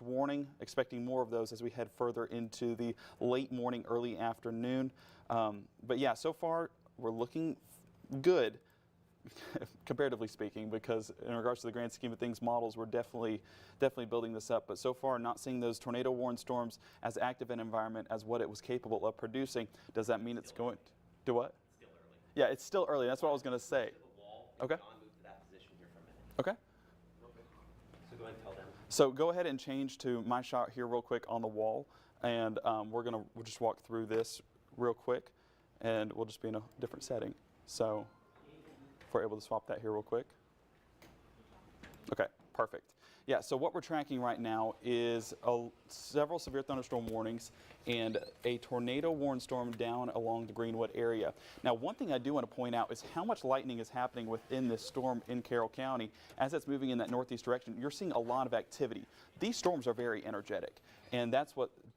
first warning, expecting more of those as we head further into the late morning, early afternoon. But yeah, so far we're looking good, comparatively speaking, because in regards to the grand scheme of things, models, we're definitely building this up. But so far, not seeing those tornado-warned storms as active an environment as what it was capable of producing. Does that mean it's going to do what? It's still early. Yeah, it's still early. That's what I was going to say. Okay. John, move to that position here for a minute. Okay. So go ahead and tell them. So go ahead and change to my shot here real quick on the wall, and we'll just walk through this real quick, and we'll just be in a different setting. So if we're able to swap that here real quick. Okay, perfect. Yeah, so what we're tracking right now is several severe thunderstorm warnings and a tornado-warned storm down along the Greenwood area. Now, one thing I do want to point out is how much lightning is happening within this storm in Carroll County. As it's moving in that northeast direction, you're seeing a lot of activity. These storms are very energetic, and that's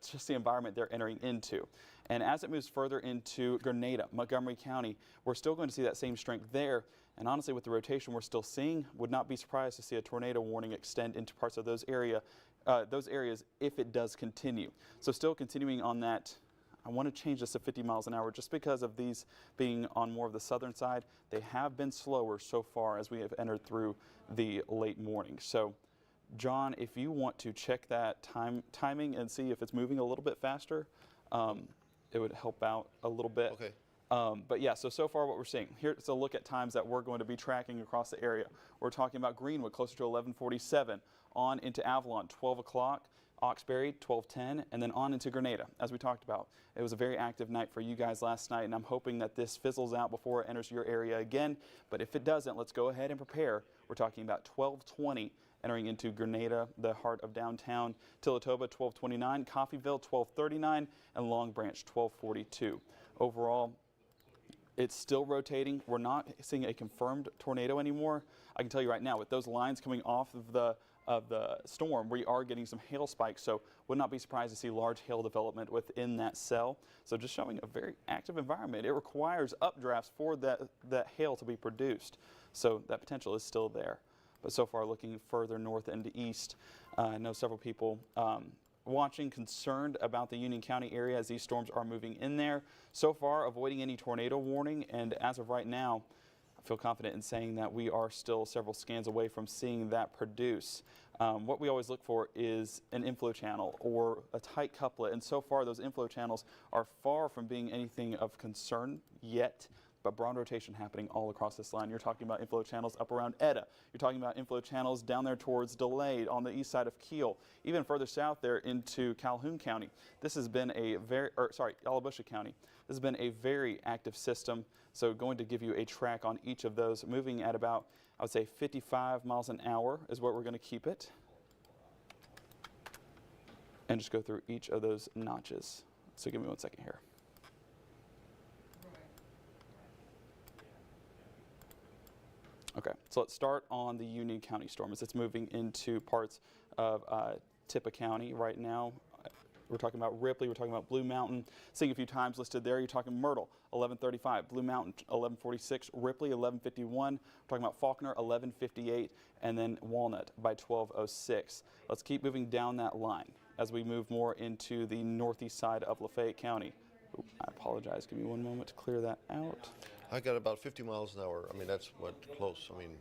just the environment they're entering into. And as it moves further into Grenada, Montgomery County, we're still going to see that same strength there. And honestly, with the rotation we're still seeing, would not be surprised to see a tornado warning extend into parts of those areas if it does continue. So still continuing on that, I want to change this to 50 miles an hour just because of these being on more of the southern side. They have been slower so far as we have entered through the late morning. So John, if you want to check that timing and see if it's moving a little bit faster, it would help out a little bit. Okay. But yeah, so far what we're seeing, here's a look at times that we're going to be tracking across the area. We're talking about Greenwood closer to 11:47, on into Avalon 12 o'clock, Oxbury 12:10, and then on into Grenada, as we talked about. It was a very active night for you guys last night, and I'm hoping that this fizzles out before it enters your area again. But if it doesn't, let's go ahead and prepare. We're talking about 12:20 entering into Grenada, the heart of downtown, Tillatoba 12:29, Coffeyville 12:39, and Long Branch 12:42. Overall, it's still rotating. We're not seeing a confirmed tornado anymore. I can tell you right now, with those lines coming off of the storm, we are getting some hail spikes, so would not be surprised to see large hail development within that cell. So just showing a very active environment. It requires updrafts for that hail to be produced. So that potential is still there. But so far, looking further north and east, I know several people watching, concerned about the Union County area as these storms are moving in there. So far, avoiding any tornado warning, and as of right now, I feel confident in saying that we are still several scans away from seeing that produce. What we always look for is an inflow channel or a tight couplet, and so far those inflow channels are far from being anything of concern yet. But broad rotation happening all across this line. You're talking about inflow channels up around Eda. You're talking about inflow channels down there towards Delayed on the east side of Kiel. Even further south there into Calhoun County. This has been a Yalobusha County. This has been a very active system. So going to give you a track on each of those, moving at about, I would say 55 miles an hour is what we're going to keep it. And just go through each of those notches. So give me 1 second here. Okay, so let's start on the Union County storm as it's moving into parts of Tippah County right now. We're talking about Ripley, we're talking about Blue Mountain. Seeing a few times listed there, you're talking Myrtle, 11:35, Blue Mountain, 11:46, Ripley, 11:51. We're talking about Faulkner, 11:58, and then Walnut by 12:06. Let's keep moving down that line as we move more into the northeast side of Lafayette County. Ooh, I apologize, give me one moment to clear that out. I got about 50 miles an hour. I mean, that's close. I mean,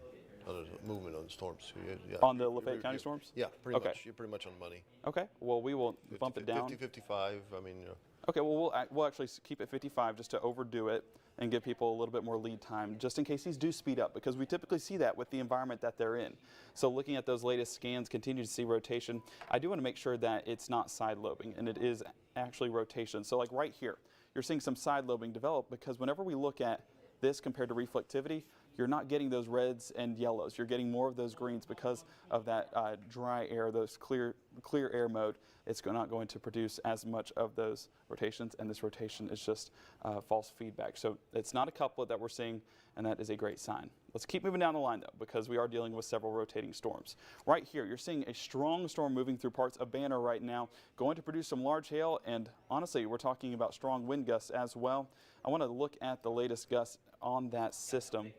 on the movement on the storms. Yeah. On the Lafayette County storms? Yeah, pretty much. You're pretty much on the money. Okay, well, we will bump it down. 50, 55, I mean, you know. Okay, well, we'll actually keep it 55 just to overdo it and give people a little bit more lead time, just in case these do speed up, because we typically see that with the environment that they're in. So looking at those latest scans, continue to see rotation. I do want to make sure that it's not side lobing, and it is actually rotation. So like right here, you're seeing some side lobing develop, because whenever we look at this compared to reflectivity, you're not getting those reds and yellows. You're getting more of those greens because of that dry air, those clear air mode. It's not going to produce as much of those rotations, and this rotation is just false feedback. So it's not a couplet that we're seeing, and that is a great sign. Let's keep moving down the line, though, because we are dealing with several rotating storms. Right here, you're seeing a strong storm moving through parts of Banner right now, going to produce some large hail, and honestly, we're talking about strong wind gusts as well. I want to look at the latest gusts on that system.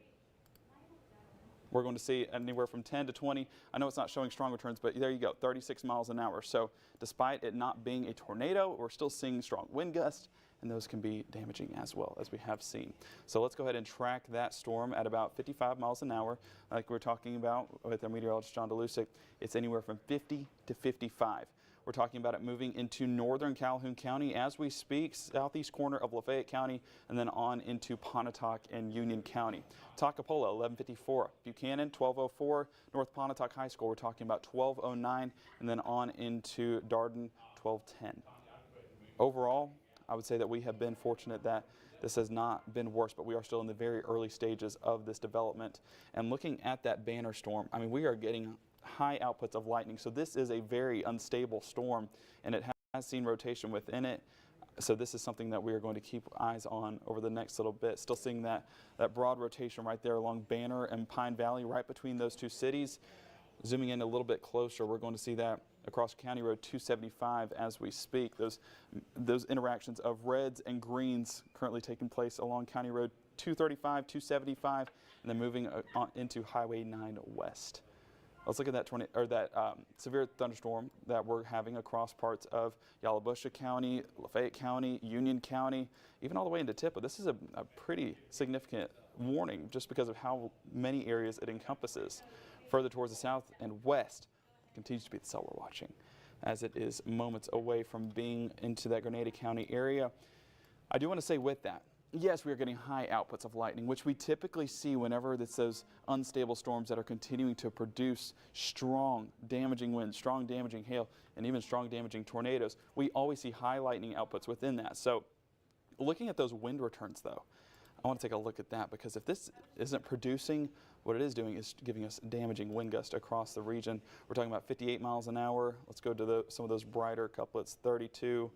We're going to see anywhere from 10 to 20. I know it's not showing strong returns, but there you go, 36 miles an hour. So despite it not being a tornado, we're still seeing strong wind gusts, and those can be damaging as well, as we have seen. So let's go ahead and track that storm at about 55 miles an hour. Like we're talking about with our meteorologist John DeLucic, it's anywhere from 50 to 55. We're talking about it moving into northern Calhoun County as we speak, southeast corner of Lafayette County, and then on into Pontotoc and Union County. Toccopola, 1154. Buchanan, 1204. North Pontotoc High School, we're talking about 1209, and then on into Darden, 1210. Overall, I would say that we have been fortunate that this has not been worse, but we are still in the very early stages of this development. And looking at that banner storm, I mean, we are getting high outputs of lightning. So this is a very unstable storm, and it has seen rotation within it. So this is something that we are going to keep eyes on over the next little bit. Still seeing that broad rotation right there along Banner and Pine Valley, right between those two cities. Zooming in a little bit closer, we're going to see that across County Road 275 as we speak. Those interactions of reds and greens currently taking place along County Road 235, 275, and then moving on into Highway 9 west. Let's look at that severe thunderstorm that we're having across parts of Yalobusha County, Lafayette County, Union County, even all the way into Tippah. This is a pretty significant warning just because of how many areas it encompasses. Further towards the south and west, it continues to be the cell we're watching, as it is moments away from being into that Grenada County area. I do want to say with that, yes, we are getting high outputs of lightning, which we typically see whenever it's those unstable storms that are continuing to produce strong damaging winds, strong damaging hail, and even strong damaging tornadoes. We always see high lightning outputs within that. So looking at those wind returns though, I want to take a look at that, because if this isn't producing, what it is doing is giving us damaging wind gusts across the region. We're talking about 58 miles an hour. Let's go to some of those brighter couplets, 32,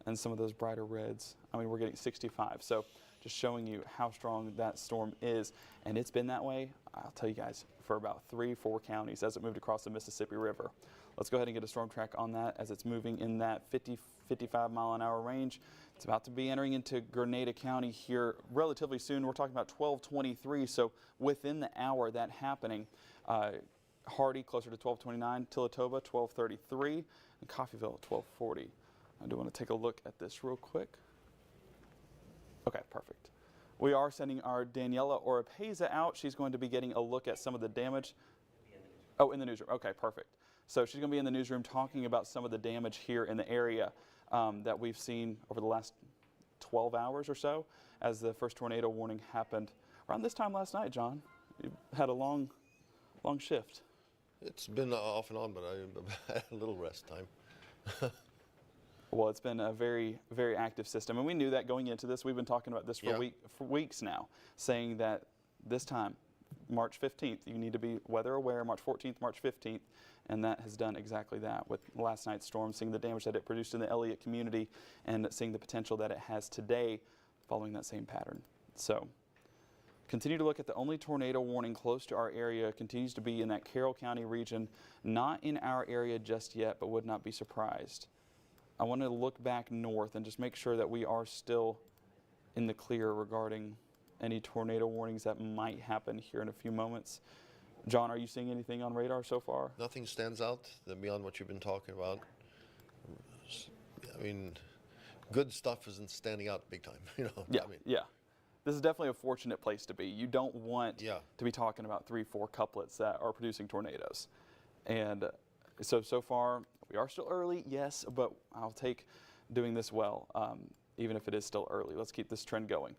and some of those brighter reds. I mean, we're getting 65. So just showing you how strong that storm is. And it's been that way, I'll tell you guys, for about 3-4 counties as it moved across the Mississippi River. Let's go ahead and get a storm track on that as it's moving in that 50-55 mile an hour range. It's about to be entering into Grenada County here relatively soon. We're talking about 12:23, so within the hour that happening. Hardy closer to 12:29, Tillatoba 12:33, and Coffeyville 12:40. I do want to take a look at this real quick. Okay, perfect. We are sending our Daniela Oropeza out. She's going to be getting a look at some of the damage. Oh, in the newsroom. Okay, perfect. So she's going to be in the newsroom talking about some of the damage here in the area that we've seen over the last 12 hours or so as the first tornado warning happened around this time last night. John, you had a long shift. It's been off and on, but I had a little rest time. Well, it's been a very, very active system, and we knew that going into this. We've been talking about this for weeks now, saying that this time, March 15th, you need to be weather aware, March 14th, March 15th, and that has done exactly that with last night's storm, seeing the damage that it produced in the Elliott community and seeing the potential that it has today following that same pattern. So continue to look at the only tornado warning close to our area continues to be in that Carroll County region, not in our area just yet, but would not be surprised. I want to look back north and just make sure that we are still in the clear regarding any tornado warnings that might happen here in a few moments. John, are you seeing anything on radar so far? Nothing stands out beyond what you've been talking about. I mean, good stuff isn't standing out big time, you know. Yeah, I mean, yeah. This is definitely a fortunate place to be. You don't want to be talking about 3-4 couplets that are producing tornadoes. And so far, we are still early, yes, but I'll take doing this well, even if it is still early. Let's keep this trend going.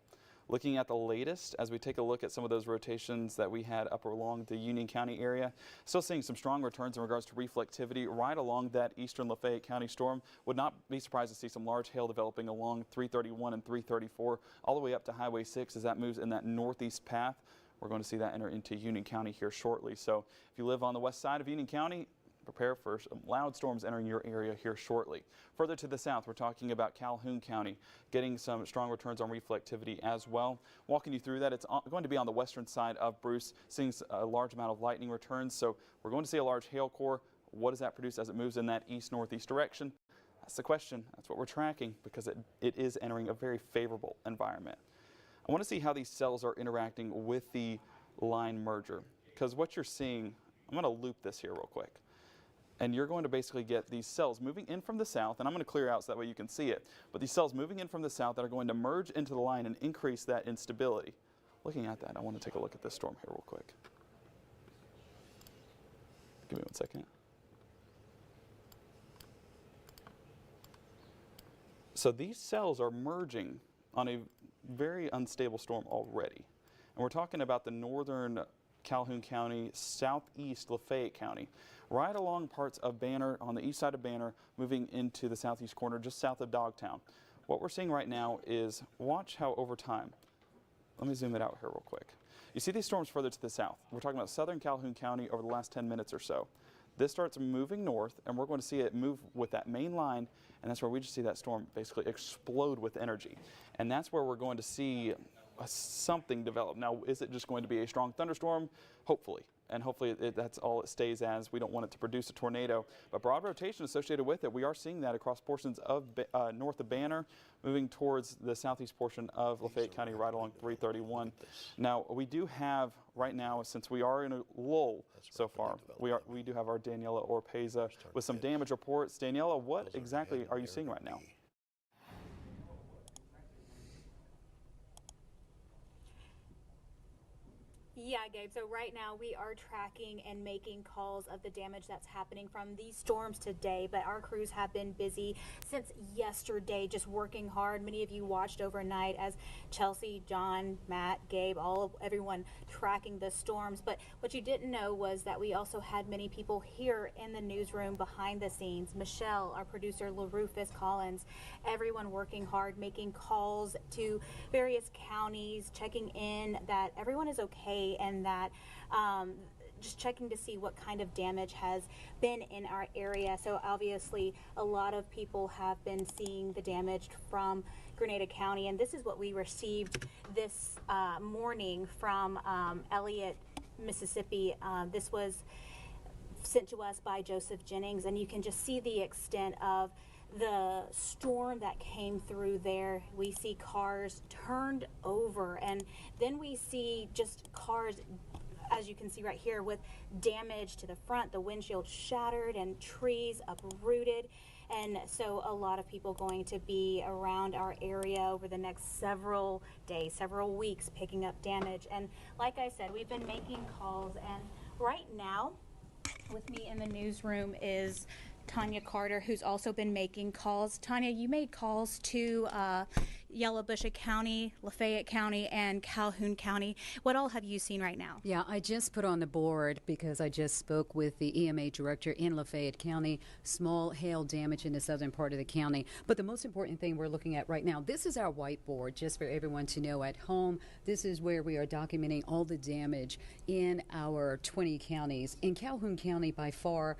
Looking at the latest, as we take a look at some of those rotations that we had up along the Union County area, still seeing some strong returns in regards to reflectivity right along that eastern Lafayette County storm. Would not be surprised to see some large hail developing along 331 and 334 all the way up to Highway 6 as that moves in that northeast path. We're going to see that enter into Union County here shortly. So if you live on the west side of Union County, prepare for some loud storms entering your area here shortly. Further to the south, we're talking about Calhoun County, getting some strong returns on reflectivity as well. Walking you through that, it's going to be on the western side of Bruce, seeing a large amount of lightning returns. So we're going to see a large hail core. What does that produce as it moves in that east-northeast direction? That's the question. That's what we're tracking, because it is entering a very favorable environment. I want to see how these cells are interacting with the line merger. because what you're seeing, I'm going to loop this here real quick. And you're going to basically get these cells moving in from the south, and I'm going to clear out so that way you can see it. But these cells moving in from the south that are going to merge into the line and increase that instability. Looking at that, I want to take a look at this storm here real quick. Give me 1 second. So these cells are merging on a very unstable storm already. And we're talking about the northern Calhoun County, southeast Lafayette County, right along parts of Banner, on the east side of Banner, moving into the southeast corner, just south of Dogtown. What we're seeing right now is, watch how over time, let me zoom it out here real quick. You see these storms further to the south. We're talking about southern Calhoun County over the last 10 minutes or so. This starts moving north, and we're going to see it move with that main line, and that's where we just see that storm basically explode with energy. And that's where we're going to see something develop. Now, is it just going to be a strong thunderstorm? Hopefully. And hopefully that's all it stays as. We don't want it to produce a tornado. But broad rotation associated with it, we are seeing that across portions of north of Banner, moving towards the southeast portion of Lafayette County, right along 331. Now, we do have right now, since we are in a lull so far, we do have our Daniela Orpeza with some damage reports. Daniela, what exactly are you seeing right now? Yeah, Gabe. So right now we are tracking and making calls of the damage that's happening from these storms today, but our crews have been busy since yesterday, just working hard. Many of you watched overnight as Chelsea, John, Matt, Gabe, everyone tracking the storms. But what you didn't know was that we also had many people here in the newsroom behind the scenes. Michelle, our producer, LaRufus Collins, everyone working hard, making calls to various counties, checking in that everyone is okay, and that just checking to see what kind of damage has been in our area. So obviously a lot of people have been seeing the damage from Grenada County, and this is what we received this morning from Elliott, Mississippi. This was sent to us by Joseph Jennings, and you can just see the extent of the storm that came through there. We see cars turned over, and then we see just cars, as you can see right here, with damage to the front, the windshield shattered and trees uprooted. And so a lot of people going to be around our area over the next several days, several weeks, picking up damage. And like I said, we've been making calls, and right now with me in the newsroom is Tanya Carter, who's also been making calls. Tanya, you made calls to Yellowbush County, Lafayette County, and Calhoun County. What all have you seen right now? Yeah, I just put on the board, because I just spoke with the EMA director in Lafayette County, small hail damage in the southern part of the county. But the most important thing we're looking at right now, this is our whiteboard, just for everyone to know at home. This is where we are documenting all the damage in our 20 counties. In Calhoun County, by far,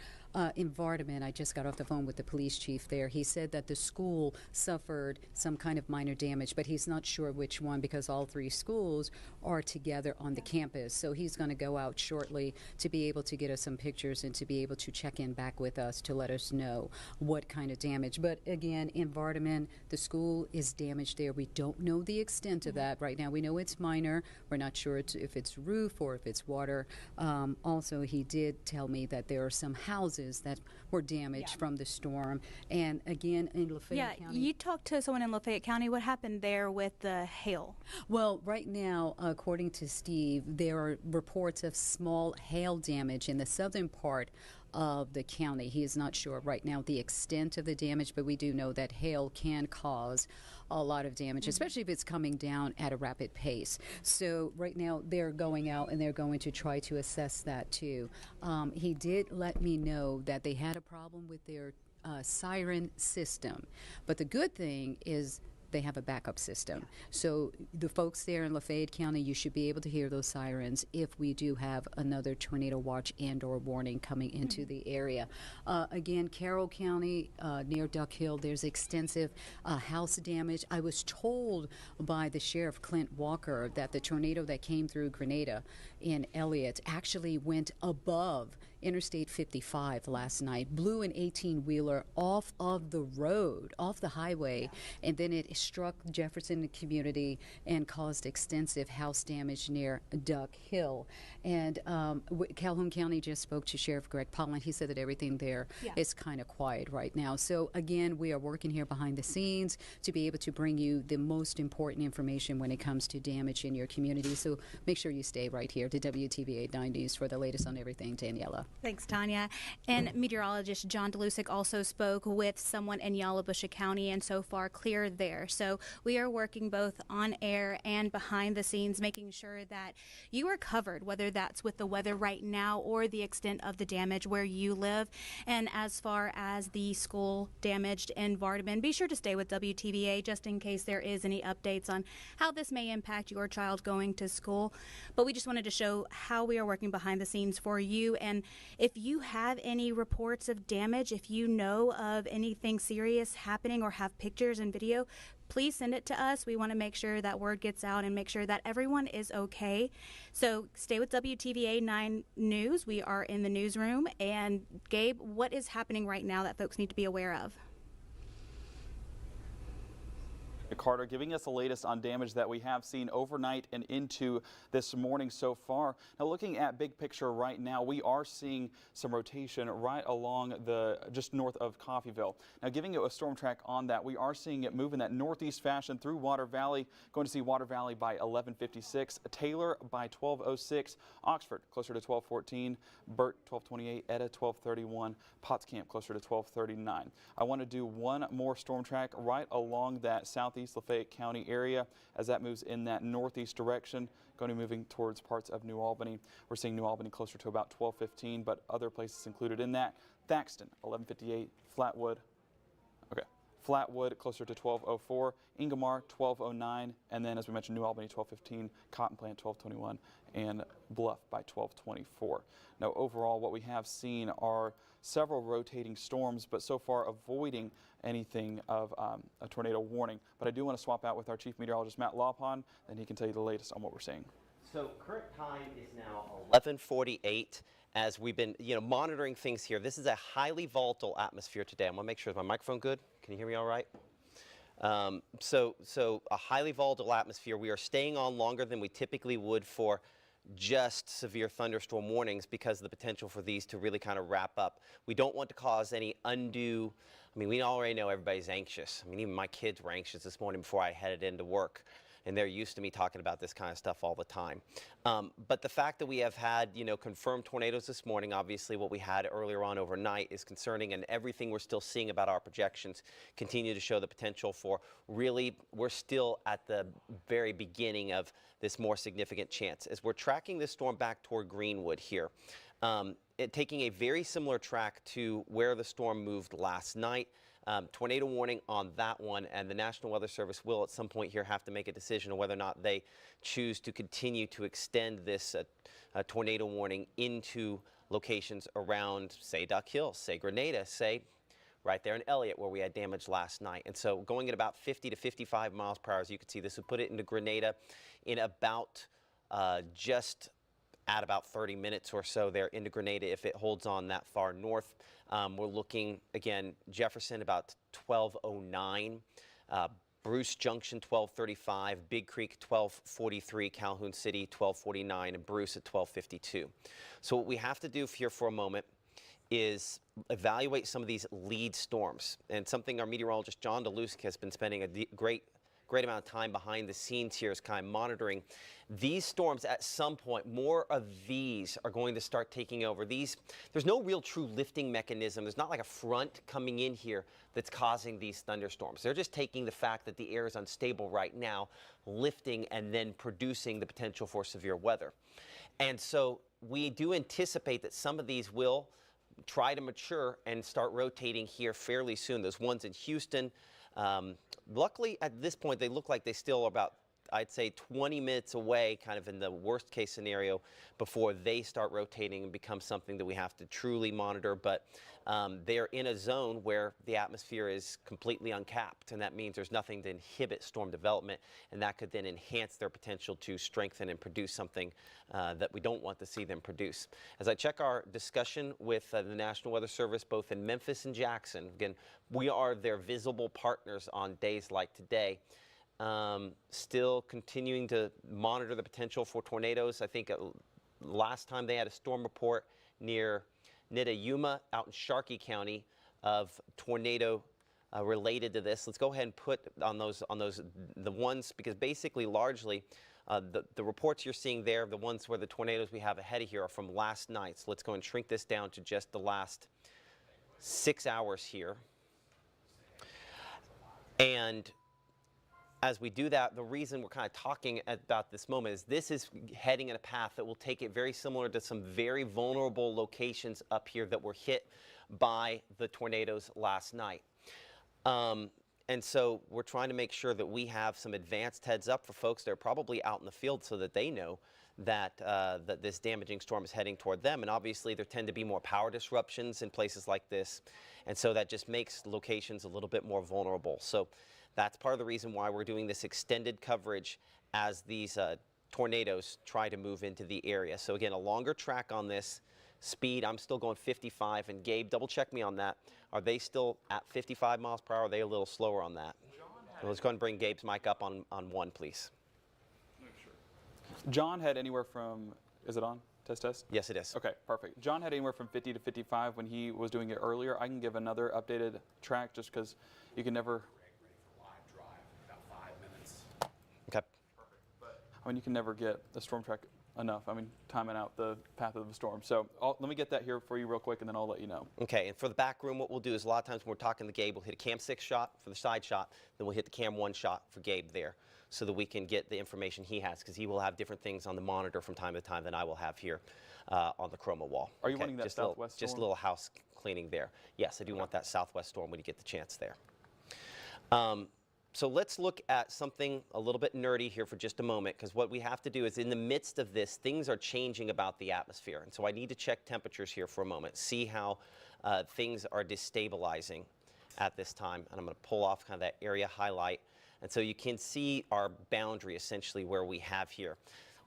in Vardaman, I just got off the phone with the police chief there. He said that the school suffered some kind of minor damage, but he's not sure which one, because all three schools are together on the campus. So he's going to go out shortly to be able to get us some pictures and to be able to check in back with us to let us know what kind of damage. But again, in Vardaman, the school is damaged there. We don't know the extent of that right now. We know it's minor. We're not sure if it's roof or if it's water. Also, he did tell me that there are some houses that were damaged from the storm. And again, in Lafayette County. You talked to someone in Lafayette County. What happened there with the hail? Well, right now, according to Steve, there are reports of small hail damage in the southern part of the county. He is not sure right now the extent of the damage, but we do know that hail can cause a lot of damage, especially if it's coming down at a rapid pace. So right now they're going out and they're going to try to assess that too. He did let me know that they had a problem with their siren system, but the good thing is they have a backup system. So the folks there in Lafayette County, you should be able to hear those sirens if we do have another tornado watch and or warning coming into the area. Again, Carroll County, near Duck Hill, there's extensive house damage. I was told by the Sheriff Clint Walker that the tornado that came through Grenada in Elliott actually went above Interstate 55 last night, blew an 18-wheeler off of the road, off the highway, and then it struck Jefferson community and caused extensive house damage near Duck Hill. And Calhoun County just spoke to Sheriff Greg Pollan. He said that everything there is kind of quiet right now. So again, we are working here behind the scenes to be able to bring you the most important information when it comes to damage in your community. So make sure you stay right here to WTVA 9 News for the latest on everything. Daniela. Thanks, Tanya. And meteorologist John DeLusick also spoke with someone in Yalobusha County, and so far clear there. So we are working both on air and behind the scenes, making sure that you are covered, whether that's with the weather right now or the extent of the damage where you live. And as far as the school damaged in Vardaman, be sure to stay with WTVA just in case there is any updates on how this may impact your child going to school. But we just wanted to show how we are working behind the scenes for you. And if you have any reports of damage, if you know of anything serious happening or have pictures and video, please send it to us. We want to make sure that word gets out and make sure that everyone is okay. So stay with WTVA 9 News. We are in the newsroom. And Gabe, what is happening right now that folks need to be aware of? Carter giving us the latest on damage that we have seen overnight and into this morning so far. Now looking at big picture right now, we are seeing some rotation right along just north of Coffeyville. Now giving you a storm track on that, we are seeing it move in that northeast fashion through Water Valley. Going to see Water Valley by 11:56, Taylor by 12:06, Oxford closer to 12:14, Burt 12:28, Etta 12:31, Potts Camp closer to 12:39. I want to do one more storm track right along that southeast Lafayette County area as that moves in that northeast direction, going to be moving towards parts of New Albany. We're seeing New Albany closer to about 12:15, but other places included in that. Thaxton 11:58, Flatwood closer to 12:04, Ingomar 12:09, and then as we mentioned New Albany 12:15, Cotton Plant 12:21, and Bluff by 12:24. Now overall what we have seen are several rotating storms, but so far avoiding anything of a tornado warning. But I do want to swap out with our chief meteorologist Matt Lawpon, and he can tell you the latest on what we're seeing. So current time is now 11:48. As we've been, monitoring things here. This is a highly volatile atmosphere today. I'm gonna make sure, is my microphone good? Can you hear me all right? So a highly volatile atmosphere. We are staying on longer than we typically would for just severe thunderstorm warnings because of the potential for these to really kind of wrap up. We don't want to cause any undue, we already know everybody's anxious. Even my kids were anxious this morning before I headed into work. And they're used to me talking about this kind of stuff all the time. But the fact that we have had, confirmed tornadoes this morning, obviously what we had earlier on overnight is concerning, and everything we're still seeing about our projections continue to show the potential for really, we're still at the very beginning of this more significant chance. As we're tracking this storm back toward Greenwood here, taking a very similar track to where the storm moved last night. Tornado warning on that one, and the National Weather Service will at some point here have to make a decision on whether or not they choose to continue to extend this tornado warning into locations around, say, Duck Hill, say Grenada, say right there in Elliott where we had damage last night. And so going at about 50 to 55 miles per hour, as you can see, this would put it into Grenada in about just at about 30 minutes or so there into Grenada if it holds on that far north. We're looking, again, Jefferson about 12:09, Bruce Junction 12:35, Big Creek 12:43, Calhoun City 12:49, and Bruce at 12:52. So what we have to do here for a moment is evaluate some of these lead storms, and something our meteorologist John DeLusick has been spending a great amount of time behind the scenes here is kind of monitoring these storms. At some point, more of these are going to start taking over. There's no real true lifting mechanism. There's not like a front coming in here that's causing these thunderstorms. They're just taking the fact that the air is unstable right now, lifting and then producing the potential for severe weather. And so we do anticipate that some of these will try to mature and start rotating here fairly soon. Those ones in Houston, luckily, at this point, they look like they still are about I'd say 20 minutes away, kind of in the worst case scenario, before they start rotating and become something that we have to truly monitor. But they're in a zone where the atmosphere is completely uncapped, and that means there's nothing to inhibit storm development, and that could then enhance their potential to strengthen and produce something that we don't want to see them produce. As I check our discussion with the National Weather Service, both in Memphis and Jackson, again, we are their visible partners on days like today. Still continuing to monitor the potential for tornadoes. I think last time they had a storm report near Nidda-Yuma out in Sharkey County of tornado related to this. Let's go ahead and put on those the ones, because basically largely the reports you're seeing there, the ones where the tornadoes we have ahead of here are from last night. So let's go and shrink this down to just the last 6 hours here. And as we do that, the reason we're kind of talking about this moment is this is heading in a path that will take it very similar to some very vulnerable locations up here that were hit by the tornadoes last night. And so we're trying to make sure that we have some advanced heads up for folks that are probably out in the field so that they know that, that this damaging storm is heading toward them. And obviously there tend to be more power disruptions in places like this. And so that just makes locations a little bit more vulnerable. So that's part of the reason why we're doing this extended coverage as these tornadoes try to move into the area. So again, a longer track on this. Speed, I'm still going 55, and Gabe, double check me on that. Are they still at 55 miles per hour? Or are they a little slower on that? So let's go ahead and bring Gabe's mic up on one, please. John had anywhere from, is it on? Test, test? Yes, it is. Okay, perfect. John had anywhere from 50 to 55 when he was doing it earlier. I can give another updated track just because you can never. Okay. I mean, you can never get a storm track enough. I mean, timing out the path of the storm. So let me get that here for you real quick, and then I'll let you know. Okay, and for the back room, what we'll do is a lot of times when we're talking to Gabe, we'll hit a cam 6 shot for the side shot, then we'll hit the cam 1 shot for Gabe there, so that we can get the information he has, because he will have different things on the monitor from time to time than I will have here on the chroma wall. Are you wanting that southwest storm? Just a little house cleaning there. Yes, I do want that southwest storm when you get the chance there. So let's look at something a little bit nerdy here for just a moment, because what we have to do is in the midst of this, things are changing about the atmosphere. And so I need to check temperatures here for a moment, see how things are destabilizing at this time. And I'm going to pull off kind of that area highlight. And so you can see our boundary essentially where we have here,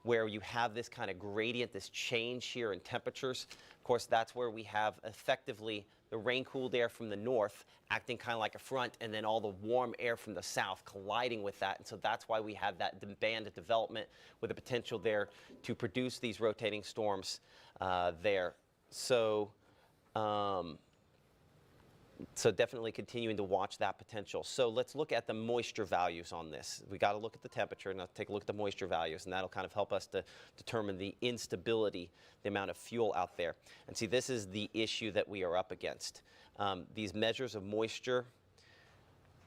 where you have this kind of gradient, this change here in temperatures. Of course, that's where we have effectively the rain-cooled air from the north acting kind of like a front, and then all the warm air from the south colliding with that. And so that's why we have that band of development with the potential there to produce these rotating storms there. So, so definitely continuing to watch that potential. So let's look at the moisture values on this. We got to look at the temperature, and let's take a look at the moisture values, and that'll kind of help us to determine the instability, the amount of fuel out there. And see, this is the issue that we are up against. These measures of moisture,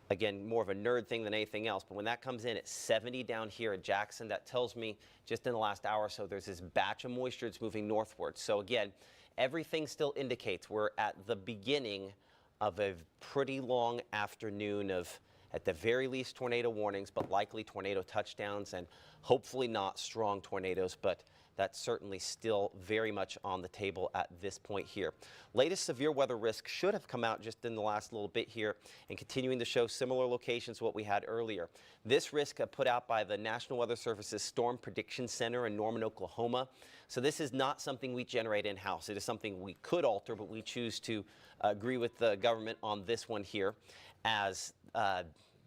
again, more of a nerd thing than anything else, but when that comes in at 70 down here at Jackson, that tells me just in the last hour or so there's this batch of moisture that's moving northward. So again, everything still indicates we're at the beginning of a pretty long afternoon of, at the very least, tornado warnings, but likely tornado touchdowns, and hopefully not strong tornadoes, but that's certainly still very much on the table at this point here. Latest severe weather risk should have come out just in the last little bit here, and continuing to show similar locations to what we had earlier. This risk put out by the National Weather Service's Storm Prediction Center in Norman, Oklahoma. So this is not something we generate in-house. It is something we could alter, but we choose to agree with the government on this one here, as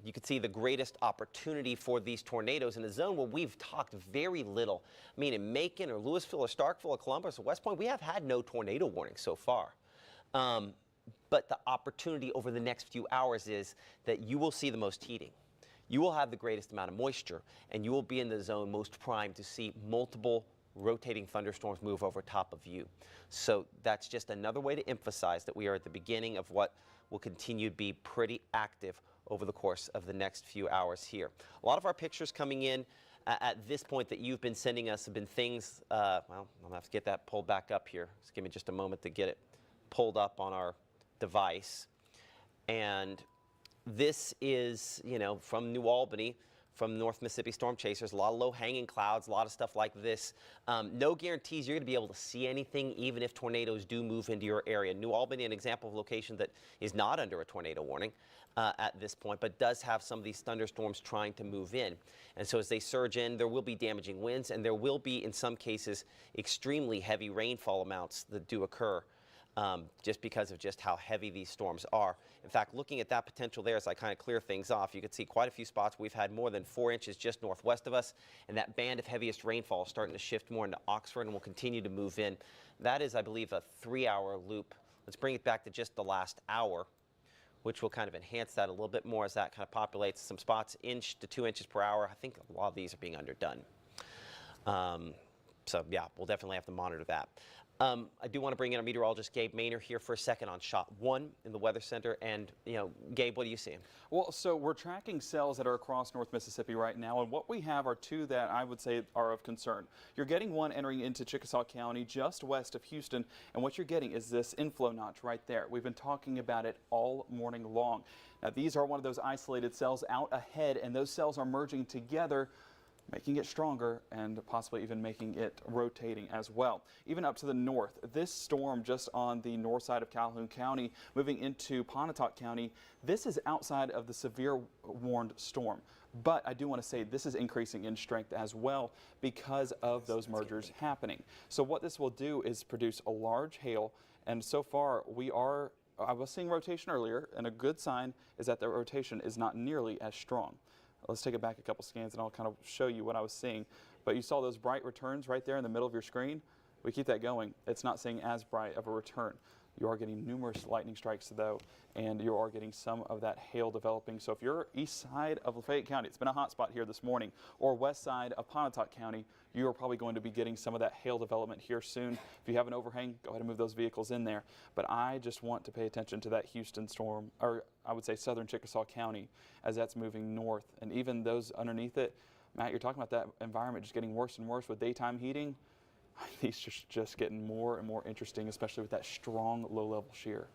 you can see the greatest opportunity for these tornadoes in a zone where we've talked very little. I mean, in Macon or Louisville or Starkville or Columbus or West Point, we have had no tornado warnings so far. But the opportunity over the next few hours is that you will see the most heating. You will have the greatest amount of moisture, and you will be in the zone most primed to see multiple rotating thunderstorms move over top of you. So that's just another way to emphasize that we are at the beginning of what will continue to be pretty active over the course of the next few hours here. A lot of our pictures coming in at this point that you've been sending us have been things, well, I'm gonna have to get that pulled back up here. Just give me just a moment to get it pulled up on our device. And this is, you know, from New Albany, from North Mississippi storm chasers. A lot of low-hanging clouds, a lot of stuff like this. No guarantees you're going to be able to see anything, even if tornadoes do move into your area. New Albany, an example of a location that is not under a tornado warning at this point, but does have some of these thunderstorms trying to move in. And so as they surge in, there will be damaging winds, and there will be, in some cases, extremely heavy rainfall amounts that do occur. Just because of just how heavy these storms are. In fact, looking at that potential there as I kind of clear things off, you can see quite a few spots. We've had more than 4 inches just northwest of us, and that band of heaviest rainfall is starting to shift more into Oxford and will continue to move in. That is, I believe, a 3-hour loop. Let's bring it back to just the last hour, which will kind of enhance that a little bit more as that kind of populates some spots 1 to 2 inches per hour. I think a lot of these are being underdone. So yeah, we'll definitely have to monitor that. I do want to bring in our meteorologist, Gabe Maynor, here for a second on shot 1 in the Weather Center. And, you know, Gabe, what are you seeing? Well, so we're tracking cells that are across North Mississippi right now, and what we have are 2 that I would say are of concern. You're getting one entering into Chickasaw County just west of Houston, and what you're getting is this inflow notch right there. We've been talking about it all morning long. Now, these are one of those isolated cells out ahead, and those cells are merging together, making it stronger and possibly even making it rotating as well. Even up to the north, this storm just on the north side of Calhoun County, moving into Pontotoc County, this is outside of the severe warned storm. But I do want to say this is increasing in strength as well because of those mergers happening. So what this will do is produce a large hail, and so far I was seeing rotation earlier, and a good sign is that the rotation is not nearly as strong. Let's take it back a couple scans and I'll kind of show you what I was seeing. But you saw those bright returns right there in the middle of your screen. We keep that going. It's not seeing as bright of a return. You are getting numerous lightning strikes though, and you are getting some of that hail developing. So if you're east side of Lafayette County, it's been a hot spot here this morning, or west side of Pontotoc County, you are probably going to be getting some of that hail development here soon. If you have an overhang, go ahead and move those vehicles in there. But I just want to pay attention to that Houston storm, or I would say southern Chickasaw County, as that's moving north. And even those underneath it, Matt, you're talking about that environment just getting worse and worse with daytime heating. These just getting more and more interesting, especially with that strong low-level shear.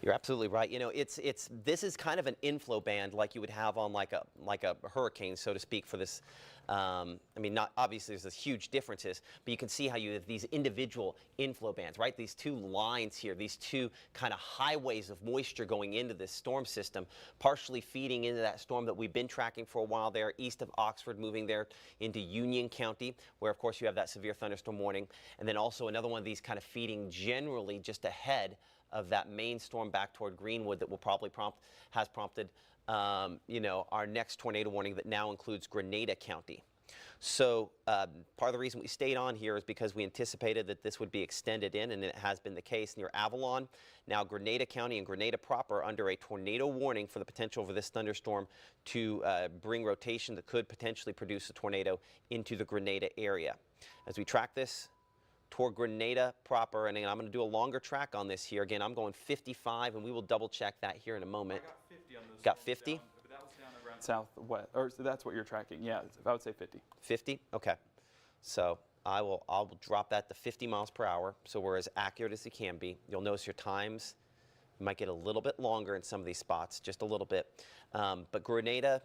You're absolutely right. You know, this is kind of an inflow band like you would have on like a hurricane, so to speak, for this. I mean, not obviously there's huge differences, but you can see how you have these individual inflow bands, right? These 2 lines here, these 2 kind of highways of moisture going into this storm system, partially feeding into that storm that we've been tracking for a while there, east of Oxford, moving there into Union County, where of course you have that severe thunderstorm warning, and then also another one of these kind of feeding generally just ahead of that main storm back toward Greenwood that will probably has prompted you know, our next tornado warning that now includes Grenada County. So part of the reason we stayed on here is because we anticipated that this would be extended in, and it has been the case near Avalon. Now Grenada County and Grenada proper under a tornado warning for the potential for this thunderstorm to bring rotation that could potentially produce a tornado into the Grenada area. As we track this toward Grenada proper, and I'm going to do a longer track on this here. Again, I'm going 55, and we will double check that here in a moment. I got 50 on those. Got 50? Down, but that was down around southwest, or so that's what you're tracking. Yeah, I would say 50. 50? Okay. So I'll drop that to 50 miles per hour, so we're as accurate as it can be. You'll notice your times might get a little bit longer in some of these spots, just a little bit. But Grenada,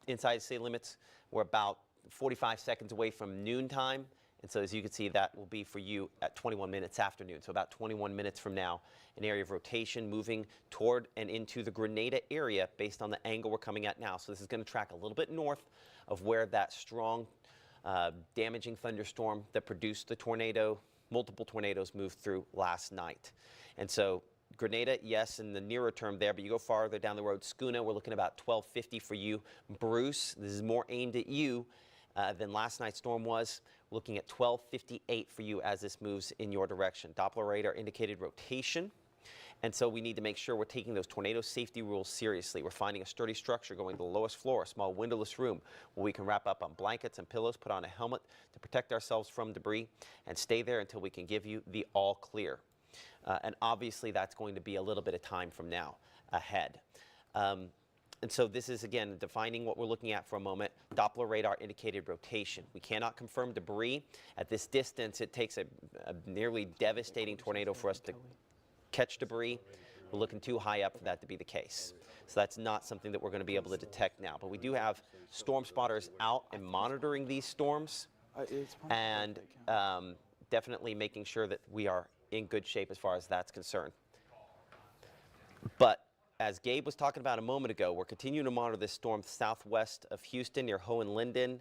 inside city limits, we're about 45 seconds away from noontime. And so as you can see, that will be for you at 21 minutes after noon. So about 21 minutes from now, an area of rotation moving toward and into the Grenada area based on the angle we're coming at now. So this is going to track a little bit north of where that strong damaging thunderstorm that produced the tornado, multiple tornadoes moved through last night. And so Grenada, yes, in the nearer term there, but you go farther down the road, Schoona, we're looking about 1250 for you. Bruce, this is more aimed at you than last night's storm was. Looking at 1258 for you as this moves in your direction. Doppler radar indicated rotation. And so we need to make sure we're taking those tornado safety rules seriously. We're finding a sturdy structure going to the lowest floor, a small windowless room where we can wrap up on blankets and pillows, put on a helmet to protect ourselves from debris, and stay there until we can give you the all clear. And obviously that's going to be a little bit of time from now ahead. And so this is, again, defining what we're looking at for a moment. Doppler radar indicated rotation. We cannot confirm debris. At this distance, it takes a nearly devastating tornado for us to catch debris. We're looking too high up for that to be the case. So that's not something that we're going to be able to detect now. But we do have storm spotters out and monitoring these storms, and definitely making sure that we are in good shape as far as that's concerned. But as Gabe was talking about a moment ago, we're continuing to monitor this storm southwest of Houston near Hohenlinden,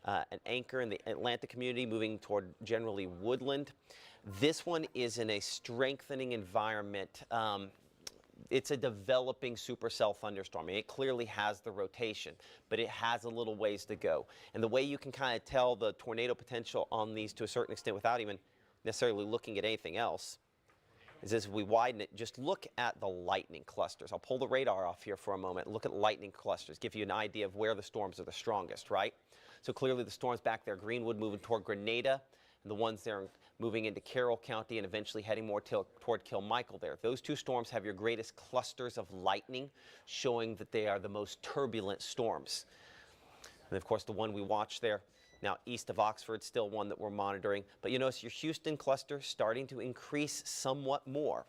an anchor in the Atlanta community moving toward generally woodland. This one is in a strengthening environment. It's a developing supercell thunderstorm. I mean, it clearly has the rotation, but it has a little ways to go. And the way you can kind of tell the tornado potential on these to a certain extent without even necessarily looking at anything else is as we widen it, just look at the lightning clusters. I'll pull the radar off here for a moment and look at lightning clusters, give you an idea of where the storms are the strongest, right? So clearly the storms back there, Greenwood moving toward Grenada, and the ones there moving into Carroll County and eventually heading more toward Kilmichael there. Those two storms have your greatest clusters of lightning, showing that they are the most turbulent storms. And of course the one we watch there, now east of Oxford, still one that we're monitoring. But you notice your Houston cluster starting to increase somewhat more,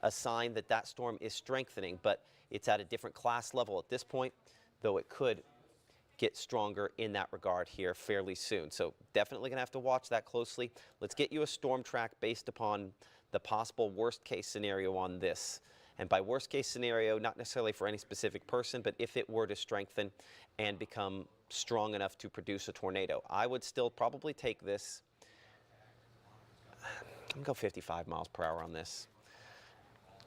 a sign that that storm is strengthening, but it's at a different class level at this point, though it could get stronger in that regard here fairly soon. So definitely gonna have to watch that closely. Let's get you a storm track based upon the possible worst case scenario on this. And by worst case scenario, not necessarily for any specific person, but if it were to strengthen and become strong enough to produce a tornado, I would still probably take this, I'm gonna go 55 miles per hour on this.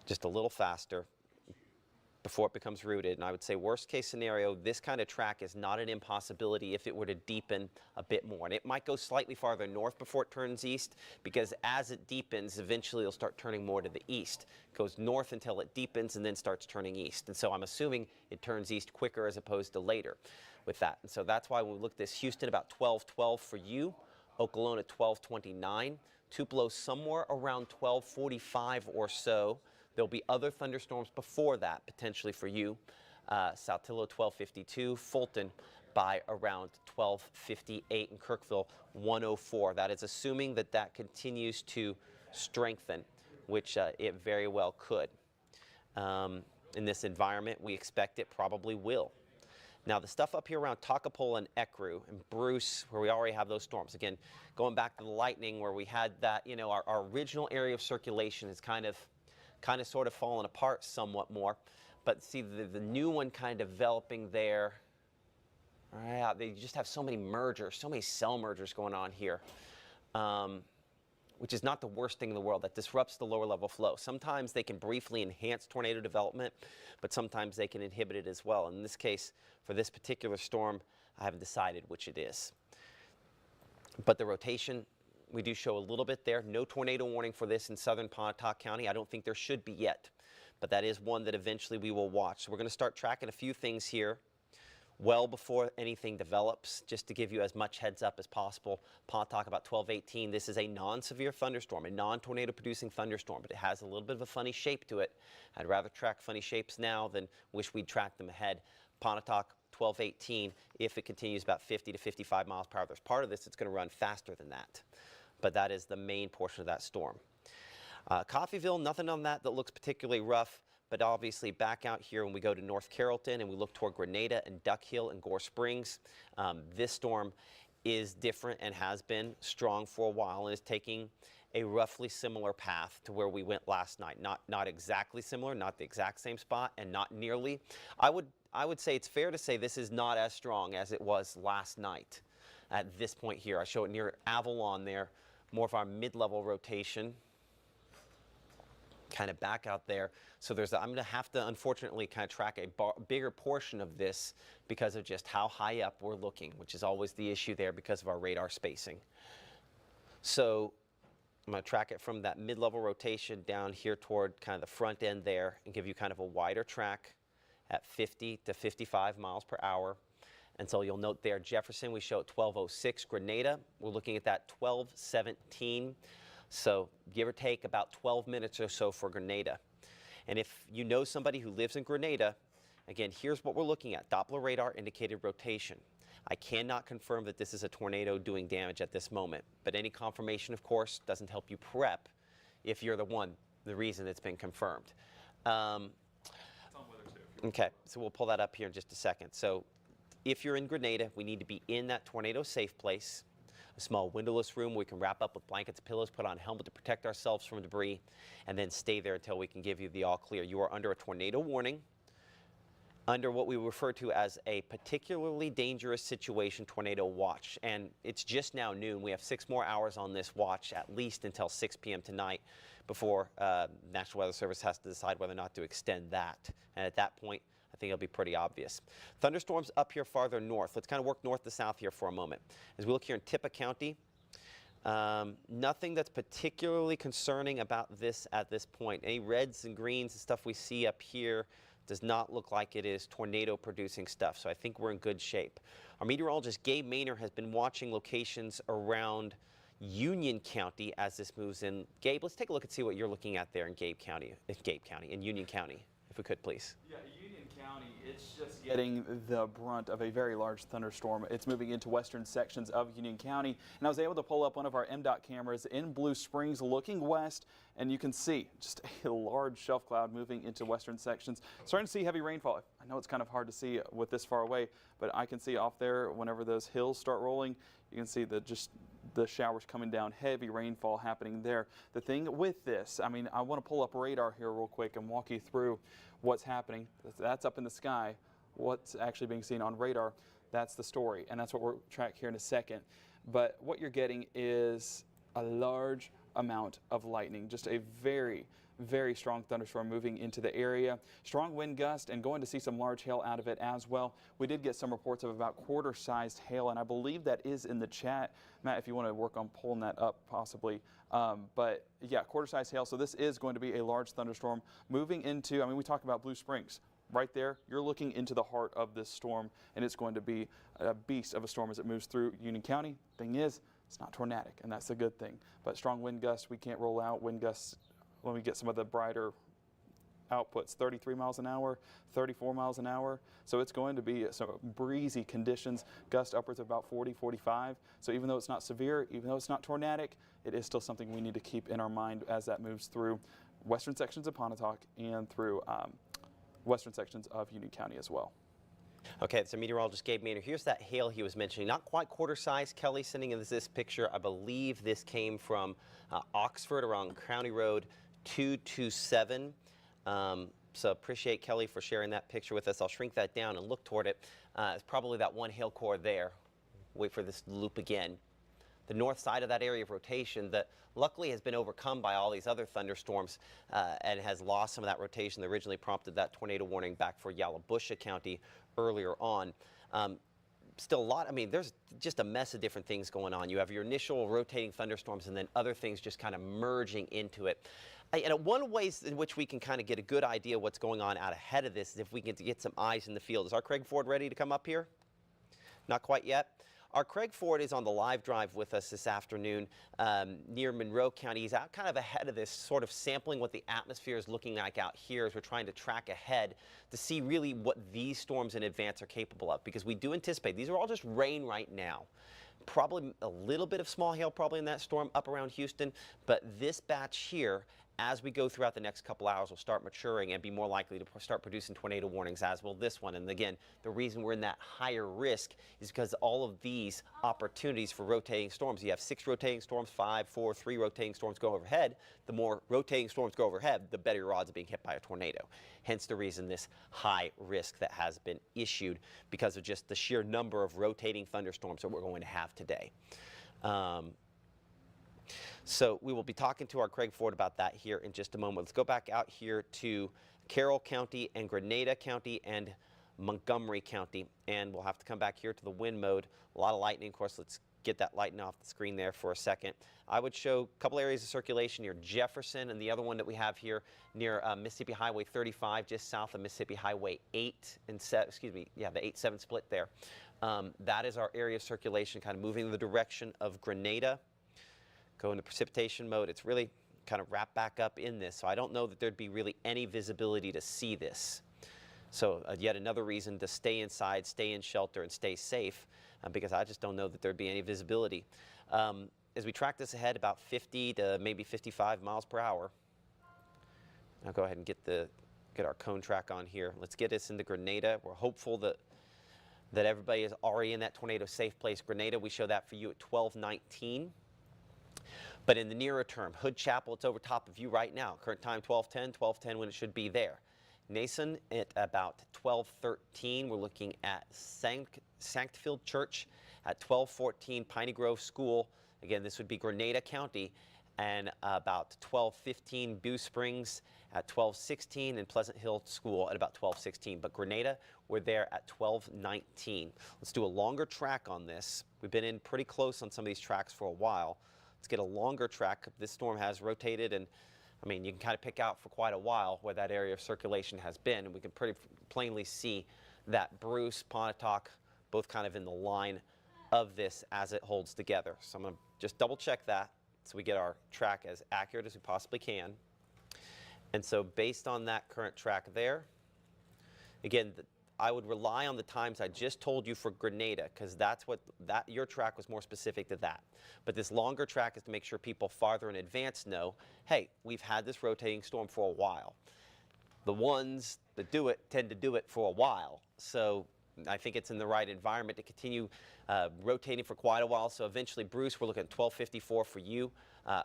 Just a little faster before it becomes rooted. And I would say worst case scenario, this kind of track is not an impossibility if it were to deepen a bit more. And it might go slightly farther north before it turns east, because as it deepens, eventually it'll start turning more to the east. It goes north until it deepens and then starts turning east. And so I'm assuming it turns east quicker as opposed to later with that. And so that's why we looked at this. Houston about 12:12 for you, Okolona 12:29, Tupelo somewhere around 12:45 or so. There'll be other thunderstorms before that, potentially for you. Saltillo 12:52, Fulton by around 12:58, and Kirkville 1:04. That is assuming that that continues to strengthen, which it very well could. In this environment, we expect it probably will. Now, the stuff up here around Takapola and Ecru and Bruce, where we already have those storms. Again, going back to the lightning, where we had that, you know, our original area of circulation is kind of sort of fallen apart somewhat more. But see the new one kind of developing there. Yeah, they just have so many mergers, so many cell mergers going on here, which is not the worst thing in the world. That disrupts the lower level flow. Sometimes they can briefly enhance tornado development, but sometimes they can inhibit it as well. In this case, for this particular storm, I haven't decided which it is. But the rotation, we do show a little bit there. No tornado warning for this in southern Pontotoc County. I don't think there should be yet, but that is one that eventually we will watch. So we're going to start tracking a few things here well before anything develops, just to give you as much heads up as possible. Pontotoc about 12:18. This is a non-severe thunderstorm, a non-tornado producing thunderstorm, but it has a little bit of a funny shape to it. I'd rather track funny shapes now than wish we'd tracked them ahead. Pontotoc 12:18, if it continues about 50 to 55 miles per hour. There's part of this that's going to run faster than that, but that is the main portion of that storm. Coffeyville, nothing on that looks particularly rough, but obviously back out here when we go to North Carrollton and we look toward Grenada and Duck Hill and Gore Springs, this storm is different and has been strong for a while and is taking a roughly similar path to where we went last night. Not exactly similar, not the exact same spot, and not nearly. I would say it's fair to say this is not as strong as it was last night at this point here. I show it near Avalon there, more of our mid-level rotation, kind of back out there. So I'm going to have to, unfortunately, kind of track a bigger portion of this because of just how high up we're looking, which is always the issue there because of our radar spacing. So I'm going to track it from that mid-level rotation down here toward kind of the front end there and give you kind of a wider track at 50 to 55 miles per hour. And so you'll note there, Jefferson, we show at 12:06. Grenada, we're looking at that 12:17. So give or take about 12 minutes or so for Grenada. And if you know somebody who lives in Grenada, again, here's what we're looking at. Doppler radar indicated rotation. I cannot confirm that this is a tornado doing damage at this moment, but any confirmation, of course, doesn't help you prep if you're the reason it's been confirmed. Okay, so we'll pull that up here in just a second. So if you're in Grenada, we need to be in that tornado safe place, a small windowless room we can wrap up with blankets, pillows, put on a helmet to protect ourselves from debris, and then stay there until we can give you the all clear. You are under a tornado warning, under what we refer to as a particularly dangerous situation tornado watch. And it's just now noon. We have 6 more hours on this watch, at least until 6 p.m. tonight, before National Weather Service has to decide whether or not to extend that. And at that point, I think it'll be pretty obvious. Thunderstorms up here farther north. Let's kind of work north to south here for a moment. As we look here in Tippah County, nothing that's particularly concerning about this at this point. Any reds and greens and stuff we see up here does not look like it is tornado producing stuff, so I think we're in good shape. Our meteorologist Gabe Maynor has been watching locations around Union County as this moves in. Gabe, let's take a look and see what you're looking at there in Union County, if we could, please. Yeah, Union County, it's just getting the brunt of a very large thunderstorm. It's moving into western sections of Union County, and I was able to pull up one of our MDOT cameras in Blue Springs looking west, and you can see just a large shelf cloud moving into western sections. Starting to see heavy rainfall. I know it's kind of hard to see with this far away, but I can see off there whenever those hills start rolling, you can see the showers coming down, heavy rainfall happening there. The thing with this, I mean, I want to pull up radar here real quick and walk you through what's happening. That's up in the sky. What's actually being seen on radar, that's the story, and that's what we'll track here in a second. But what you're getting is a large amount of lightning, just a very, very strong thunderstorm moving into the area. Strong wind gust and going to see some large hail out of it as well. We did get some reports of about quarter-sized hail, and I believe that is in the chat. Matt, if you want to work on pulling that up possibly. But yeah, quarter-sized hail. So this is going to be a large thunderstorm moving into, I mean, we talk about Blue Springs. Right there, you're looking into the heart of this storm, and it's going to be a beast of a storm as it moves through Union County. Thing is, it's not tornadic, and that's a good thing. But strong wind gusts, we can't roll out. Wind gusts, when we get some of the brighter outputs, 33 miles an hour, 34 miles an hour. So it's going to be some breezy conditions, gust upwards of about 40, 45. So even though it's not severe, even though it's not tornadic, it is still something we need to keep in our mind as that moves through western sections of Pontotoc and through western sections of Union County as well. Okay, so meteorologist Gabe Maynor. Here's that hail he was mentioning. Not quite quarter size. Kelly sending us this picture. I believe this came from Oxford around County Road 227. So appreciate Kelly for sharing that picture with us. I'll shrink that down and look toward it. It's probably that one hail core there. Wait for this loop again. The north side of that area of rotation that luckily has been overcome by all these other thunderstorms and has lost some of that rotation that originally prompted that tornado warning back for Yalobusha County earlier on. Still a lot, I mean, there's just a mess of different things going on. You have your initial rotating thunderstorms and then other things just kind of merging into it. And one ways in which we can kind of get a good idea what's going on out ahead of this is if we can get some eyes in the field. Is our Craig Ford ready to come up here? Not quite yet. Our Craig Ford is on the live drive with us this afternoon near Monroe County. He's out kind of ahead of this, sort of sampling what the atmosphere is looking like out here as we're trying to track ahead to see really what these storms in advance are capable of, because we do anticipate these are all just rain right now. Probably a little bit of small hail probably in that storm up around Houston, but this batch here, as we go throughout the next couple hours, will start maturing and be more likely to start producing tornado warnings, as will this one. And again, the reason we're in that higher risk is because all of these opportunities for rotating storms. You have 6 rotating storms, 5, 4, 3 rotating storms go overhead. The more rotating storms go overhead, the better your odds of being hit by a tornado. Hence the reason this high risk that has been issued because of just the sheer number of rotating thunderstorms that we're going to have today. So we will be talking to our Craig Ford about that here in just a moment. Let's go back out here to Carroll County and Grenada County and Montgomery County. And we'll have to come back here to the wind mode. A lot of lightning, of course. Let's get that lightning off the screen there for a second. I would show a couple areas of circulation near Jefferson, and the other one that we have here near Mississippi Highway 35, just south of Mississippi Highway 8 and 7, excuse me, yeah, the 8-7 split there. That is our area of circulation, kind of moving in the direction of Grenada. Go into precipitation mode. It's really kind of wrapped back up in this, so I don't know that there'd be really any visibility to see this. So yet another reason to stay inside, stay in shelter, and stay safe, because I just don't know that there'd be any visibility. As we track this ahead, about 50 to maybe 55 miles per hour. I'll go ahead and get the Get our cone track on here. Let's get us into Grenada. We're hopeful that everybody is already in that tornado safe place. Grenada, we show that for you at 12:19. But in the nearer term, Hood Chapel, it's over top of you right now. Current time 12:10 when it should be there. Nason at about 12:13. We're looking at Sanctfield Church at 12:14. Piney Grove School, again, this would be Grenada County, and about 12:15. Bew Springs at 12:16, and Pleasant Hill School at about 12:16. But Grenada, we're there at 12:19. Let's do a longer track on this. We've been in pretty close on some of these tracks for a while. Let's get a longer track. This storm has rotated, and I mean, you can kind of pick out for quite a while where that area of circulation has been, and we can pretty plainly see that Bruce, Pontotoc, both kind of in the line of this as it holds together. So I'm going to just double check that so we get our track as accurate as we possibly can. And so based on that current track there, again, I would rely on the times I just told you for Grenada, because that's what your track was more specific to that. But this longer track is to make sure people farther in advance know, hey, we've had this rotating storm for a while. The ones that do it tend to do it for a while. So I think it's in the right environment to continue rotating for quite a while. So eventually, Bruce, we're looking at 12:54 for you.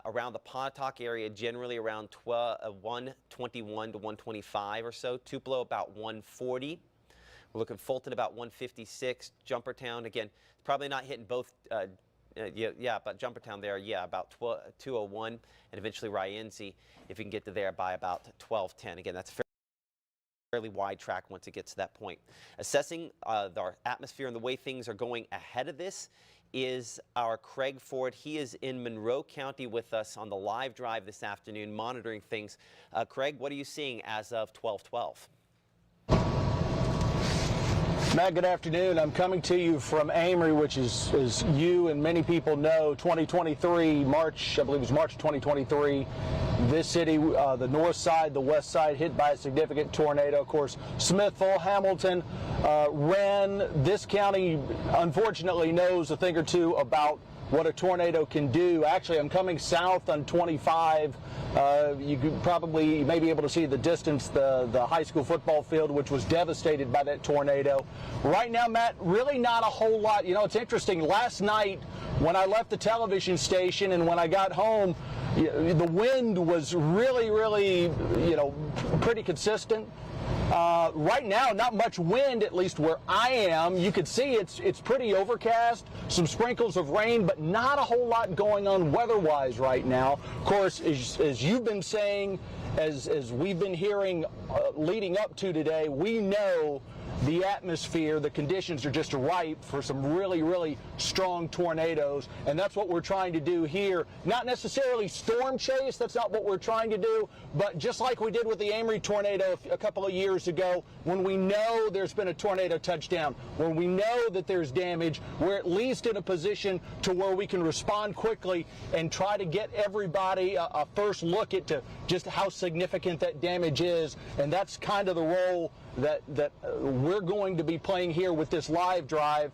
Around the Pontotoc area, generally around 121 to 125 or so. Tupelo about 140. We're looking Fulton about 156. Jumpertown, again, probably not hitting both. But Jumpertown there, about 201. And eventually Rienzi, if you can get to there by about 12:10. Again, that's fairly wide track once it gets to that point. Assessing our atmosphere and the way things are going ahead of this is our Craig Ford. He is in Monroe County with us on the live drive this afternoon, monitoring things. Craig, what are you seeing as of 12:12? Matt, good afternoon. I'm coming to you from Amory, which is, as you and many people know, 2023, March, I believe it was March 2023. This city, the north side, the west side, hit by a significant tornado. Of course, Smithville, Hamilton, Wren. This county, unfortunately, knows a thing or two about what a tornado can do. Actually, I'm coming south on 25. You could probably may be able to see the distance, the high school football field, which was devastated by that tornado. Right now, Matt, really not a whole lot. You know, it's interesting. Last night, when I left the television station and when I got home, the wind was really, pretty consistent. Right now, not much wind, at least where I am. You can see it's pretty overcast, some sprinkles of rain, but not a whole lot going on weather-wise right now. Of course, as you've been saying, as we've been hearing leading up to today, we know the atmosphere, the conditions are just ripe for some really strong tornadoes, and that's what we're trying to do here. Not necessarily storm chase, that's not what we're trying to do, but just like we did with the Amory tornado a couple of years ago, when we know there's been a tornado touchdown, when we know that there's damage, we're at least in a position to where we can respond quickly and try to get everybody a first look at just how significant that damage is, and that's kind of the role that we're going to be playing here with this live drive.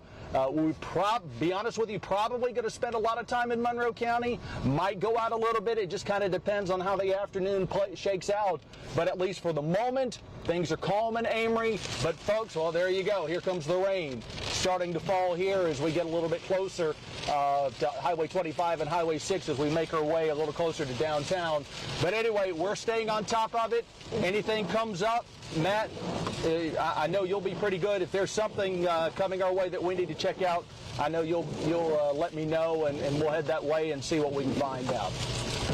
Be honest with you, probably going to spend a lot of time in Monroe County. Might go out a little bit. It just kind of depends on how the afternoon shakes out. But at least for the moment, things are calm in Amory. But folks, well, there you go. Here comes the rain starting to fall here as we get a little bit closer to Highway 25 and Highway 6 as we make our way a little closer to downtown. But anyway, we're staying on top of it. Anything comes up, Matt, I know you'll be pretty good. If there's something coming our way that we need to check out, I know you'll let me know, and we'll head that way and see what we can find out.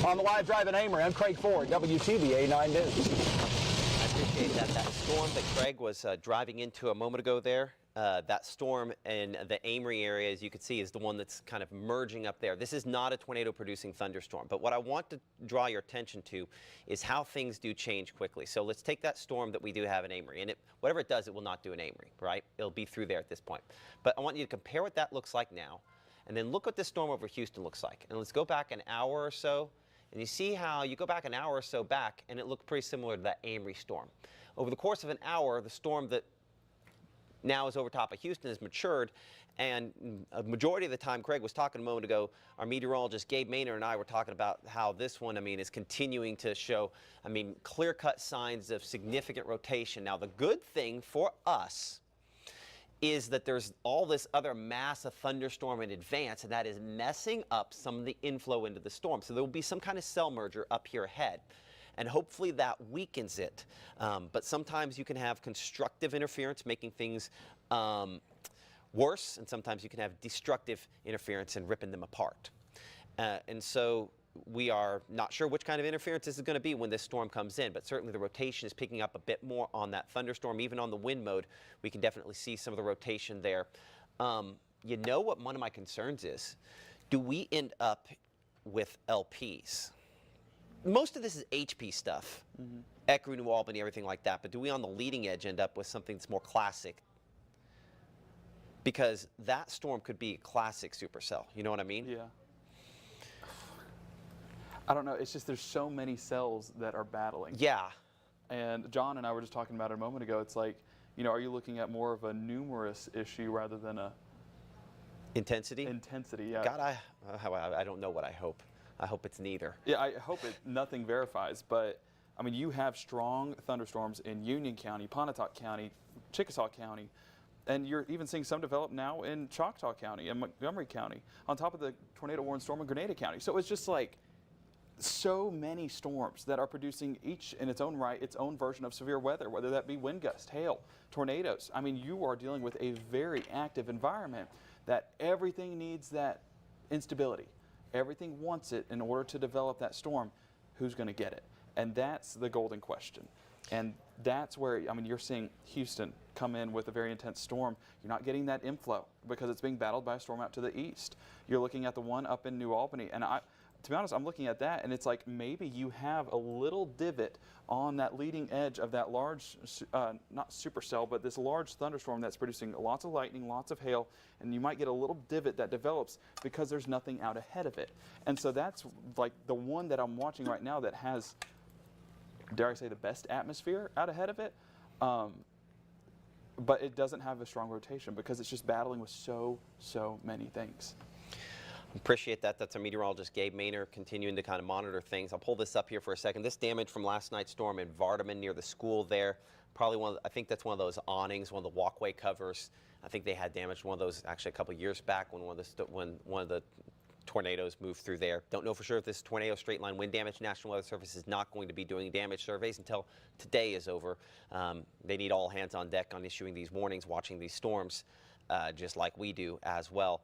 On the live drive in Amory, I'm Craig Ford, WTVA 9 News. I appreciate that. That storm that Craig was driving into a moment ago there, that storm in the Amory area, as you can see, is the one that's kind of merging up there. This is not a tornado-producing thunderstorm, but what I want to draw your attention to is how things do change quickly. So let's take that storm that we do have in Amory, and whatever it does, it will not do in Amory, right? It'll be through there at this point. But I want you to compare what that looks like now, and then look what this storm over Houston looks like. And let's go back an hour or so, and you see how you go back an hour or so back, and it looked pretty similar to that Amory storm. Over the course of an hour, the storm that now is over top of Houston has matured, and a majority of the time, Craig was talking a moment ago, our meteorologist Gabe Maynard and I were talking about how this one, I mean, is continuing to show, I mean, clear-cut signs of significant rotation. Now, the good thing for us is that there's all this other mass of thunderstorm in advance, and that is messing up some of the inflow into the storm. So there will be some kind of cell merger up here ahead, and hopefully that weakens it. But sometimes you can have constructive interference making things worse, and sometimes you can have destructive interference and ripping them apart. And so we are not sure which kind of interference this is going to be when this storm comes in, but certainly the rotation is picking up a bit more on that thunderstorm. Even on the wind mode, we can definitely see some of the rotation there. You know what one of my concerns is? Do we end up with LPs? Most of this is HP stuff, Ecru, New Albany, everything like that, but do we on the leading edge end up with something that's more classic? Because that storm could be a classic supercell, you know what I mean? Yeah. I don't know. It's just there's so many cells that are battling. Yeah. And John and I were just talking about it a moment ago. It's like, you know, are you looking at more of a numerous issue rather than a intensity? Intensity, yeah. God, I don't know what I hope. I hope it's neither. Yeah, I hope nothing verifies. But I mean, you have strong thunderstorms in Union County, Pontotoc County, Chickasaw County, and you're even seeing some develop now in Choctaw County and Montgomery County, on top of the tornado warning storm in Grenada County. So it's just like so many storms that are producing each in its own right, its own version of severe weather, whether that be wind gust, hail, tornadoes. I mean, you are dealing with a very active environment that everything needs that instability. Everything wants it in order to develop that storm. Who's going to get it? And that's the golden question. And that's where, I mean, you're seeing Houston come in with a very intense storm. You're not getting that inflow because it's being battled by a storm out to the east. You're looking at the one up in New Albany, and to be honest, I'm looking at that, and it's like maybe you have a little divot on that leading edge of that large, not supercell, but this large thunderstorm that's producing lots of lightning, lots of hail, and you might get a little divot that develops because there's nothing out ahead of it. And so that's like the one that I'm watching right now that has, dare I say, the best atmosphere out ahead of it. But it doesn't have a strong rotation because it's just battling with so many things. Appreciate that. That's our meteorologist, Gabe Maynard, continuing to kind of monitor things. I'll pull this up here for a second. This damage from last night's storm in Vardaman near the school there, probably one of the, I think that's one of those awnings, one of the walkway covers. I think they had damaged one of those actually a couple years back when one of the tornadoes moved through there. Don't know for sure if this tornado straight line wind damage. National Weather Service is not going to be doing damage surveys until today is over. They need all hands on deck on issuing these warnings, watching these storms, just like we do as well.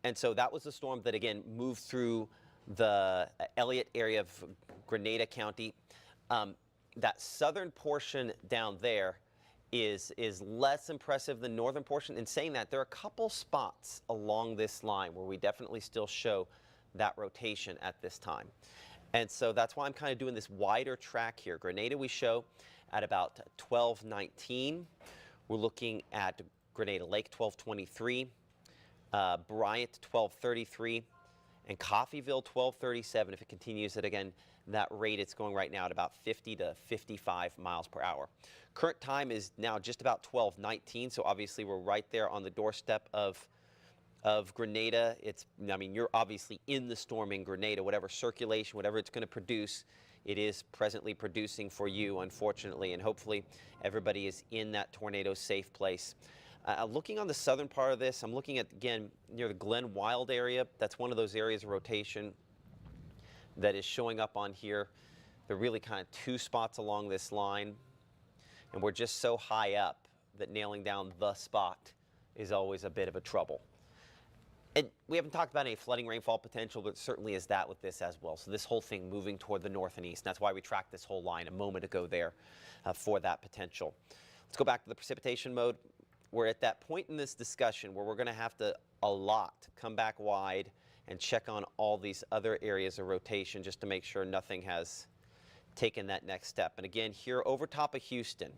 And so that was the storm that, again, moved through the Elliott area of Grenada County. That southern portion down there is less impressive than northern portion. In saying that, there are a couple spots along this line where we definitely still show that rotation at this time. And so that's why I'm kind of doing this wider track here. Grenada we show at about 12:19. We're looking at Grenada Lake 12:23. Bryant 12:33, and Coffeyville 12:37. If it continues at, again, that rate it's going right now at about 50 to 55 miles per hour. Current time is now just about 12:19, so obviously we're right there on the doorstep of Grenada. I mean, you're obviously in the storm in Grenada. Whatever circulation, whatever it's going to produce, it is presently producing for you, unfortunately, and hopefully everybody is in that tornado safe place. Looking on the southern part of this, I'm looking at, again, near the Glen Wild area. That's one of those areas of rotation that is showing up on here. There are really kind of two spots along this line, and we're just so high up that nailing down the spot is always a bit of a trouble. And we haven't talked about any flooding rainfall potential, but certainly is that with this as well. So this whole thing moving toward the north and east. And that's why we tracked this whole line a moment ago there for that potential. Let's go back to the precipitation mode. We're at that point in this discussion where we're going to have to come back wide and check on all these other areas of rotation just to make sure nothing has taken that next step. And again, here over top of Houston,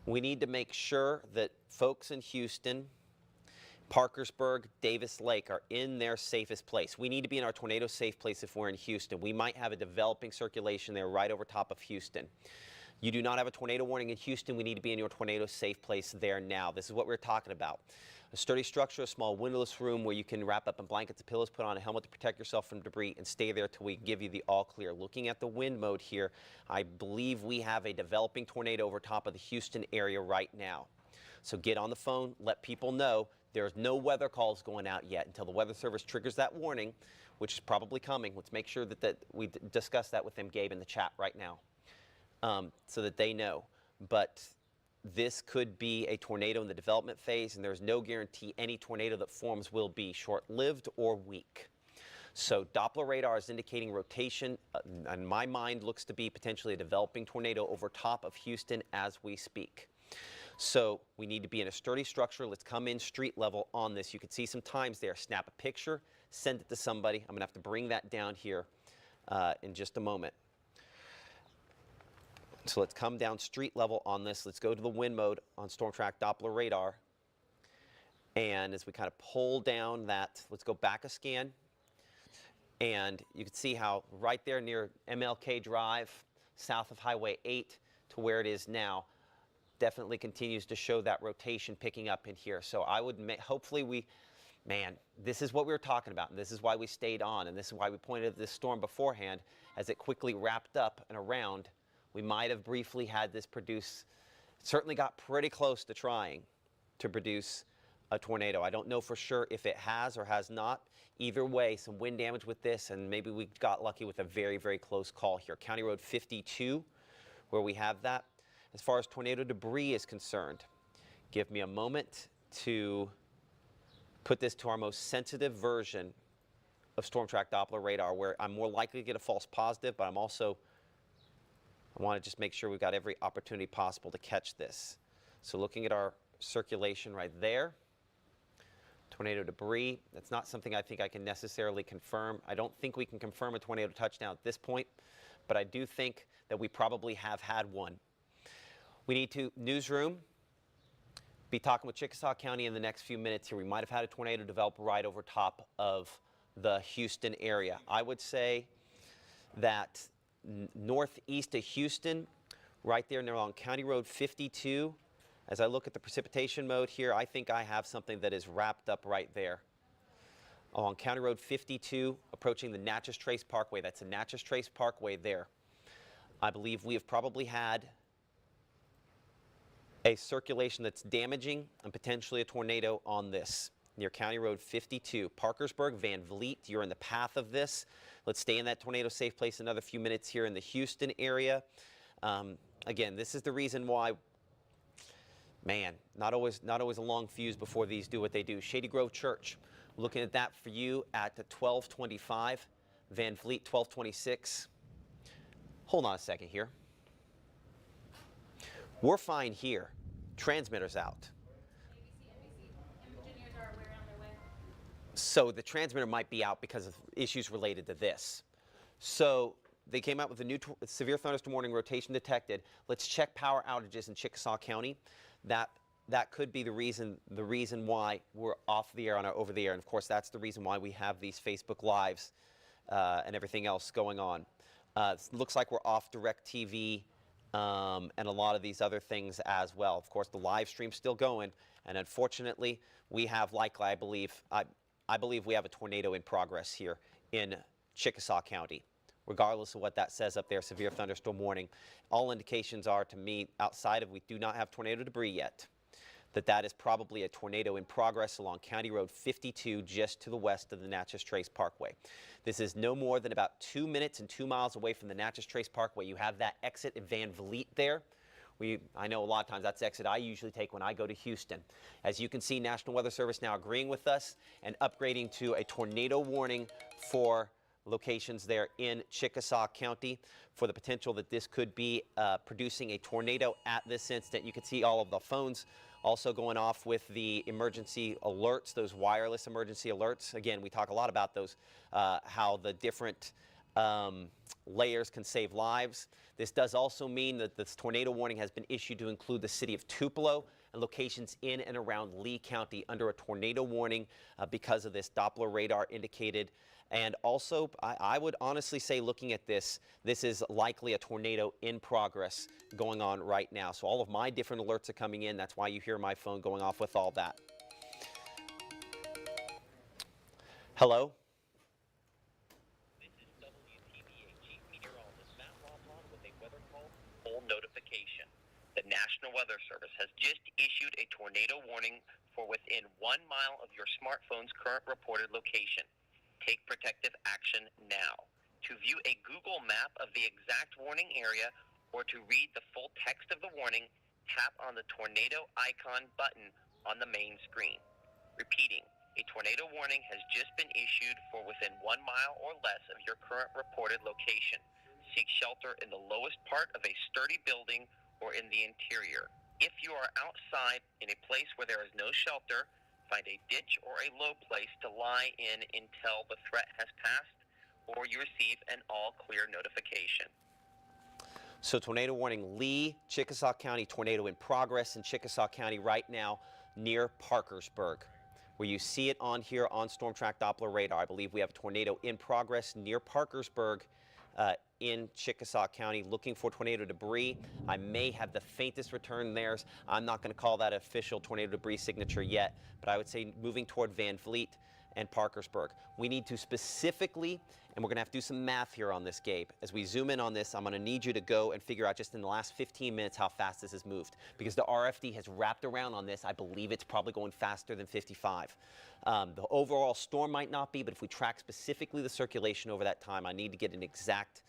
we need to make sure that folks in Houston, Parkersburg, Davis Lake are in their safest place. We need to be in our tornado safe place if we're in Houston. We might have a developing circulation there right over top of Houston. You do not have a tornado warning in Houston. We need to be in your tornado safe place there now. This is what we're talking about. A sturdy structure, a small windowless room where you can wrap up in blankets and pillows, put on a helmet to protect yourself from debris, and stay there till we give you the all clear. Looking at the wind mode here, I believe we have a developing tornado over top of the Houston area right now. So get on the phone, let people know. There's no weather calls going out yet until the Weather Service triggers that warning, which is probably coming. Let's make sure that we discuss that with them, Gabe, in the chat right now, so that they know. But this could be a tornado in the development phase, and there's no guarantee any tornado that forms will be short-lived or weak. So Doppler radar is indicating rotation, in my mind, looks to be potentially a developing tornado over top of Houston as we speak. So we need to be in a sturdy structure. Let's come in street level on this. You can see some times there. Snap a picture, send it to somebody. I'm going to have to bring that down here in just a moment. So let's come down street level on this. Let's go to the wind mode on Storm Track Doppler radar. And as we kind of pull down that, let's go back a scan. And you can see how right there near MLK Drive, south of Highway 8 to where it is now, definitely continues to show that rotation picking up in here. So I would, hopefully this is what we were talking about, and this is why we stayed on, and this is why we pointed at this storm beforehand. As it quickly wrapped up and around, we might have briefly had this produce, certainly got pretty close to trying to produce a tornado. I don't know for sure if it has or has not. Either way, some wind damage with this, and maybe we got lucky with a very, very close call here. County Road 52, where we have that. As far as tornado debris is concerned, give me a moment to put this to our most sensitive version of Storm Track Doppler radar, where I'm more likely to get a false positive, but I want to just make sure we've got every opportunity possible to catch this. So looking at our circulation right there, tornado debris, that's not something I think I can necessarily confirm. I don't think we can confirm a tornado touchdown at this point, but I do think that we probably have had one. We need to, newsroom, be talking with Chickasaw County in the next few minutes here. We might have had a tornado develop right over top of the Houston area. I would say that northeast of Houston, right there along County Road 52, as I look at the precipitation mode here, I think I have something that is wrapped up right there. Along County Road 52, approaching the Natchez Trace Parkway. That's the Natchez Trace Parkway there. I believe we have probably had a circulation that's damaging and potentially a tornado on this near County Road 52. Parkersburg, Van Vliet, you're in the path of this. Let's stay in that tornado safe place another few minutes here in the Houston area. Again, this is the reason why, not always a long fuse before these do what they do. Shady Grove Church, looking at that for you at the 1225, Van Vliet 1226. Hold on a second here. We're fine here. Transmitter's out. So the transmitter might be out because of issues related to this. So they came out with a new severe thunderstorm warning, rotation detected. Let's check power outages in Chickasaw County. That could be the reason why we're off the air on our over the air. And of course, that's the reason why we have these Facebook Lives and everything else going on. Looks like we're off DirecTV and a lot of these other things as well. Of course, the live stream's still going, and unfortunately, we have likely, I believe we have a tornado in progress here in Chickasaw County. Regardless of what that says up there, severe thunderstorm warning. All indications are, to me, outside of we do not have tornado debris yet, that is probably a tornado in progress along County Road 52 just to the west of the Natchez Trace Parkway. This is no more than about 2 minutes and 2 miles away from the Natchez Trace Parkway. You have that exit at Van Vliet there. I know a lot of times that's the exit I usually take when I go to Houston. As you can see, National Weather Service now agreeing with us and upgrading to a tornado warning for locations there in Chickasaw County for the potential that this could be producing a tornado at this instant. You can see all of the phones also going off with the emergency alerts, those wireless emergency alerts. Again, we talk a lot about those, how the different layers can save lives. This does also mean that this tornado warning has been issued to include the city of Tupelo and locations in and around Lee County under a tornado warning because of this Doppler radar indicated. And also, I would honestly say, looking at this, this is likely a tornado in progress going on right now. So all of my different alerts are coming in. That's why you hear my phone going off with all that. Hello? This is WTVA Chief Meteorologist Matt Lawton with a weather call full notification. The National Weather Service has just issued a tornado warning for within 1 mile of your smartphone's current reported location. Take protective action now. To view a Google map of the exact warning area or to read the full text of the warning, tap on the tornado icon button on the main screen. Repeating, a tornado warning has just been issued for within 1 mile or less of your current reported location. Seek shelter in the lowest part of a sturdy building or in the interior. If you are outside in a place where there is no shelter, find a ditch or a low place to lie in until the threat has passed or you receive an all clear notification. So tornado warning, Lee, Chickasaw County, tornado in progress in Chickasaw County right now near Parkersburg. Where you see it on here on Storm Track Doppler radar. I believe we have a tornado in progress near Parkersburg in Chickasaw County, looking for tornado debris. I may have the faintest return there. I'm not going to call that official tornado debris signature yet, but I would say moving toward Van Vliet and Parkersburg. We need to specifically, and we're going to have to do some math here on this, Gabe. As we zoom in on this, I'm going to need you to go and figure out just in the last 15 minutes how fast this has moved. Because the RFD has wrapped around on this. I believe it's probably going faster than 55. The overall storm might not be, but if we track specifically the circulation over that time, I need to get an exact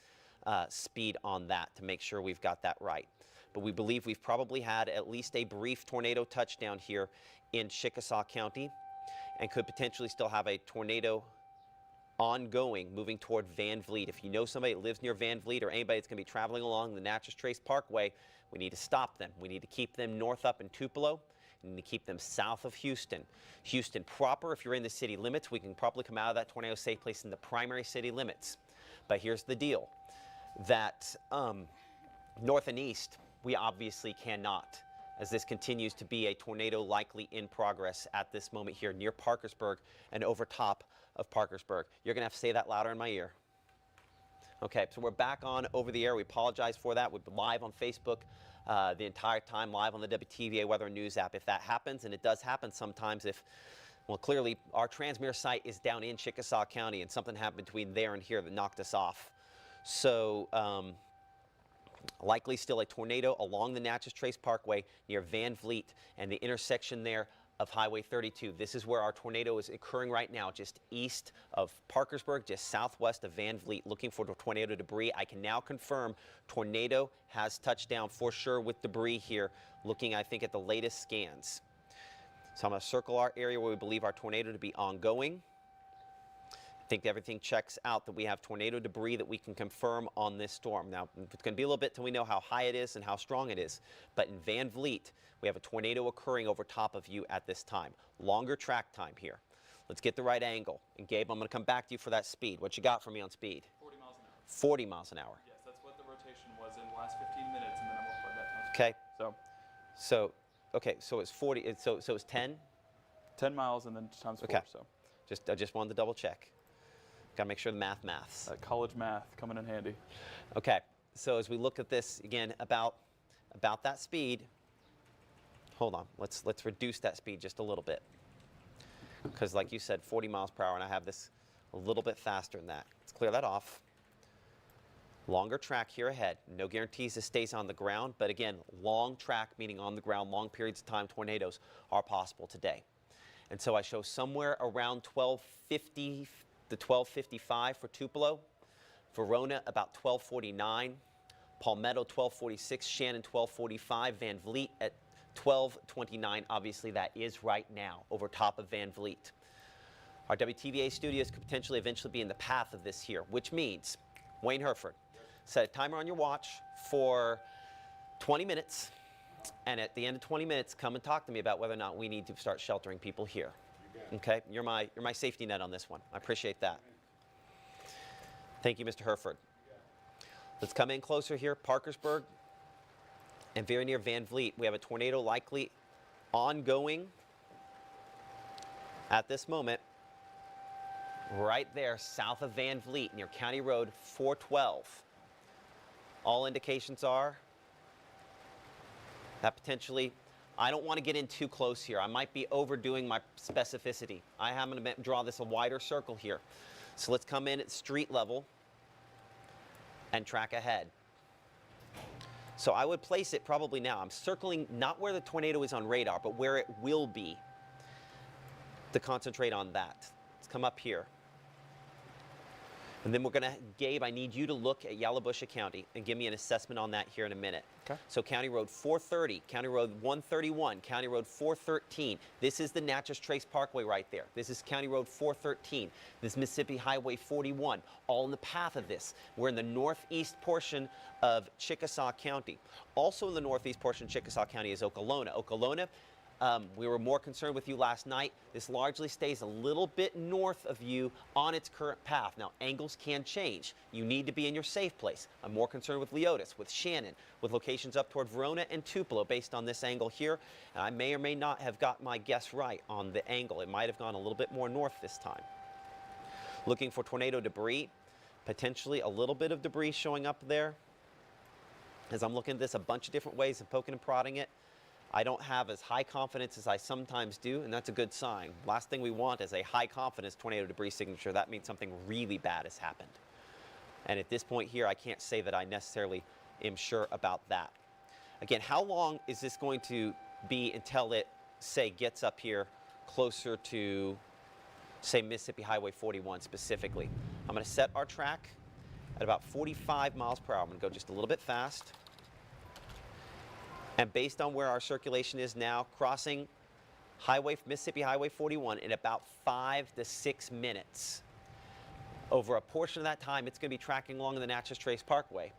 speed on that to make sure we've got that right. But we believe we've probably had at least a brief tornado touchdown here in Chickasaw County, and could potentially still have a tornado ongoing moving toward Van Vliet. If you know somebody that lives near Van Vliet or anybody that's going to be traveling along the Natchez Trace Parkway, we need to stop them. We need to keep them north up in Tupelo. We need to keep them south of Houston. Houston proper, if you're in the city limits, we can probably come out of that tornado safe place in the primary city limits. But here's the deal, that north and east, we obviously cannot, as this continues to be a tornado likely in progress at this moment here near Parkersburg and over top of Parkersburg. You're going to have to say that louder in my ear. Okay, so we're back on over the air. We apologize for that. We've been live on Facebook the entire time, live on the WTVA Weather and News app. If that happens, and it does happen sometimes, if, well, clearly our transmitter site is down in Chickasaw County and something happened between there and here that knocked us off. So, likely still a tornado along the Natchez Trace Parkway near Van Vliet and the intersection there of Highway 32. This is where our tornado is occurring right now, just east of Parkersburg, just southwest of Van Vliet, looking for tornado debris. I can now confirm tornado has touched down for sure with debris here, looking, I think, at the latest scans. So I'm going to circle our area where we believe our tornado to be ongoing. I think everything checks out that we have tornado debris that we can confirm on this storm. Now, it's going to be a little bit till we know how high it is and how strong it is. But in Van Vliet, we have a tornado occurring over top of you at this time. Longer track time here. Let's get the right angle. And Gabe, I'm going to come back to you for that speed. What you got for me on speed? 40 miles an hour. 40 miles an hour. Yes, that's what the rotation was in the last 15 minutes, and then I multiplied that times 4. Okay, so it's 40. So it's 10. 10 miles and then times 4. Okay. So I just wanted to double check. Got to make sure the maths. college math coming in handy. Okay, so as we look at this again about that speed, hold on, let's reduce that speed just a little bit. Because like you said, 40 miles per hour, and I have this a little bit faster than that. Let's clear that off. Longer track here ahead. No guarantees this stays on the ground, but again, long track, meaning on the ground, long periods of time, tornadoes are possible today. And so I show somewhere around 1250 to 1255 for Tupelo, Verona about 1249, Palmetto 1246, Shannon 1245, Van Vliet at 1229. Obviously that is right now over top of Van Vliet. Our WTVA studios could potentially eventually be in the path of this here, which means, Wayne Hereford, set a timer on your watch for 20 minutes, and at the end of 20 minutes, come and talk to me about whether or not we need to start sheltering people here. Okay, you're my safety net on this one. I appreciate that. Thank you, Mr. Hereford. Let's come in closer here, Parkersburg, and very near Van Vliet. We have a tornado likely ongoing at this moment, right there south of Van Vliet near County Road 412. All indications are that potentially, I don't want to get in too close here. I might be overdoing my specificity. I am going to draw this a wider circle here. So let's come in at street level and track ahead. So I would place it probably now. I'm circling not where the tornado is on radar, but where it will be, to concentrate on that. Let's come up here. And then we're going to, Gabe, I need you to look at Yalobusha County and give me an assessment on that here in a minute. Okay. So County Road 430, County Road 131, County Road 413. This is the Natchez Trace Parkway right there. This is County Road 413. This is Mississippi Highway 41, all in the path of this. We're in the northeast portion of Chickasaw County. Also in the northeast portion of Chickasaw County is Okolona. Okolona, we were more concerned with you last night. This largely stays a little bit north of you on its current path. Now, angles can change. You need to be in your safe place. I'm more concerned with Leotis, with Shannon, with locations up toward Verona and Tupelo based on this angle here. And I may or may not have got my guess right on the angle. It might have gone a little bit more north this time. Looking for tornado debris, potentially a little bit of debris showing up there. As I'm looking at this a bunch of different ways of poking and prodding it, I don't have as high confidence as I sometimes do, and that's a good sign. Last thing we want is a high confidence tornado debris signature. That means something really bad has happened. And at this point here, I can't say that I necessarily am sure about that. Again, how long is this going to be until it, say, gets up here closer to, say, Mississippi Highway 41 specifically? I'm going to set our track at about 45 miles per hour. I'm going to go just a little bit fast. And based on where our circulation is now, crossing Mississippi Highway 41 in about 5 to 6 minutes. Over a portion of that time, it's going to be tracking along the Natchez Trace Parkway,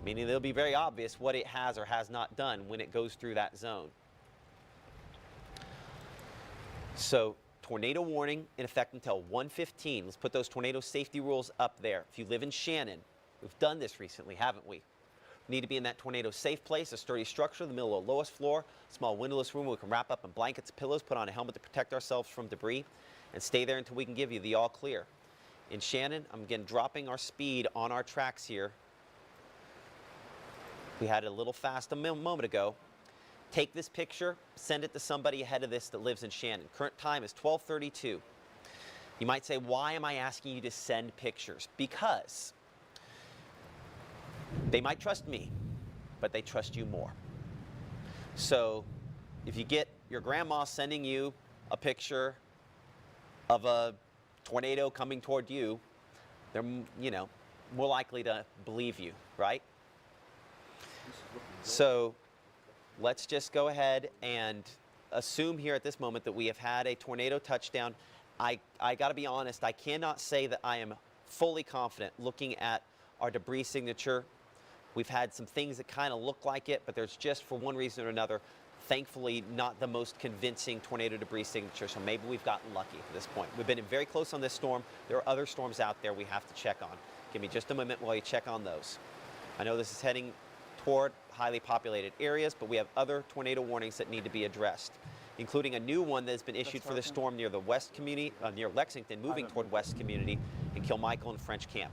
meaning it'll be very obvious what it has or has not done when it goes through that zone. So, tornado warning in effect until 1:15. Let's put those tornado safety rules up there. If you live in Shannon, we've done this recently, haven't we? Need to be in that tornado safe place, a sturdy structure, the middle of the lowest floor, small windowless room where we can wrap up in blankets and pillows, put on a helmet to protect ourselves from debris, and stay there until we can give you the all clear. In Shannon, I'm again dropping our speed on our tracks here. We had it a little fast a moment ago. Take this picture, send it to somebody ahead of this that lives in Shannon. Current time is 12:32. You might say, why am I asking you to send pictures? Because they might trust me, but they trust you more. So if you get your grandma sending you a picture of a tornado coming toward you, they're, more likely to believe you, right? So let's just go ahead and assume here at this moment that we have had a tornado touchdown. I got to be honest, I cannot say that I am fully confident looking at our debris signature. We've had some things that kind of look like it, but there's just, for one reason or another, thankfully not the most convincing tornado debris signature, so maybe we've gotten lucky at this point. We've been very close on this storm. There are other storms out there we have to check on. Give me just a moment while you check on those. I know this is heading toward highly populated areas, but we have other tornado warnings that need to be addressed, including a new one that has been issued for this storm near the West community, near Lexington, moving toward West community in Kilmichael and French Camp.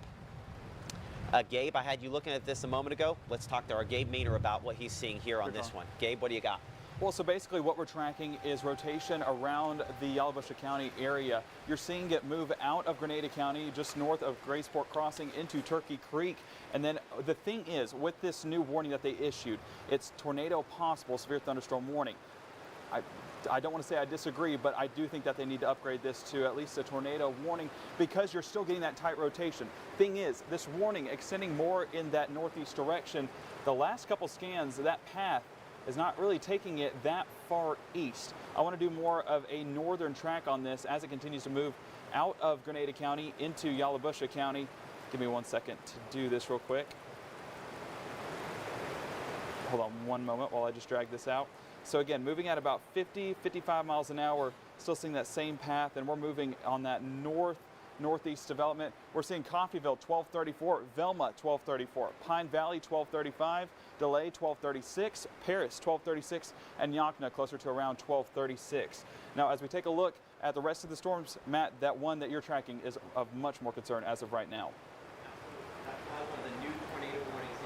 Gabe, I had you looking at this a moment ago. Let's talk to our Gabe Maynor about what he's seeing here on this one. Gabe, what do you got? Well, so basically what we're tracking is rotation around the Yalobusha County area. You're seeing it move out of Grenada County, just north of Graysport Crossing into Turkey Creek. And then the thing is, with this new warning that they issued, it's tornado possible severe thunderstorm warning. I don't want to say I disagree, but I do think that they need to upgrade this to at least a tornado warning because you're still getting that tight rotation. Thing is, this warning extending more in that northeast direction, the last couple scans, that path is not really taking it that far east. I want to do more of a northern track on this as it continues to move out of Grenada County into Yalobusha County. Give me 1 second to do this real quick. Hold on one moment while I just drag this out. So again, moving at about 50, 55 miles an hour, still seeing that same path, and we're moving on that northeast development. We're seeing Coffeyville 1234, Velma 1234, Pine Valley 1235, Delay 1236, Paris 1236, and Yakima closer to around 1236. Now, as we take a look at the rest of the storms, Matt, that one that you're tracking is of much more concern as of right now. One of the new tornado warnings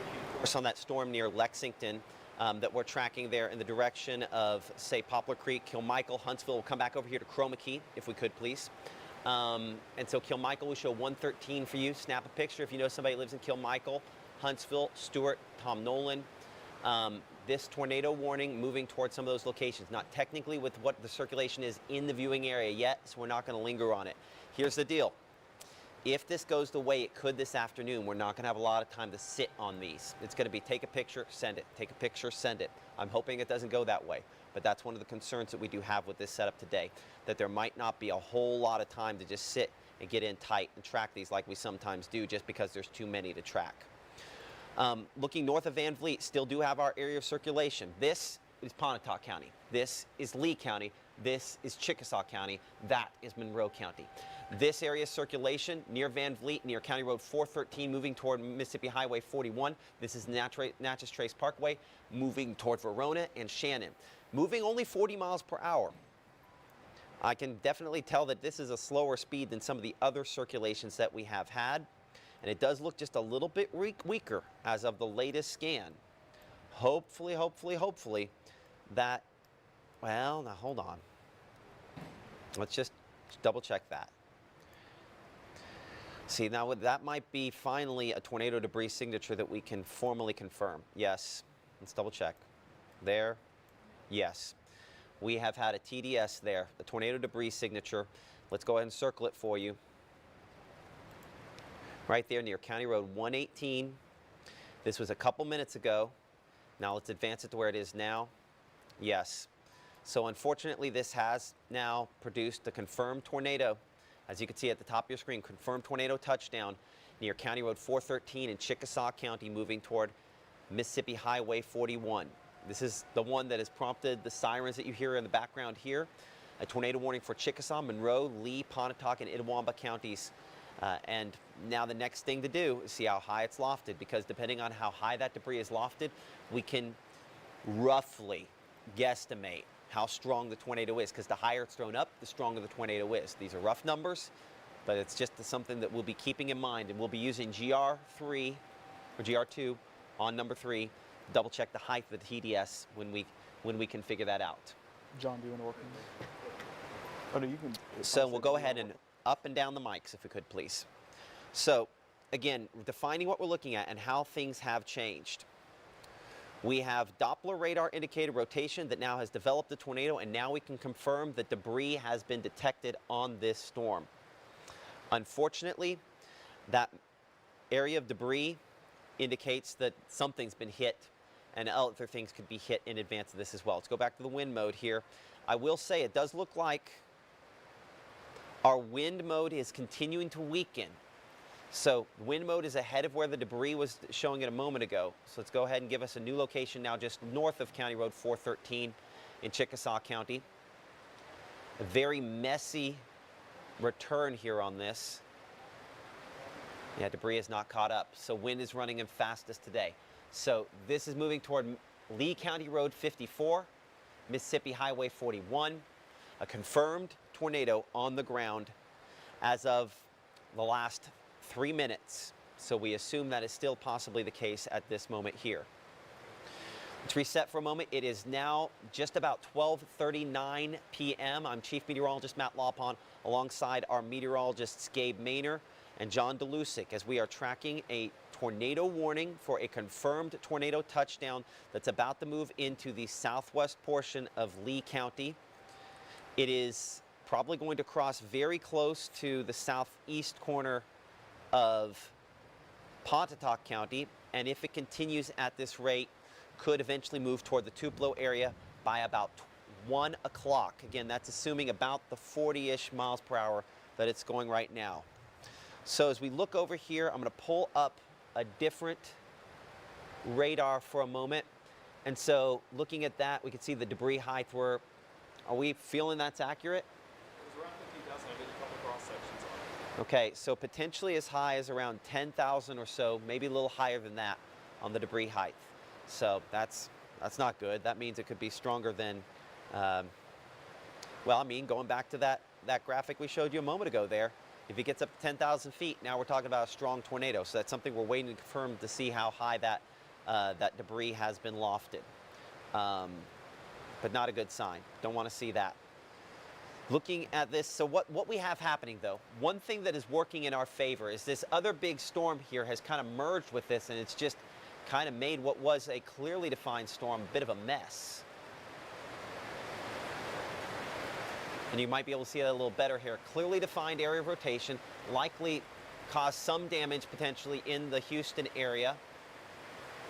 issued on that storm near Lexington that we're tracking there in the direction of, say, Poplar Creek, Kilmichael, Huntsville. We'll come back over here to Chroma Key, if we could, please. And so Kilmichael, we show 113 for you. Snap a picture if you know somebody who lives in Kilmichael, Huntsville, Stewart, Tom Nolan. This tornado warning moving towards some of those locations. Not technically with what the circulation is in the viewing area yet, so we're not going to linger on it. Here's the deal. If this goes the way it could this afternoon, we're not going to have a lot of time to sit on these. It's going to be take a picture, send it, take a picture, send it. I'm hoping it doesn't go that way, but that's one of the concerns that we do have with this setup today, that there might not be a whole lot of time to just sit and get in tight and track these like we sometimes do just because there's too many to track. Looking north of Van Vliet, still do have our area of circulation. This is Pontotoc County. This is Lee County. This is Chickasaw County. That is Monroe County. This area of circulation near Van Vliet, near County Road 413, moving toward Mississippi Highway 41. This is Natchez Trace Parkway, moving toward Verona and Shannon. Moving only 40 miles per hour. I can definitely tell that this is a slower speed than some of the other circulations that we have had. And it does look just a little bit weaker as of the latest scan. Hopefully that, well, now hold on. Let's just double check that. See, now that might be finally a tornado debris signature that we can formally confirm. Yes, let's double check. There, yes. We have had a TDS there, a tornado debris signature. Let's go ahead and circle it for you. Right there near County Road 118. This was a couple minutes ago. Now let's advance it to where it is now. Yes. So unfortunately, this has now produced a confirmed tornado. As you can see at the top of your screen, confirmed tornado touchdown near County Road 413 in Chickasaw County, moving toward Mississippi Highway 41. This is the one that has prompted the sirens that you hear in the background here. A tornado warning for Chickasaw, Monroe, Lee, Pontotoc, and Itawamba counties. And now the next thing to do is see how high it's lofted, because depending on how high that debris is lofted, we can roughly guesstimate how strong the tornado is, because the higher it's thrown up, the stronger the tornado is. These are rough numbers, but it's just something that we'll be keeping in mind, and we'll be using GR3 or GR2 on number 3 to double check the height of the TDS when we can figure that out. John, do you want to work on that? Oh, no, you can. So we'll go ahead and up and down the mics, if we could, please. So again, defining what we're looking at and how things have changed. We have Doppler radar indicated rotation that now has developed a tornado, and now we can confirm that debris has been detected on this storm. Unfortunately, that area of debris indicates that something's been hit, and other things could be hit in advance of this as well. Let's go back to the wind mode here. I will say it does look like our wind mode is continuing to weaken. So wind mode is ahead of where the debris was showing it a moment ago. So let's go ahead and give us a new location now just north of County Road 413 in Chickasaw County. A very messy return here on this. Yeah, debris is not caught up. So wind is running in fastest today. So this is moving toward Lee County Road 54, Mississippi Highway 41, a confirmed tornado on the ground as of the last 3 minutes. So we assume that is still possibly the case at this moment here. Let's reset for a moment. It is now just about 12:39 p.m. I'm Chief Meteorologist Matt Lawpon alongside our meteorologists Gabe Maynor and John DeLusick as we are tracking a tornado warning for a confirmed tornado touchdown that's about to move into the southwest portion of Lee County. It is probably going to cross very close to the southeast corner of Pontotoc County, and if it continues at this rate, could eventually move toward the Tupelo area by about 1 o'clock. Again, that's assuming about the 40-ish miles per hour that it's going right now. So as we look over here, I'm going to pull up a different radar for a moment. And so looking at that, we can see the debris height. Are we feeling that's accurate? It was around 15,000. I did a couple cross sections on it. Okay, so potentially as high as around 10,000 or so, maybe a little higher than that on the debris height. So that's not good. That means it could be stronger than, well, I mean, going back to that graphic we showed you a moment ago there, if it gets up to 10,000 feet, now we're talking about a strong tornado. So that's something we're waiting to confirm to see how high that debris has been lofted. But not a good sign. Don't want to see that. Looking at this, so what we have happening though, one thing that is working in our favor is this other big storm here has kind of merged with this, and it's just kind of made what was a clearly defined storm a bit of a mess. And you might be able to see that a little better here. Clearly defined area of rotation, likely caused some damage potentially in the Houston area.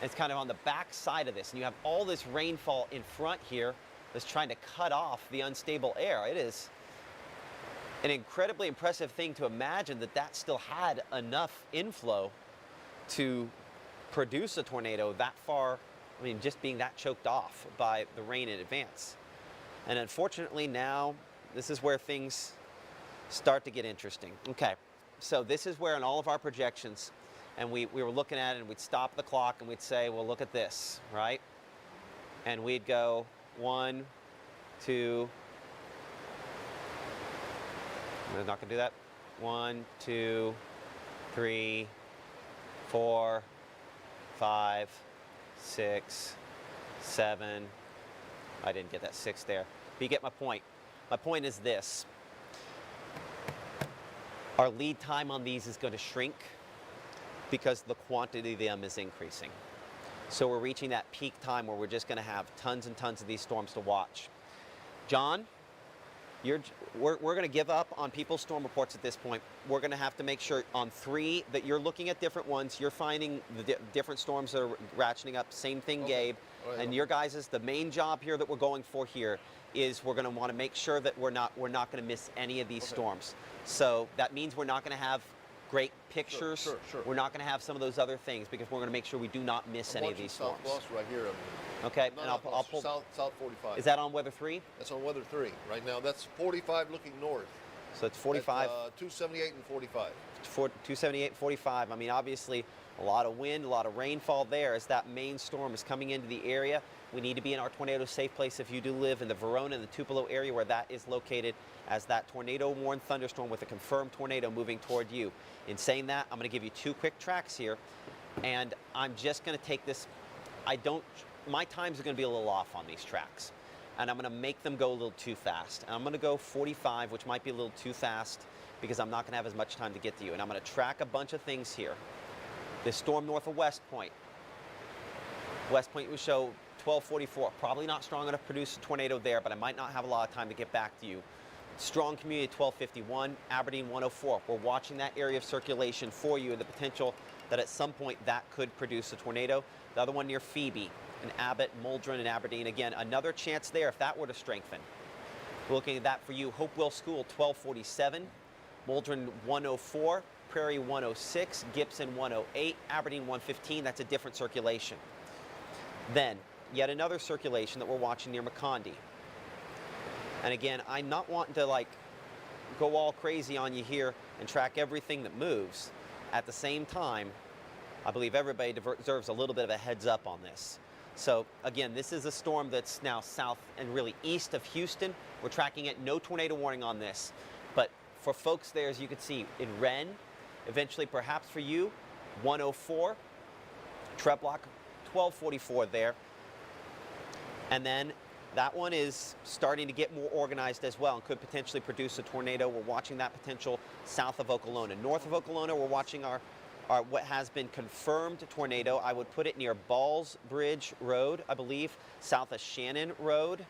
It's kind of on the back side of this, and you have all this rainfall in front here that's trying to cut off the unstable air. It is an incredibly impressive thing to imagine that still had enough inflow to produce a tornado that far. I mean, just being that choked off by the rain in advance. And unfortunately now, this is where things start to get interesting. Okay, so this is where in all of our projections, and we were looking at it and we'd stop the clock and we'd say, well, look at this, right? And we'd go 1, 2, I'm not gonna do that. 1, 2, 3, 4, 5, 6, 7. I didn't get that 6 there, but you get my point. My point is this. Our lead time on these is going to shrink because the quantity of them is increasing. So we're reaching that peak time where we're just going to have tons and tons of these storms to watch. John, we're going to give up on people's storm reports at this point. We're going to have to make sure on 3 that you're looking at different ones. You're finding the different storms that are ratcheting up. Same thing, okay. Gabe. Right. And your guys' the main job here that we're going for here is we're going to want to make sure that we're not going to miss any of these storms. So that means we're not going to have great pictures. Sure. We're not going to have some of those other things because we're going to make sure we do not miss any of these storms. South right here. I mean, okay, and I'll pull South 45. Is that on weather 3? That's on weather 3 right now. That's 45 looking north. So it's 45. 278 and 45. 278 and 45. I mean, obviously, a lot of wind, a lot of rainfall there as that main storm is coming into the area. We need to be in our tornado safe place if you do live in the Verona and the Tupelo area where that is located as that tornado warned thunderstorm with a confirmed tornado moving toward you. In saying that, I'm going to give you 2 quick tracks here, and I'm just going to take this. My times are going to be a little off on these tracks, and I'm going to make them go a little too fast. And I'm going to go 45, which might be a little too fast because I'm not going to have as much time to get to you. And I'm going to track a bunch of things here. This storm north of West Point. West Point will show 1244. Probably not strong enough to produce a tornado there, but I might not have a lot of time to get back to you. Strong community 1251, Aberdeen 104. We're watching that area of circulation for you and the potential that at some point that could produce a tornado. The other one near Phoebe and Abbott, Muldren, and Aberdeen. Again, another chance there if that were to strengthen. We're looking at that for you. Hopewell School 1247, Muldren 104, Prairie 106, Gibson 108, Aberdeen 115. That's a different circulation. Then, yet another circulation that we're watching near McCondy. And again, I'm not wanting to go all crazy on you here and track everything that moves. At the same time, I believe everybody deserves a little bit of a heads up on this. So again, this is a storm that's now south and really east of Houston. We're tracking it, no tornado warning on this. But for folks there, as you can see, in Wren, eventually perhaps for you, 104, Treblock 1244 there. And then that one is starting to get more organized as well and could potentially produce a tornado. We're watching that potential south of Okolona. North of Okolona, we're watching our what has been confirmed tornado. I would put it near Balls Bridge Road, I believe, south of Shannon Road.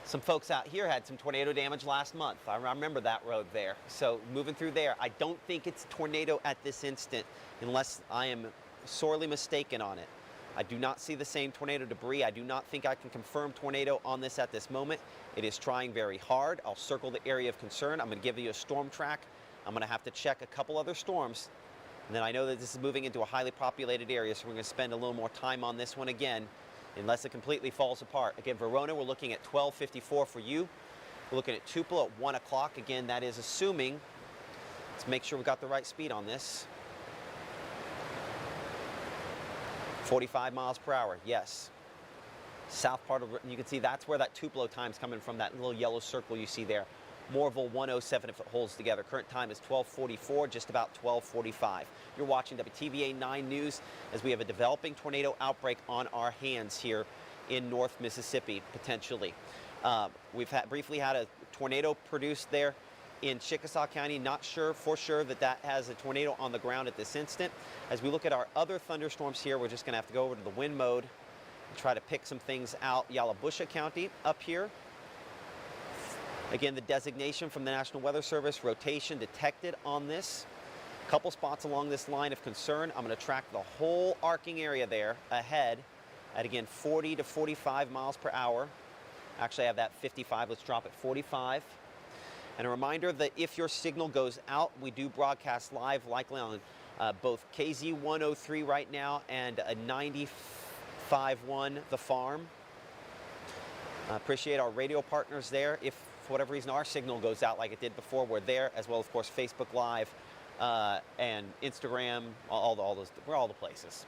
Some folks out here had some tornado damage last month. I remember that road there. So moving through there, I don't think it's a tornado at this instant unless I am sorely mistaken on it. I do not see the same tornado debris. I do not think I can confirm tornado on this at this moment. It is trying very hard. I'll circle the area of concern. I'm going to give you a storm track. I'm going to have to check a couple other storms. And then I know that this is moving into a highly populated area, so we're going to spend a little more time on this one again, unless it completely falls apart. Again, Verona, we're looking at 1254 for you. We're looking at Tupelo at 1 o'clock. Again, that is assuming. Let's make sure we got the right speed on this. 45 miles per hour, yes. South part of, you can see that's where that Tupelo time's coming from, that little yellow circle you see there. Morville 107 if it holds together. Current time is 12:44, just about 12:45. You're watching WTVA 9 News as we have a developing tornado outbreak on our hands here in North Mississippi, potentially. We've briefly had a tornado produced there in Chickasaw County. Not sure for sure that has a tornado on the ground at this instant. As we look at our other thunderstorms here, we're just going to have to go over to the wind mode and try to pick some things out. Yalobusha County up here. Again, the designation from the National Weather Service, rotation detected on this. A couple spots along this line of concern. I'm going to track the whole arcing area there ahead at, again, 40 to 45 miles per hour. Actually, I have that 55. Let's drop it 45. And a reminder that if your signal goes out, we do broadcast live, likely on both KZ 103 right now and a 95.1 The Farm. Appreciate our radio partners there. If for whatever reason our signal goes out like it did before, we're there, as well as, of course, Facebook Live and Instagram, we're all the places.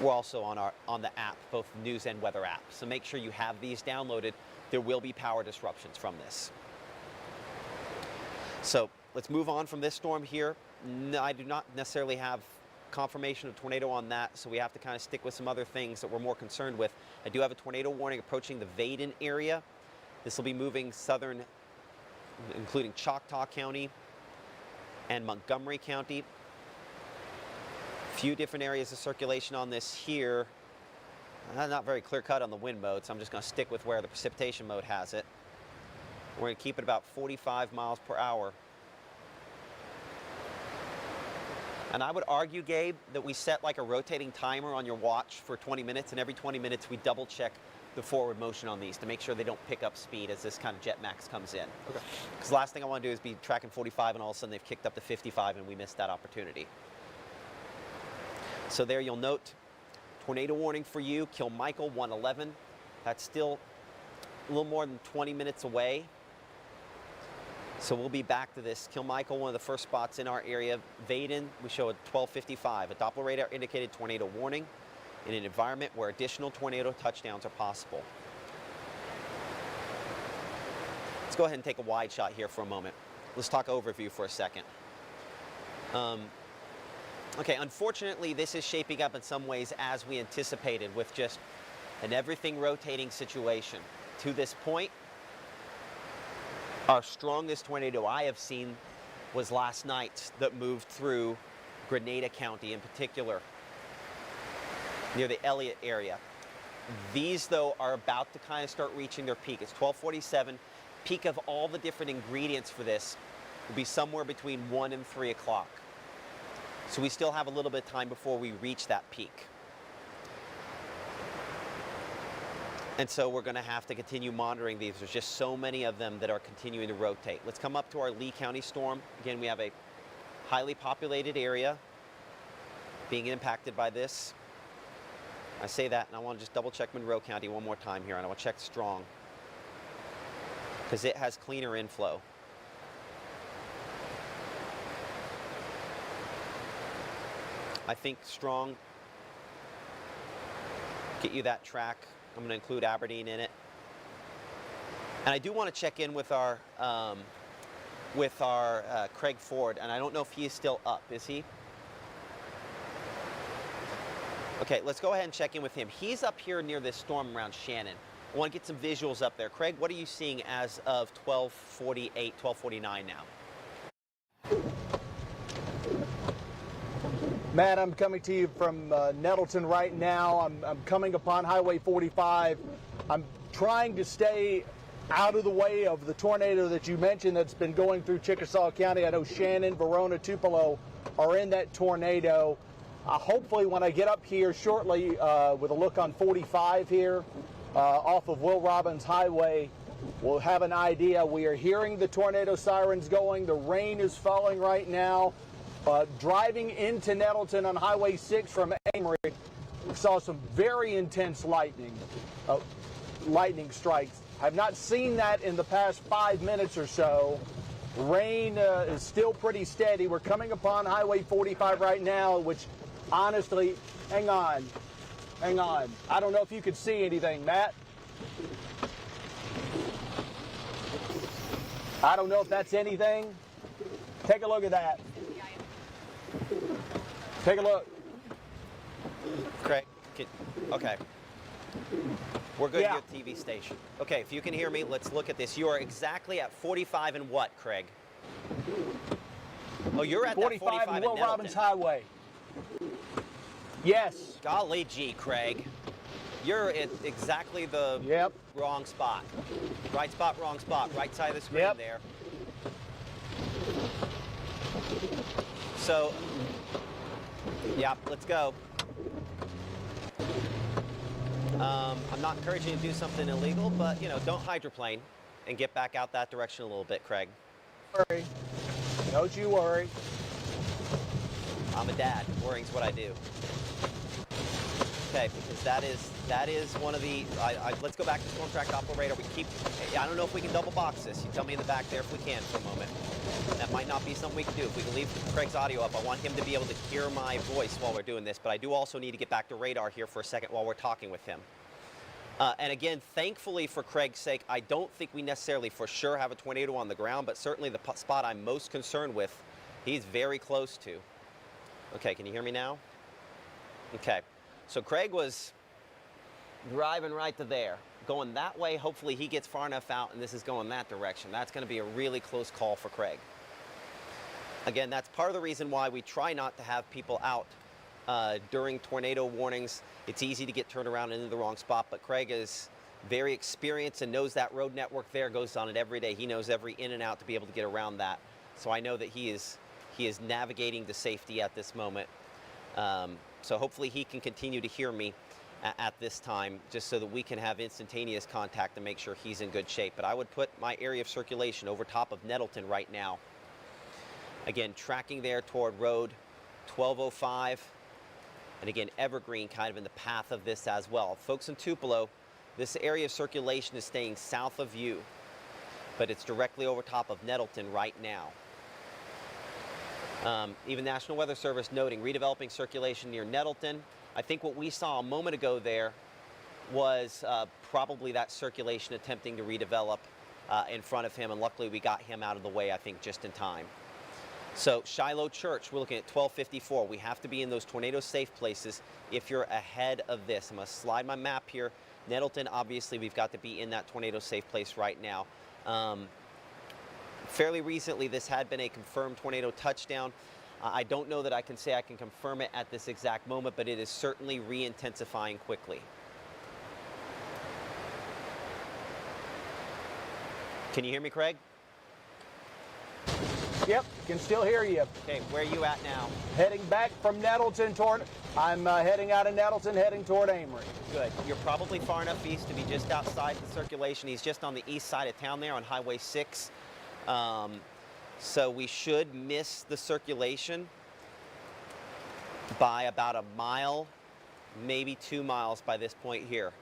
We're also on the app, both news and weather app. So make sure you have these downloaded. There will be power disruptions from this. So let's move on from this storm here. No, I do not necessarily have confirmation of tornado on that, so we have to kind of stick with some other things that we're more concerned with. I do have a tornado warning approaching the Vaden area. This will be moving southern, including Choctaw County and Montgomery County. Few different areas of circulation on this here. Not very clear cut on the wind mode, so I'm just going to stick with where the precipitation mode has it. We're going to keep it about 45 miles per hour. And I would argue, Gabe, that we set like a rotating timer on your watch for 20 minutes, and every 20 minutes we double check the forward motion on these to make sure they don't pick up speed as this kind of jet max comes in. Okay. Because the last thing I want to do is be tracking 45 and all of a sudden they've kicked up to 55 and we missed that opportunity. So there you'll note, tornado warning for you, Kilmichael 111. That's still a little more than 20 minutes away. So we'll be back to this. Kilmichael, one of the first spots in our area. Vaden, we show at 12:55. A Doppler radar indicated tornado warning in an environment where additional tornado touchdowns are possible. Let's go ahead and take a wide shot here for a moment. Let's talk overview for a second. Okay, unfortunately, this is shaping up in some ways as we anticipated, with just an everything rotating situation. To this point, our strongest tornado I have seen was last night that moved through Grenada County in particular, near the Elliott area. These, though, are about to kind of start reaching their peak. It's 12:47. Peak of all the different ingredients for this will be somewhere between 1 and 3 o'clock. So we still have a little bit of time before we reach that peak. And so we're going to have to continue monitoring these. There's just so many of them that are continuing to rotate. Let's come up to our Lee County storm. Again, we have a highly populated area being impacted by this. I say that, and I want to just double check Monroe County one more time here, and I want to check Strong, because it has cleaner inflow. I think Strong, get you that track. I'm going to include Aberdeen in it. And I do want to check in with our Craig Ford, and I don't know if he is still up. Is he? Okay, let's go ahead and check in with him. He's up here near this storm around Shannon. I want to get some visuals up there. Craig, what are you seeing as of 12:48, 12:49 now? Matt, I'm coming to you from Nettleton right now. I'm coming upon Highway 45. I'm trying to stay out of the way of the tornado that you mentioned that's been going through Chickasaw County. I know Shannon, Verona, Tupelo are in that tornado. Hopefully when I get up here shortly with a look on 45 here off of Will Robbins Highway, we'll have an idea. We are hearing the tornado sirens going. The rain is falling right now. Driving into Nettleton on Highway 6 from Amory, we saw some very intense lightning strikes. I've not seen that in the past 5 minutes or so. Rain is still pretty steady. We're coming upon Highway 45 right now, which honestly, hang on. I don't know if you could see anything, Matt. I don't know if that's anything. Take a look at that. Take a look. Craig, okay. We're good Yeah. here at the TV station. Okay, if you can hear me, let's look at this. You are exactly at 45 and what, Craig? Oh, you're at 45 that 45 and Will in Nettleton. Robbins Highway. Yes. Golly gee, Craig. You're at exactly the Yep. wrong spot. Right spot, wrong spot. Right side of the screen Yep. there. So, yeah, let's go. I'm not encouraging you to do something illegal, but, you know, don't hydroplane and get back out that direction a little bit, Craig. Worry. Don't you worry. I'm a dad. Worrying's what I do. Okay, because that is one of the. Let's go back to Storm Track Doppler radar. I don't know if we can double box this. You tell me in the back there if we can for a moment. That might not be something we can do. If we can leave Craig's audio up, I want him to be able to hear my voice while we're doing this. But I do also need to get back to radar here for a second while we're talking with him. And again, thankfully for Craig's sake, I don't think we necessarily for sure have a tornado on the ground, but certainly the spot I'm most concerned with, he's very close to. Okay, can you hear me now? Okay, so Craig was driving right to there, going that way. Hopefully he gets far enough out and this is going that direction. That's going to be a really close call for Craig. Again, that's part of the reason why we try not to have people out during tornado warnings. It's easy to get turned around into the wrong spot, but Craig is very experienced and knows that road network there, goes on it every day. He knows every in and out to be able to get around that. So I know that he is navigating to safety at this moment. So hopefully he can continue to hear me at this time, just so that we can have instantaneous contact to make sure he's in good shape. But I would put my area of circulation over top of Nettleton right now. Again, tracking there toward road 1205. And again, Evergreen kind of in the path of this as well. Folks in Tupelo, this area of circulation is staying south of you, but it's directly over top of Nettleton right now. Even National Weather Service noting redeveloping circulation near Nettleton. I think what we saw a moment ago there was probably that circulation attempting to redevelop in front of him, and luckily we got him out of the way, I think, just in time. So Shiloh Church, we're looking at 1254. We have to be in those tornado safe places if you're ahead of this. I'm going to slide my map here. Nettleton, obviously, we've got to be in that tornado safe place right now. Fairly recently, this had been a confirmed tornado touchdown. I don't know that I can say I can confirm it at this exact moment, but it is certainly re-intensifying quickly. Can you hear me, Craig? Yep, can still hear you. Okay, where are you at now? Heading back from Nettleton toward, I'm heading out of Nettleton, heading toward Amory. Good. You're probably far enough east to be just outside the circulation. He's just on the east side of town there on Highway 6. So we should miss the circulation by about a mile, maybe 2 miles by this point here.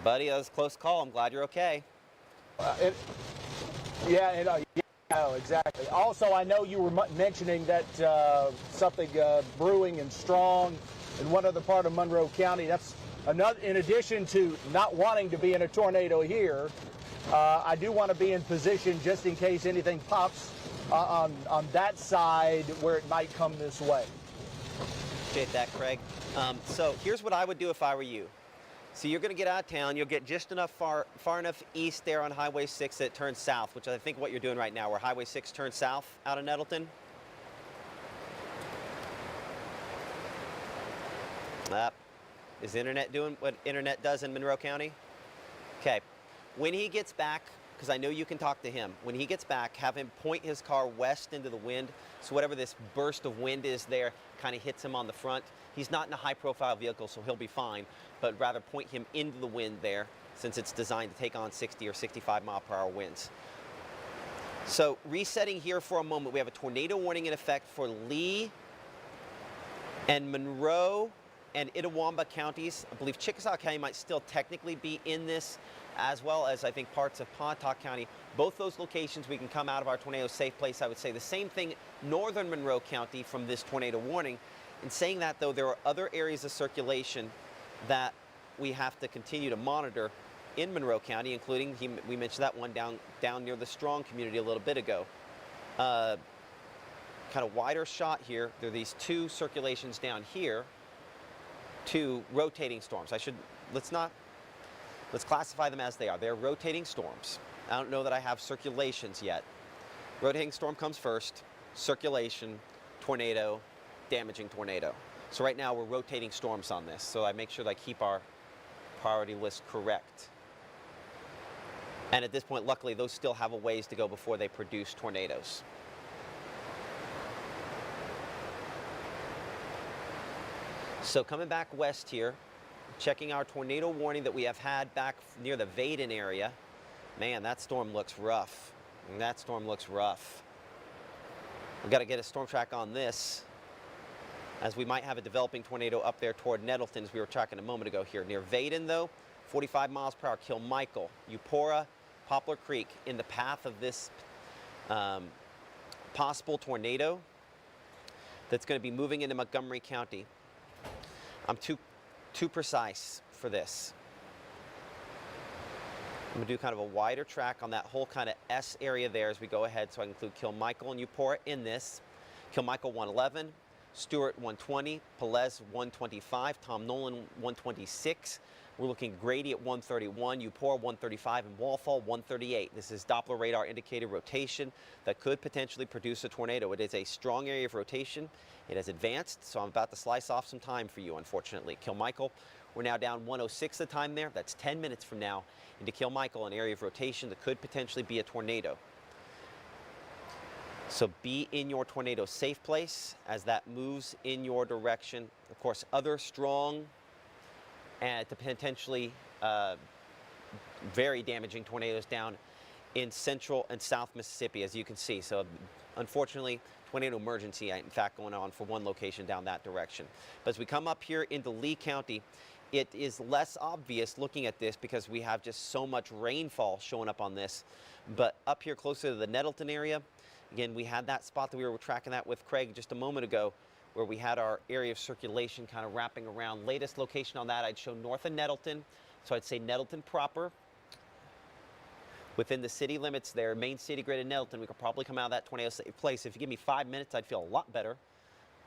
Buddy, that was a close call. I'm glad you're okay. Yeah, exactly. Also, I know you were mentioning that something brewing and strong in one other part of Monroe County. That's another. In addition to not wanting to be in a tornado here, I do want to be in position just in case anything pops on that side where it might come this way. Appreciate that, Craig. So here's what I would do if I were you. So you're going to get out of town. You'll get just enough far enough east there on Highway 6 that it turns south, which I think what you're doing right now, where Highway 6 turns south out of Nettleton. Is internet doing what internet does in Monroe County? Okay. When he gets back, because I know you can talk to him, when he gets back, have him point his car west into the wind, so whatever this burst of wind is there kind of hits him on the front. He's not in a high-profile vehicle, so he'll be fine, but rather point him into the wind there, since it's designed to take on 60 or 65-mile-per-hour winds. So resetting here for a moment, we have a tornado warning in effect for Lee and Monroe and Itawamba counties. I believe Chickasaw County might still technically be in this, as well as I think parts of Pontotoc County. Both those locations we can come out of our tornado safe place. I would say the same thing, northern Monroe County from this tornado warning. In saying that, though, there are other areas of circulation that we have to continue to monitor in Monroe County, including, we mentioned that one down near the Strong community a little bit ago. Kind of wider shot here, there are these two circulations down here, two rotating storms. Let's classify them as they are. They're rotating storms. I don't know that I have circulations yet. Rotating storm comes first, circulation, tornado, damaging tornado. So right now we're rotating storms on this, so I make sure that I keep our priority list correct. And at this point, luckily, those still have a ways to go before they produce tornadoes. So coming back west here, checking our tornado warning that we have had back near the Vaden area. Man, that storm looks rough. That storm looks rough. We've got to get a storm track on this, as we might have a developing tornado up there toward Nettleton, as we were tracking a moment ago here. Near Vaden, though, 45 miles per hour, Kilmichael, Eupora, Poplar Creek, in the path of this possible tornado that's going to be moving into Montgomery County. I'm too precise for this. I'm going to do kind of a wider track on that whole kind of S area there as we go ahead, so I can include Kilmichael and Eupora in this. Kilmichael 111, Stewart 120, Pelez 125, Tom Nolan 126. We're looking Grady at 131, Eupora 135, and Walthall 138. This is Doppler radar indicated rotation that could potentially produce a tornado. It is a strong area of rotation. It has advanced, so I'm about to slice off some time for you, unfortunately. Kilmichael, we're now down 106 the time there. That's 10 minutes from now into Kilmichael, an area of rotation that could potentially be a tornado. So be in your tornado safe place as that moves in your direction. Of course, other strong and potentially very damaging tornadoes down in central and south Mississippi, as you can see. So unfortunately, tornado emergency, in fact, going on for one location down that direction. But as we come up here into Lee County, it is less obvious looking at this because we have just so much rainfall showing up on this. But up here closer to the Nettleton area, again, we had that spot that we were tracking that with Craig just a moment ago, where we had our area of circulation kind of wrapping around. Latest location on that, I'd show north of Nettleton. So I'd say Nettleton proper. Within the city limits there, main city grid of Nettleton, we could probably come out of that tornado safe place. If you give me 5 minutes, I'd feel a lot better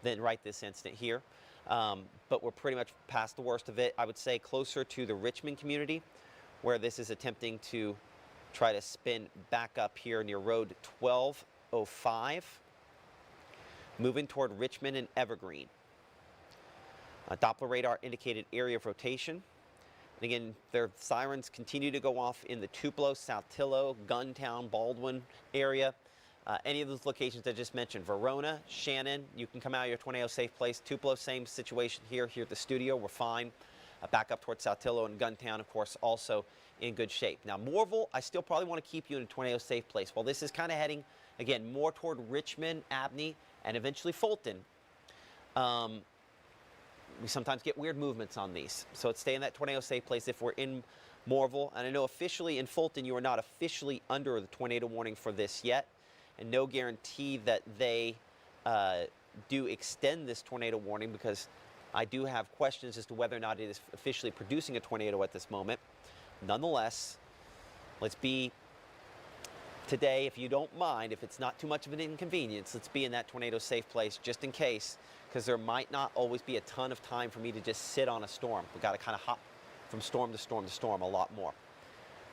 than right this instant here. But we're pretty much past the worst of it. I would say closer to the Richmond community, where this is attempting to try to spin back up here near Road 1205. Moving toward Richmond and Evergreen. Doppler radar indicated area of rotation. And again, their sirens continue to go off in the Tupelo, Saltillo, Guntown, Baldwin area. Any of those locations I just mentioned, Verona, Shannon, you can come out of your tornado safe place. Tupelo, same situation here at the studio, we're fine. Back up towards Saltillo and Guntown, of course, also in good shape. Now, Morville, I still probably want to keep you in a tornado safe place. While this is kind of heading, again, more toward Richmond, Abney, and eventually Fulton, we sometimes get weird movements on these. So stay in that tornado safe place if we're in Morville. And I know officially in Fulton, you are not officially under the tornado warning for this yet. And no guarantee that they do extend this tornado warning, because I do have questions as to whether or not it is officially producing a tornado at this moment. Nonetheless, let's be today, if you don't mind, if it's not too much of an inconvenience, let's be in that tornado safe place just in case, because there might not always be a ton of time for me to just sit on a storm. We've got to kind of hop from storm to storm to storm a lot more.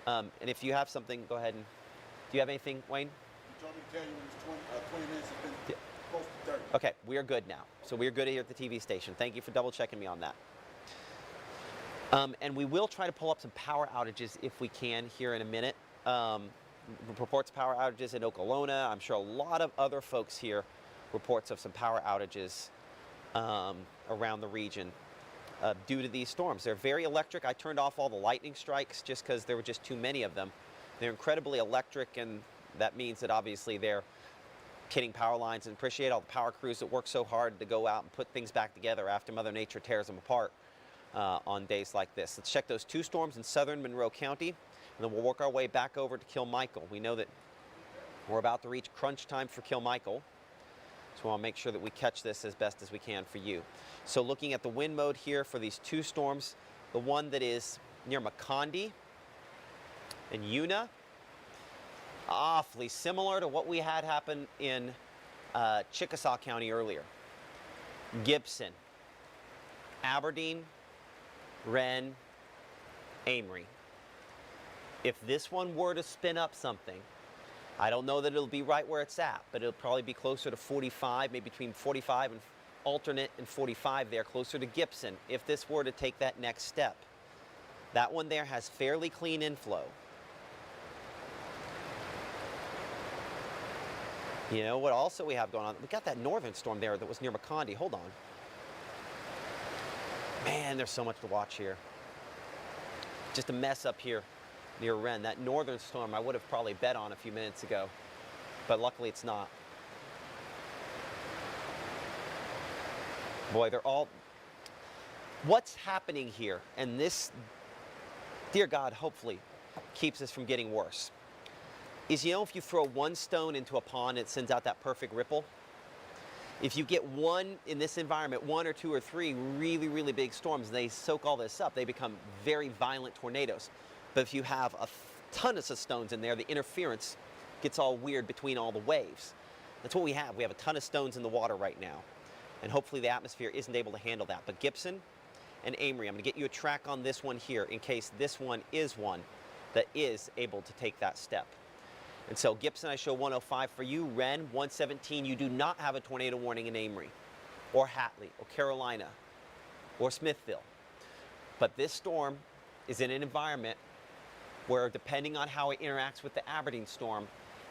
And if you have something, go ahead and, do you have anything, Wayne? You told me to tell you when it's 20 minutes, it's been close to 30. Okay, we are good now. So we are good here at the TV station. Thank you for double checking me on that. And we will try to pull up some power outages if we can here in a minute. Reports of power outages in Okolona. I'm sure a lot of other folks here reports of some power outages around the region due to these storms. They're very electric. I turned off all the lightning strikes just because there were just too many of them. They're incredibly electric, and that means that obviously they're kidding power lines, and appreciate all the power crews that work so hard to go out and put things back together after Mother Nature tears them apart on days like this. Let's check those 2 storms in southern Monroe County, and then we'll work our way back over to Kilmichael. We know that we're about to reach crunch time for Kilmichael, so we want to make sure that we catch this as best as we can for you. So looking at the wind mode here for these 2 storms, the one that is near Macondi and Una, awfully similar to what we had happen in Chickasaw County earlier. Gibson, Aberdeen, Wren, Amory. If this one were to spin up something, I don't know that it'll be right where it's at, but it'll probably be closer to 45, maybe between 45 and alternate and 45 there, closer to Gibson, if this were to take that next step. That one there has fairly clean inflow. You know what also we have going on? We got that northern storm there that was near Macondi. Hold on. Man, there's so much to watch here. Just a mess up here near Wren. That northern storm I would have probably bet on a few minutes ago, but luckily it's not. Boy, they're all... What's happening here? And this, dear God, hopefully keeps us from getting worse. Is, you know, if you throw one stone into a pond, it sends out that perfect ripple. If you get one, in this environment, 1 or 2 or 3 really, really big storms, and they soak all this up, they become very violent tornadoes. But if you have a ton of stones in there, the interference gets all weird between all the waves. That's what we have. We have a ton of stones in the water right now. And hopefully the atmosphere isn't able to handle that. But Gibson and Amory, I'm going to get you a track on this one here in case this one is one that is able to take that step. And so Gibson, I show 105 for you. Wren, 117. You do not have a tornado warning in Amory or Hatley or Carolina or Smithville. But this storm is in an environment where, depending on how it interacts with the Aberdeen storm,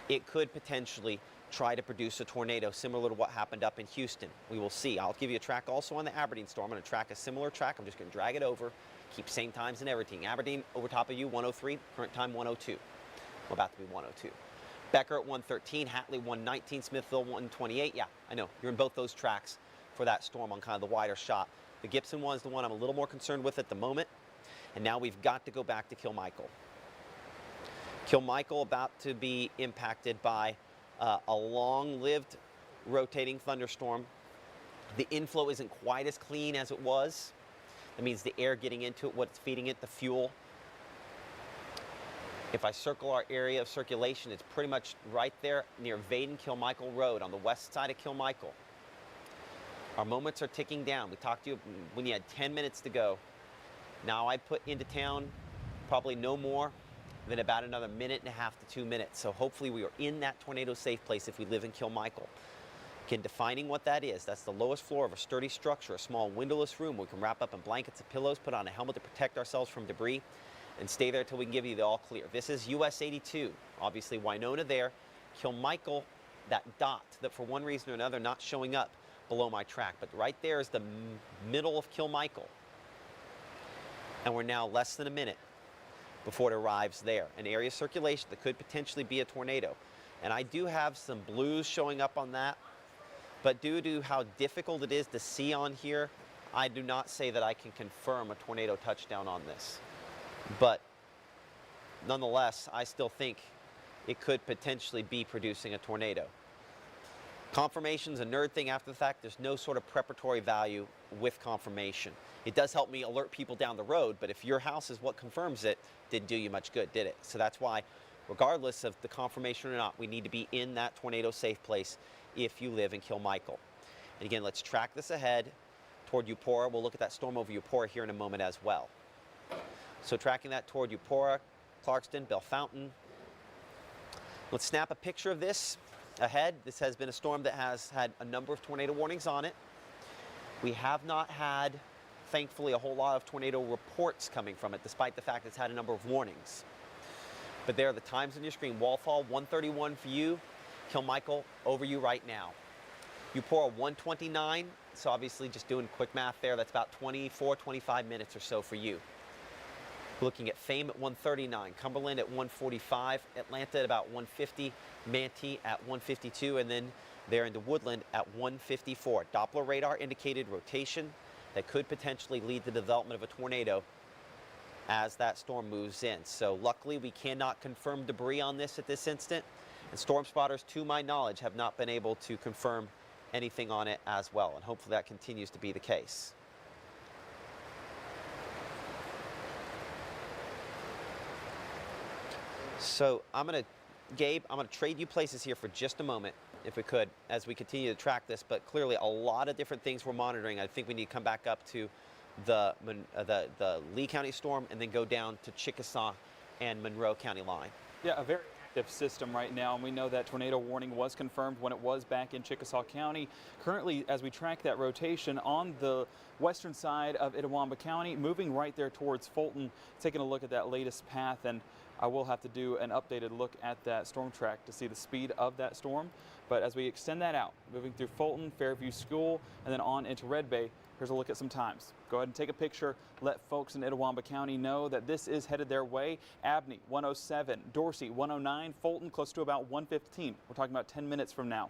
it could potentially try to produce a tornado similar to what happened up in Houston. We will see. I'll give you a track also on the Aberdeen storm. I'm going to track a similar track. I'm just going to drag it over, keep same times and everything. Aberdeen over top of you, 103, current time 102. We're about to be 102. Becker at 113, Hatley 119, Smithville 128. Yeah, I know. You're in both those tracks for that storm on kind of the wider shot. The Gibson one is the one I'm a little more concerned with at the moment. And now we've got to go back to Kilmichael. Kilmichael about to be impacted by a long-lived rotating thunderstorm. The inflow isn't quite as clean as it was. That means the air getting into it, what's feeding it, the fuel. If I circle our area of circulation, it's pretty much right there near Vaden-Kilmichael Road on the west side of Kilmichael. Our moments are ticking down. We talked to you when you had 10 minutes to go. Now I put into town probably no more than about another 1.5 to 2 minutes. So hopefully we are in that tornado safe place if we live in Kilmichael. Again, defining what that is, that's the lowest floor of a sturdy structure, a small windowless room. We can wrap up in blankets and pillows, put on a helmet to protect ourselves from debris, and stay there until we can give you the all clear. This is US 82. Obviously Winona there. Kilmichael, that dot that for one reason or another not showing up below my track. But right there is the middle of Kilmichael. And we're now less than a minute before it arrives there. An area of circulation that could potentially be a tornado. And I do have some blues showing up on that. But due to how difficult it is to see on here, I do not say that I can confirm a tornado touchdown on this. But nonetheless, I still think it could potentially be producing a tornado. Confirmation's a nerd thing after the fact. There's no sort of preparatory value with confirmation. It does help me alert people down the road, but if your house is what confirms it, didn't do you much good, did it? So that's why, regardless of the confirmation or not, we need to be in that tornado safe place if you live in Kilmichael. And again, let's track this ahead toward Eupora. We'll look at that storm over Eupora here in a moment as well. So tracking that toward Eupora, Clarkston, Bellefontaine. Let's snap a picture of this ahead. This has been a storm that has had a number of tornado warnings on it. We have not had, thankfully, a whole lot of tornado reports coming from it, despite the fact it's had a number of warnings. But there are the times on your screen. Walthall, 131 for you. Kilmichael, over you right now. Eupora, 129. So obviously, just doing quick math there, that's about 24, 25 minutes or so for you. Looking at Fame at 139, Cumberland at 145, Atlanta at about 150, Manatee at 152, and then They're in the woodland at 154. Doppler radar indicated rotation that could potentially lead to the development of a tornado as that storm moves in. So luckily we cannot confirm debris on this at this instant, and storm spotters, to my knowledge, have not been able to confirm anything on it as well, and hopefully that continues to be the case. So Gabe, I'm going to trade you places here for just a moment, if we could, as we continue to track this, but clearly a lot of different things we're monitoring. I think we need to come back up to the Lee County storm and then go down to Chickasaw and Monroe County line. Yeah, a very active system right now, and we know that tornado warning was confirmed when it was back in Chickasaw County. Currently, as we track that rotation on the western side of Itawamba County, moving right there towards Fulton, taking a look at that latest path, and I will have to do an updated look at that storm track to see the speed of that storm. But as we extend that out, moving through Fulton, Fairview School, and then on into Red Bay, here's a look at some times. Go ahead and take a picture. Let folks in Itawamba County know that this is headed their way. Abney, 107. Dorsey, 109. Fulton, close to about 115. We're talking about 10 minutes from now.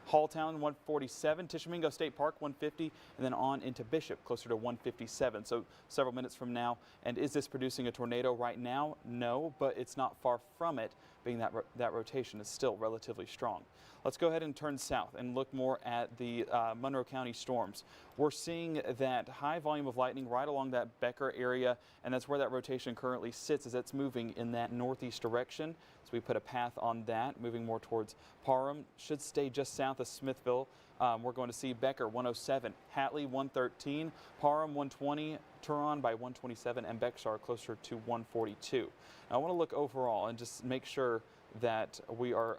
Halltown, 147. Tishomingo State Park, 150. And then on into Bishop, closer to 157. So several minutes from now. And is this producing a tornado right now? No, but it's not far from it, being that that rotation is still relatively strong. Let's go ahead and turn south and look more at the Monroe County storms. We're seeing that high volume of lightning right along that Becker area, and that's where that rotation currently sits as it's moving in that northeast direction. So we put a path on that, moving more towards Parham. Should stay just south of Smithville. We're going to see Becker 107, Hatley 113, Parham 120, Turon by 127, and Bexar closer to 142. Now I want to look overall and just make sure that we are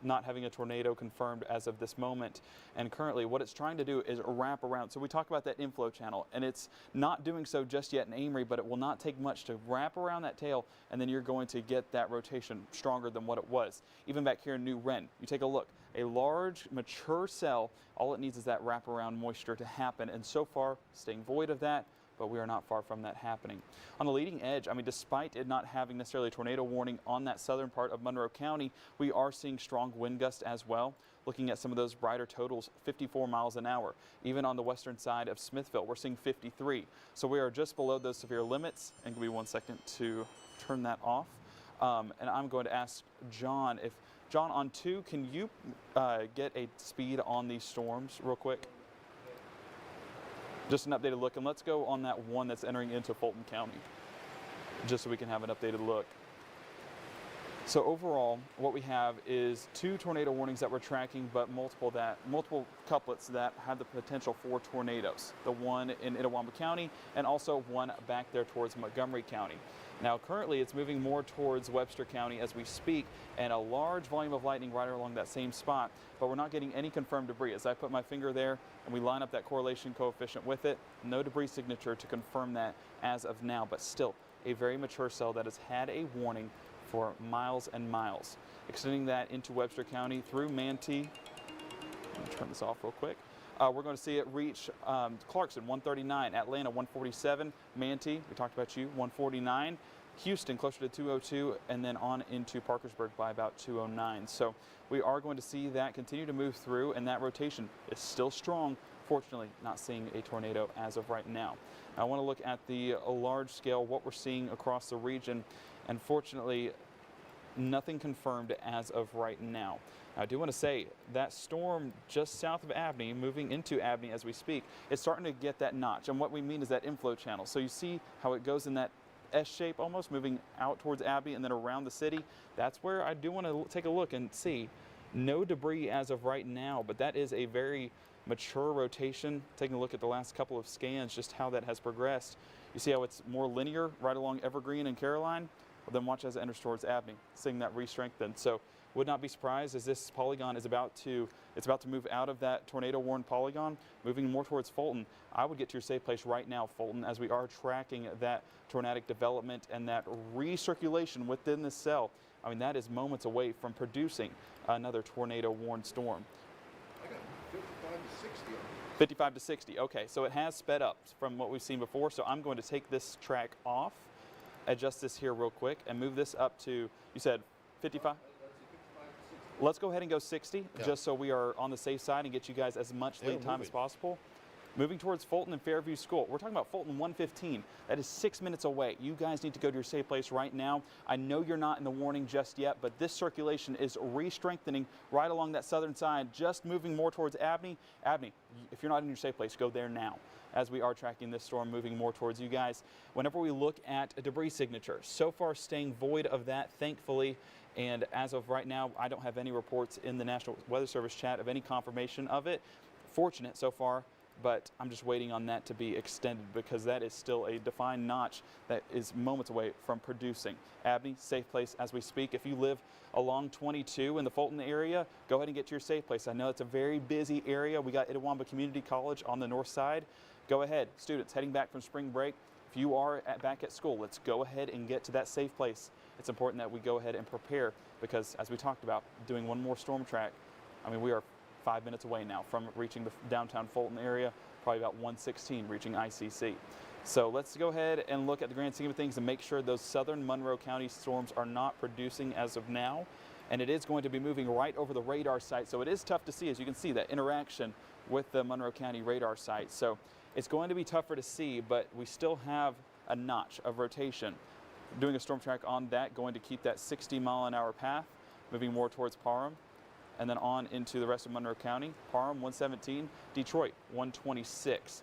not having a tornado confirmed as of this moment. And currently what it's trying to do is wrap around. So we talk about that inflow channel, and it's not doing so just yet in Amory, but it will not take much to wrap around that tail, and then you're going to get that rotation stronger than what it was. Even back here in New Wren, you take a look, a large mature cell, all it needs is that wraparound moisture to happen, and so far staying void of that, but we are not far from that happening. On the leading edge, I mean, despite it not having necessarily a tornado warning on that southern part of Monroe County, we are seeing strong wind gusts as well. Looking at some of those brighter totals, 54 miles an hour. Even on the western side of Smithville, we're seeing 53. So we are just below those severe limits. And give me 1 second to turn that off. And I'm going to ask John, John, on 2, can you get a speed on these storms real quick? Just an updated look, and let's go on that one that's entering into Fulton County, just so we can have an updated look. So overall, what we have is 2 tornado warnings that we're tracking, but multiple couplets that have the potential for tornadoes. The one in Itawamba County, and also one back there towards Montgomery County. Now currently it's moving more towards Webster County as we speak, and a large volume of lightning right along that same spot, but we're not getting any confirmed debris. As I put my finger there and we line up that correlation coefficient with it, no debris signature to confirm that as of now, but still a very mature cell that has had a warning for miles and miles. Extending that into Webster County through Manatee. Let me turn this off real quick. We're going to see it reach Clarkson, 139, Atlanta, 147, Manatee, we talked about you, 149, Houston, closer to 202, and then on into Parkersburg by about 209. So we are going to see that continue to move through, and that rotation is still strong. Fortunately, not seeing a tornado as of right now. I want to look at the large scale, what we're seeing across the region, and fortunately, nothing confirmed as of right now. I do want to say that storm just south of Abney, moving into Abney as we speak, is starting to get that notch. And what we mean is that inflow channel. So you see how it goes in that S shape almost, moving out towards Abney and then around the city. That's where I do want to take a look and see. No debris as of right now, but that is a very mature rotation. Taking a look at the last couple of scans, just how that has progressed. You see how it's more linear right along Evergreen and Caroline? Well, then watch as it enters towards Abney, seeing that re-strengthen. So would not be surprised as this polygon is about to move out of that tornado-warned polygon, moving more towards Fulton. I would get to your safe place right now, Fulton, as we are tracking that tornadic development and that recirculation within the cell. I mean, that is moments away from producing another tornado-warned storm. I got 55 to 60 on it. 55 to 60, okay, so it has sped up from what we've seen before, so I'm going to take this track off, adjust this here real quick, and move this up to, you said 55? Let's go ahead and go 60, Yeah. just so we are on the safe side and get you guys as much lead time as possible. Moving towards Fulton and Fairview School. We're talking about Fulton 115. That is 6 minutes away. You guys need to go to your safe place right now. I know you're not in the warning just yet, but this circulation is re-strengthening right along that southern side, just moving more towards Abney. Abney, if you're not in your safe place, go there now, as we are tracking this storm moving more towards you guys. Whenever we look at a debris signature, so far staying void of that, thankfully. And as of right now, I don't have any reports in the National Weather Service chat of any confirmation of it. Fortunate so far, but I'm just waiting on that to be extended because that is still a defined notch that is moments away from producing. Abney, safe place as we speak. If you live along 22 in the Fulton area, go ahead and get to your safe place. I know it's a very busy area. We got Itawamba Community College on the north side. Go ahead, students heading back from spring break. If you are back at school, let's go ahead and get to that safe place. It's important that we go ahead and prepare because, as we talked about, doing one more storm track, I mean, we are 5 minutes away now from reaching the downtown Fulton area, probably about 1:16 reaching ICC. So let's go ahead and look at the grand scheme of things and make sure those southern Monroe County storms are not producing as of now. And it is going to be moving right over the radar site. So it is tough to see, as you can see, that interaction with the Monroe County radar site. So it's going to be tougher to see, but we still have a notch of rotation. Doing a storm track on that, going to keep that 60-mile-an-hour path, moving more towards Parham, and then on into the rest of Monroe County. Parham 117, Detroit 126.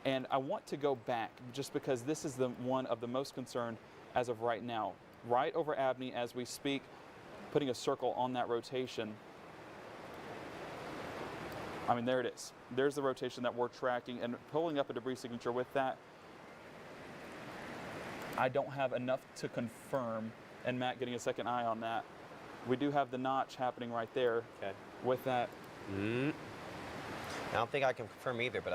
And I want to go back just because this is the one of the most concerned as of right now. Right over Abney as we speak, putting a circle on that rotation. I mean, there it is. There's the rotation that we're tracking and pulling up a debris signature with that. I don't have enough to confirm, and Matt getting a second eye on that. We do have the notch happening right there with that. I don't think I can confirm either, but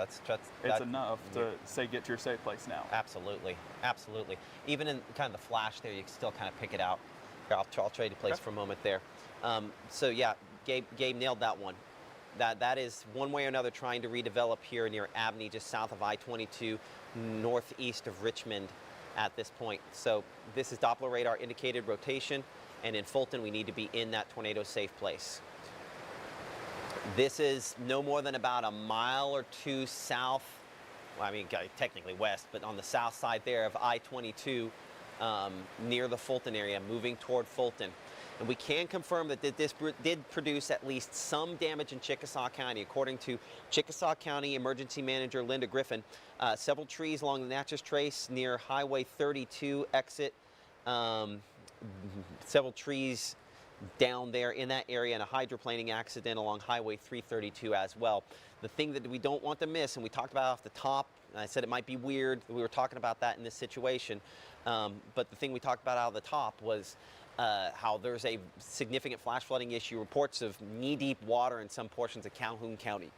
It's enough to say get to your safe place now. Absolutely, absolutely. Even in kind of the flash there, you can still kind of pick it out. Here, I'll trade you place for a moment there. So yeah, Gabe nailed that one. That is one way or another trying to redevelop here near Abney, just south of I-22, northeast of Richmond at this point. So this is Doppler radar indicated rotation, and in Fulton we need to be in that tornado safe place. This is no more than about a mile or two south, well, I mean technically west, but on the south side there of I-22 near the Fulton area, moving toward Fulton. And we can confirm that this did produce at least some damage in Chickasaw County. According to Chickasaw County Emergency Manager Linda Griffin, several trees along the Natchez Trace near Highway 32 exit, several trees down there in that area, and a hydroplaning accident along Highway 332 as well. The thing that we don't want to miss, and we talked about off the top, and I said it might be weird, we were talking about that in this situation, but the thing we talked about out of the top was how there's a significant flash flooding issue, reports of knee-deep water in some portions of Calhoun County.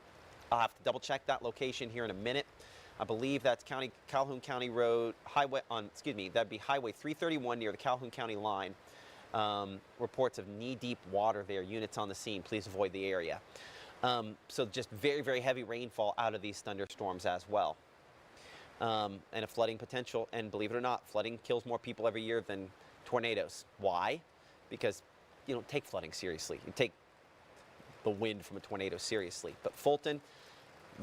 I'll have to double check that location here in a minute. I believe that's Calhoun County Road, that'd be Highway 331 near the Calhoun County line. Reports of knee-deep water there, units on the scene, please avoid the area. So just very, very heavy rainfall out of these thunderstorms as well. And a flooding potential, and believe it or not, flooding kills more people every year than tornadoes. Why? Because you don't take flooding seriously. You take the wind from a tornado seriously. But Fulton,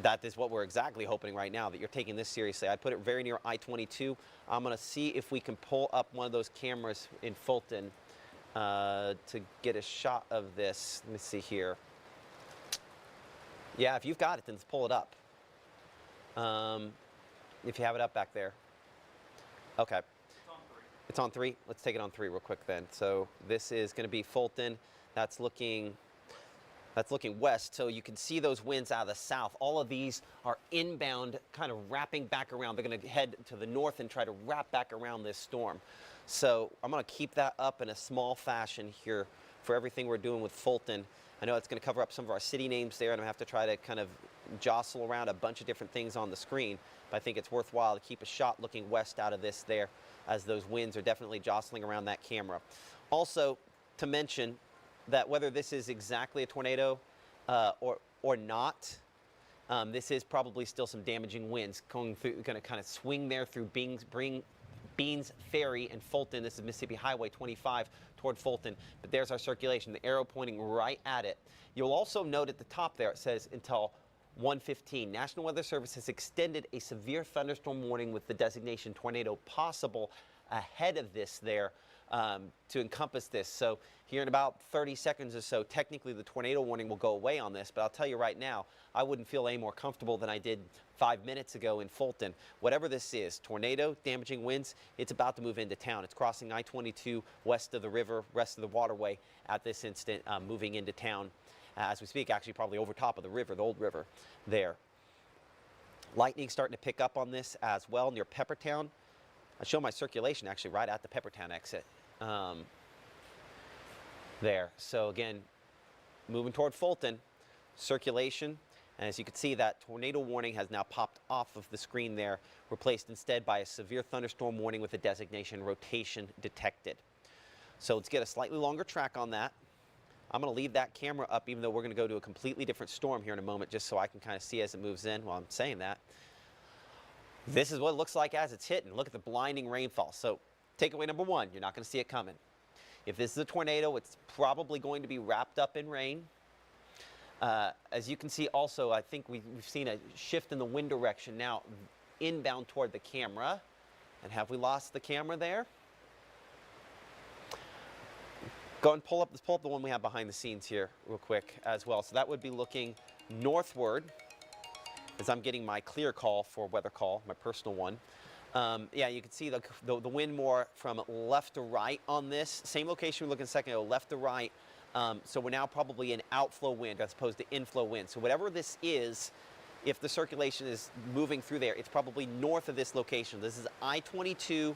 that is what we're exactly hoping right now, that you're taking this seriously. I put it very near I-22. I'm going to see if we can pull up one of those cameras in Fulton to get a shot of this. Let me see here. Yeah, if you've got it, then let's pull it up. If you have it up back there. Okay. It's on 3. Let's take it on 3 real quick then. So this is going to be Fulton. That's looking west. So you can see those winds out of the south. All of these are inbound, kind of wrapping back around. They're going to head to the north and try to wrap back around this storm. So I'm going to keep that up in a small fashion here for everything we're doing with Fulton. I know it's going to cover up some of our city names there, and I have to try to kind of jostle around a bunch of different things on the screen. But I think it's worthwhile to keep a shot looking west out of this there, as those winds are definitely jostling around that camera. Also, to mention that whether this is exactly a tornado or not, this is probably still some damaging winds going to kind of swing there through Beans Ferry and Fulton. This is Mississippi Highway 25 toward Fulton, but there's our circulation, the arrow pointing right at it. You'll also note at the top there it says until 1:15. National Weather Service has extended a severe thunderstorm warning with the designation tornado possible ahead of this there to encompass this. So here in about 30 seconds or so, technically the tornado warning will go away on this, but I'll tell you right now, I wouldn't feel any more comfortable than I did 5 minutes ago in Fulton. Whatever this is, tornado, damaging winds, it's about to move into town. It's crossing I-22 west of the river, rest of the waterway at this instant, moving into town as we speak, actually probably over top of the river, the old river there. Lightning starting to pick up on this as well near Peppertown. I show my circulation actually right at the Peppertown exit there. So again, moving toward Fulton, circulation, and as you can see, that tornado warning has now popped off of the screen there, replaced instead by a severe thunderstorm warning with the designation rotation detected. So let's get a slightly longer track on that. I'm going to leave that camera up even though we're going to go to a completely different storm here in a moment just so I can kind of see as it moves in while I'm saying that. This is what it looks like as it's hitting. Look at the blinding rainfall. So takeaway number one, you're not going to see it coming. If this is a tornado, it's probably going to be wrapped up in rain. As you can see also, I think we've seen a shift in the wind direction now inbound toward the camera. And have we lost the camera there? Go and let's pull up the one we have behind the scenes here real quick as well. So that would be looking northward as I'm getting my clear call for weather call, my personal one. Yeah, you can see the wind more from left to right on this. Same location we looked at a second ago, left to right. So we're now probably an outflow wind as opposed to inflow wind. So whatever this is, if the circulation is moving through there, it's probably north of this location. This is I-22.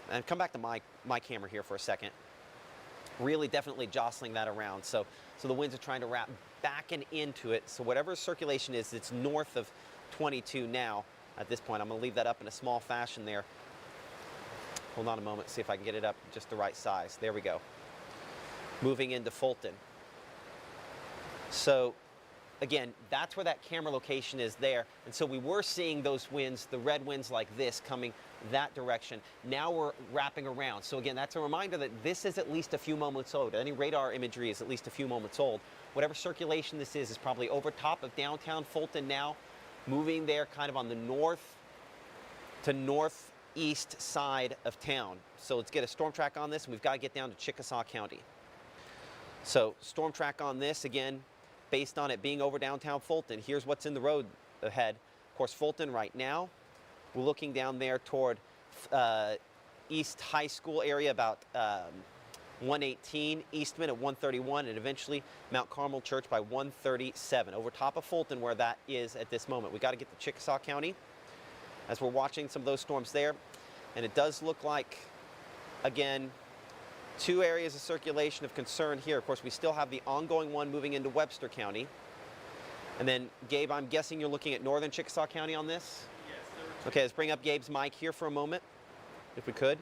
And come back to my camera here for a second. Really definitely jostling that around. So the winds are trying to wrap back and into it. So whatever circulation is, it's north of 22 now at this point. I'm going to leave that up in a small fashion there. Hold on a moment, see if I can get it up just the right size. There we go. Moving into Fulton. So again, that's where that camera location is there. And so we were seeing those winds, the red winds like this coming that direction. Now we're wrapping around. So again, that's a reminder that this is at least a few moments old. Any radar imagery is at least a few moments old. Whatever circulation this is probably over top of downtown Fulton now, moving there kind of on the north to northeast side of town. So let's get a storm track on this, and we've got to get down to Chickasaw County. So storm track on this, again, based on it being over downtown Fulton. Here's what's in the road ahead. Of course, Fulton right now, we're looking down there toward East High School area about 118, Eastman at 131, and eventually Mount Carmel Church by 137. Over top of Fulton where that is at this moment. We got to get to Chickasaw County as we're watching some of those storms there. And it does look like, again, two areas of circulation of concern here. Of course, we still have the ongoing one moving into Webster County. And then, Gabe, I'm guessing you're looking at northern Chickasaw County on this? Yes, sir. Okay, let's bring up Gabe's mic here for a moment, if we could.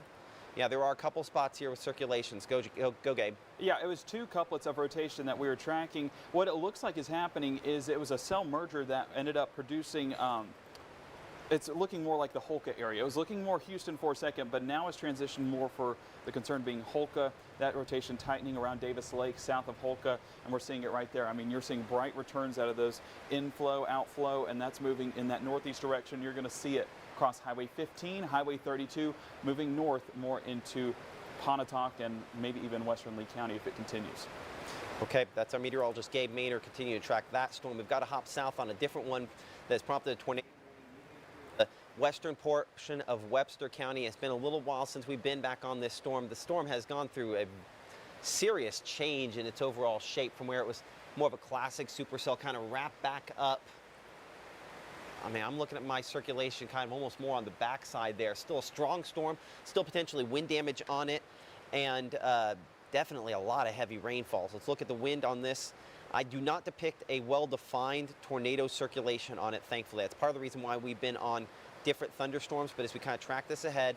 Yeah, there are a couple spots here with circulations. Go, Gabe. Yeah, it was two couplets of rotation that we were tracking. What it looks like is happening is it was a cell merger that ended up producing it's looking more like the Holka area. It was looking more Houston for a second, but now it's transitioned more for the concern being Holka, that rotation tightening around Davis Lake, south of Holka, and we're seeing it right there. I mean, you're seeing bright returns out of those inflow, outflow, and that's moving in that northeast direction. You're going to see it across Highway 15, Highway 32, moving north more into Pontotoc and maybe even western Lee County if it continues. Okay, that's our meteorologist Gabe Maynard continuing to track that storm. We've got to hop south on a different one that's prompted a tornado. The western portion of Webster County. It's been a little while since we've been back on this storm. The storm has gone through a serious change in its overall shape from where it was more of a classic supercell kind of wrapped back up. I mean, I'm looking at my circulation kind of almost more on the backside there. Still a strong storm, still potentially wind damage on it, and definitely a lot of heavy rainfalls. Let's look at the wind on this. I do not depict a well-defined tornado circulation on it, thankfully. That's part of the reason why we've been on different thunderstorms, but as we kind of track this ahead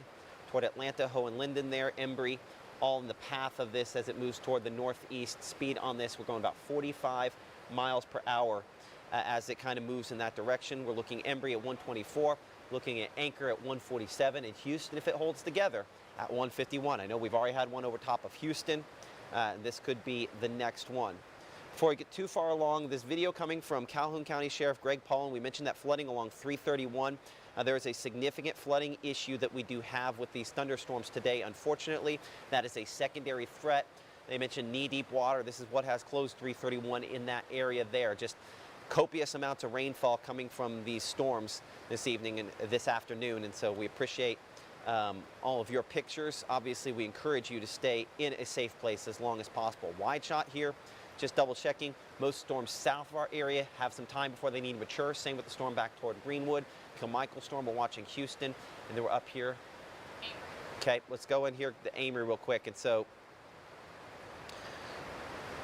toward Atlanta, Hohenlinden there, Embry, all in the path of this as it moves toward the northeast. Speed on this, we're going about 45 miles per hour as it kind of moves in that direction. We're looking Embry at 124, looking at Anchor at 147, and Houston, if it holds together, at 151. I know we've already had one over top of Houston. This could be the next one. Before we get too far along, this video coming from Calhoun County Sheriff Greg Pollen. We mentioned that flooding along 331. There is a significant flooding issue that we do have with these thunderstorms today. Unfortunately, that is a secondary threat. They mentioned knee-deep water. This is what has closed 331 in that area there. Just copious amounts of rainfall coming from these storms this evening and this afternoon. And so we appreciate all of your pictures. Obviously, we encourage you to stay in a safe place as long as possible. Wide shot here. Just double checking, most storms south of our area have some time before they need to mature. Same with the storm back toward Greenwood. Kilmichael storm, we're watching Houston, and then we're up here. Okay, let's go in here to Amory real quick. And so,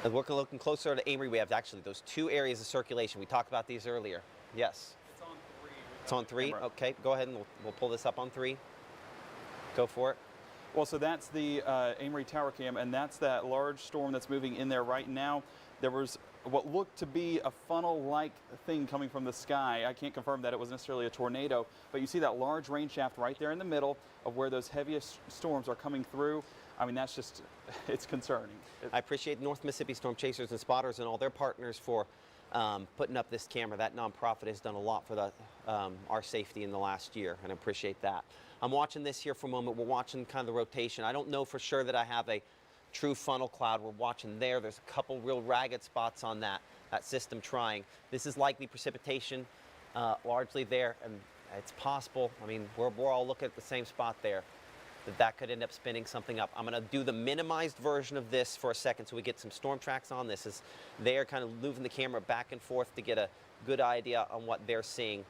as we're looking closer to Amory, we have actually those two areas of circulation. We talked about these earlier. Yes? It's on 3. It's on 3? Okay, go ahead and we'll pull this up on 3. Go for it. Well, so that's the Amory Tower Cam, and that's that large storm that's moving in there right now. There was what looked to be a funnel-like thing coming from the sky. I can't confirm that it was necessarily a tornado, but you see that large rain shaft right there in the middle of where those heaviest storms are coming through. I mean, that's just, it's concerning. I appreciate North Mississippi Storm Chasers and Spotters and all their partners for putting up this camera. That nonprofit has done a lot for our safety in the last year, and I appreciate that. I'm watching this here for a moment. We're watching kind of the rotation. I don't know for sure that I have a true funnel cloud. We're watching there. There's a couple real ragged spots on that system trying. This is likely precipitation largely there, and it's possible. I mean, we're all looking at the same spot there. That could end up spinning something up. I'm going to do the minimized version of this for a second so we get some storm tracks on this as they're kind of moving the camera back and forth to get a good idea on what they're seeing.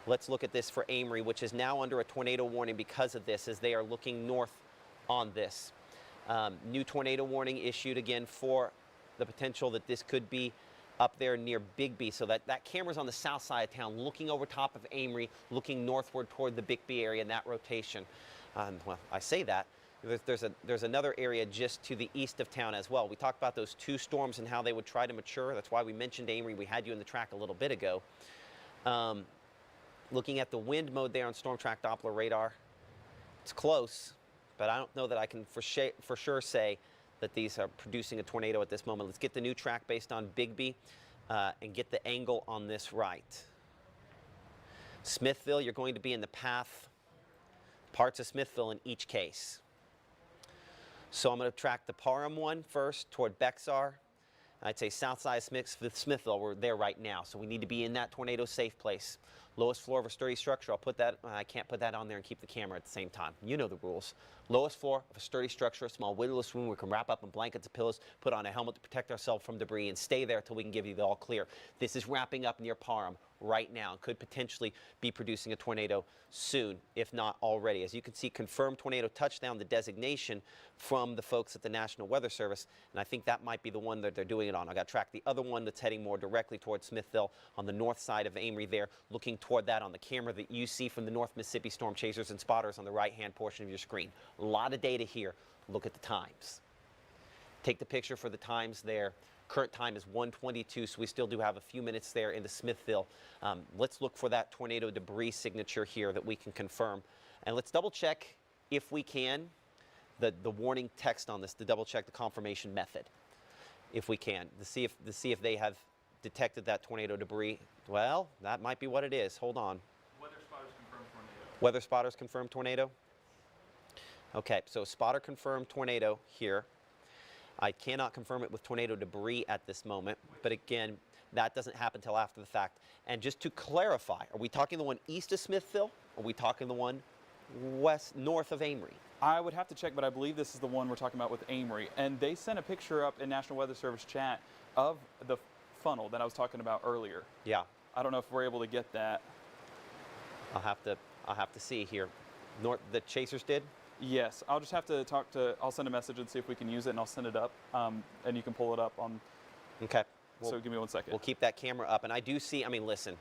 Let's look at this for Amory, which is now under a tornado warning because of this, as they are looking north on this. New tornado warning issued again for the potential that this could be up there near Bigby. So that camera's on the south side of town, looking over top of Amory, looking northward toward the Bigby area in that rotation. Well, I say that. There's another area just to the east of town as well. We talked about those two storms and how they would try to mature. That's why we mentioned Amory. We had you in the track a little bit ago. Looking at the wind mode there on Storm Track Doppler radar, it's close, but I don't know that I can for sure say that these are producing a tornado at this moment. Let's get the new track based on Bigby and get the angle on this right. Smithville, you're going to be in the path, parts of Smithville in each case. So I'm going to track the Parham one first toward Bexar. I'd say south side of Smithville, we're there right now. So we need to be in that tornado safe place. Lowest floor of a sturdy structure, I'll put that, I can't put that on there and keep the camera at the same time. You know the rules. Lowest floor of a sturdy structure, a small windowless room we can wrap up in blankets and pillows, put on a helmet to protect ourselves from debris, and stay there until we can give you the all clear. This is wrapping up near Parham right now and could potentially be producing a tornado soon, if not already. As you can see, confirmed tornado touchdown, the designation from the folks at the National Weather Service, and I think that might be the one that they're doing it on. I got to track the other one that's heading more directly towards Smithville on the north side of Amory there, looking toward that on the camera that you see from the North Mississippi Storm Chasers and Spotters on the right-hand portion of your screen. A lot of data here. Look at the times. Take the picture for the times there. Current time is 1:22, so we still do have a few minutes there into Smithville. Let's look for that tornado debris signature here that we can confirm. And let's double check, if we can, the warning text on this, to double check the confirmation method, if we can, to see if they have detected that tornado debris. Well, that might be what it is. Hold on. Weather spotters confirmed tornado. Weather spotters confirmed tornado? Okay, so spotter confirmed tornado here. I cannot confirm it with tornado debris at this moment, but again, that doesn't happen until after the fact. And just to clarify, are we talking the one east of Smithville? Or are we talking the one north of Amory? I would have to check, but I believe this is the one we're talking about with Amory. And they sent a picture up in National Weather Service chat of the funnel that I was talking about earlier. Yeah. I don't know if we're able to get that. I'll have to see here. The Chasers did? Yes, I'll just have to I'll send a message and see if we can use it, and I'll send it up, and you can pull it up on. Okay. So give me 1 second. We'll keep that camera up, and I do see, I mean, listen,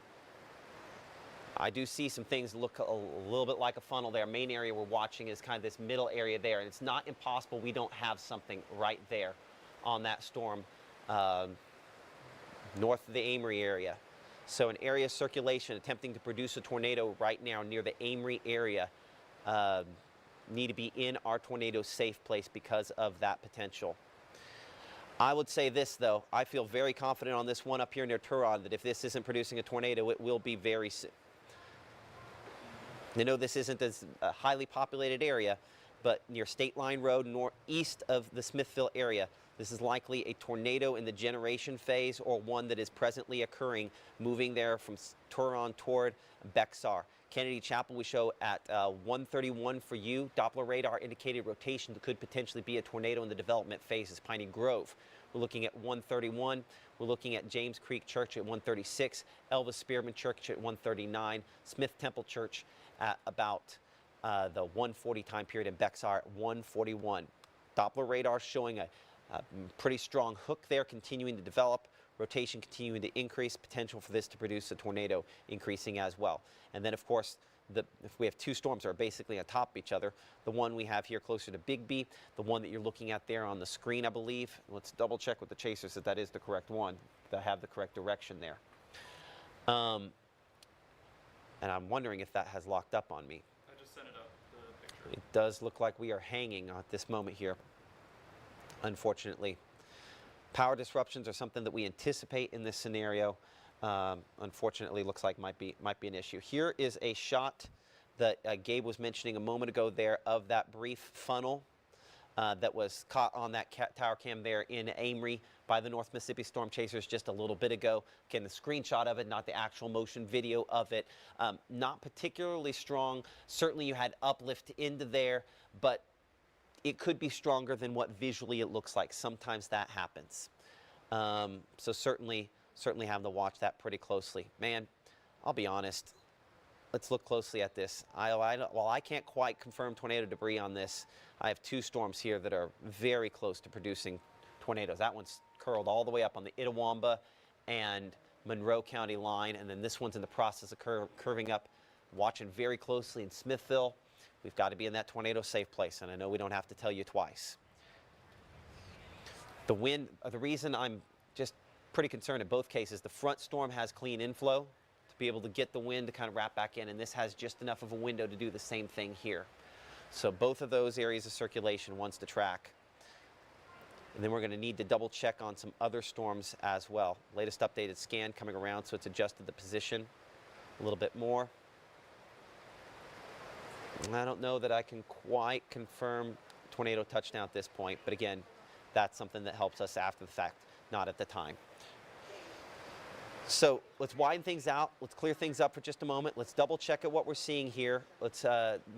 I do see some things look a little bit like a funnel there. Main area we're watching is kind of this middle area there, and it's not impossible we don't have something right there on that storm north of the Amory area. So an area of circulation attempting to produce a tornado right now near the Amory area need to be in our tornado safe place because of that potential. I would say this, though. I feel very confident on this one up here near Turon that if this isn't producing a tornado, it will be very soon. I know this isn't a highly populated area, but near State Line Road, northeast of the Smithville area, this is likely a tornado in the generation phase or one that is presently occurring, moving there from Turon toward Bexar. Kennedy Chapel we show at 131 for you. Doppler radar indicated rotation that could potentially be a tornado in the development phase is Piney Grove. We're looking at 131. We're looking at James Creek Church at 136. Elvis Spearman Church at 139. Smith Temple Church at about the 140 time period, in Bexar at 141. Doppler radar showing a pretty strong hook there continuing to develop, rotation continuing to increase, potential for this to produce a tornado increasing as well. And then of course, if we have two storms that are basically on top of each other, the one we have here closer to Bigby, the one that you're looking at there on the screen, I believe. Let's double check with the chasers that that is the correct one, that have the correct direction there. And I'm wondering if that has locked up on me. I just sent it up, the picture. It does look like we are hanging at this moment here, unfortunately. Power disruptions are something that we anticipate in this scenario. Unfortunately, looks like might be an issue. Here is a shot that Gabe was mentioning a moment ago there of that brief funnel that was caught on that tower cam there in Amory by the North Mississippi Storm Chasers just a little bit ago. Again, the screenshot of it, not the actual motion video of it. Not particularly strong. Certainly you had uplift into there, but it could be stronger than what visually it looks like. Sometimes that happens. So certainly having to watch that pretty closely. Man, I'll be honest. Let's look closely at this. While I can't quite confirm tornado debris on this, I have two storms here that are very close to producing tornadoes. That one's curled all the way up on the Itawamba and Monroe County line, and then this one's in the process of curving up. Watching very closely in Smithville. We've got to be in that tornado safe place, and I know we don't have to tell you twice. The wind, the reason I'm just pretty concerned in both cases, the front storm has clean inflow to be able to get the wind to kind of wrap back in, and this has just enough of a window to do the same thing here. So both of those areas of circulation wants to track. And then we're going to need to double check on some other storms as well. Latest updated scan coming around, so it's adjusted the position a little bit more. I don't know that I can quite confirm tornado touchdown at this point, but again, that's something that helps us after the fact, not at the time. So let's widen things out. Let's clear things up for just a moment. Let's double check at what we're seeing here. Let's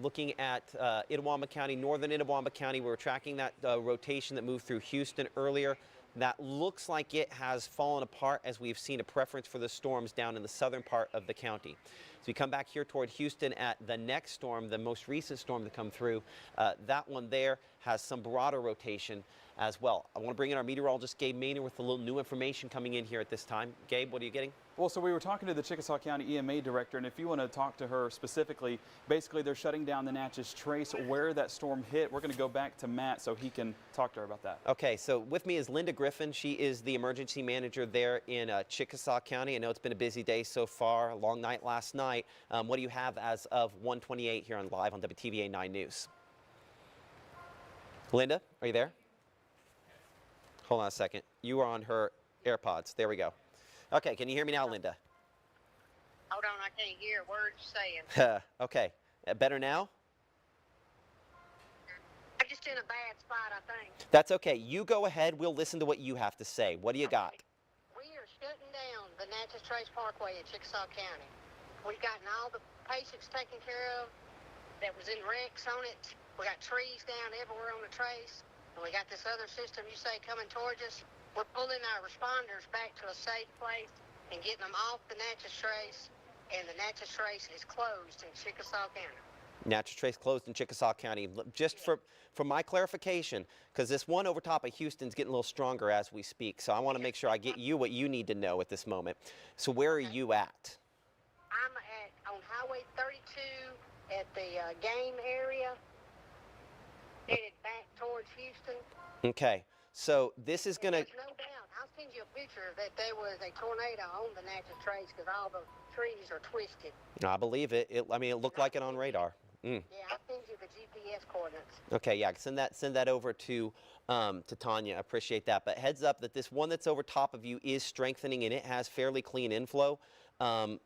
looking at Itawamba County, northern Itawamba County. We were tracking that rotation that moved through Houston earlier. That looks like it has fallen apart as we've seen a preference for the storms down in the southern part of the county. As we come back here toward Houston at the next storm, the most recent storm to come through, that one there has some broader rotation as well. I want to bring in our meteorologist, Gabe Maynard, with a little new information coming in here at this time. Gabe, what are you getting? Well, so we were talking to the Chickasaw County EMA director, and if you want to talk to her specifically, basically they're shutting down the Natchez Trace where that storm hit. We're going to go back to Matt so he can talk to her about that. Okay, so with me is Linda Griffin. She is the emergency manager there in Chickasaw County. I know it's been a busy day so far, a long night last night. What do you have as of 1:28 here on live on WTVA 9 News? Linda, are you there? Hold on a second. You are on her AirPods. There we go. Okay, can you hear me now, Linda? Hold on, I can't hear a word you're saying. Okay, better now? I'm just in a bad spot, I think. That's okay. You go ahead. We'll listen to what you have to say. What do you got? We are shutting down the Natchez Trace Parkway in Chickasaw County. We've gotten all the patients taken care of that was in wrecks on it. We got trees down everywhere on the trace. And we got this other system you say coming towards us. We're pulling our responders back to a safe place and getting them off the Natchez Trace. And the Natchez Trace is closed in Chickasaw County. Natchez Trace closed in Chickasaw County. Just for my clarification, because this one over top of Houston's getting a little stronger as we speak. So I want to make sure I get you what you need to know at this moment. So where are you at? I'm on Highway 32 at the game area, headed back towards Houston. Okay, so this is going to... There's no doubt. I'll send you a picture that there was a tornado on the Natchez Trace because all the trees are twisted. I believe it. I mean, it looked like it on radar. Yeah, I'll send you the GPS coordinates. Okay, yeah, send that over to Tanya. I appreciate that. But heads up that this one that's over top of you is strengthening, and it has fairly clean inflow.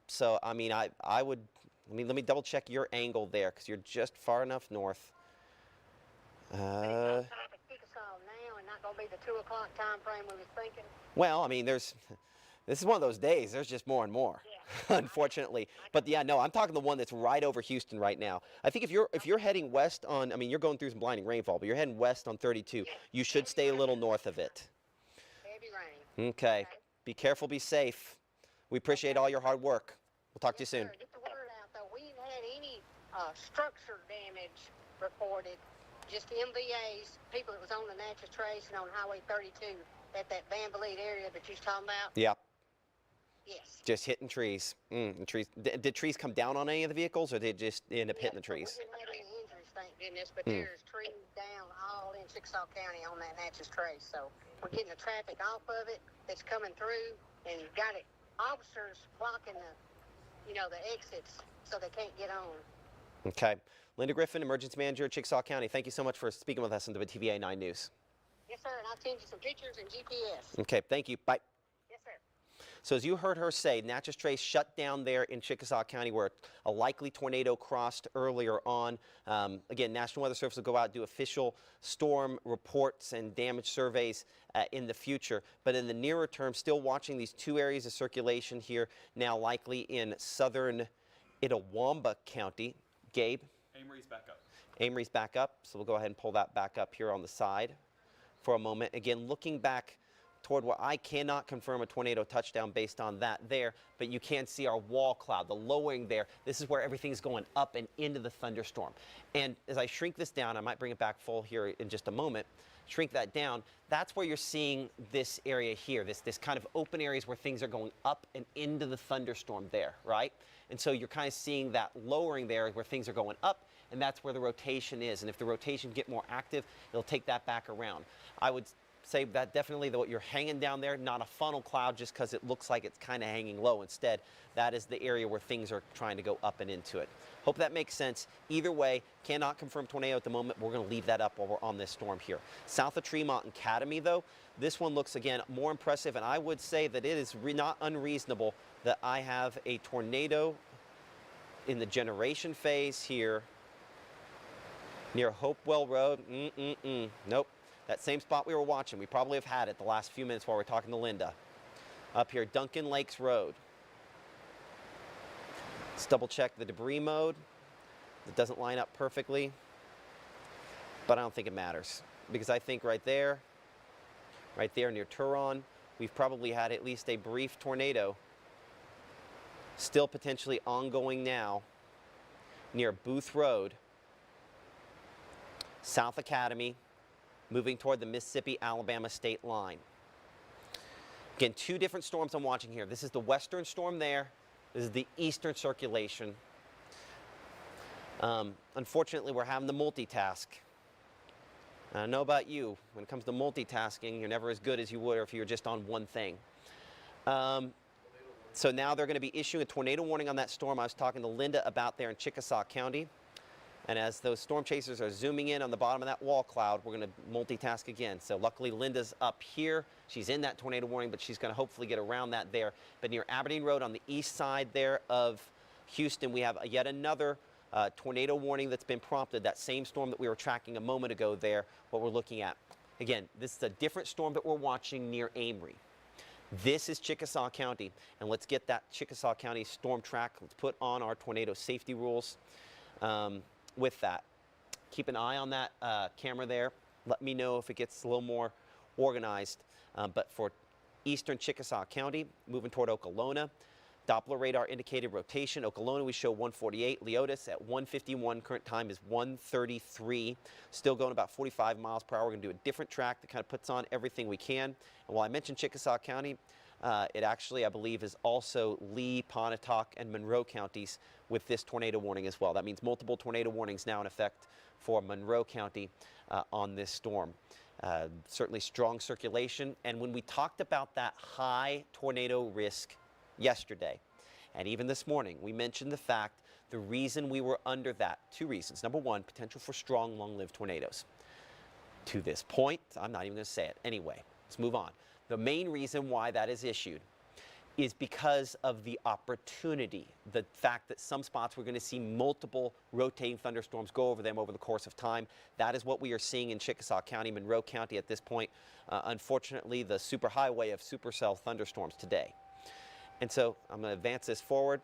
So I mean, I would. Let me double check your angle there because you're just far enough north. Now and not gonna be the 2 o'clock time frame we was thinking. Well, I mean, this is one of those days. There's just more and more, unfortunately. But yeah, no, I'm talking the one that's right over Houston right now. I think if you're heading west on, I mean, you're going through some blinding rainfall, but you're heading west on 32. You should stay a little north of it. Heavy rain. Okay. Be careful. Be safe. We appreciate all your hard work. We'll talk to you soon. Sir, get the word out though. We ain't had any structure damage reported. Just MVAs, people that was on the Natchez Trace and on Highway 32 at that Van Vliet area that you was talking about. Yeah. Yes. Just hitting trees. Trees. Did trees come down on any of the vehicles, or did they just end up hitting the trees? We didn't have any injuries, thank goodness, but there's trees down all in Chickasaw County on that Natchez Trace. So we're getting the traffic off of it that's coming through, and you've got it. Officers blocking the exits so they can't get on. Okay. Linda Griffin, Emergency Manager at Chickasaw County. Thank you so much for speaking with us on the TVA 9 News. Yes, sir, and I'll send you some pictures and GPS. Okay, thank you. Bye. Yes, sir. So as you heard her say, Natchez Trace shut down there in Chickasaw County where a likely tornado crossed earlier on. Again, National Weather Service will go out and do official storm reports and damage surveys in the future. But in the nearer term, still watching these two areas of circulation here, now likely in southern Itawamba County. Gabe? Amory's back up. Amory's back up, so we'll go ahead and pull that back up here on the side for a moment. Again, looking back toward where I cannot confirm a tornado touchdown based on that there, but you can see our wall cloud, the lowering there. This is where everything's going up and into the thunderstorm. And as I shrink this down, I might bring it back full here in just a moment, shrink that down, that's where you're seeing this area here, this kind of open areas where things are going up and into the thunderstorm there, right? And so you're kind of seeing that lowering there where things are going up, and that's where the rotation is. And if the rotation get more active, it'll take that back around. I would say that definitely what you're hanging down there, not a funnel cloud just because it looks like it's kind of hanging low. Instead, that is the area where things are trying to go up and into it. Hope that makes sense. Either way, cannot confirm tornado at the moment. We're going to leave that up while we're on this storm here. South of Tremont and Academy, though, this one looks, again, more impressive, and I would say that it is not unreasonable that I have a tornado in the generation phase here near Hopewell Road. Nope. That same spot we were watching. We probably have had it the last few minutes while we're talking to Linda. Up here, Duncan Lakes Road. Let's double check the debris mode. It doesn't line up perfectly, but I don't think it matters because I think right there near Turon, we've probably had at least a brief tornado. Still potentially ongoing now near Booth Road, South Academy, moving toward the Mississippi-Alabama state line. Again, two different storms I'm watching here. This is the western storm there. This is the eastern circulation. Unfortunately, we're having to multitask. I don't know about you. When it comes to multitasking, you're never as good as you would if you were just on one thing. So now they're going to be issuing a tornado warning on that storm I was talking to Linda about there in Chickasaw County. And as those storm chasers are zooming in on the bottom of that wall cloud, we're going to multitask again. So luckily Linda's up here. She's in that tornado warning, but she's going to hopefully get around that there. But near Aberdeen Road on the east side there of Houston, we have yet another tornado warning that's been prompted. That same storm that we were tracking a moment ago there, what we're looking at. Again, this is a different storm that we're watching near Amory. This is Chickasaw County, and let's get that Chickasaw County storm track. Let's put on our tornado safety rules. With that, keep an eye on that camera there. Let me know if it gets a little more organized. But for eastern Chickasaw County, moving toward Okolona, Doppler radar indicated rotation. Okolona, we show 148. Leotis at 151. Current time is 1:33. Still going about 45 miles per hour. We're going to do a different track that kind of puts on everything we can. And while I mentioned Chickasaw County, it actually, I believe, is also Lee, Pontotoc, and Monroe counties with this tornado warning as well. That means multiple tornado warnings now in effect for Monroe County on this storm. Certainly strong circulation. And when we talked about that high tornado risk yesterday, and even this morning, we mentioned the fact the reason we were under that, two reasons. Number one, potential for strong, long-lived tornadoes. To this point, I'm not even going to say it. Anyway, let's move on. The main reason why that is issued is because of the opportunity, the fact that some spots we're going to see multiple rotating thunderstorms go over them over the course of time. That is what we are seeing in Chickasaw County, Monroe County at this point. Unfortunately, the superhighway of supercell thunderstorms today. And so I'm going to advance this forward.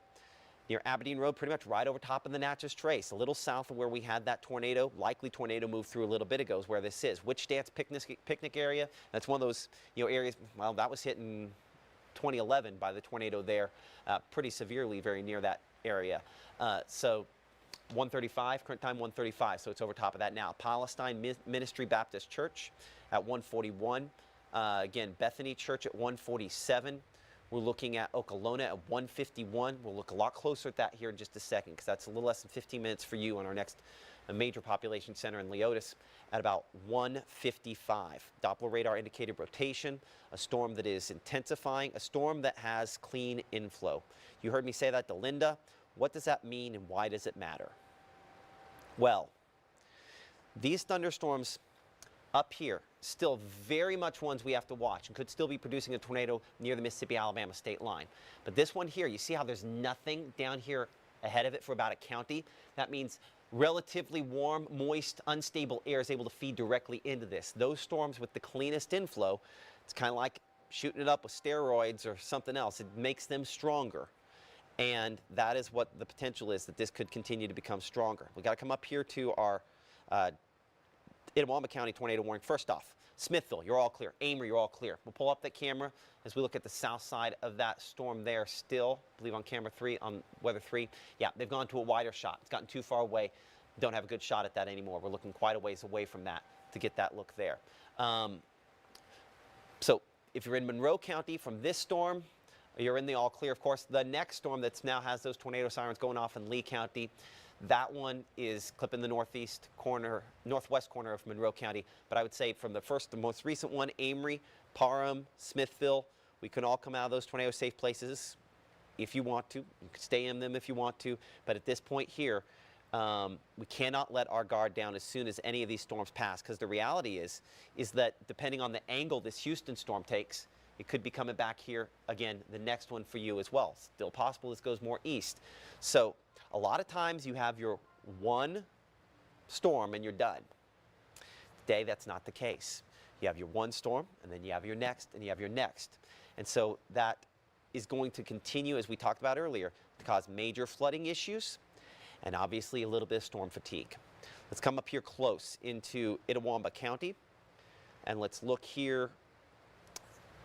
Near Aberdeen Road, pretty much right over top of the Natchez Trace, a little south of where we had that tornado, likely tornado moved through a little bit ago is where this is. Witch Dance picnic area, that's one of those areas, well, that was hit in 2011 by the tornado there, pretty severely, very near that area. So 135, current time 135, so it's over top of that now. Palestine Ministry Baptist Church at 141. Again, Bethany Church at 147. We're looking at Okolona at 151. We'll look a lot closer at that here in just a second because that's a little less than 15 minutes for you on our next major population center in Leotis at about 155. Doppler radar indicated rotation, a storm that is intensifying, a storm that has clean inflow. You heard me say that to Linda. What does that mean and why does it matter? Well, these thunderstorms up here, still very much ones we have to watch and could still be producing a tornado near the Mississippi-Alabama state line. But this one here, you see how there's nothing down here ahead of it for about a county? That means relatively warm, moist, unstable air is able to feed directly into this. Those storms with the cleanest inflow, it's kind of like shooting it up with steroids or something else. It makes them stronger. And that is what the potential is, that this could continue to become stronger. We got to come up here to our Itawamba County tornado warning. First off, Smithville, you're all clear. Amory, you're all clear. We'll pull up that camera as we look at the south side of that storm there still. I believe on camera 3, on weather 3. Yeah, they've gone to a wider shot. It's gotten too far away. Don't have a good shot at that anymore. We're looking quite a ways away from that to get that look there. So if you're in Monroe County from this storm, you're in the all clear, of course. The next storm that now has those tornado sirens going off in Lee County, that one is clipping the northwest corner of Monroe County. But I would say from the most recent one, Amory, Parham, Smithville, we can all come out of those tornado safe places if you want to. You can stay in them if you want to. But at this point here, we cannot let our guard down as soon as any of these storms pass, because the reality is that depending on the angle this Houston storm takes, it could be coming back here again, the next one for you as well. Still possible this goes more east. So a lot of times you have your one storm and you're done. Today, that's not the case. You have your one storm, and then you have your next, and you have your next. And so that is going to continue, as we talked about earlier, to cause major flooding issues and obviously a little bit of storm fatigue. Let's come up here close into Itawamba County, and let's look here,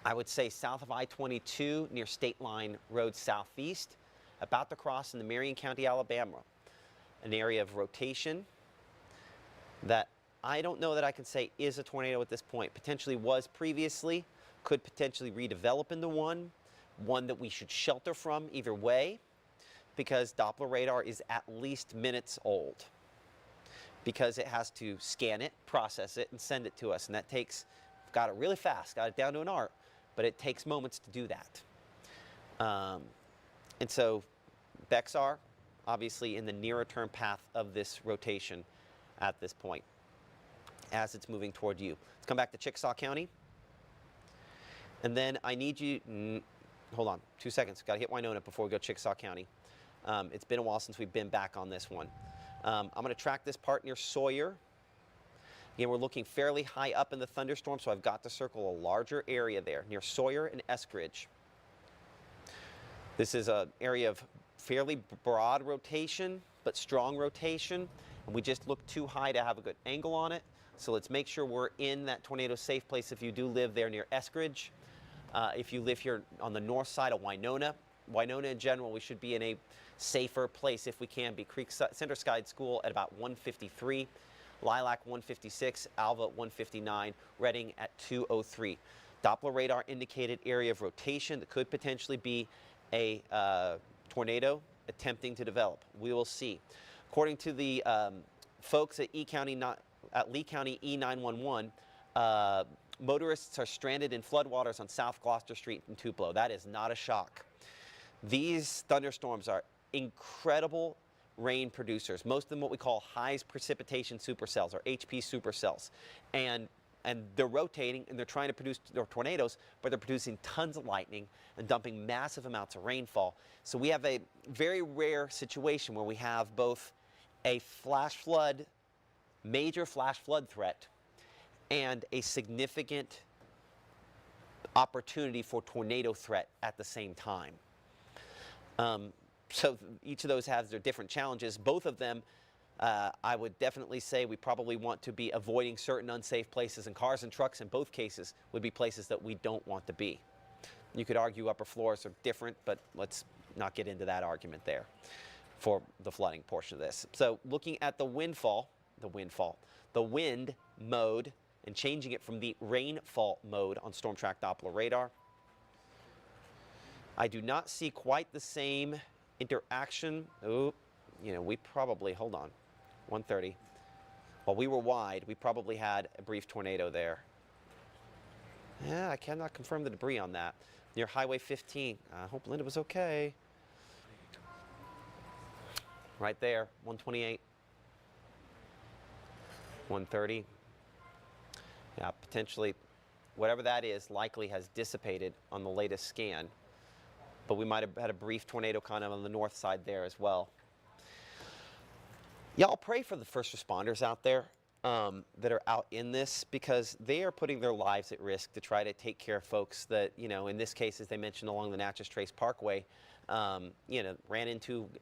I would say south of I-22 near State Line Road southeast, about to cross in the Marion County, Alabama, an area of rotation that I don't know that I can say is a tornado at this point. Potentially was previously, could potentially redevelop into one that we should shelter from either way, because Doppler radar is at least minutes old, because it has to scan it, process it, and send it to us. And that takes, got it really fast, got it down to an art, but it takes moments to do that. And so Bexar, obviously in the nearer term path of this rotation at this point, as it's moving toward you. Let's come back to Chickasaw County. And then I need you, hold on, 2 seconds. Got to hit Winona before we go to Chickasaw County. It's been a while since we've been back on this one. I'm going to track this part near Sawyer. Again, we're looking fairly high up in the thunderstorm, so I've got to circle a larger area there near Sawyer and Eskridge. This is an area of fairly broad rotation, but strong rotation, and we just look too high to have a good angle on it. So let's make sure we're in that tornado safe place if you do live there near Eskridge. If you live here on the north side of Winona in general, we should be in a safer place if we can be. Center Sky School at about 153, Lilac 156, Alva 159, Reading at 203. Doppler radar indicated area of rotation that could potentially be a tornado attempting to develop. We will see. According to the folks at Lee County E911, motorists are stranded in floodwaters on South Gloucester Street in Tupelo. That is not a shock. These thunderstorms are incredible rain producers, most of them what we call high precipitation supercells, or HP supercells. And they're rotating and they're trying to produce their tornadoes, but they're producing tons of lightning and dumping massive amounts of rainfall. So we have a very rare situation where we have both a flash flood, major flash flood threat, and a significant opportunity for tornado threat at the same time. So each of those has their different challenges. Both of them, I would definitely say we probably want to be avoiding certain unsafe places, and cars and trucks in both cases would be places that we don't want to be. You could argue upper floors are different, but let's not get into that argument there for the flooding portion of this. So looking at the wind mode, and changing it from the rainfall mode on Storm Track Doppler radar, I do not see quite the same interaction. Oh, you know, we probably, hold on, 1:30. While we were wide, we probably had a brief tornado there. Yeah, I cannot confirm the debris on that. Near Highway 15. I hope Linda was okay. Right there, 128. 130. Yeah, potentially, whatever that is, likely has dissipated on the latest scan. But we might have had a brief tornado kind of on the north side there as well. Y'all pray for the first responders out there that are out in this, because they are putting their lives at risk to try to take care of folks that, you know, in this case, as they mentioned, along the Natchez Trace Parkway, you know,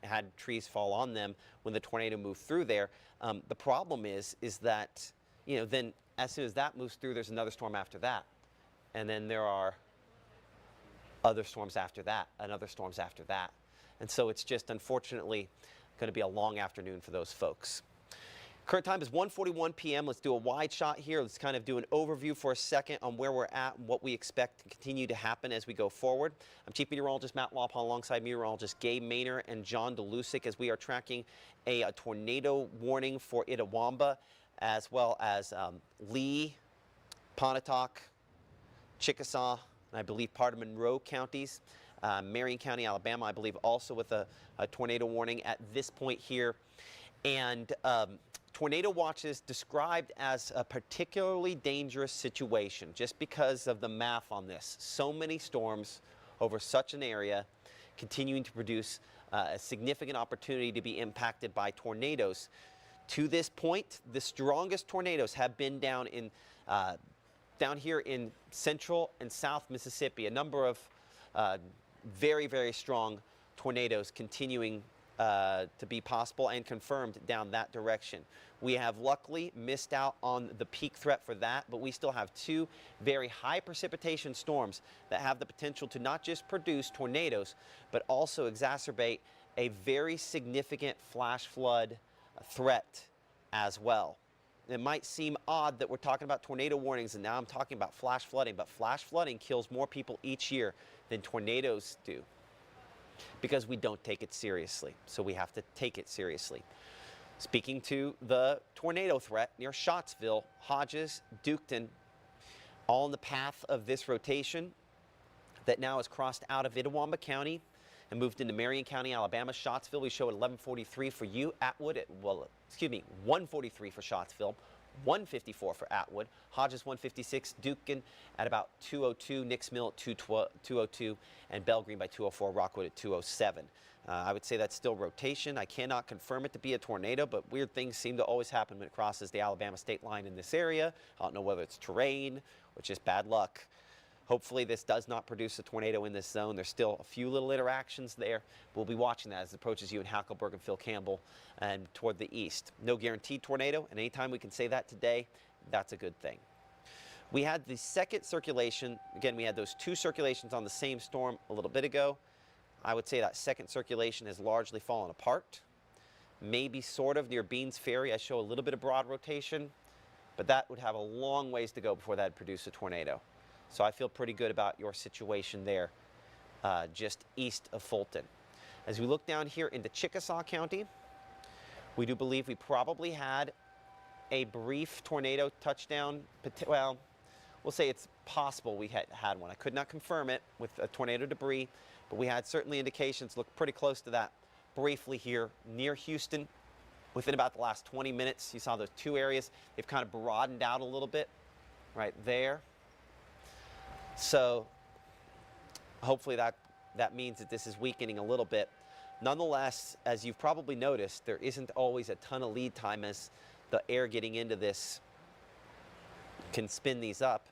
had trees fall on them when the tornado moved through there. The problem is that, you know, then as soon as that moves through, there's another storm after that. And then there are other storms after that, and other storms after that. And so it's just, unfortunately, going to be a long afternoon for those folks. Current time is 1:41 p.m. Let's do a wide shot here. Let's kind of do an overview for a second on where we're at and what we expect to continue to happen as we go forward. I'm Chief Meteorologist Matt Lawpaw alongside meteorologist Gabe Maynor and John DeLusick as we are tracking a tornado warning for Itawamba, as well as Lee, Pontotoc, Chickasaw, and I believe part of Monroe counties. Marion County, Alabama, I believe, also with a tornado warning at this point here. And tornado watch is described as a particularly dangerous situation just because of the math on this. So many storms over such an area continuing to produce a significant opportunity to be impacted by tornadoes. To this point, the strongest tornadoes have been down here in central and south Mississippi. A number of very, very strong tornadoes continuing to be possible and confirmed down that direction. We have luckily missed out on the peak threat for that, but we still have two very high precipitation storms that have the potential to not just produce tornadoes, but also exacerbate a very significant flash flood threat as well. It might seem odd that we're talking about tornado warnings and now I'm talking about flash flooding, but flash flooding kills more people each year than tornadoes do because we don't take it seriously. So we have to take it seriously. Speaking to the tornado threat near Scottsville, Hodges, Duketon, all in the path of this rotation that now has crossed out of Itawamba County and moved into Marion County, Alabama. Scottsville, we show at 11:43 for you. Atwood, at, well, excuse me, 1:43 for Scottsville, 1:54 for Atwood. Hodges 1:56, Duketon at about 2:02, Nicks Mill at 2:02, and Belgreen by 2:04, Rockwood at 2:07. I would say that's still rotation. I cannot confirm it to be a tornado, but weird things seem to always happen when it crosses the Alabama state line in this area. I don't know whether it's terrain or just bad luck. Hopefully this does not produce a tornado in this zone. There's still a few little interactions there. We'll be watching that as it approaches you in Hackleburg and Phil Campbell and toward the east. No guaranteed tornado, and anytime we can say that today, that's a good thing. We had the second circulation. Again, we had those two circulations on the same storm a little bit ago. I would say that second circulation has largely fallen apart. Maybe sort of near Beans Ferry. I show a little bit of broad rotation, but that would have a long ways to go before that would produce a tornado. So I feel pretty good about your situation there, just east of Fulton. As we look down here into Chickasaw County, we do believe we probably had a brief tornado touchdown. Well, we'll say it's possible we had one. I could not confirm it with tornado debris, but we had certainly indications look pretty close to that briefly here near Houston. Within about the last 20 minutes, you saw those two areas. They've kind of broadened out a little bit right there. So hopefully that means that this is weakening a little bit. Nonetheless, as you've probably noticed, there isn't always a ton of lead time as the air getting into this can spin these up.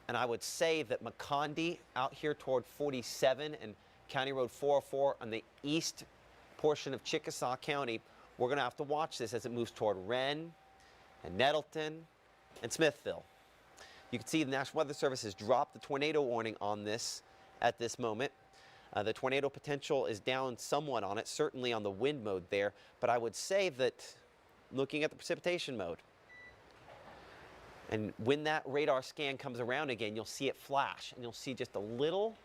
And I would say that McCondy out here toward 47 and County Road 404 on the east portion of Chickasaw County, we're going to have to watch this as it moves toward Wren and Nettleton and Smithville. You can see the National Weather Service has dropped the tornado warning on this at this moment. The tornado potential is down somewhat on it, certainly on the wind mode there, but I would say that looking at the precipitation mode, and when that radar scan comes around again, you'll see it flash, and you'll see just a little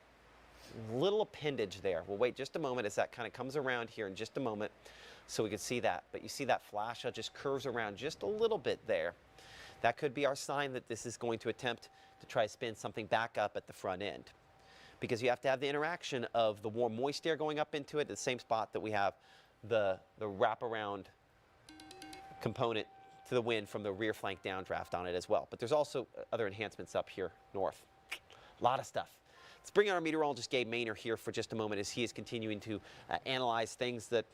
appendage there. We'll wait just a moment as that kind of comes around here in just a moment so we can see that. But you see that flash, it just curves around just a little bit there. That could be our sign that this is going to attempt to try to spin something back up at the front end. Because you have to have the interaction of the warm moist air going up into it, the same spot that we have the wraparound component to the wind from the rear flank downdraft on it as well. But there's also other enhancements up here north. A lot of stuff. Let's bring in our meteorologist Gabe Maynor here for just a moment as he is continuing to analyze things that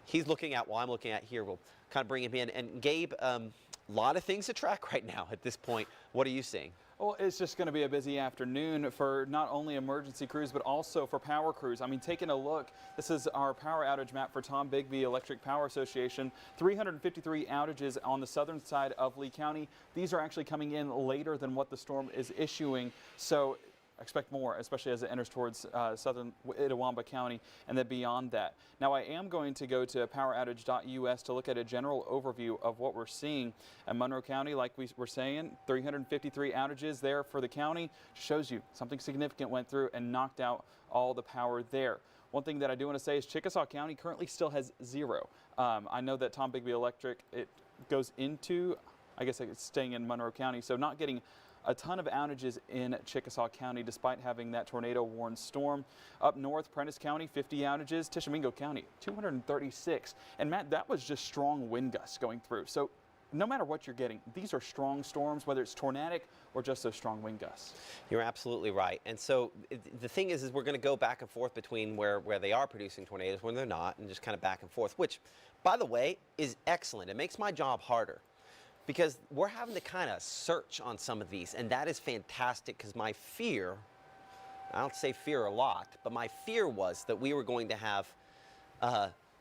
he's looking at while I'm looking at here. We'll kind of bring him in. And Gabe, a lot of things to track right now at this point. What are you seeing? Well, it's just going to be a busy afternoon for not only emergency crews, but also for power crews. I mean, taking a look, this is our power outage map for Tom Bigby Electric Power Association. 353 outages on the southern side of Lee County. These are actually coming in later than what the storm is issuing. So expect more, especially as it enters towards southern Itawamba County and then beyond that. Now, I am going to go to poweroutage.us to look at a general overview of what we're seeing in Monroe County. Like we were saying, 353 outages there for the county. Shows you something significant went through and knocked out all the power there. One thing that I do want to say is Chickasaw County currently still has 0. I know that Tom Bigby Electric, it goes into, I guess it's staying in Monroe County, so not getting a ton of outages in Chickasaw County despite having that tornado warned storm. Up north, Prentice County, 50 outages. Tishomingo County, 236. And Matt, that was just strong wind gusts going through. So no matter what you're getting, these are strong storms, whether it's tornadic or just those strong wind gusts. You're absolutely right. And so the thing is we're going to go back and forth between where they are producing tornadoes, when they're not, and just kind of back and forth, which, by the way, is excellent. It makes my job harder, because we're having to kind of search on some of these, and that is fantastic, because my fear, I don't say fear a lot, but my fear was that we were going to have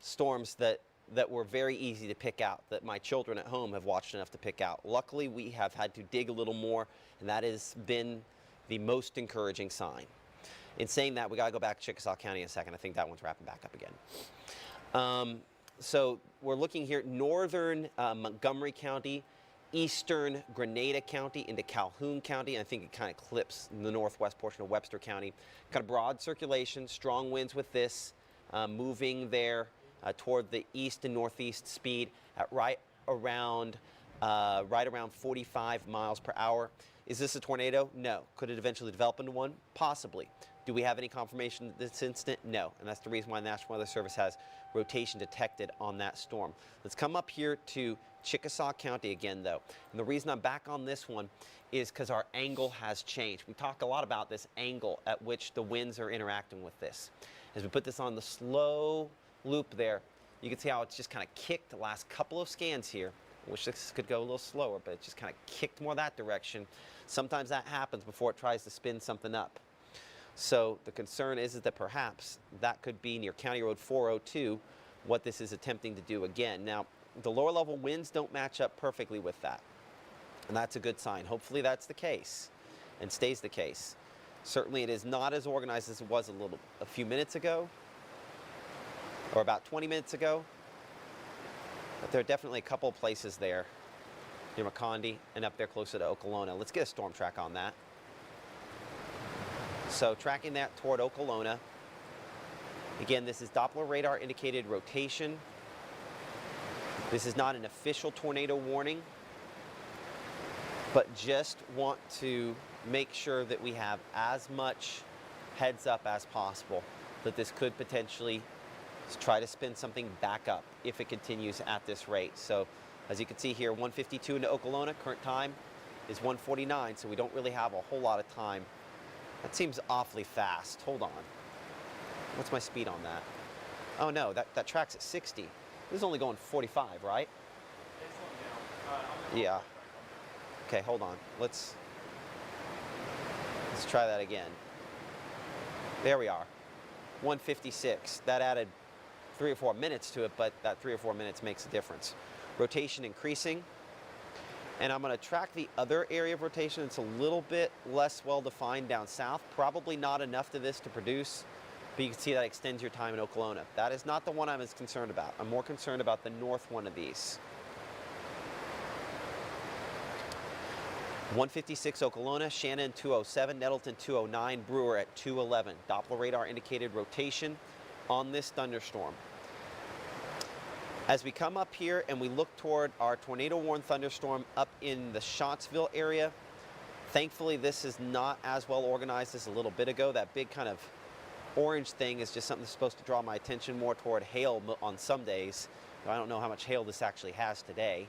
storms that were very easy to pick out, that my children at home have watched enough to pick out. Luckily, we have had to dig a little more, and that has been the most encouraging sign. In saying that, we got to go back to Chickasaw County in a second. I think that one's wrapping back up again. So we're looking here, northern Montgomery County, eastern Grenada County into Calhoun County. I think it kind of clips the northwest portion of Webster County. Kind of broad circulation, strong winds with this, moving there toward the east and northeast speed at right around 45 miles per hour. Is this a tornado? No. Could it eventually develop into one? Possibly. Do we have any confirmation at this instant? No. And that's the reason why the National Weather Service has rotation detected on that storm. Let's come up here to Chickasaw County again, though. And the reason I'm back on this one is because our angle has changed. We talk a lot about this angle at which the winds are interacting with this. As we put this on the slow loop there, you can see how it's just kind of kicked the last couple of scans here. I wish this could go a little slower, but it just kind of kicked more that direction. Sometimes that happens before it tries to spin something up. So the concern is that perhaps that could be near County Road 402, what this is attempting to do again. Now, the lower level winds don't match up perfectly with that, and that's a good sign. Hopefully that's the case and stays the case. Certainly it is not as organized as it was a few minutes ago, or about 20 minutes ago, but there are definitely a couple of places there near McCondy and up there closer to Okolona. Let's get a storm track on that. So tracking that toward Okolona. Again, this is Doppler radar indicated rotation. This is not an official tornado warning. but just want to make sure that we have as much heads up as possible that this could potentially try to spin something back up if it continues at this rate. So as you can see here, 152 into Okolona, current time is 149, so we don't really have a whole lot of time. That seems awfully fast. Hold on. What's my speed on that? Oh no, that track's at 60. This is only going 45, right? Yeah. Okay, hold on. Let's try that again. There we are. 156. That added 3 or 4 minutes to it, but that 3 or 4 minutes makes a difference. Rotation increasing. And I'm going to track the other area of rotation. It's a little bit less well defined down south. Probably not enough to this to produce, but you can see that extends your time in Okolona. That is not the one I'm as concerned about. I'm more concerned about the north one of these. 156 Okolona, Shannon 207, Nettleton 209, Brewer at 211. Doppler radar indicated rotation on this thunderstorm. As we come up here and we look toward our tornado-warned thunderstorm up in the Schattsville area, thankfully this is not as well organized as a little bit ago. That big kind of orange thing is just something that's supposed to draw my attention more toward hail on some days. I don't know how much hail this actually has today.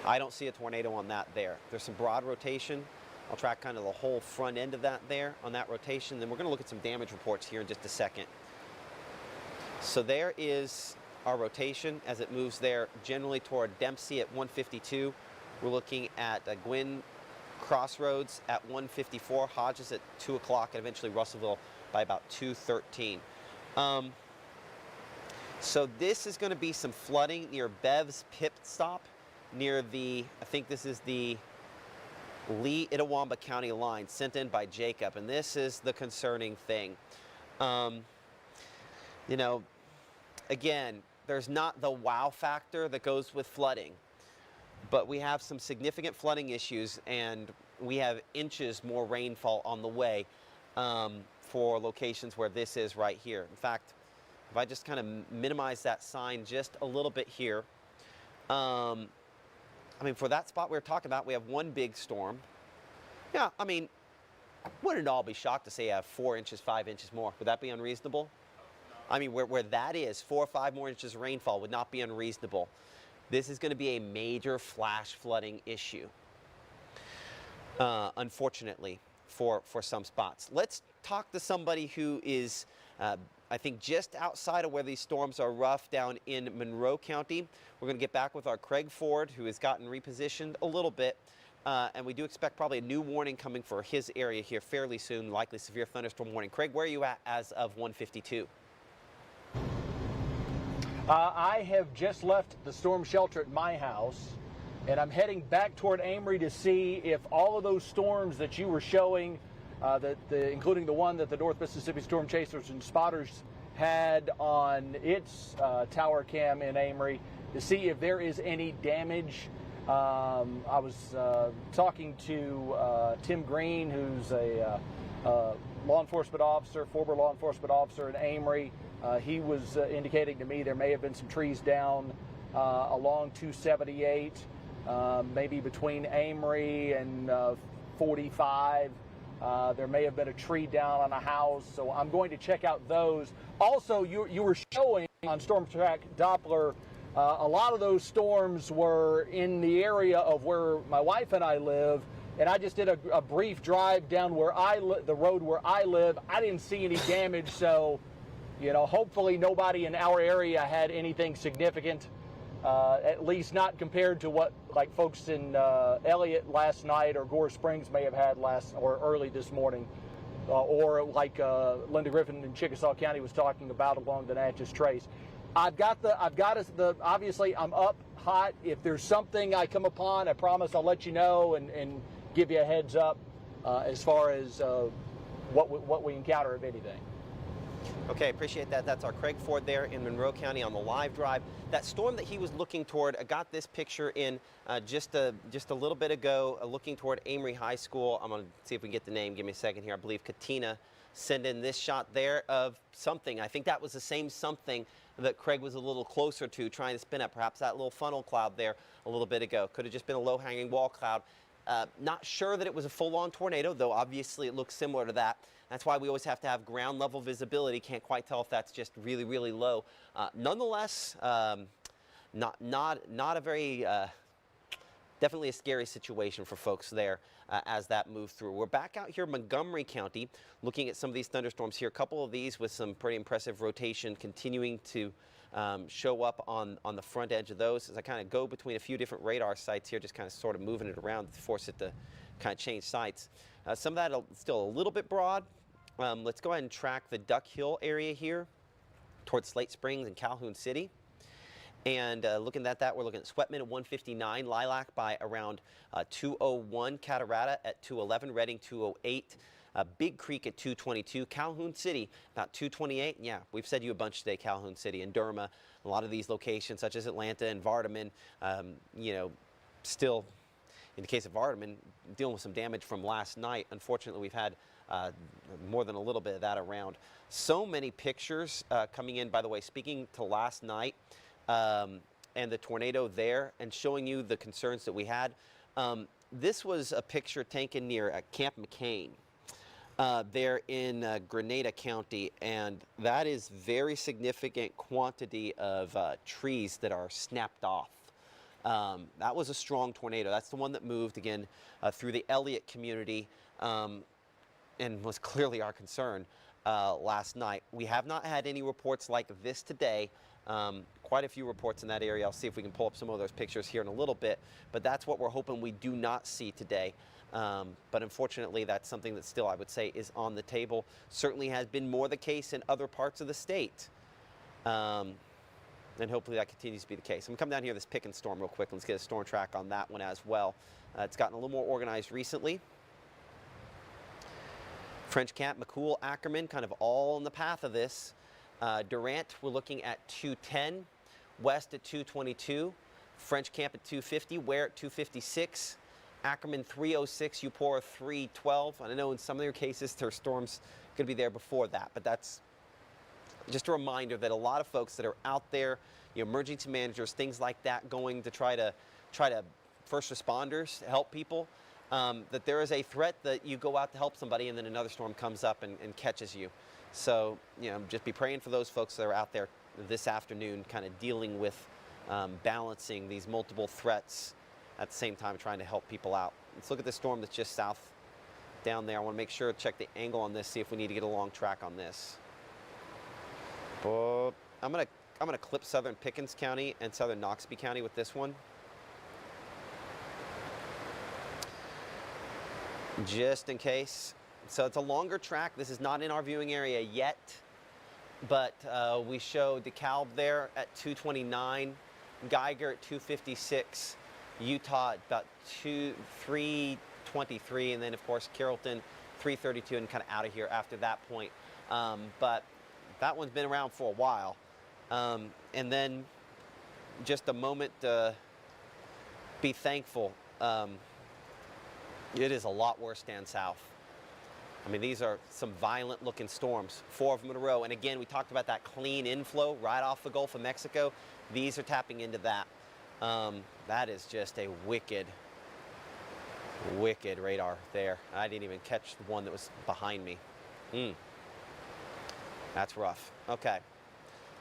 I don't see a tornado on that there. There's some broad rotation. I'll track kind of the whole front end of that there on that rotation. Then we're going to look at some damage reports here in just a second. So there is our rotation as it moves there generally toward Dempsey at 152. We're looking at Gwynn Crossroads at 154, Hodges at 2 o'clock, and eventually Russellville by about 2:13. So this is going to be some flooding near Bev's pit stop near the, I think this is the Lee-Itawamba County line sent in by Jacob, and this is the concerning thing. You know, again, there's not the wow factor that goes with flooding, but we have some significant flooding issues, and we have inches more rainfall on the way for locations where this is right here. In fact, if I just kind of minimize that sign just a little bit here, I mean, for that spot we were talking about, we have one big storm. Yeah, I mean, wouldn't all be shocked to say I have 4 inches, 5 inches more? Would that be unreasonable? I mean, where that is, 4 or 5 more inches of rainfall would not be unreasonable. This is going to be a major flash flooding issue, unfortunately, for some spots. Let's talk to somebody who is, I think, just outside of where these storms are rough down in Monroe County. We're going to get back with our Craig Ford, who has gotten repositioned a little bit. And we do expect probably a new warning coming for his area here fairly soon, likely severe thunderstorm warning. Craig, where are you at as of 152? I have just left the storm shelter at my house, and I'm heading back toward Amory to see if all of those storms that you were showing, including the one that the North Mississippi Storm Chasers and Spotters had on its tower cam in Amory, to see if there is any damage. I was talking to Tim Green, who's a law enforcement officer, former law enforcement officer in Amory. He was indicating to me there may have been some trees down along 278, maybe between Amory and 45. There may have been a tree down on a house, so I'm going to check out those. Also, you were showing on Storm Track Doppler, a lot of those storms were in the area of where my wife and I live, and I just did a brief drive down where the road where I live. I didn't see any damage, so you know, hopefully nobody in our area had anything significant, at least not compared to what like folks in Elliott last night or Gore Springs may have had early this morning, or like Linda Griffin in Chickasaw County was talking about along the Natchez Trace. Obviously I'm up hot. If there's something I come upon, I promise I'll let you know and give you a heads up as far as what we encounter, if anything. Okay, appreciate that. That's our Craig Ford there in Monroe County on the live drive. That storm that he was looking toward, I got this picture in just a little bit ago, looking toward Amory High School. I'm going to see if we can get the name. Give me a second here. I believe Katina send in this shot there of something. I think that was the same something that Craig was a little closer to, trying to spin up. Perhaps that little funnel cloud there a little bit ago. Could have just been a low-hanging wall cloud. Not sure that it was a full-on tornado, though obviously it looks similar to that. That's why we always have to have ground level visibility. Can't quite tell if that's just really, really low. Nonetheless, not a very, definitely a scary situation for folks there as that moved through. We're back out here in Montgomery County looking at some of these thunderstorms here. A couple of these with some pretty impressive rotation continuing to show up on the front edge of those. As I kind of go between a few different radar sites here, just kind of sort of moving it around to force it to kind of change sites. Some of that still a little bit broad. Let's go ahead and track the Duck Hill area here towards Slate Springs and Calhoun City. And looking at that, we're looking at Sweatman at 159, Lilac by around 201, Catarata at 211, Reading 208, Big Creek at 222, Calhoun City about 228. Yeah, we've said you a bunch today, Calhoun City and Derma. A lot of these locations, such as Atlanta and Vardaman, you know, still, in the case of Vardaman, dealing with some damage from last night. Unfortunately, we've had more than a little bit of that around. So many pictures coming in, by the way, speaking to last night and the tornado there and showing you the concerns that we had. This was a picture taken near Camp McCain there in Grenada County, and that is very significant quantity of trees that are snapped off. That was a strong tornado. That's the one that moved again through the Elliott community and was clearly our concern last night. We have not had any reports like this today. Quite a few reports in that area. I'll see if we can pull up some of those pictures here in a little bit, but that's what we're hoping we do not see today. But unfortunately, that's something that still, I would say, is on the table. Certainly has been more the case in other parts of the state. And hopefully that continues to be the case. I'm going to come down here to this Pickens storm real quick. Let's get a storm track on that one as well. It's gotten a little more organized recently. French Camp, McCool, Ackerman, kind of all in the path of this. Durant, we're looking at 210. West at 222. French Camp at 250. Ware at 256. Ackerman 306. Eupora 312. And I know in some of their cases, their storms could be there before that, but that's just a reminder that a lot of folks that are out there, you know, emergency managers, things like that, going to try to first responders, help people, that there is a threat that you go out to help somebody and then another storm comes up and catches you. So, you know, just be praying for those folks that are out there this afternoon kind of dealing with balancing these multiple threats at the same time trying to help people out. Let's look at the storm that's just south down there. I want to make sure, check the angle on this, see if we need to get a long track on this. But I'm gonna clip southern Pickens County and southern Noxubee County with this one. Just in case. So it's a longer track. This is not in our viewing area yet, but we show DeKalb there at 229, Geiger at 256, Utah at about 323, and then of course Carrollton 332, and kind of out of here after that point. But that one's been around for a while. And then just a moment to be thankful. It is a lot worse down south. I mean, these are some violent looking storms, 4 of them in a row. And again, we talked about that clean inflow right off the Gulf of Mexico. These are tapping into that. That is just a wicked, wicked radar there. I didn't even catch the one that was behind me. That's rough. Okay,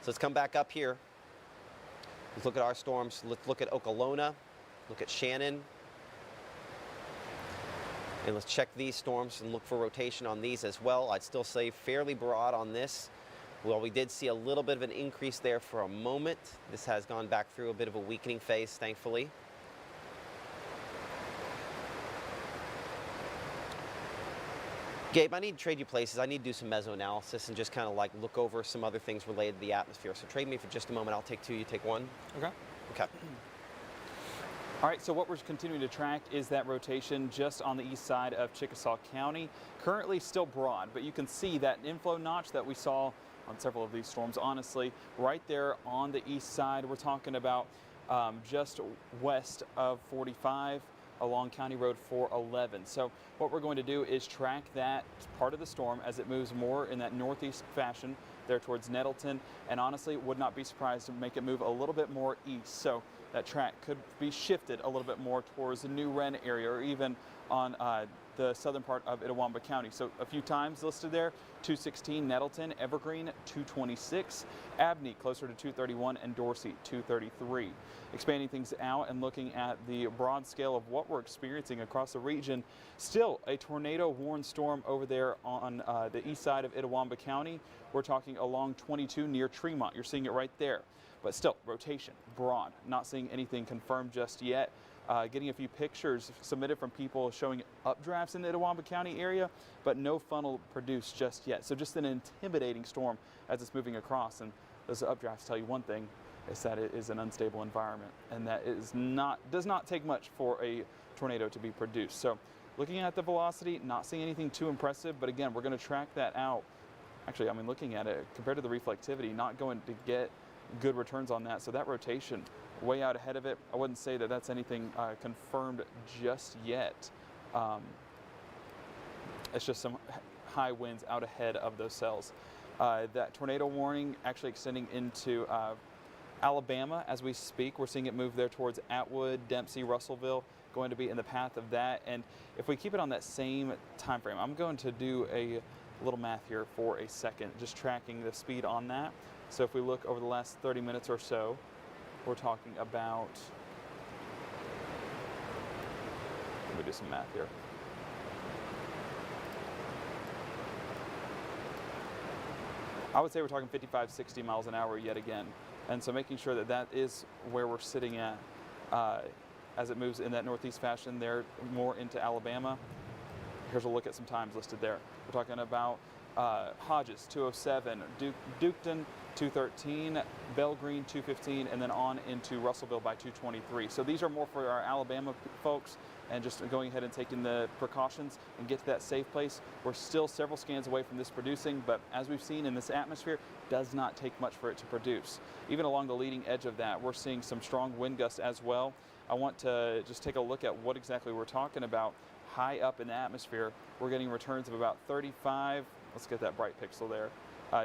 so let's come back up here. Let's look at our storms. Let's look at Okolona, look at Shannon. And let's check these storms and look for rotation on these as well. I'd still say fairly broad on this. Well, we did see a little bit of an increase there for a moment. This has gone back through a bit of a weakening phase, thankfully. Gabe, I need to trade you places. I need to do some meso-analysis and just kind of like look over some other things related to the atmosphere. So trade me for just a moment. I'll take 2, you take 1. Okay. Okay. All right, so what we're continuing to track is that rotation just on the east side of Chickasaw County. Currently still broad, but you can see that inflow notch that we saw on several of these storms, honestly, right there on the east side. We're talking about just west of 45, along County Road 411. So what we're going to do is track that part of the storm as it moves more in that northeast fashion there towards Nettleton, and honestly would not be surprised to make it move a little bit more east. So that track could be shifted a little bit more towards the New Wren area, or even on the southern part of Itawamba County. So a few times listed there: 216 Nettleton, Evergreen 226, Abney closer to 231, and Dorsey 233. Expanding things out and looking at the broad scale of what we're experiencing across the region, still a tornado warned storm over there on the east side of Itawamba County. We're talking along 22 near Tremont. You're seeing it right there. But still, rotation, broad, not seeing anything confirmed just yet. Getting a few pictures submitted from people showing updrafts in the Itawamba County area, but no funnel produced just yet. So just an intimidating storm as it's moving across. And those updrafts tell you one thing, is that it is an unstable environment, and that does not take much for a tornado to be produced. So looking at the velocity, not seeing anything too impressive, but again, we're going to track that out. Actually, I mean, looking at it compared to the reflectivity, not going to get good returns on that. So that rotation way out ahead of it, I wouldn't say that that's anything confirmed just yet. It's just some high winds out ahead of those cells. That tornado warning actually extending into Alabama as we speak. We're seeing it move there towards Atwood, Dempsey, Russellville, going to be in the path of that. And if we keep it on that same time frame, I'm going to do a little math here for a second, just tracking the speed on that. So if we look over the last 30 minutes or so, we're talking about, let me do some math here. I would say we're talking 55, 60 miles an hour yet again. And so making sure that that is where we're sitting at as it moves in that northeast fashion there more into Alabama. Here's a look at some times listed there. We're talking about Hodges 207, Duketon 213, Belgreen 215, and then on into Russellville by 223. So these are more for our Alabama folks, and just going ahead and taking the precautions and get to that safe place. We're still several scans away from this producing, but as we've seen in this atmosphere, does not take much for it to produce. Even along the leading edge of that, we're seeing some strong wind gusts as well. I want to just take a look at what exactly we're talking about. High up in the atmosphere, we're getting returns of about 35, let's get that bright pixel there,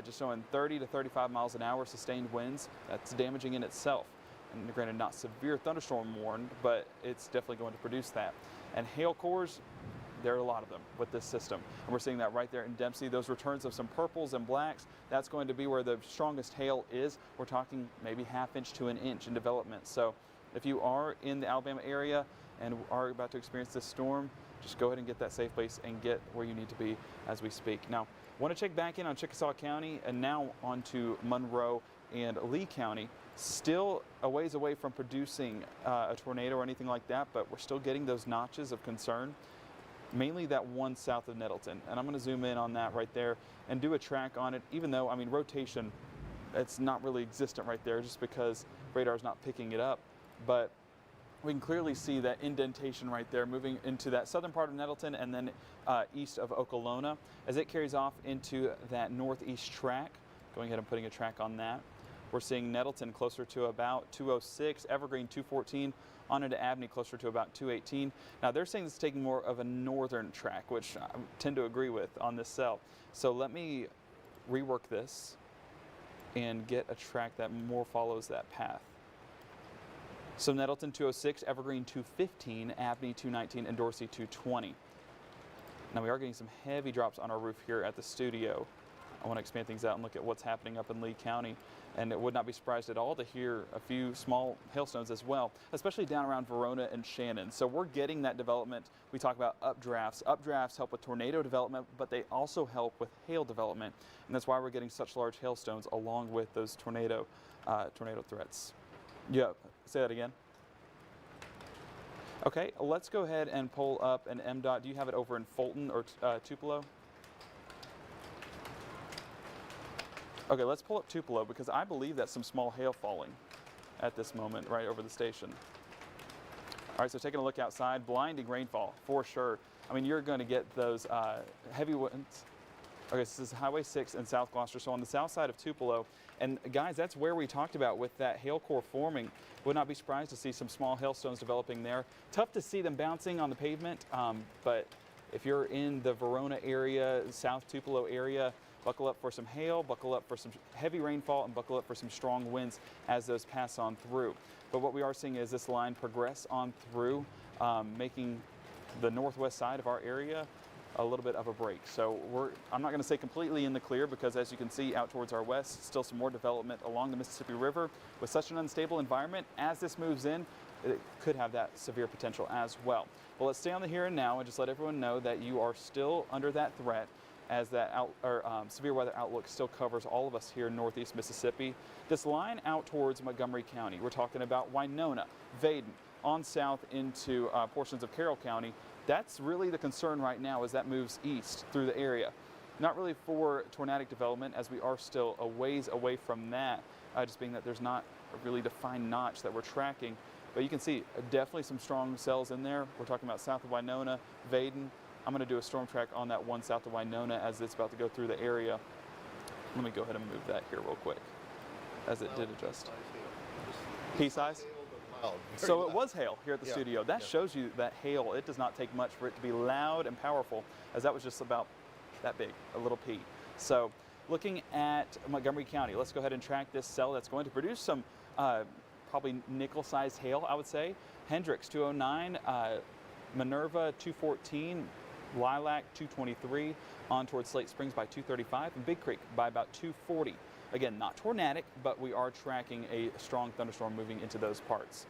just showing 30 to 35 miles an hour sustained winds. That's damaging in itself. And granted, not severe thunderstorm warned, but it's definitely going to produce that. And hail cores, there are a lot of them with this system. And we're seeing that right there in Dempsey. Those returns of some purples and blacks, that's going to be where the strongest hail is. We're talking maybe ½ inch to an inch in development. So if you are in the Alabama area and are about to experience this storm, just go ahead and get that safe place and get where you need to be as we speak. Now, I want to check back in on Chickasaw County and now on to Monroe and Lee County. Still a ways away from producing a tornado or anything like that, but we're still getting those notches of concern, mainly that one south of Nettleton. And I'm going to zoom in on that right there and do a track on it, even though, I mean, rotation, it's not really existent right there just because radar's not picking it up. But we can clearly see that indentation right there moving into that southern part of Nettleton and then east of Okolona as it carries off into that northeast track. Going ahead and putting a track on that. We're seeing Nettleton closer to about 206, Evergreen 214, on into Abney closer to about 218. Now they're saying this is taking more of a northern track, which I tend to agree with on this cell. So let me rework this and get a track that more follows that path. So Nettleton 206, Evergreen 215, Abney 219, and Dorsey 220. Now we are getting some heavy drops on our roof here at the studio. I want to expand things out and look at what's happening up in Lee County. And it would not be surprised at all to hear a few small hailstones as well, especially down around Verona and Shannon. So we're getting that development. We talk about updrafts. Updrafts help with tornado development, but they also help with hail development. And that's why we're getting such large hailstones along with those tornado threats. Yeah, say that again. Okay, let's go ahead and pull up an MDOT. Do you have it over in Fulton or Tupelo? Okay, let's pull up Tupelo because I believe that's some small hail falling at this moment right over the station. All right, so taking a look outside, blinding rainfall for sure. I mean, you're going to get those heavy winds. Okay, so this is Highway 6 in South Gloucester, so on the south side of Tupelo. And guys, that's where we talked about with that hail core forming. Would not be surprised to see some small hailstones developing there. Tough to see them bouncing on the pavement, but if you're in the Verona area, South Tupelo area, buckle up for some hail, buckle up for some heavy rainfall, and buckle up for some strong winds as those pass on through. But what we are seeing is this line progress on through, making the northwest side of our area a little bit of a break. So I'm not going to say completely in the clear, because as you can see out towards our west, still some more development along the Mississippi River. With such an unstable environment, as this moves in, it could have that severe potential as well. Well, let's stay on the here and now and just let everyone know that you are still under that threat, as that severe weather outlook still covers all of us here in northeast Mississippi. This line out towards Montgomery County, we're talking about Winona, Vaden, on south into portions of Carroll County. That's really the concern right now as that moves east through the area. Not really for tornadic development, as we are still a ways away from that, just being that there's not a really defined notch that we're tracking. But you can see definitely some strong cells in there. We're talking about south of Winona, Vaden. I'm going to do a storm track on that one south of Winona as it's about to go through the area. Let me go ahead and move that here real quick as it did adjust. Pea size? So it was hail here at the studio. That shows you that hail, it does not take much for it to be loud and powerful, as that was just about that big, a little pea. So looking at Montgomery County, let's go ahead and track this cell that's going to produce some probably nickel-sized hail, I would say. Hendricks 209, Minerva 214, Lilac 223, on towards Slate Springs by 235, and Big Creek by about 240. Again, not tornadic, but we are tracking a strong thunderstorm moving into those parts.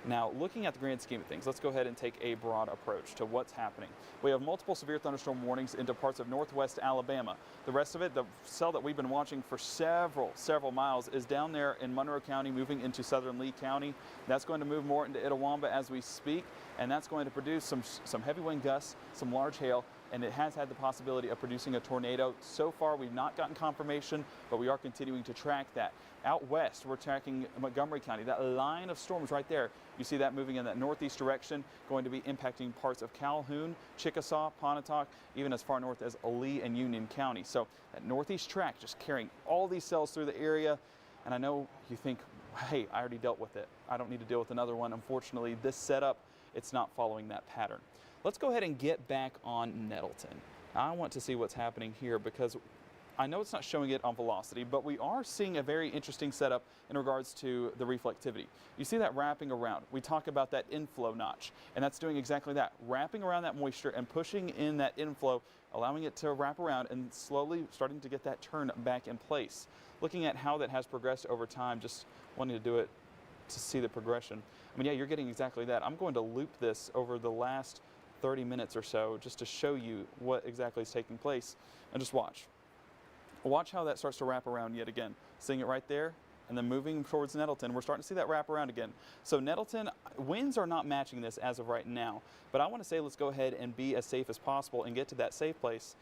Now, looking at the grand scheme of things, let's go ahead and take a broad approach to what's happening. We have multiple severe thunderstorm warnings into parts of northwest Alabama. The rest of it, the cell that we've been watching for several miles, is down there in Monroe County, moving into southern Lee County. That's going to move more into Itawamba as we speak, and that's going to produce some heavy wind gusts, some large hail, and it has had the possibility of producing a tornado. So far, we've not gotten confirmation, but we are continuing to track that. Out west, we're tracking Montgomery County. That line of storms right there, you see that moving in that northeast direction, going to be impacting parts of Calhoun, Chickasaw, Pontotoc, even as far north as Lee and Union County. So that northeast track just carrying all these cells through the area. And I know you think, hey, I already dealt with it. I don't need to deal with another one. Unfortunately, this setup, it's not following that pattern. Let's go ahead and get back on Nettleton. I want to see what's happening here, because I know it's not showing it on velocity, but we are seeing a very interesting setup in regards to the reflectivity. You see that wrapping around. We talk about that inflow notch, and that's doing exactly that, wrapping around that moisture and pushing in that inflow, allowing it to wrap around and slowly starting to get that turn back in place. Looking at how that has progressed over time, just wanting to do it to see the progression. I mean, yeah, you're getting exactly that. I'm going to loop this over the last 30 minutes or so just to show you what exactly is taking place, and just watch. Watch how that starts to wrap around yet again. Seeing it right there, and then moving towards Nettleton, we're starting to see that wrap around again. So Nettleton, winds are not matching this as of right now, but I want to say let's go ahead and be as safe as possible and get to that safe place,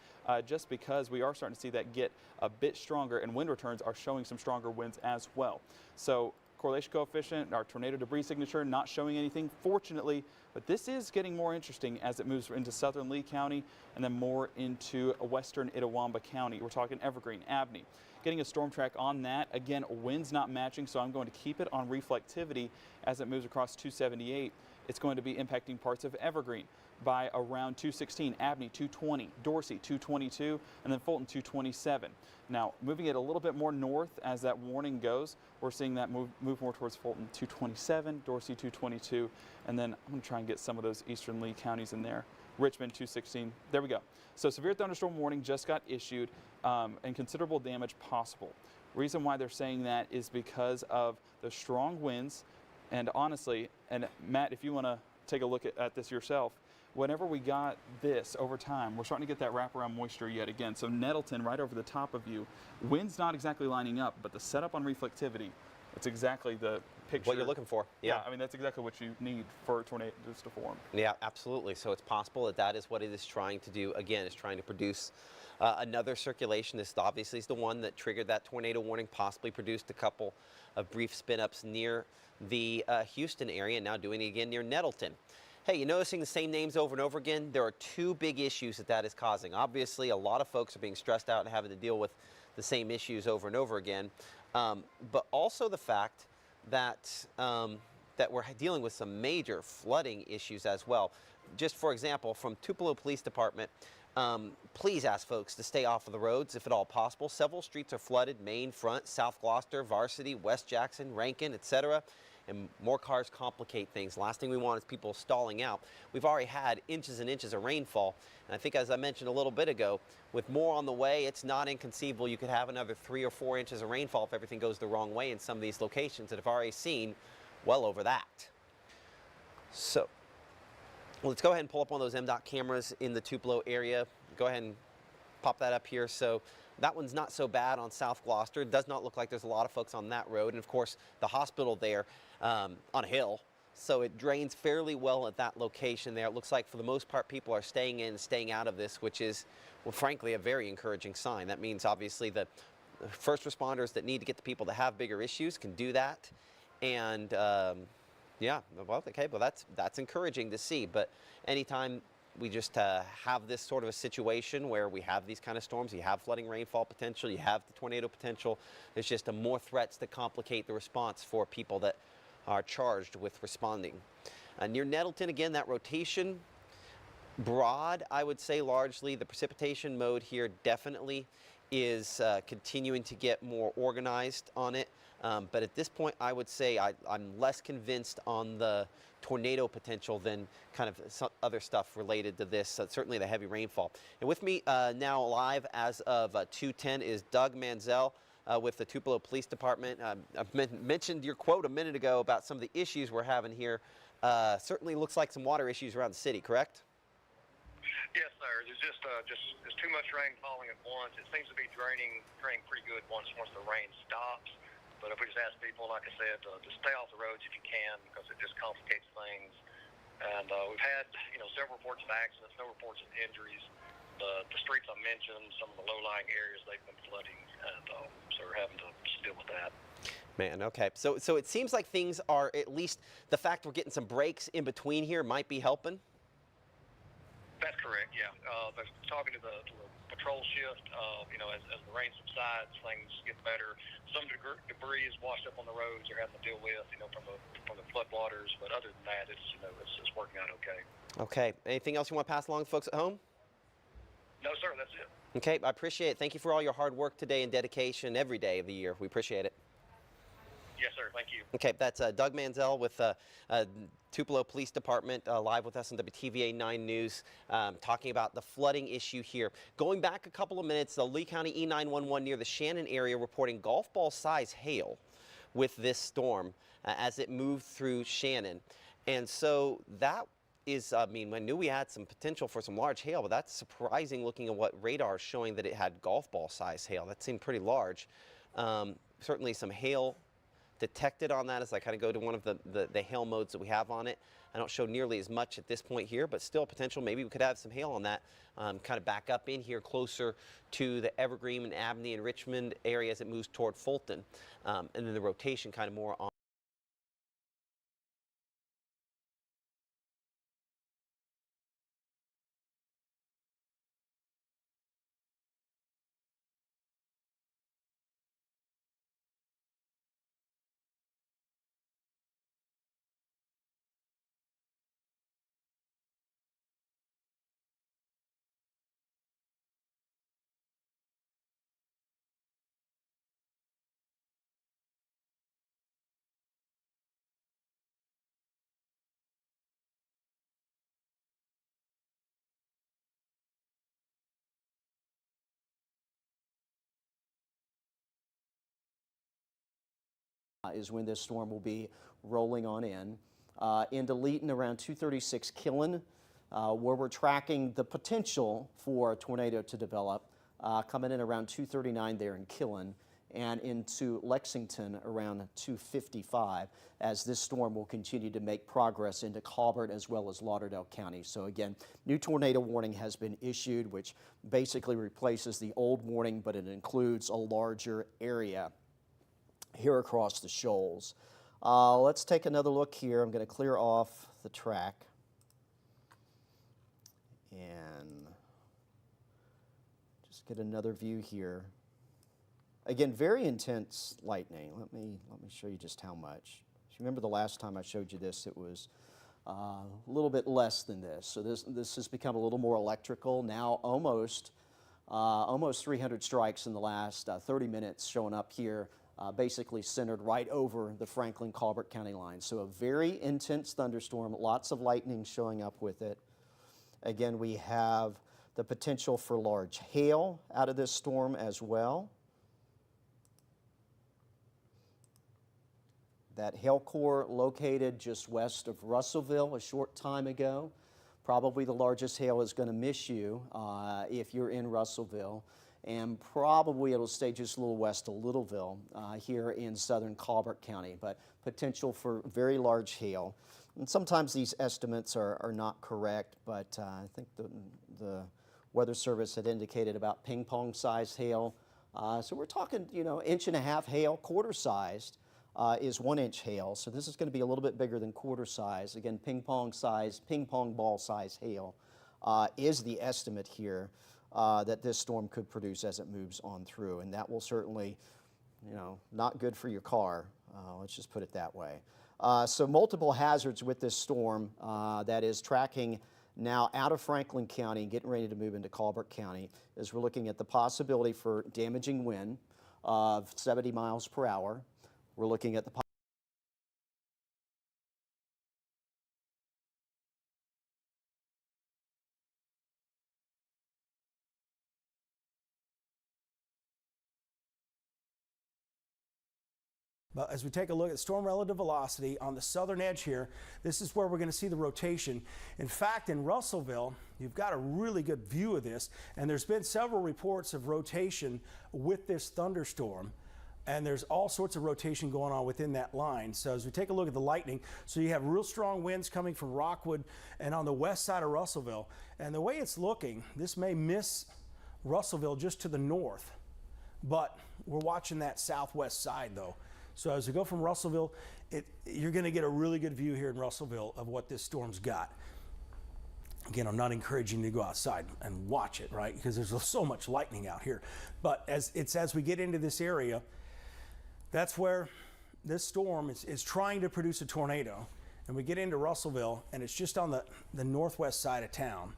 just because we are starting to see that get a bit stronger, and wind returns are showing some stronger winds as well. So correlation coefficient, our tornado debris signature, not showing anything, fortunately, but this is getting more interesting as it moves into southern Lee County and then more into western Itawamba County. We're talking Evergreen, Abney. Getting a storm track on that. Again, winds not matching, so I'm going to keep it on reflectivity as it moves across 278. It's going to be impacting parts of Evergreen by around 216, Abney 220, Dorsey 222, and then Fulton 227. Now, moving it a little bit more north as that warning goes, we're seeing that move more towards Fulton 227, Dorsey 222, and then I'm going to try and get some of those eastern Lee counties in there. Richmond 216, there we go. So severe thunderstorm warning just got issued, and considerable damage possible. Reason why they're saying that is because of the strong winds, and honestly, and Matt, if you want to take a look at this yourself, whenever we got this over time, we're starting to get that wraparound moisture yet again. So Nettleton right over the top of you, wind's not exactly lining up, but the setup on reflectivity, it's exactly the picture. What you're looking for. Yeah. I mean, that's exactly what you need for tornadoes to form. Yeah, absolutely. So it's possible that that is what it is trying to do. Again, it's trying to produce another circulation. This obviously is the one that triggered that tornado warning, possibly produced a couple of brief spin-ups near the Houston area, now doing it again near Nettleton. Hey, you noticing the same names over and over again? There are two big issues that is causing. Obviously, a lot of folks are being stressed out and having to deal with the same issues over and over again, but also the fact that that we're dealing with some major flooding issues as well. Just for example, from Tupelo Police Department, please ask folks to stay off of the roads if at all possible. Several streets are flooded: Main, Front, South Gloucester, Varsity, West Jackson, Rankin, etc. And more cars complicate things. Last thing we want is people stalling out. We've already had inches and inches of rainfall. And I think, as I mentioned a little bit ago, with more on the way, it's not inconceivable you could have another 3 or 4 inches of rainfall if everything goes the wrong way in some of these locations that have already seen well over that. So let's go ahead and pull up one of those MDOT cameras in the Tupelo area. Go ahead and pop that up here. So that one's not so bad on South Gloucester. It does not look like there's a lot of folks on that road. And of course, the hospital there on a hill. So it drains fairly well at that location there. It looks like for the most part, people are staying in and staying out of this, which is, well, frankly, a very encouraging sign. That means obviously the first responders that need to get the people that have bigger issues can do that. And yeah, well, okay, well, that's encouraging to see. But anytime we just have this sort of a situation where we have these kind of storms, you have flooding rainfall potential, you have the tornado potential, there's just more threats that complicate the response for people that are charged with responding. Near Nettleton, again, that rotation, broad, I would say largely. The precipitation mode here definitely is continuing to get more organized on it. But at this point, I would say I'm less convinced on the tornado potential than kind of some other stuff related to this, certainly the heavy rainfall. And with me now live as of 2:10 is Doug Manzel with the Tupelo Police Department. I've mentioned your quote a minute ago about some of the issues we're having here. Certainly looks like some water issues around the city, correct? Yes, sir. There's just there's too much rain falling at once. It seems to be draining pretty good once the rain stops. But if we just ask people, like I said, to stay off the roads if you can, because it just complicates things. And we've had, several reports of accidents, no reports of injuries. The streets I mentioned, some of the low-lying areas, they've been flooding, and so we're having to just deal with that. Man, okay. So it seems like things are, at least the fact we're getting some breaks in between here might be helping. That's correct, yeah. Talking to the patrol shift, as the rain subsides, things get better. Some debris is washed up on the roads they're having to deal with, from the floodwaters. But other than that, it's working out okay. Okay. Anything else you want to pass along to folks at home? No, sir, that's it. Okay, I appreciate it. Thank you for all your hard work today and dedication every day of the year. We appreciate it. Yes, sir. Thank you. Okay, that's Doug Manzel with Tupelo Police Department live with us on WTVA 9 News, talking about the flooding issue here. Going back a couple of minutes, the Lee County E911 near the Shannon area reporting golf ball size hail with this storm as it moved through Shannon. And so that is, I knew we had some potential for some large hail, but that's surprising looking at what radar is showing that it had golf ball size hail. That seemed pretty large. Certainly some hail detected on that as I kind of go to one of the hail modes that we have on it. I don't show nearly as much at this point here, but still potential. Maybe we could have some hail on that, kind of back up in here closer to the Evergreen and Abney and Richmond area as it moves toward Fulton. And then the rotation kind of more on. Is when this storm will be rolling on in. Into Leeton around 236 Killen, where we're tracking the potential for a tornado to develop, coming in around 239 there in Killen, and into Lexington around 255 as this storm will continue to make progress into Colbert as well as Lauderdale County. So again, new tornado warning has been issued, which basically replaces the old warning, but it includes a larger area here across the shoals. Let's take another look here. I'm going to clear off the track. get another view here. Again, very intense lightning. Let me show you just how much. If you remember the last time I showed you this, it was a little bit less than this. So this has become a little more electrical. Now almost 300 strikes in the last 30 minutes showing up here, basically centered right over the Franklin-Colbert County line. So a very intense thunderstorm, lots of lightning showing up with it. Again, we have the potential for large hail out of this storm as well. That hail core located just west of Russellville a short time ago. Probably the largest hail is going to miss you if you're in Russellville, and probably it'll stay just a little west of Littleville here in southern Colbert County, but potential for very large hail. And sometimes these estimates are not correct, but I think the Weather Service had indicated about ping pong sized hail. So we're talking, you know, 1.5 inch hail, quarter sized. Is 1 inch hail, so this is going to be a little bit bigger than quarter size. Again, ping pong ball size hail is the estimate here that this storm could produce as it moves on through, and that will certainly, you know, not good for your car. Let's just put it that way. So multiple hazards with this storm that is tracking now out of Franklin County, getting ready to move into Colbert County, as we're looking at the possibility for damaging wind of 70 miles per hour. We're looking at the But as we take a look at storm relative velocity on the southern edge here, this is where we're going to see the rotation. In fact, in Russellville, you've got a really good view of this, and there's been several reports of rotation with this thunderstorm. And there's all sorts of rotation going on within that line. So as we take a look at the lightning, so you have real strong winds coming from Rockwood and on the west side of Russellville. And the way it's looking, this may miss Russellville just to the north, but we're watching that southwest side though. So as we go from Russellville, you're going to get a really good view here in Russellville of what this storm's got. Again, I'm not encouraging you to go outside and watch it, right? Because there's so much lightning out here. But as we get into this area, that's where this storm is trying to produce a tornado. And we get into Russellville, and it's just on the northwest side of town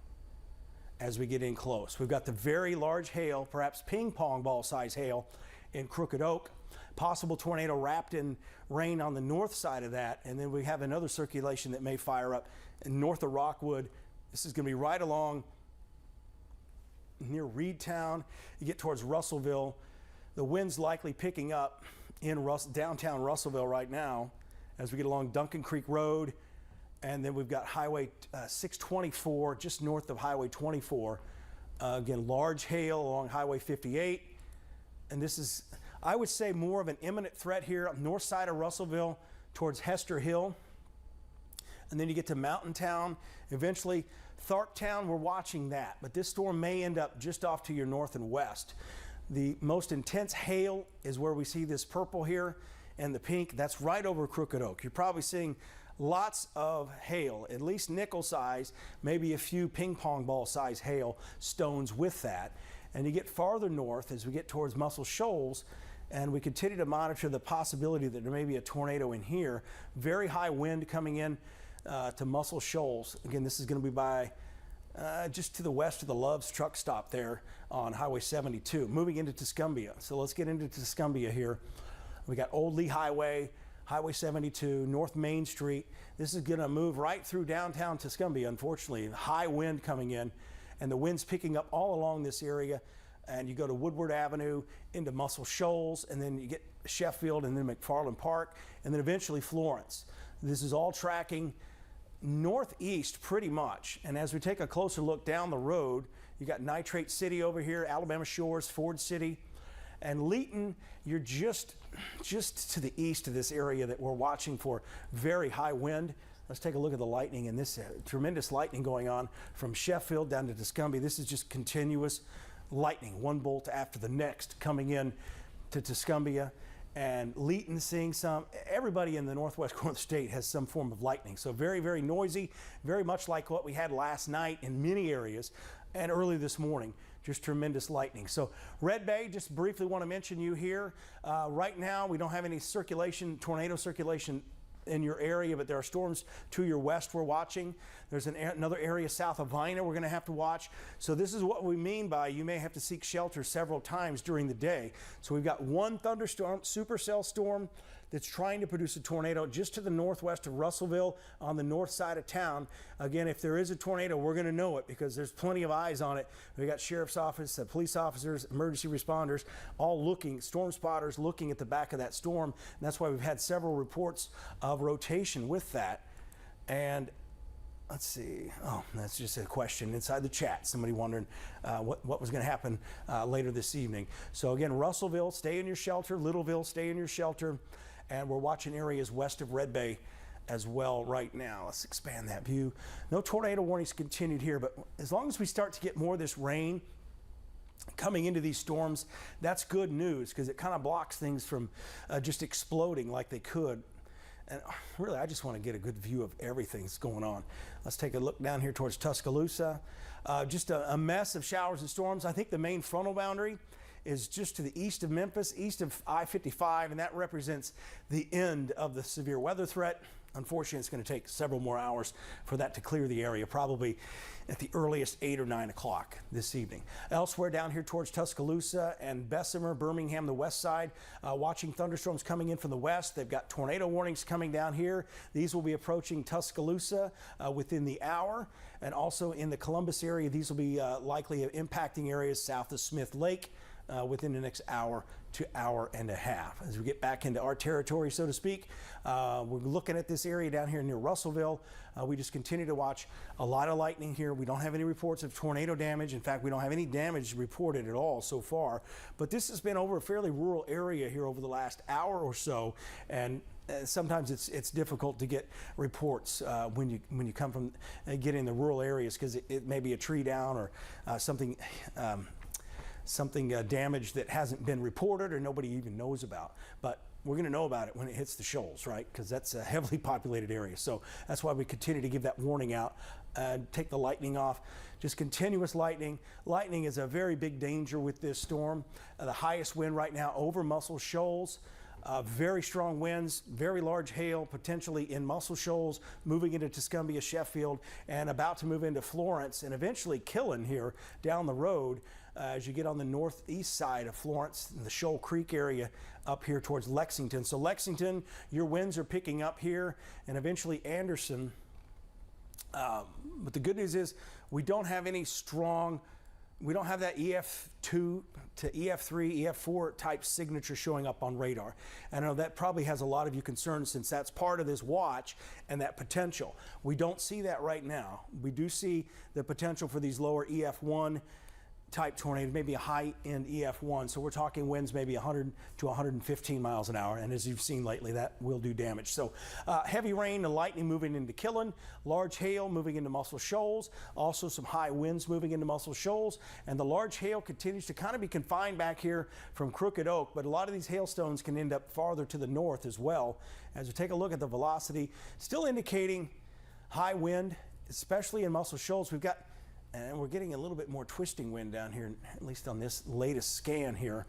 as we get in close. We've got the very large hail, perhaps ping pong ball size hail in Crooked Oak. Possible tornado wrapped in rain on the north side of that. And then we have another circulation that may fire up north of Rockwood. This is going to be right along near Reedtown. You get towards Russellville. The wind's likely picking up in downtown Russellville right now as we get along Duncan Creek Road, and then we've got Highway 624 just north of Highway 24. Again, large hail along Highway 58, and this is, I would say, more of an imminent threat here up north side of Russellville towards Hester Hill, and then you get to Mountain Town, eventually Tharptown. We're watching that, but this storm may end up just off to your north and west. The most intense hail is where we see this purple here and the pink. That's right over Crooked Oak. You're probably seeing lots of hail, at least nickel size, maybe a few ping pong ball size hail stones with that. And you get farther north as we get towards Muscle Shoals, and we continue to monitor the possibility that there may be a tornado in here. Very high wind coming in to Muscle Shoals. Again, this is going to be by just to the west of the Love's truck stop there on Highway 72, moving into Tuscumbia. So let's get into Tuscumbia here. We got Old Lee Highway, Highway 72, North Main Street. This is going to move right through downtown Tuscumbia, unfortunately. High wind coming in, and the wind's picking up all along this area. And you go to Woodward Avenue into Muscle Shoals, and then you get Sheffield, and then McFarland Park, and then eventually Florence. This is all tracking northeast pretty much. And as we take a closer look down the road, you got Nitrate City over here, Alabama Shores, Ford City, and Leeton. You're just to the east of this area that we're watching for very high wind. Let's take a look at the lightning, and this tremendous lightning going on from Sheffield down to Tuscumbia. This is just continuous lightning, one bolt after the next coming in to Tuscumbia. And Leeton seeing some. Everybody in the northwest corner of the state has some form of lightning. So very, very noisy, very much like what we had last night in many areas. and early this morning. Just tremendous lightning. So Red Bay, just briefly want to mention you here. Right now, we don't have any circulation, tornado circulation in your area, but there are storms to your west we're watching. There's another area south of Vina we're going to have to watch. So this is what we mean by you may have to seek shelter several times during the day. So we've got one thunderstorm, supercell storm, that's trying to produce a tornado just to the northwest of Russellville on the north side of town. Again, if there is a tornado, we're going to know it because there's plenty of eyes on it. We got sheriff's office, police officers, emergency responders, all looking, storm spotters looking at the back of that storm. And that's why we've had several reports of rotation with that. And let's see. Oh, that's just a question inside the chat. Somebody wondering what was going to happen later this evening. So again, Russellville, stay in your shelter. Littleville, stay in your shelter. And we're watching areas west of Red Bay as well right now. Let's expand that view. No tornado warnings continued here, but as long as we start to get more of this rain coming into these storms, that's good news because it kind of blocks things from just exploding like they could. And really, I just want to get a good view of everything that's going on. Let's take a look down here towards Tuscaloosa. Just a mess of showers and storms. I think the main frontal boundary is just to the east of Memphis, east of I-55, and that represents the end of the severe weather threat. Unfortunately, it's going to take several more hours for that to clear the area, probably at the earliest 8 or 9 o'clock this evening. Elsewhere down here towards Tuscaloosa and Bessemer, Birmingham, the west side, watching thunderstorms coming in from the west. They've got tornado warnings coming down here. These will be approaching Tuscaloosa within the hour, and also in the Columbus area, these will be likely impacting areas south of Smith Lake within the next hour to hour and a half. As we get back into our territory, so to speak, we're looking at this area down here near Russellville. We just continue to watch a lot of lightning here. We don't have any reports of tornado damage. In fact, we don't have any damage reported at all so far. But this has been over a fairly rural area here over the last hour or so, and sometimes it's difficult to get reports when you come from getting the rural areas because it may be a tree down or something damage that hasn't been reported or nobody even knows about. But we're going to know about it when it hits the shoals, right? Because that's a heavily populated area. So that's why we continue to give that warning out and take the lightning off. Just continuous lightning. Lightning is a very big danger with this storm. The highest wind right now over Muscle Shoals. Very strong winds, very large hail, potentially in Muscle Shoals, moving into Tuscumbia, Sheffield, and about to move into Florence, and eventually Killen here down the road as you get on the northeast side of Florence, in the Shoal Creek area up here towards Lexington. So Lexington, your winds are picking up here, and eventually Anderson. But the good news is we don't have any strong, we don't have that EF2 to EF3, EF4 type signature showing up on radar. And I know that probably has a lot of you concerned since that's part of this watch and that potential. We don't see that right now. We do see the potential for these lower EF1 type tornadoes, maybe a high-end EF1. So we're talking winds maybe 100 to 115 miles an hour. And as you've seen lately, that will do damage. So heavy rain and lightning moving into Killen, large hail moving into Muscle Shoals, also some high winds moving into Muscle Shoals. And the large hail continues to kind of be confined back here from Crooked Oak, but a lot of these hailstones can end up farther to the north as well. As we take a look at the velocity, still indicating high wind, especially in Muscle Shoals. And we're getting a little bit more twisting wind down here, at least on this latest scan here.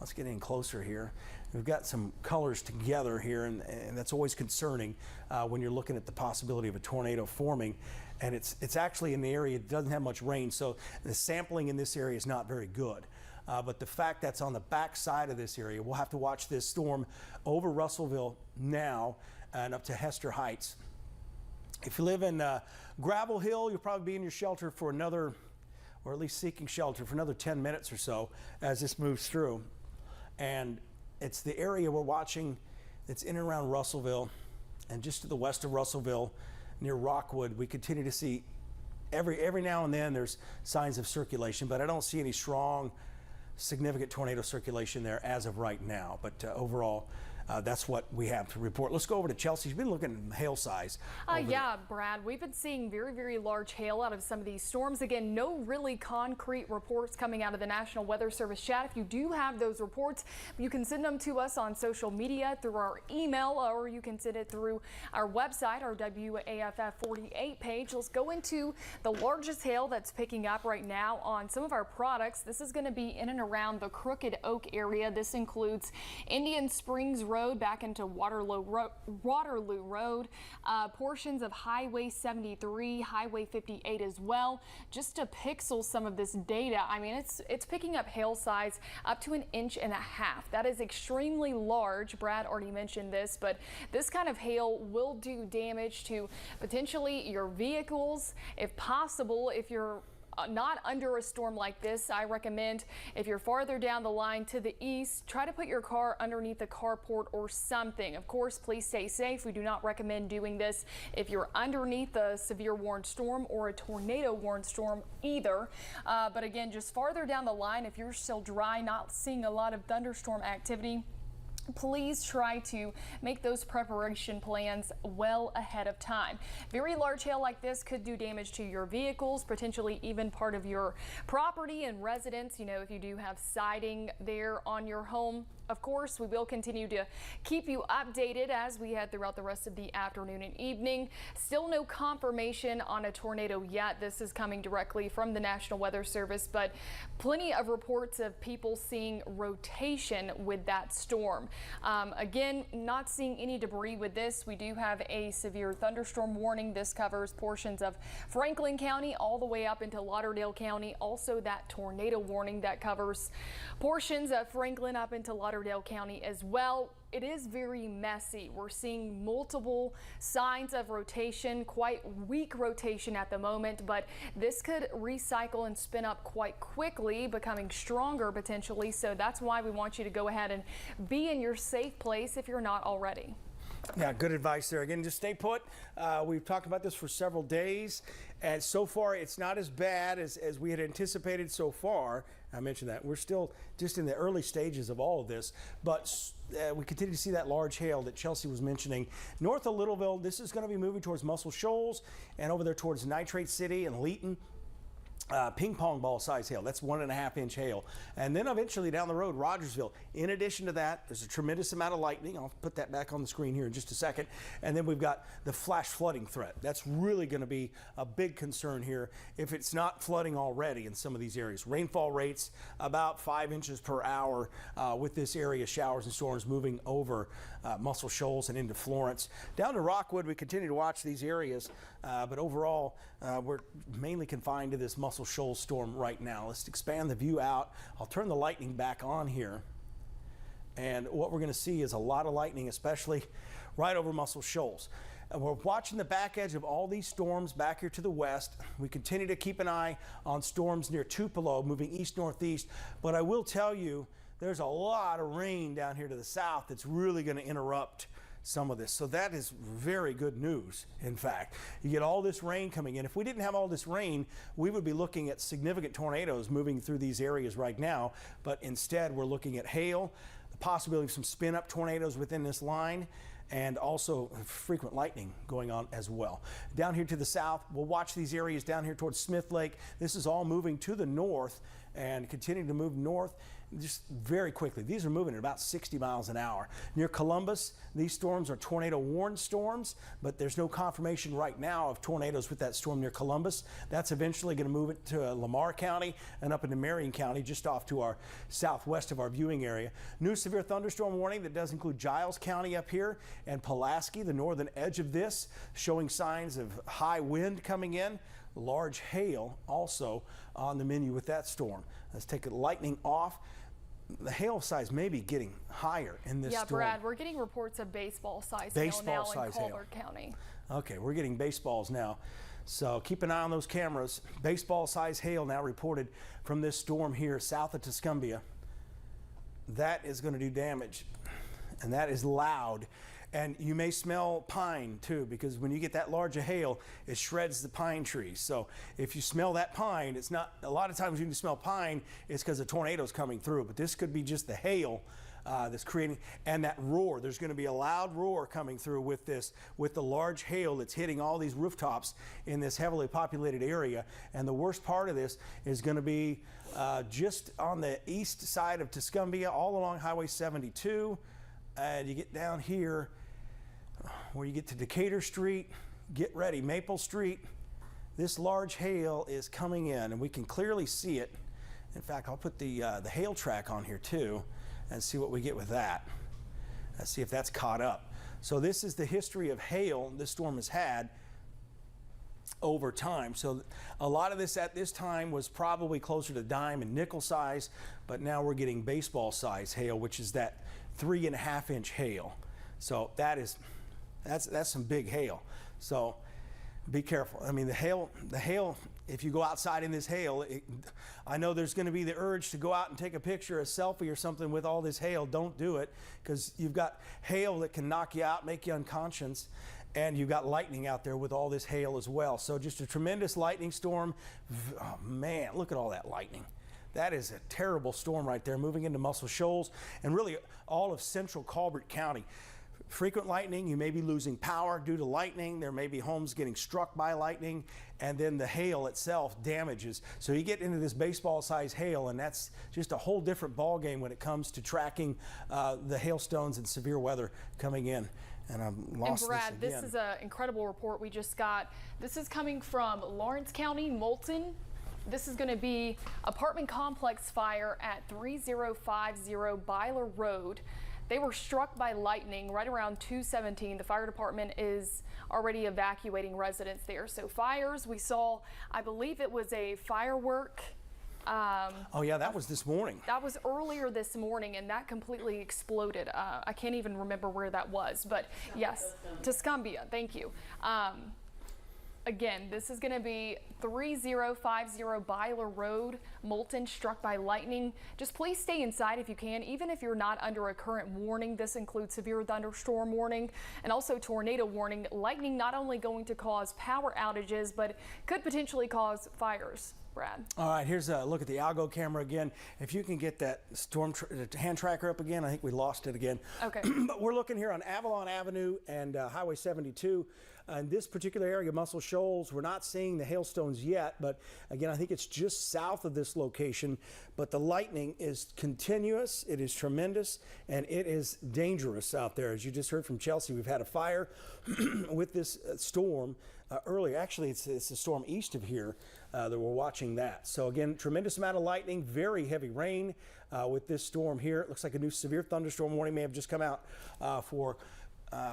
Let's get in closer here. We've got some colors together here, and that's always concerning when you're looking at the possibility of a tornado forming. And it's actually in the area that doesn't have much rain, so the sampling in this area is not very good. But the fact that's on the back side of this area, we'll have to watch this storm over Russellville now and up to Hester Heights. If you live in Gravel Hill, you'll probably be in your shelter for another, or at least seeking shelter for another 10 minutes or so as this moves through. And it's the area we're watching that's in and around Russellville, and just to the west of Russellville near Rockwood, we continue to see every now and then there's signs of circulation, but I don't see any strong, significant tornado circulation there as of right now. But overall, that's what we have to report. Let's go over to Chelsea. She's been looking at hail size. Yeah, Brad, we've been seeing very, very large hail out of some of these storms. Again, no really concrete reports coming out of the National Weather Service chat. If you do have those reports, you can send them to us on social media through our email, or you can send it through our website, our WAFF 48 page. Let's go into the largest hail that's picking up right now on some of our products. This is going to be in and around the Crooked Oak area. This includes Indian Springs Road back into Waterloo Road, portions of Highway 73, Highway 58 as well. Just to pixel some of this data, I mean, it's picking up hail size up to 1.5 inches. That is extremely large. Brad already mentioned this, but this kind of hail will do damage to potentially your vehicles. If possible, if you're not under a storm like this, I recommend if you're farther down the line to the east, try to put your car underneath a carport or something. Of course, please stay safe. We do not recommend doing this if you're underneath a severe warned storm or a tornado warned storm either. But again, just farther down the line, if you're still dry, not seeing a lot of thunderstorm activity, please try to make those preparation plans well ahead of time. Very large hail like this could do damage to your vehicles, potentially even part of your property and residence. You know, if you do have siding there on your home. Of course, we will continue to keep you updated as we head throughout the rest of the afternoon and evening. Still no confirmation on a tornado yet. This is coming directly from the National Weather Service, but plenty of reports of people seeing rotation with that storm. Again, not seeing any debris with this. We do have a severe thunderstorm warning. This covers portions of Franklin County all the way up into Lauderdale County. Also, that tornado warning that covers portions of Franklin up into Lauderdale County as well. It is very messy. We're seeing multiple signs of rotation, quite weak rotation at the moment, but this could recycle and spin up quite quickly, becoming stronger potentially. So that's why we want you to go ahead and be in your safe place if you're not already. Yeah, good advice there. Again, just stay put. We've talked about this for several days, and so far it's not as bad as we had anticipated so far. I mentioned that. We're still just in the early stages of all of this, but we continue to see that large hail that Chelsea was mentioning. North of Littleville, this is going to be moving towards Muscle Shoals and over there towards Nitrate City and Leeton. Ping pong ball size hail. That's 1.5 inch hail. And then eventually down the road, Rogersville. In addition to that, there's a tremendous amount of lightning. I'll put that back on the screen here in just a second. And then we've got the flash flooding threat. That's really going to be a big concern here if it's not flooding already in some of these areas. Rainfall rates about 5 inches per hour with this area, showers and storms moving over Muscle Shoals and into Florence. Down to Rockwood, we continue to watch these areas, but overall, we're mainly confined to this Muscle Shoals storm right now. Let's expand the view out. I'll turn the lightning back on here. And what we're going to see is a lot of lightning, especially right over Muscle Shoals. And we're watching the back edge of all these storms back here to the west. We continue to keep an eye on storms near Tupelo, moving east-northeast. But I will tell you, there's a lot of rain down here to the south that's really going to interrupt some of this. So that is very good news, in fact. You get all this rain coming in. If we didn't have all this rain, we would be looking at significant tornadoes moving through these areas right now. But instead, we're looking at hail, the possibility of some spin-up tornadoes within this line, and also frequent lightning going on as well. Down here to the south, we'll watch these areas down here towards Smith Lake. This is all moving to the north and continuing to move north just very quickly. These are moving at about 60 miles an hour. Near Columbus, these storms are tornado warned storms, but there's no confirmation right now of tornadoes with that storm near Columbus. That's eventually going to move it to Lamar County and up into Marion County, just off to our southwest of our viewing area. New severe thunderstorm warning that does include Giles County up here and Pulaski, the northern edge of this, showing signs of high wind coming in. Large hail also on the menu with that storm. Let's take the lightning off. The hail size may be getting higher in this storm. Yeah, Brad, we're getting reports of baseball-size hail now in Colbert County. Okay, we're getting baseballs now. So keep an eye on those cameras. Baseball-size hail now reported from this storm here south of Tuscumbia. That is going to do damage, and that is loud. And you may smell pine too, because when you get that large of hail, it shreds the pine trees. So if you smell that pine, it's not, a lot of times when you smell pine, it's because a tornado's coming through, but this could be just the hail that's creating, and that roar. There's going to be a loud roar coming through with this, with the large hail that's hitting all these rooftops in this heavily populated area. And the worst part of this is going to be just on the east side of Tuscumbia, all along Highway 72. And you get down here where you get to Decatur Street, get ready, Maple Street. This large hail is coming in, and we can clearly see it. In fact, I'll put the hail track on here too and see what we get with that. Let's see if that's caught up. So this is the history of hail this storm has had over time. So a lot of this at this time was probably closer to dime and nickel size, but now we're getting baseball size hail, which is that 3.5-inch hail. So that's some big hail. So be careful. I mean, the hail, if you go outside in this hail, I know there's going to be the urge to go out and take a picture, a selfie or something with all this hail. Don't do it, because you've got hail that can knock you out, make you unconscious, and you've got lightning out there with all this hail as well. So just a tremendous lightning storm. Oh man, look at all that lightning. That is a terrible storm right there, moving into Muscle Shoals and really all of central Colbert County. Frequent lightning, you may be losing power due to lightning. There may be homes getting struck by lightning, and then the hail itself damages. So you get into this baseball-sized hail, and that's just a whole different ball game when it comes to tracking the hailstones and severe weather coming in. And I've lost and Brad, this again. This is an incredible report we just got. This is coming from Lawrence County, Moulton. This is going to be apartment complex fire at 3050 Byler Road. They were struck by lightning right around 2:17. The fire department is already evacuating residents there. So fires, we saw, I believe it was a firework. Oh yeah, that was this morning. That was earlier this morning, and that completely exploded. I can't even remember where that was, but yes, Tuscumbia, thank you. Again, this is going to be 3050 Byler Road, Moulton, struck by lightning. Just please stay inside if you can, even if you're not under a current warning. This includes severe thunderstorm warning and also tornado warning. Lightning not only going to cause power outages, but could potentially cause fires. Brad. All right, here's a look at the algo camera again. If you can get that storm hand tracker up again, I think we lost it again. Okay. But we're looking here on Avalon Avenue and Highway 72. In this particular area, Muscle Shoals, we're not seeing the hailstones yet, but again, I think it's just south of this location. But the lightning is continuous, it is tremendous, and it is dangerous out there. As you just heard from Chelsea, we've had a fire with this storm earlier. Actually, it's a storm east of here that we're watching that. So again, tremendous amount of lightning, very heavy rain with this storm here. It looks like a new severe thunderstorm warning may have just come out for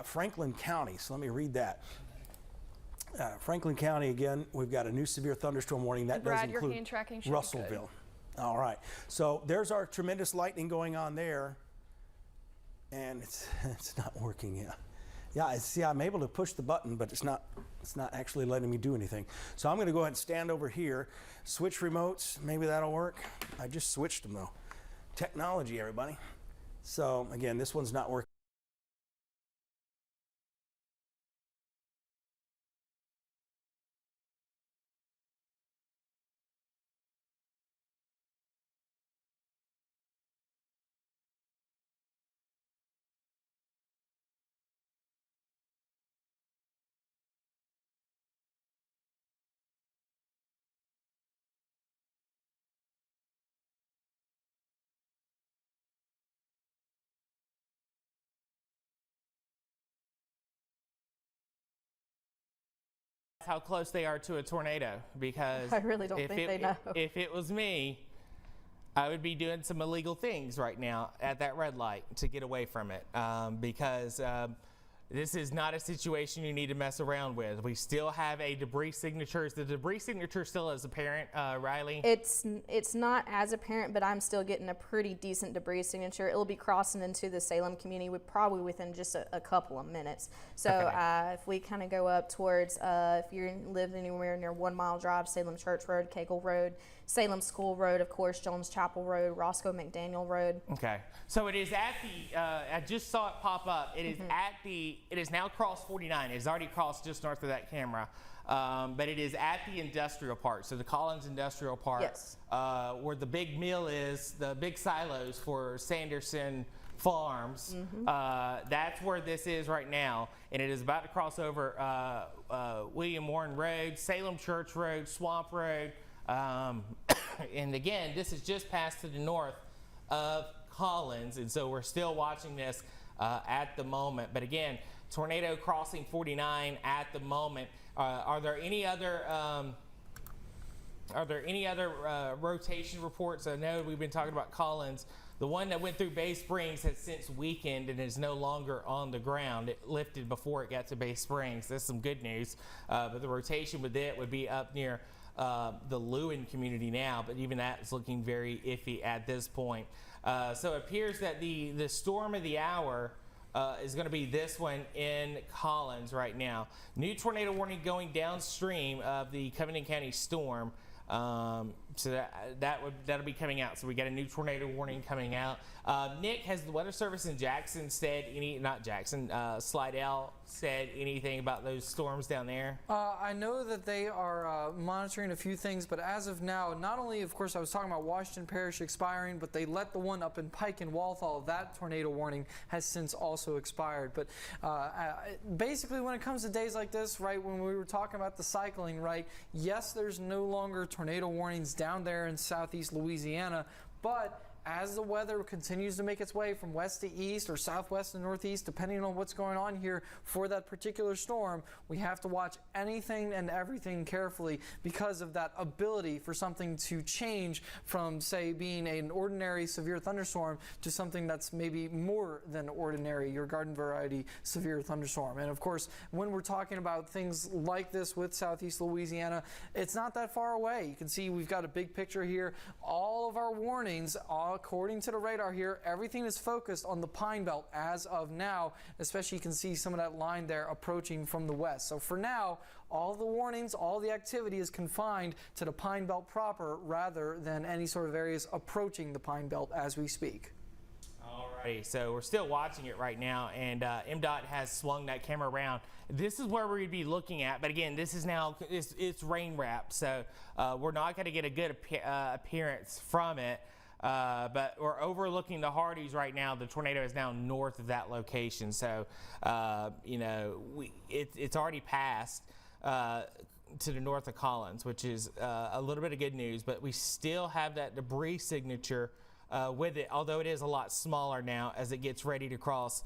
Franklin County. So let me read that. Franklin County, again, we've got a new severe thunderstorm warning. That Brad, does include your hand tracking should Russellville. All right. So there's our tremendous lightning going on there. And it's not working yet. Yeah, see, I'm able to push the button, but it's not actually letting me do anything. So I'm going to go ahead and stand over here, switch remotes. Maybe that'll work. I just switched them, though. Technology, everybody. So, again, this one's not working. How close they are to a tornado, because I really don't think they know. If it was me, I would be doing some illegal things right now at that red light to get away from it, because this is not a situation you need to mess around with. We still have a debris signature. Is the debris signature still as apparent, Riley? It's not as apparent, but I'm still getting a pretty decent debris signature. It'll be crossing into the Salem community probably within just a couple of minutes. So okay. If we kind of go up towards, if you live anywhere near 1 Mile Drive, Salem Church Road, Cagle Road, Salem School Road, of course, Jones Chapel Road, Roscoe McDaniel Road. Okay, so it is at the, I just saw it pop up. It is at the, it is now crossed 49. It has already crossed just north of that camera. But it is at the industrial park, so the Collins Industrial Park, yes. Where the big mill is, the big silos for Sanderson Farms. That's where this is right now, and it is about to cross over William Warren Road, Salem Church Road, Swamp Road, and again, this is just past to the north of Collins, and so we're still watching this at the moment. But again, tornado crossing 49 at the moment. Are there any other rotation reports? I know we've been talking about Collins. The one that went through Bay Springs has since weakened and is no longer on the ground. It lifted before it got to Bay Springs. That's some good news. But the rotation with it would be up near the Lewin community now, but even that is looking very iffy at this point. So it appears that the storm of the hour is going to be this one in Collins right now. New tornado warning going downstream of the Covington County storm. So that'll be coming out. So we got a new tornado warning coming out. Nick, has the Weather Service in Jackson said Slidell said anything about those storms down there? I know that they are monitoring a few things, but as of now, not only, of course, I was talking about Washington Parish expiring, but they let the one up in Pike and Walthall. That tornado warning has since also expired. But basically, when it comes to days like this, right, when we were talking about the cycling, right, yes, there's no longer tornado warnings down there in southeast Louisiana, but as the weather continues to make its way from west to east or southwest to northeast, depending on what's going on here for that particular storm, we have to watch anything and everything carefully because of that ability for something to change from, say, being an ordinary severe thunderstorm to something that's maybe more than ordinary, your garden variety severe thunderstorm. And of course, when we're talking about things like this with southeast Louisiana, it's not that far away. You can see we've got a big picture here. All of our warnings, according to the radar here, everything is focused on the Pine Belt as of now, especially you can see some of that line there approaching from the west. So for now, all the warnings, all the activity is confined to the Pine Belt proper rather than any sort of areas approaching the Pine Belt as we speak. Alrighty, so we're still watching it right now, and MDOT has swung that camera around. This is where we'd be looking at, but again, this is now, it's rain wrapped, so we're not going to get a good appearance from it. But we're overlooking the Hardys right now. The tornado is now north of that location, so it's already passed to the north of Collins, which is a little bit of good news. But we still have that debris signature with it, although it is a lot smaller now as it gets ready to cross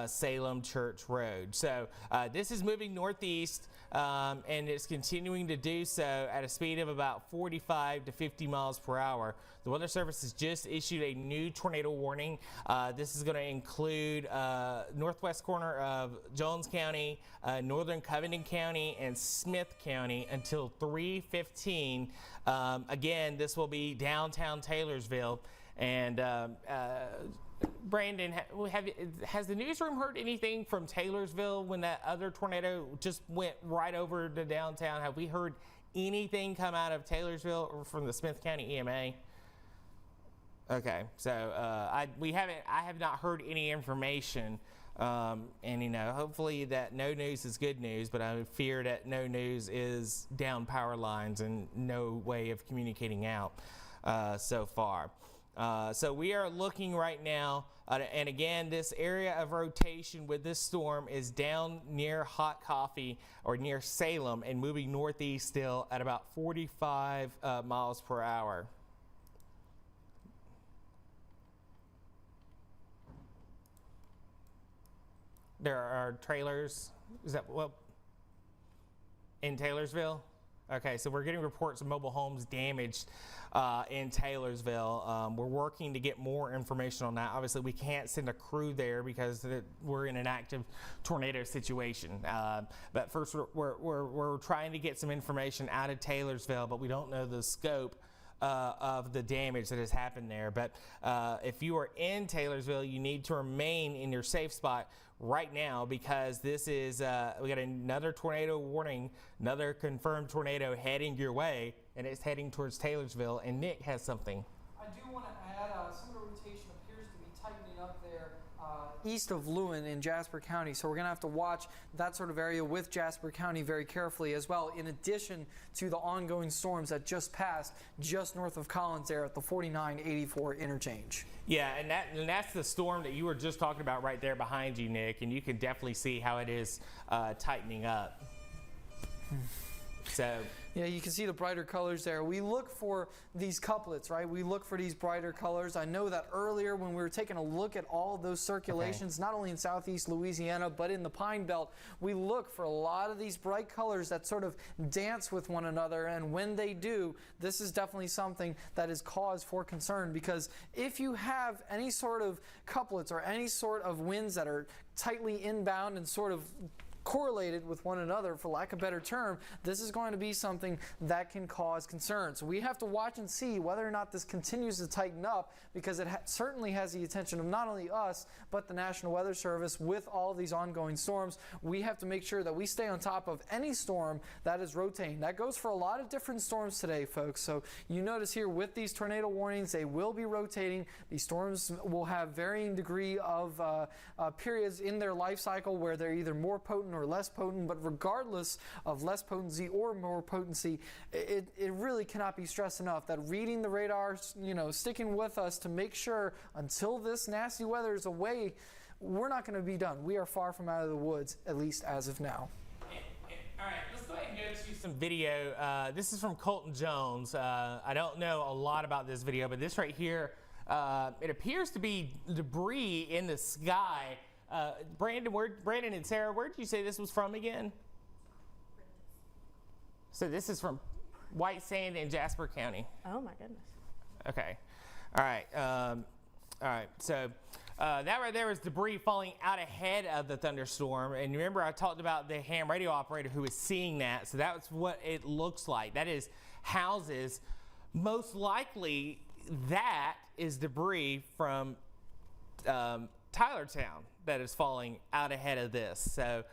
Salem Church Road. So this is moving northeast, and it's continuing to do so at a speed of about 45 to 50 miles per hour. The Weather Service has just issued a new tornado warning. This is going to include northwest corner of Jones County, northern Covington County, and Smith County until 3:15. Again, this will be downtown Taylorsville. And Brandon, has the newsroom heard anything from Taylorsville when that other tornado just went right over to downtown? Have we heard anything come out of Taylorsville or from the Smith County EMA? Okay, so I have not heard any information, and hopefully that no news is good news, but I fear that no news is down power lines and no way of communicating out so far. So we are looking right now, and again, this area of rotation with this storm is down near Hot Coffee or near Salem and moving northeast still at about 45 miles per hour. There are trailers, is that what, in Taylorsville? Okay, so we're getting reports of mobile homes damaged in Taylorsville. We're working to get more information on that. Obviously, we can't send a crew there because we're in an active tornado situation. But first, we're trying to get some information out of Taylorsville, but we don't know the scope of the damage that has happened there. But if you are in Taylorsville, you need to remain in your safe spot right now because this is, we got another tornado warning, another confirmed tornado heading your way, and it's heading towards Taylorsville. And Nick has something. I do want to add, some of the rotation appears to be tightening up there east of Lewin in Jasper County. So we're going to have to watch that sort of area with Jasper County very carefully as well, in addition to the ongoing storms that just passed just north of Collins there at the 4984 interchange. Yeah, and that's the storm that you were just talking about right there behind you, Nick, and you can definitely see how it is tightening up. So yeah, you can see the brighter colors there. We look for these couplets, right? We look for these brighter colors. I know that earlier when we were taking a look at all of those circulations, not only in southeast Louisiana, but in the Pine Belt, we look for a lot of these bright colors that sort of dance with one another. And when they do, this is definitely something that is cause for concern, because if you have any sort of couplets or any sort of winds that are tightly inbound and sort of correlated with one another, for lack of a better term, this is going to be something that can cause concern. So we have to watch and see whether or not this continues to tighten up, because it certainly has the attention of not only us, but the National Weather Service with all of these ongoing storms. We have to make sure that we stay on top of any storm that is rotating. That goes for a lot of different storms today, folks. So you notice here with these tornado warnings, they will be rotating. These storms will have varying degree of periods in their life cycle where they're either more potent or less potent, but regardless of less potency or more potency, it really cannot be stressed enough that reading the radar, sticking with us to make sure until this nasty weather is away, we're not going to be done. We are far from out of the woods, at least as of now. All right, let's go ahead and go to some video. This is from Colton Jones. I don't know a lot about this video, but this right here, it appears to be debris in the sky. Brandon and Sarah, where did you say this was from again? So this is from White Sand in Jasper County. Oh my goodness. Okay. All right. All right. So that right there is debris falling out ahead of the thunderstorm. And remember, I talked about the ham radio operator who was seeing that. So that's what it looks like. That is houses. Most likely, that is debris from Tylertown that is falling out ahead of this. So,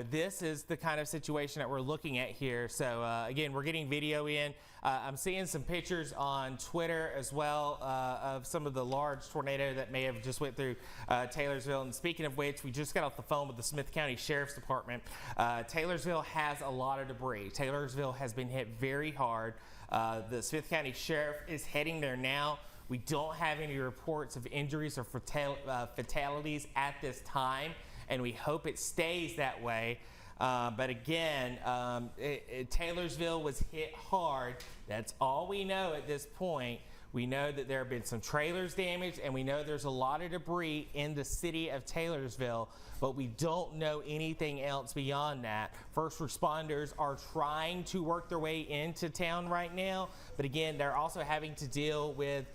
this is the kind of situation that we're looking at here. So, again, we're getting video in. I'm seeing some pictures on Twitter as well of some of the large tornado that may have just went through Taylorsville. And speaking of which, we just got off the phone with the Smith County Sheriff's Department. Taylorsville has a lot of debris. Taylorsville has been hit very hard. The Smith County Sheriff is heading there now. We don't have any reports of injuries or fatalities at this time, and we hope it stays that way. But again, Taylorsville was hit hard. That's all we know at this point. We know that there have been some trailers damaged, and we know there's a lot of debris in the city of Taylorsville, but we don't know anything else beyond that. First responders are trying to work their way into town right now, but again, they're also having to deal with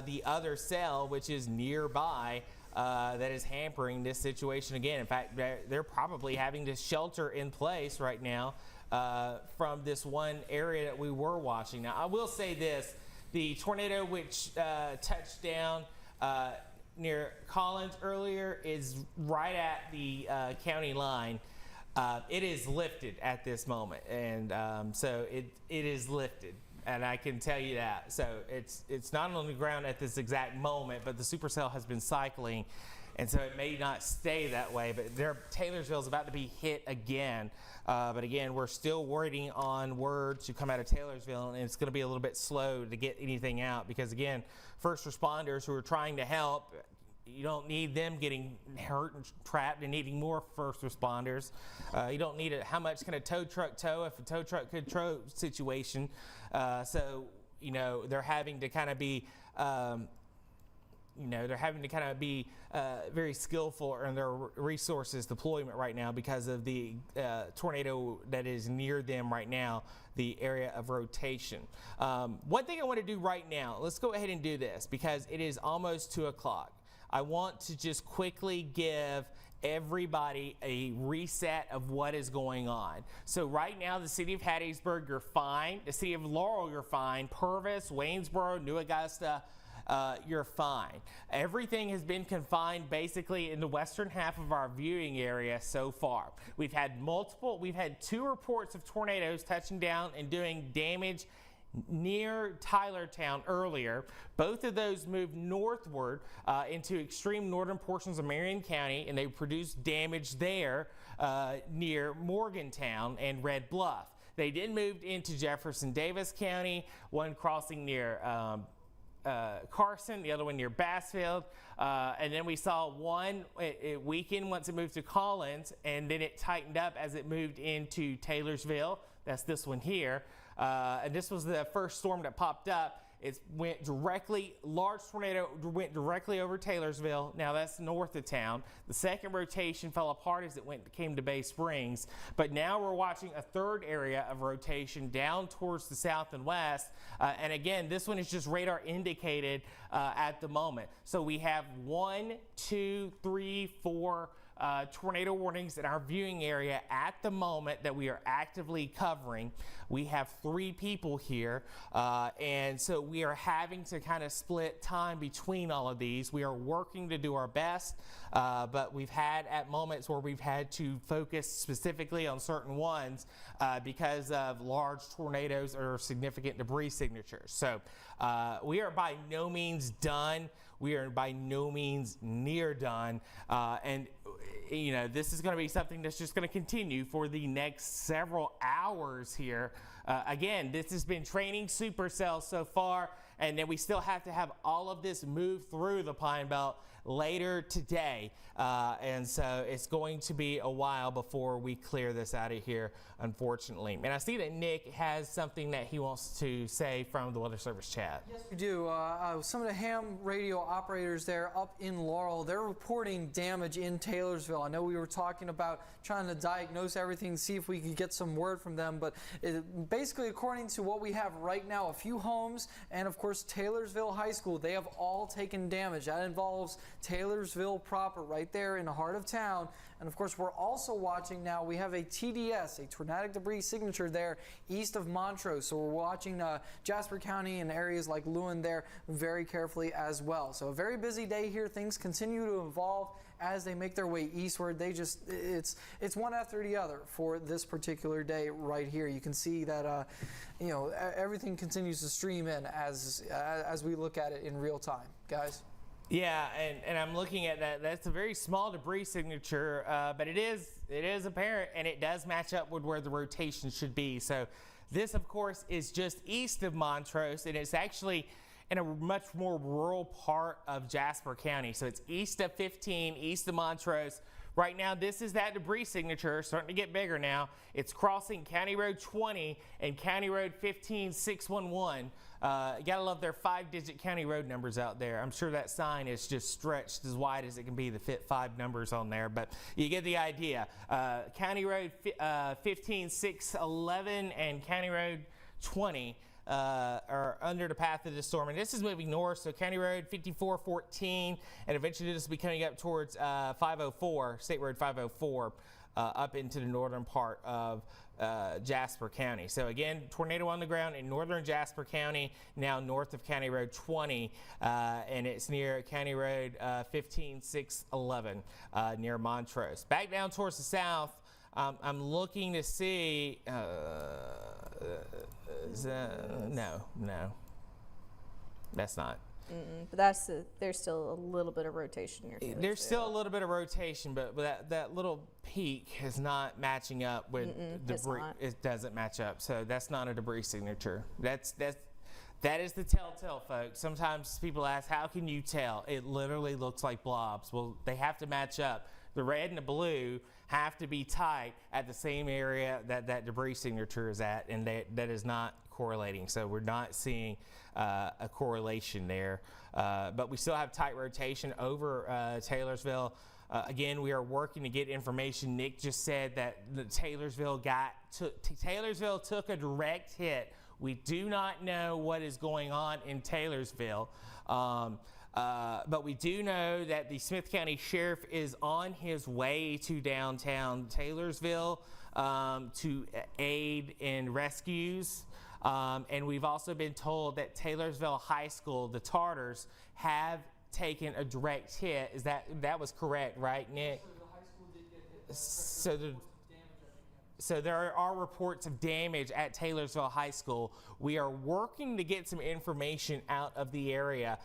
the other cell, which is nearby, that is hampering this situation again. In fact, they're probably having to shelter in place right now from this one area that we were watching. Now, I will say this. The tornado which touched down near Collins earlier is right at the county line. It is lifted at this moment, and so it is lifted. And I can tell you that. So it's not on the ground at this exact moment, but the supercell has been cycling, and so it may not stay that way. But Taylorsville is about to be hit again. But again, we're still waiting on word to come out of Taylorsville, and it's going to be a little bit slow to get anything out because, again, first responders who are trying to help, you don't need them getting hurt and trapped and needing more first responders. You don't need how much can a tow truck tow if a tow truck could tow situation. So, they're having to kind of be, very skillful in their resources deployment right now because of the tornado that is near them right now, the area of rotation. One thing I want to do right now, let's go ahead and do this because it is almost 2 o'clock. I want to just quickly give everybody a reset of what is going on. So right now, the city of Hattiesburg, you're fine. The city of Laurel, you're fine. Purvis, Waynesboro, New Augusta, you're fine. Everything has been confined basically in the western half of our viewing area so far. We've had 2 reports of tornadoes touching down and doing damage near Tylertown earlier. Both of those moved northward into extreme northern portions of Marion County, and they produced damage there near Morgantown and Red Bluff. They then moved into Jefferson Davis County, one crossing near Carson, the other one near Bassfield, and then we saw one it weakened once it moved to Collins, and then it tightened up as it moved into Taylorsville. That's this one here, and this was the first storm that popped up. It went directly, large tornado went directly over Taylorsville. Now that's north of town. The second rotation fell apart as it came to Bay Springs. But now we're watching a third area of rotation down towards the south and west. And again, this one is just radar indicated at the moment. So we have 1, 2, 3, 4 tornado warnings in our viewing area at the moment that we are actively covering. We have 3 people here, and so we are having to kind of split time between all of these. We are working to do our best, but we've had at moments where we've had to focus specifically on certain ones because of large tornadoes or significant debris signatures. So we are by no means done. We are by no means near done, and you know, this is going to be something that's just going to continue for the next several hours here. Again, this has been training supercells so far, and then we still have to have all of this move through the Pine Belt later today, and so it's going to be a while before we clear this out of here, unfortunately. And I see that Nick has something that he wants to say from the Weather Service chat. Yes, we do. Some of the ham radio operators there up in Laurel, they're reporting damage in Taylorsville. I know we were talking about trying to diagnose everything, see if we could get some word from them, but basically according to what we have right now, a few homes and of course Taylorsville High School, they have all taken damage. That involves Taylorsville proper, right there in the heart of town. And of course, we're also watching now, we have a TDS, a tornadic debris signature there east of Montrose. So we're watching Jasper County and areas like Lewin there very carefully as well. So a very busy day here. Things continue to evolve as they make their way eastward. They just, it's one after the other for this particular day right here. You can see that, you know, everything continues to stream in as we look at it in real time, guys. Yeah, and I'm looking at that. That's a very small debris signature, but it is apparent, and it does match up with where the rotation should be. So this, of course, is just east of Montrose, and it's actually in a much more rural part of Jasper County. So it's east of 15, east of Montrose. Right now, this is that debris signature, starting to get bigger now. It's crossing County Road 20 and County Road 15611. You gotta love their 5-digit county road numbers out there. I'm sure that sign is just stretched as wide as it can be to fit 5 numbers on there, but you get the idea. County Road 15611 and County Road 20 are under the path of the storm, and this is moving north, so County Road 5414, and eventually this will be coming up towards 504, State Road 504, up into the northern part of Jasper County. So again, tornado on the ground in northern Jasper County, now north of County Road 20, and it's near County Road 15611 near Montrose. Back down towards the south, I'm looking to see, no, that's not. But there's still a little bit of rotation here. There's still a little bit of rotation, but that little peak is not matching up with debris. It doesn't match up, so that's not a debris signature. That is the telltale, folks. Sometimes people ask, how can you tell? It literally looks like blobs. Well, they have to match up. The red and the blue have to be tight at the same area that debris signature is at, and that is not correlating. So we're not seeing a correlation there. But we still have tight rotation over Taylorsville. Again, we are working to get information. Nick just said that the Taylorsville took a direct hit. We do not know what is going on in Taylorsville. But we do know that the Smith County Sheriff is on his way to downtown Taylorsville to aid in rescues. And we've also been told that Taylorsville High School, the Tartars, have taken a direct hit. That was correct, right, Nick? So the high school did get hit. So So there are reports of damage at Taylorsville High School. We are working to get some information out of the area.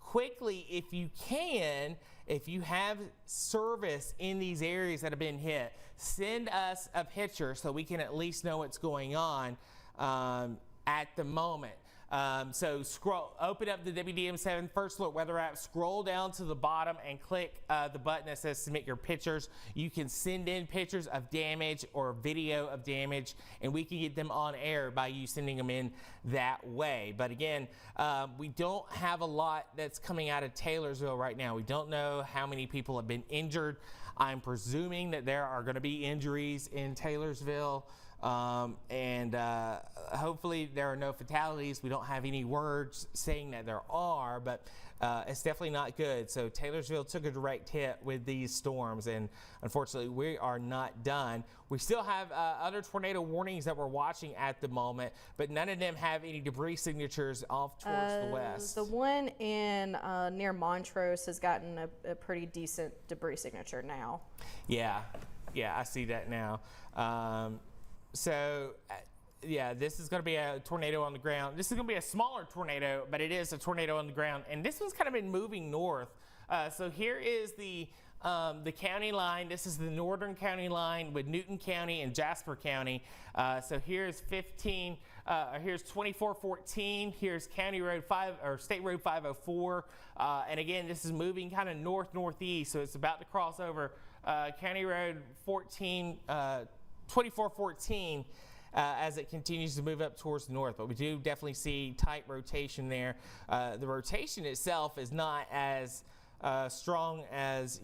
Quickly, if you can, if you have service in these areas that have been hit, send us a picture so we can at least know what's going on at the moment. So open up the WDM7 First Alert Weather app, scroll down to the bottom and click the button that says submit your pictures. You can send in pictures of damage or video of damage, and we can get them on air by you sending them in that way. But again, we don't have a lot that's coming out of Taylorsville right now. We don't know how many people have been injured. I'm presuming that there are going to be injuries in Taylorsville. Hopefully there are no fatalities. We don't have any words saying that there are, but it's definitely not good. So Taylorsville took a direct hit with these storms, and unfortunately we are not done. We still have other tornado warnings that we're watching at the moment, but none of them have any debris signatures off towards the west. The one in near Montrose has gotten a pretty decent debris signature now. Yeah, I see that now. Yeah, this is going to be a tornado on the ground. This is going to be a smaller tornado, but it is a tornado on the ground. And this one's kind of been moving north. So here is the county line. This is the northern county line with Newton County and Jasper County. So here's 2414. Here's County Road 5 or State Road 504. And again, this is moving kind of northeast. So it's about to cross over County Road 2414 as it continues to move up towards the north, but we do definitely see tight rotation there. The rotation itself is not as strong as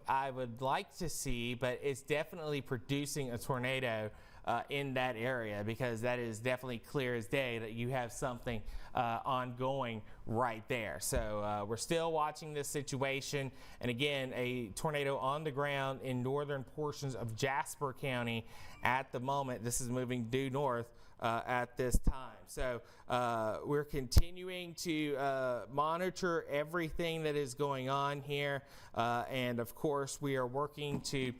I would like to see, but it's definitely producing a tornado in that area, because that is definitely clear as day that you have something ongoing right there. So we're still watching this situation, and again, a tornado on the ground in northern portions of Jasper County at the moment. This is moving due north at this time. So we're continuing to monitor everything that is going on here, and of course we are working to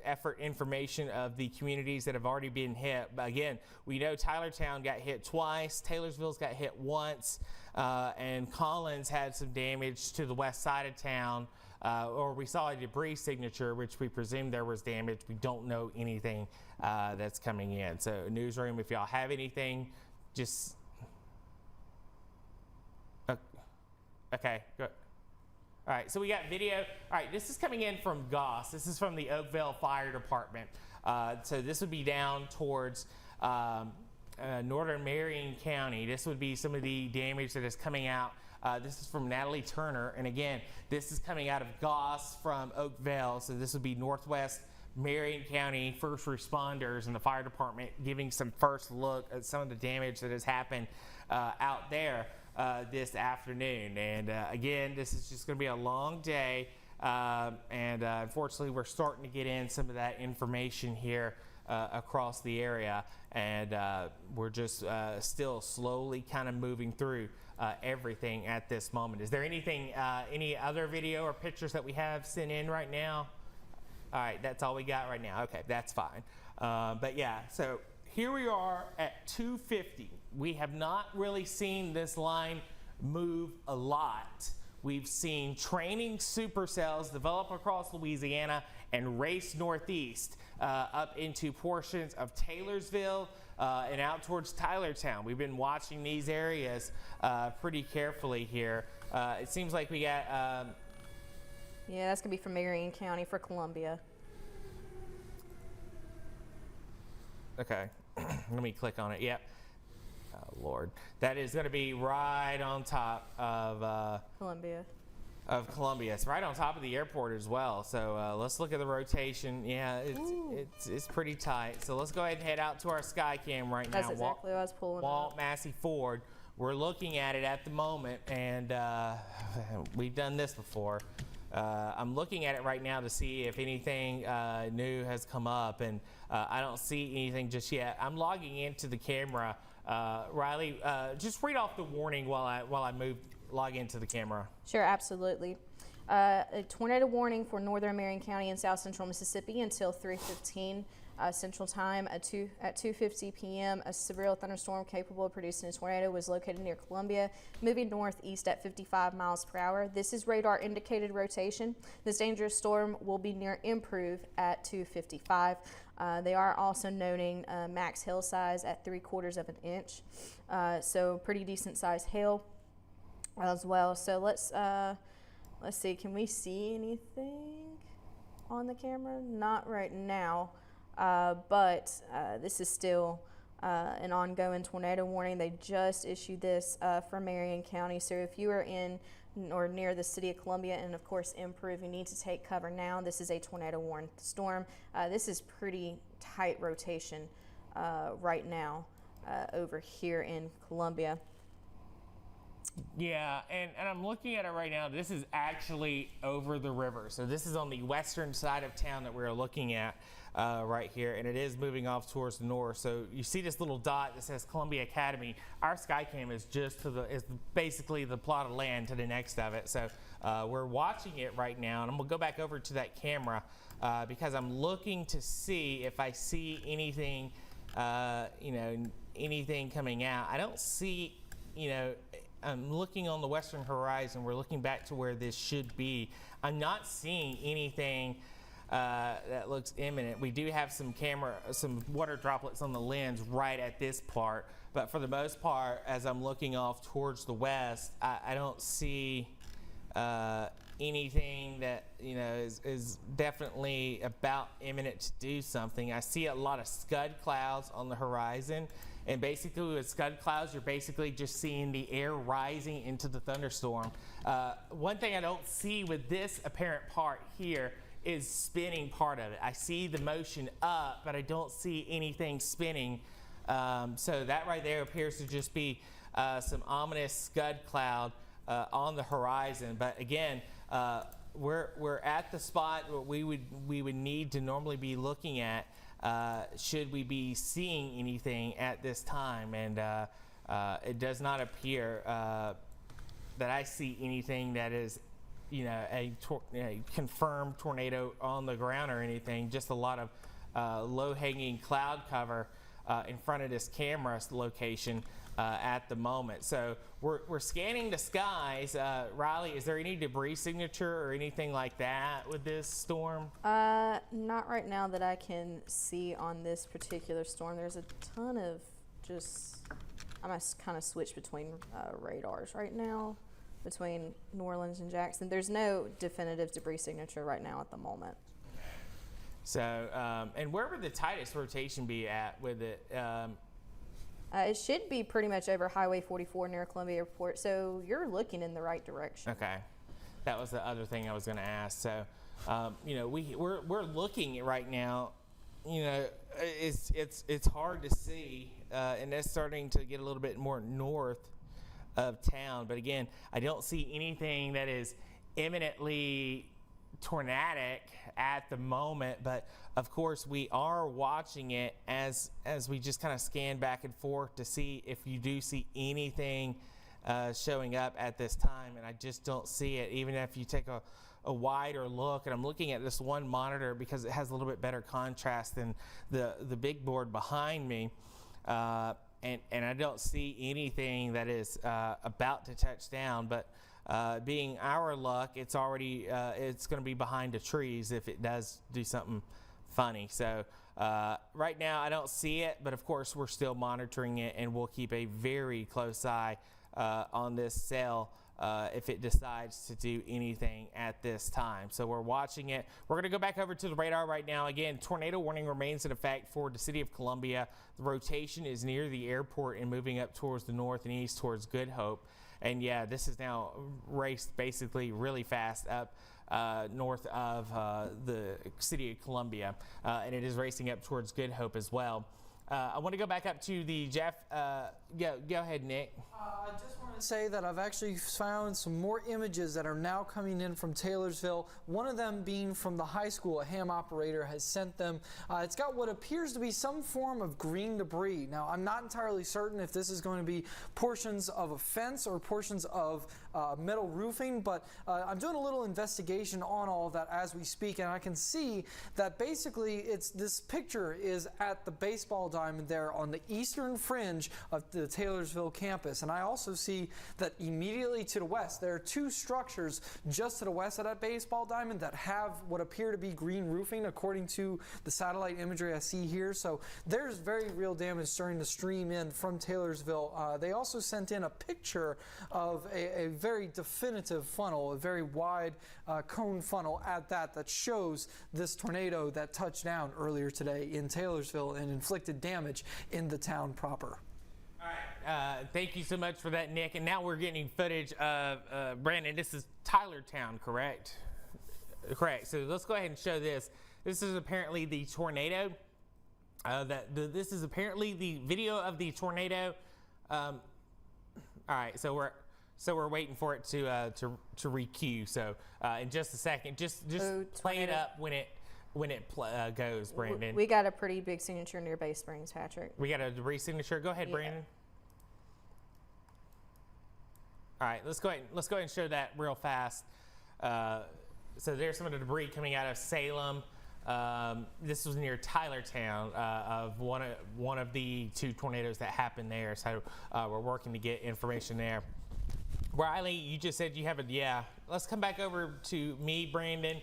effort information of the communities that have already been hit. But again, we know Tylertown got hit twice, Taylorsville's got hit once, and Collins had some damage to the west side of town. Or we saw a debris signature, which we presume there was damage. We don't know anything that's coming in. So newsroom, if y'all have anything, just okay, good. All right, so we got video. All right, this is coming in from Goss. This is from the Oakville Fire Department. So this would be down towards northern Marion County. This would be some of the damage that is coming out. This is from Natalie Turner, and again, this is coming out of Goss from Oakville, so this would be northwest Marion County first responders and the fire department giving some first look at some of the damage that has happened out there this afternoon. And again, this is just going to be a long day, and unfortunately we're starting to get in some of that information here across the area, and we're just still slowly kind of moving through everything at this moment. Is there anything, any other video or pictures that we have sent in right now? All right, that's all we got right now. Okay, that's fine. But yeah, so here we are at 250. We have not really seen this line move a lot. We've seen training supercells develop across Louisiana and race northeast up into portions of Taylorsville and out towards Tylertown. We've been watching these areas pretty carefully here. It seems like we got... yeah, that's going to be from Marion County for Columbia. Okay, let me click on it. Yep. Oh, Lord. That is going to be right on top of... Columbia. Of Columbia. It's right on top of the airport as well. So let's look at the rotation. Yeah, it's pretty tight. So let's go ahead and head out to our sky cam right now. That's exactly what I was pulling Walt up. Massey Ford. We're looking at it at the moment, and we've done this before. I'm looking at it right now to see if anything new has come up, and I don't see anything just yet. I'm logging into the camera. Riley, just read off the warning while I log into the camera. Sure, absolutely. A tornado warning for northern Marion County and south central Mississippi until 3:15 Central Time. At 2:50 p.m., a severe thunderstorm capable of producing a tornado was located near Columbia, moving northeast at 55 miles per hour. This is radar indicated rotation. This dangerous storm will be near Improve at 2:55. They are also noting max hail size at 3/4 of an inch, so pretty decent size hail as well. So let's see, can we see anything on the camera? Not right now, but this is still an ongoing tornado warning. They just issued this for Marion County, so if you are in or near the city of Columbia and of course Improve, you need to take cover now. This is a tornado warned storm. This is pretty tight rotation right now over here in Columbia. Yeah, and I'm looking at it right now. This is actually over the river. So this is on the western side of town that we're looking at right here, and it is moving off towards the north. So you see this little dot that says Columbia Academy. Our Skycam is just to the, is basically the plot of land to the next of it. So we're watching it right now, and I'm gonna go back over to that camera because I'm looking to see if I see anything, anything coming out. I don't see, I'm looking on the western horizon. We're looking back to where this should be. I'm not seeing anything that looks imminent. We do have some water droplets on the lens right at this part, but for the most part, as I'm looking off towards the west, I don't see anything that is definitely about imminent to do something. I see a lot of scud clouds on the horizon. And basically with scud clouds, you're basically just seeing the air rising into the thunderstorm. One thing I don't see with this apparent part here is spinning part of it. I see the motion up, but I don't see anything spinning. So that right there appears to just be some ominous scud cloud on the horizon. But again, we're at the spot where we would need to normally be looking at should we be seeing anything at this time, and it does not appear that I see anything that is a confirmed tornado on the ground or anything, just a lot of low-hanging cloud cover in front of this camera location at the moment. So we're scanning the skies. Riley, is there any debris signature or anything like that with this storm? Not right now that I can see on this particular storm. There's a ton of I must kind of switch between radars right now, between New Orleans and Jackson. There's no definitive debris signature right now at the moment. So, and where would the tightest rotation be at with it? It should be pretty much over Highway 44 near Columbia Airport, so you're looking in the right direction. Okay, that was the other thing I was going to ask. So, we're looking right now. It's hard to see, and that's starting to get a little bit more north of town. But again, I don't see anything that is imminently tornadic at the moment, but of course we are watching it as we just kind of scan back and forth to see if you do see anything showing up at this time, and I just don't see it. Even if you take a wider look, and I'm looking at this one monitor because it has a little bit better contrast than the big board behind me, and I don't see anything that is about to touch down. But being our luck, it's already it's going to be behind the trees if it does do something funny. So right now I don't see it, but of course we're still monitoring it, and we'll keep a very close eye on this cell if it decides to do anything at this time. So we're watching it. We're going to go back over to the radar right now. Again, tornado warning remains in effect for the city of Columbia. The rotation is near the airport and moving up towards the north and east towards Good Hope. And yeah, this is now raced basically really fast up north of the city of Columbia, and it is racing up towards Good Hope as well. I want to go back up to the Jeff. Go ahead, Nick. I just want to say that I've actually found some more images that are now coming in from Taylorsville. One of them being from the high school. A ham operator has sent them. It's got what appears to be some form of green debris. Now, I'm not entirely certain if this is going to be portions of a fence or portions of metal roofing, but I'm doing a little investigation on all of that as we speak, and I can see that basically this picture is at the baseball diamond there on the eastern fringe of the Taylorsville campus. And I also see that immediately to the west, there are two structures just to the west of that baseball diamond that have what appear to be green roofing according to the satellite imagery I see here. So there's very real damage starting to stream in from Taylorsville. They also sent in a picture of a very definitive funnel, a very wide cone funnel at that shows this tornado that touched down earlier today in Taylorsville and inflicted damage in the town proper. All right, thank you so much for that, Nick. And now we're getting footage of, Brandon, this is Tylertown, correct? Correct, so let's go ahead and show this. This is apparently the tornado. This is apparently the video of the tornado. All right, so we're waiting for it to re-cue. So in just a second, just play it up when it goes, Brandon. We got a pretty big signature near Bay Springs, Patrick. We got a debris signature. Go ahead, Brandon. All right, let's go ahead and show that real fast. So there's some of the debris coming out of Salem. This was near Tylertown, of one of the two tornadoes that happened there. So we're working to get information there. Riley, you just said you have let's come back over to me, Brandon.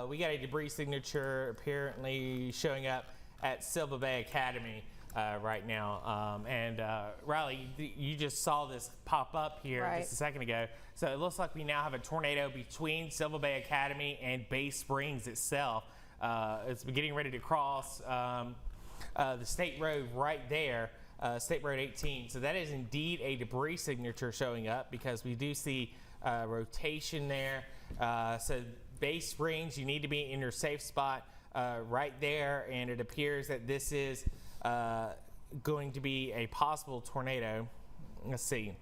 We got a debris signature apparently showing up at Silva Bay Academy right now. Riley, you just saw this pop up here just a second ago. So it looks like we now have a tornado between Silva Bay Academy and Bay Springs itself. It's getting ready to cross the state road right there. State Road 18. So that is indeed a debris signature showing up because we do see rotation there. So Bay Springs, you need to be in your safe spot right there, and it appears that this is going to be a possible tornado. Let's see.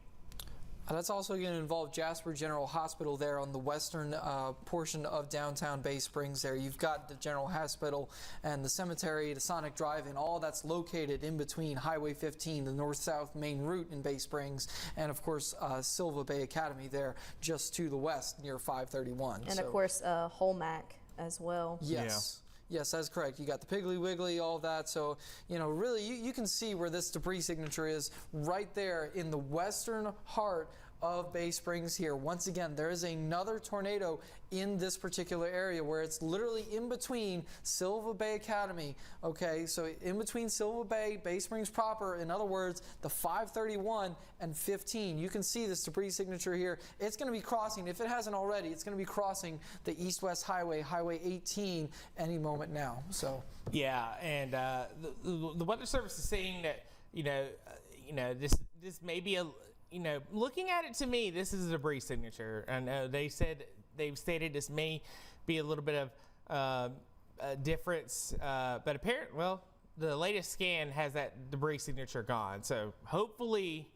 That's also going to involve Jasper General Hospital there on the western portion of downtown Bay Springs there. You've got the General Hospital and the cemetery, the Sonic Drive-In, all that's located in between Highway 15, the north-south main route in Bay Springs, and of course Silva Bay Academy there just to the west near 531. And of course Holmack as well. Yes. Yeah. Yes, that's correct. You got the Piggly Wiggly, all that. So, really, you can see where this debris signature is right there in the western heart of Bay Springs here. Once again, there is another tornado in this particular area where it's literally in between Silva Bay Academy. Okay, so in between Silva Bay, Bay Springs proper, in other words, the 531 and 15. You can see this debris signature here. It's going to be crossing, if it hasn't already, it's going to be crossing the east-west highway, Highway 18, any moment now. So yeah, and the Weather Service is saying that this may be a looking at it, to me, this is a debris signature. I know they've stated this may be a little bit of a difference, but apparently, the latest scan has that debris signature gone. So hopefully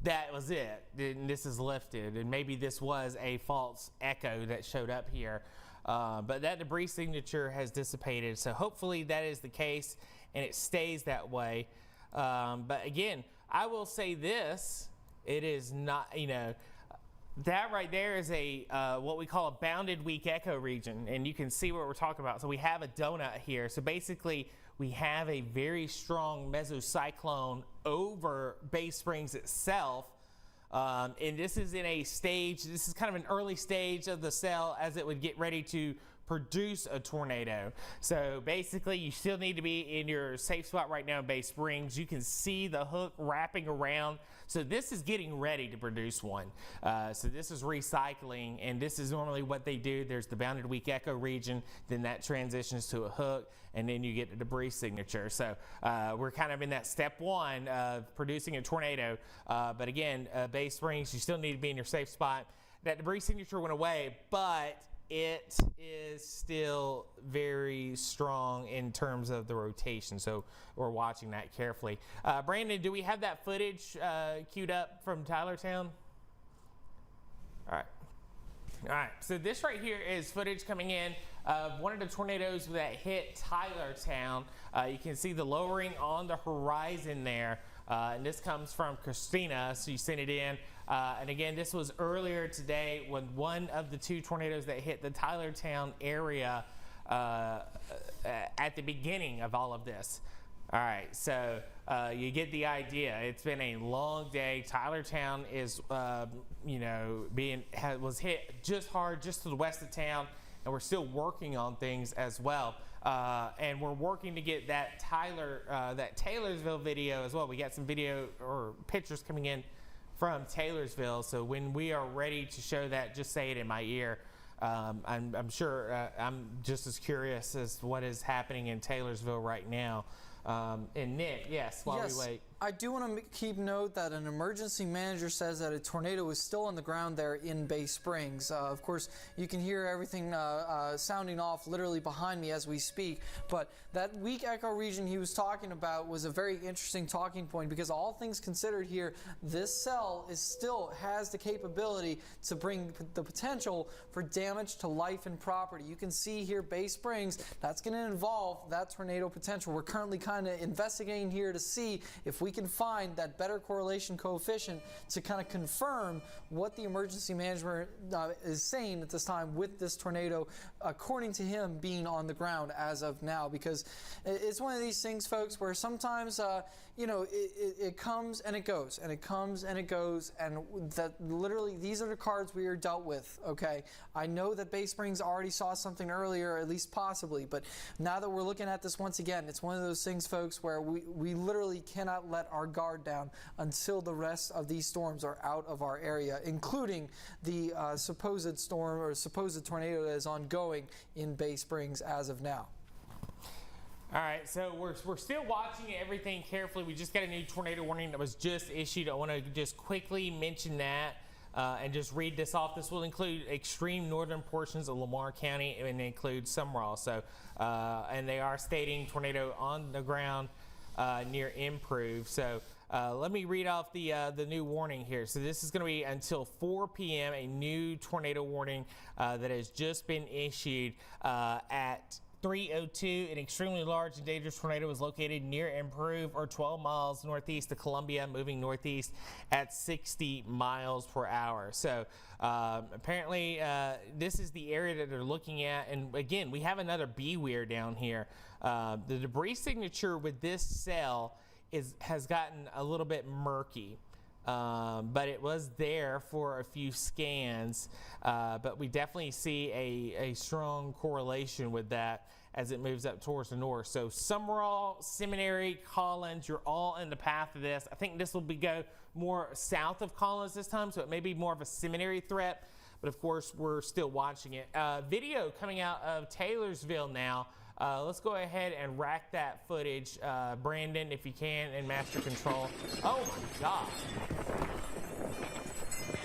that was it, and this is lifted, and maybe this was a false echo that showed up here. But that debris signature has dissipated, so hopefully that is the case, and it stays that way. But again, I will say this. It is not, that right there is a what we call a bounded weak echo region, and you can see what we're talking about. So we have a donut here. So basically, we have a very strong mesocyclone over Bay Springs itself, and this is in a stage. This is kind of an early stage of the cell as it would get ready to produce a tornado. So basically, you still need to be in your safe spot right now in Bay Springs. You can see the hook wrapping around. So this is getting ready to produce one. So this is recycling, and this is normally what they do. There's the bounded weak echo region, then that transitions to a hook, and then you get the debris signature. So we're kind of in that step one of producing a tornado. But again, Bay Springs, you still need to be in your safe spot. That debris signature went away, but it is still very strong in terms of the rotation. So we're watching that carefully. Brandon, do we have that footage queued up from Tylertown? All right. All right, so this right here is footage coming in of one of the tornadoes that hit Tylertown. You can see the lowering on the horizon there. And this comes from Christina, so you sent it in. And again, this was earlier today when one of the two tornadoes that hit the Tylertown area at the beginning of all of this. All right, so you get the idea. It's been a long day. Tylertown is, was hit just hard, just to the west of town, and we're still working on things as well. And we're working to get that Taylorsville video as well. We got some video or pictures coming in from Taylorsville. So when we are ready to show that, just say it in my ear. I'm sure I'm just as curious as what is happening in Taylorsville right now. And Nick, yes, while we wait. I do want to keep note that an emergency manager says that a tornado is still on the ground there in Bay Springs. Of course, you can hear everything sounding off literally behind me as we speak, but that weak echo region he was talking about was a very interesting talking point, because all things considered here, this cell still has the capability to bring the potential for damage to life and property. You can see here Bay Springs, that's going to involve that tornado potential. We're currently kind of investigating here to see if we can find that better correlation coefficient to kind of confirm what the emergency management is saying at this time with this tornado, according to him being on the ground as of now. Because it's one of these things, folks, where sometimes it comes and it goes, and it comes and it goes, and that literally these are the cards we are dealt with. Okay, I know that Bay Springs already saw something earlier, at least possibly, but now that we're looking at this once again, it's one of those things, folks, where we literally cannot let our guard down until the rest of these storms are out of our area, including the supposed storm or supposed tornado that is ongoing in Bay Springs as of now. All right, so we're still watching everything carefully. We just got a new tornado warning that was just issued. I want to just quickly mention that and just read this off. This will include extreme northern portions of Lamar County and include Sumrall. So, and they are stating tornado on the ground near Improve. So let me read off the new warning here. So this is going to be until 4 p.m. a new tornado warning that has just been issued at 3:02. An extremely large and dangerous tornado is located near Improve, or 12 miles northeast of Columbia, moving northeast at 60 miles per hour. So apparently this is the area that they're looking at. And again, we have another beware down here. The debris signature with this cell has gotten a little bit murky. But it was there for a few scans, but we definitely see a strong correlation with that as it moves up towards the north. So Sumrall, Seminary, Collins, you're all in the path of this. I think this will go more south of Collins this time, so it may be more of a Seminary threat, but of course we're still watching it. Video coming out of Taylorsville now. Let's go ahead and rack that footage, Brandon, if you can, in Master Control. Oh my God.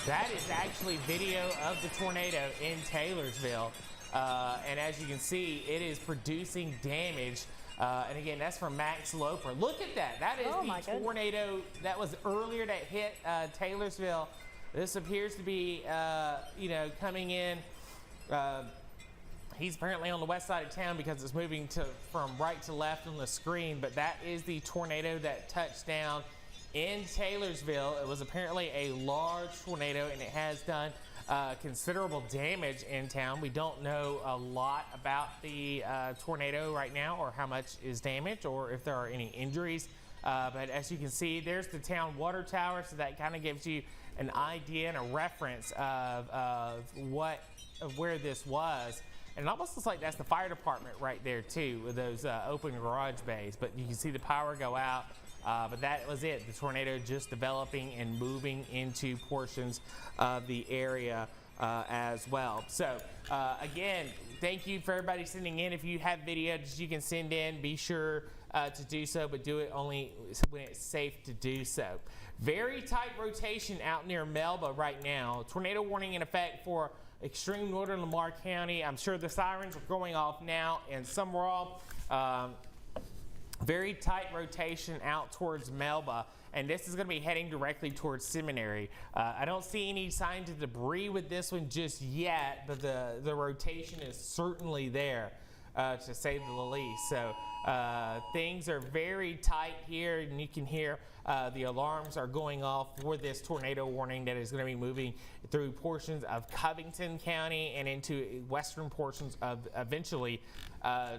That is actually video of the tornado in Taylorsville. And as you can see, it is producing damage. And again, that's from Max Loper. Look at that. That is the tornado that was earlier that hit Taylorsville. This appears to be, coming in. He's apparently on the west side of town because it's moving from right to left on the screen, but that is the tornado that touched down in Taylorsville. It was apparently a large tornado, and it has done considerable damage in town. We don't know a lot about the tornado right now, or how much is damaged, or if there are any injuries. But as you can see, there's the town water tower, so that kind of gives you an idea and a reference of where this was. And it almost looks like that's the fire department right there too, with those open garage bays. But you can see the power go out. But that was it. The tornado just developing and moving into portions of the area as well. So again, thank you for everybody sending in. If you have videos you can send in, be sure to do so, but do it only when it's safe to do so. Very tight rotation out near Melba right now. Tornado warning in effect for extreme northern Lamar County. I'm sure the sirens are going off now in Summerall. Very tight rotation out towards Melba, and this is going to be heading directly towards Seminary. I don't see any signs of debris with this one just yet, but the rotation is certainly there, to say the least. So things are very tight here, and you can hear the alarms are going off for this tornado warning that is going to be moving through portions of Covington County and into western portions of eventually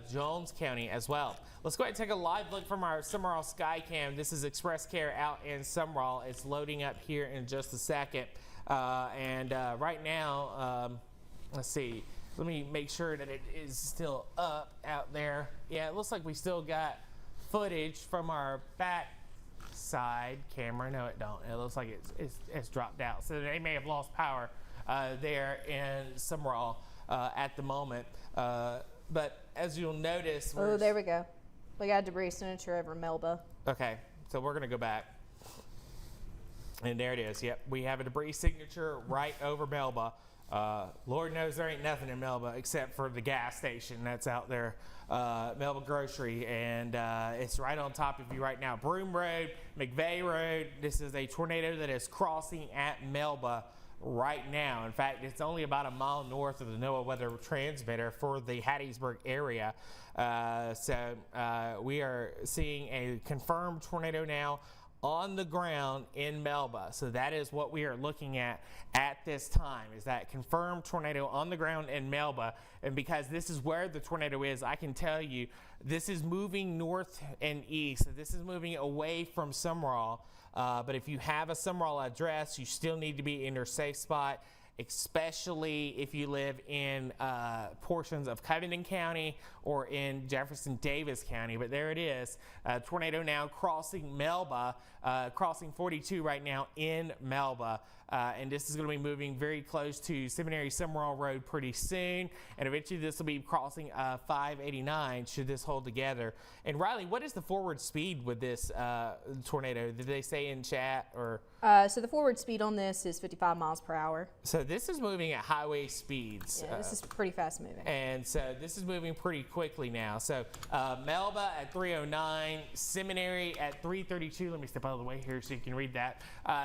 Jones County as well. Let's go ahead and take a live look from our Summerall Skycam. This is Express Care out in Summerall. It's loading up here in just a second. Right now, let's see. Let me make sure that it is still up out there. Yeah, it looks like we still got footage from our back side camera. No, it don't. It looks like it's dropped out. So they may have lost power there in Summerall at the moment. But as you'll notice, oh, there we go. We got a debris signature over Melba. Okay, so we're going to go back. And there it is. Yep, we have a debris signature right over Melba. Lord knows there ain't nothing in Melba except for the gas station that's out there, Melba Grocery, and it's right on top of you right now. Broome Road, McVeigh Road. This is a tornado that is crossing at Melba right now. In fact, it's only about a mile north of the NOAA weather transmitter for the Hattiesburg area. So we are seeing a confirmed tornado now on the ground in Melba. So that is what we are looking at this time, is that confirmed tornado on the ground in Melba. And because this is where the tornado is, I can tell you this is moving north and east. So this is moving away from Summerall. But if you have a Summerall address, you still need to be in your safe spot, especially if you live in portions of Covington County or in Jefferson Davis County. But there it is, tornado now crossing Melba, crossing 42 right now in Melba. And this is going to be moving very close to Seminary Summerall Road pretty soon. And eventually this will be crossing 589 should this hold together. And Riley, what is the forward speed with this tornado? Did they say in chat or? So the forward speed on this is 55 miles per hour. So this is moving at highway speeds. Yeah, this is pretty fast moving. And so this is moving pretty quickly now. So Melba at 309, Seminary at 332. Let me step out of the way here so you can read that.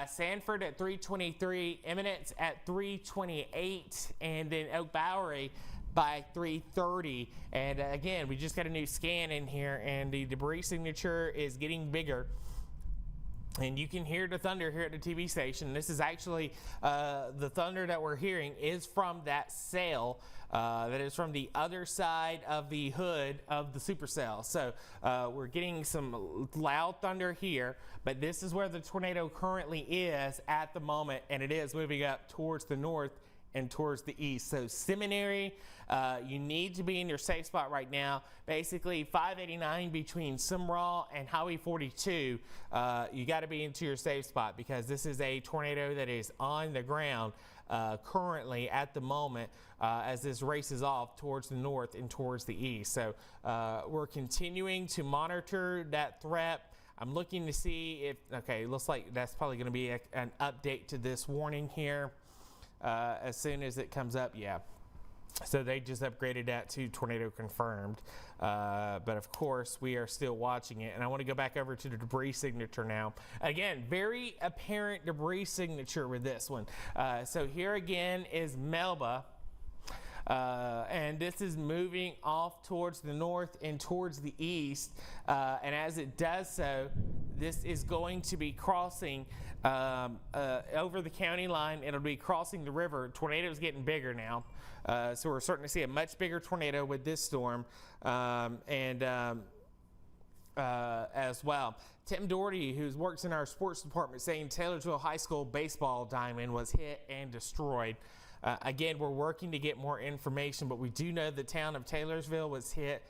Sanford at 323, Eminence at 328, and then Oak Bowery by 330. And again, we just got a new scan in here, and the debris signature is getting bigger. And you can hear the thunder here at the TV station. This is actually the thunder that we're hearing is from that sail that is from the other side of the hood of the supercell. So we're getting some loud thunder here, but this is where the tornado currently is at the moment, and it is moving up towards the north and towards the east. So Seminary, you need to be in your safe spot right now. Basically 589 between Summerall and Highway 42, you got to be into your safe spot because this is a tornado that is on the ground currently at the moment as this races off towards the north and towards the east. So we're continuing to monitor that threat. I'm looking to see if, okay, it looks like that's probably going to be an update to this warning here. As soon as it comes up, yeah. So they just upgraded that to tornado confirmed. But of course, we are still watching it. And I want to go back over to the debris signature now. Again, very apparent debris signature with this one. So here again is Melba. And this is moving off towards the north and towards the east. And as it does so, this is going to be crossing over the county line. It'll be crossing the river. Tornado's getting bigger now. So we're starting to see a much bigger tornado with this storm as well. Tim Doherty, who works in our sports department, saying Taylorsville High School baseball diamond was hit and destroyed. Again, we're working to get more information, but we do know the town of Taylorsville was hit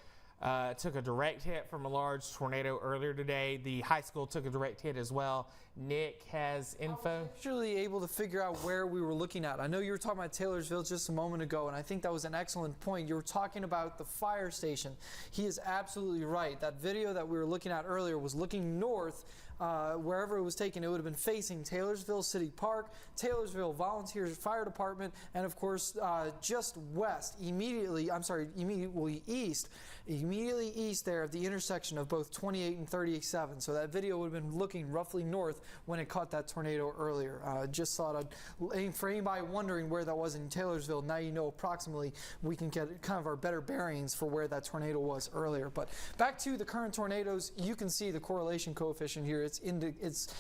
took a direct hit from a large tornado earlier today. The high school took a direct hit as well. Nick has info. I was actually able to figure out where we were looking at. I know you were talking about Taylorsville just a moment ago, and I think that was an excellent point. You were talking about the fire station. He is absolutely right. That video that we were looking at earlier was looking north. Wherever it was taken, it would have been facing Taylorsville City Park, Taylorsville Volunteers Fire Department, and of course just west, immediately east there at the intersection of both 28 and 38-7. So that video would have been looking roughly north when it caught that tornado earlier. Just thought for anybody wondering where that was in Taylorsville, now you know approximately we can get kind of our better bearings for where that tornado was earlier. But back to the current tornadoes, you can see the correlation coefficient here. It's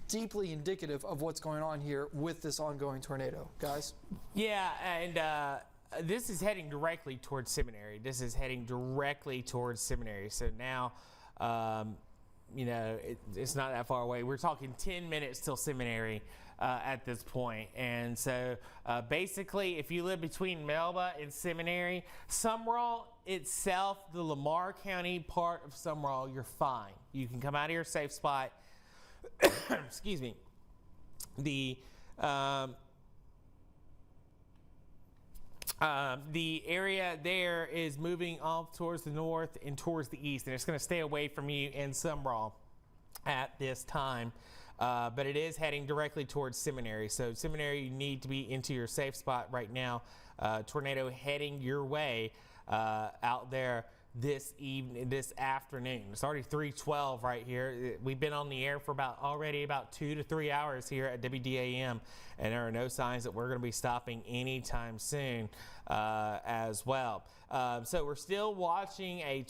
deeply indicative of what's going on here with this ongoing tornado, guys. Yeah, and this is heading directly towards Seminary. So now, you know, it's not that far away. We're talking 10 minutes till Seminary at this point. And so basically, if you live between Melba and Seminary, Sumrall itself, the Lamar County part of Sumrall, you're fine. You can come out of your safe spot. Excuse me. The area there is moving off towards the north and towards the east, and it's going to stay away from you in Sumrall at this time. But it is heading directly towards Seminary. So Seminary, you need to be into your safe spot right now. Tornado heading your way out there this afternoon. It's already 3:12 right here. We've been on the air for already about 2 to 3 hours here at WDAM, and there are no signs that we're going to be stopping anytime soon as well. So we're still watching a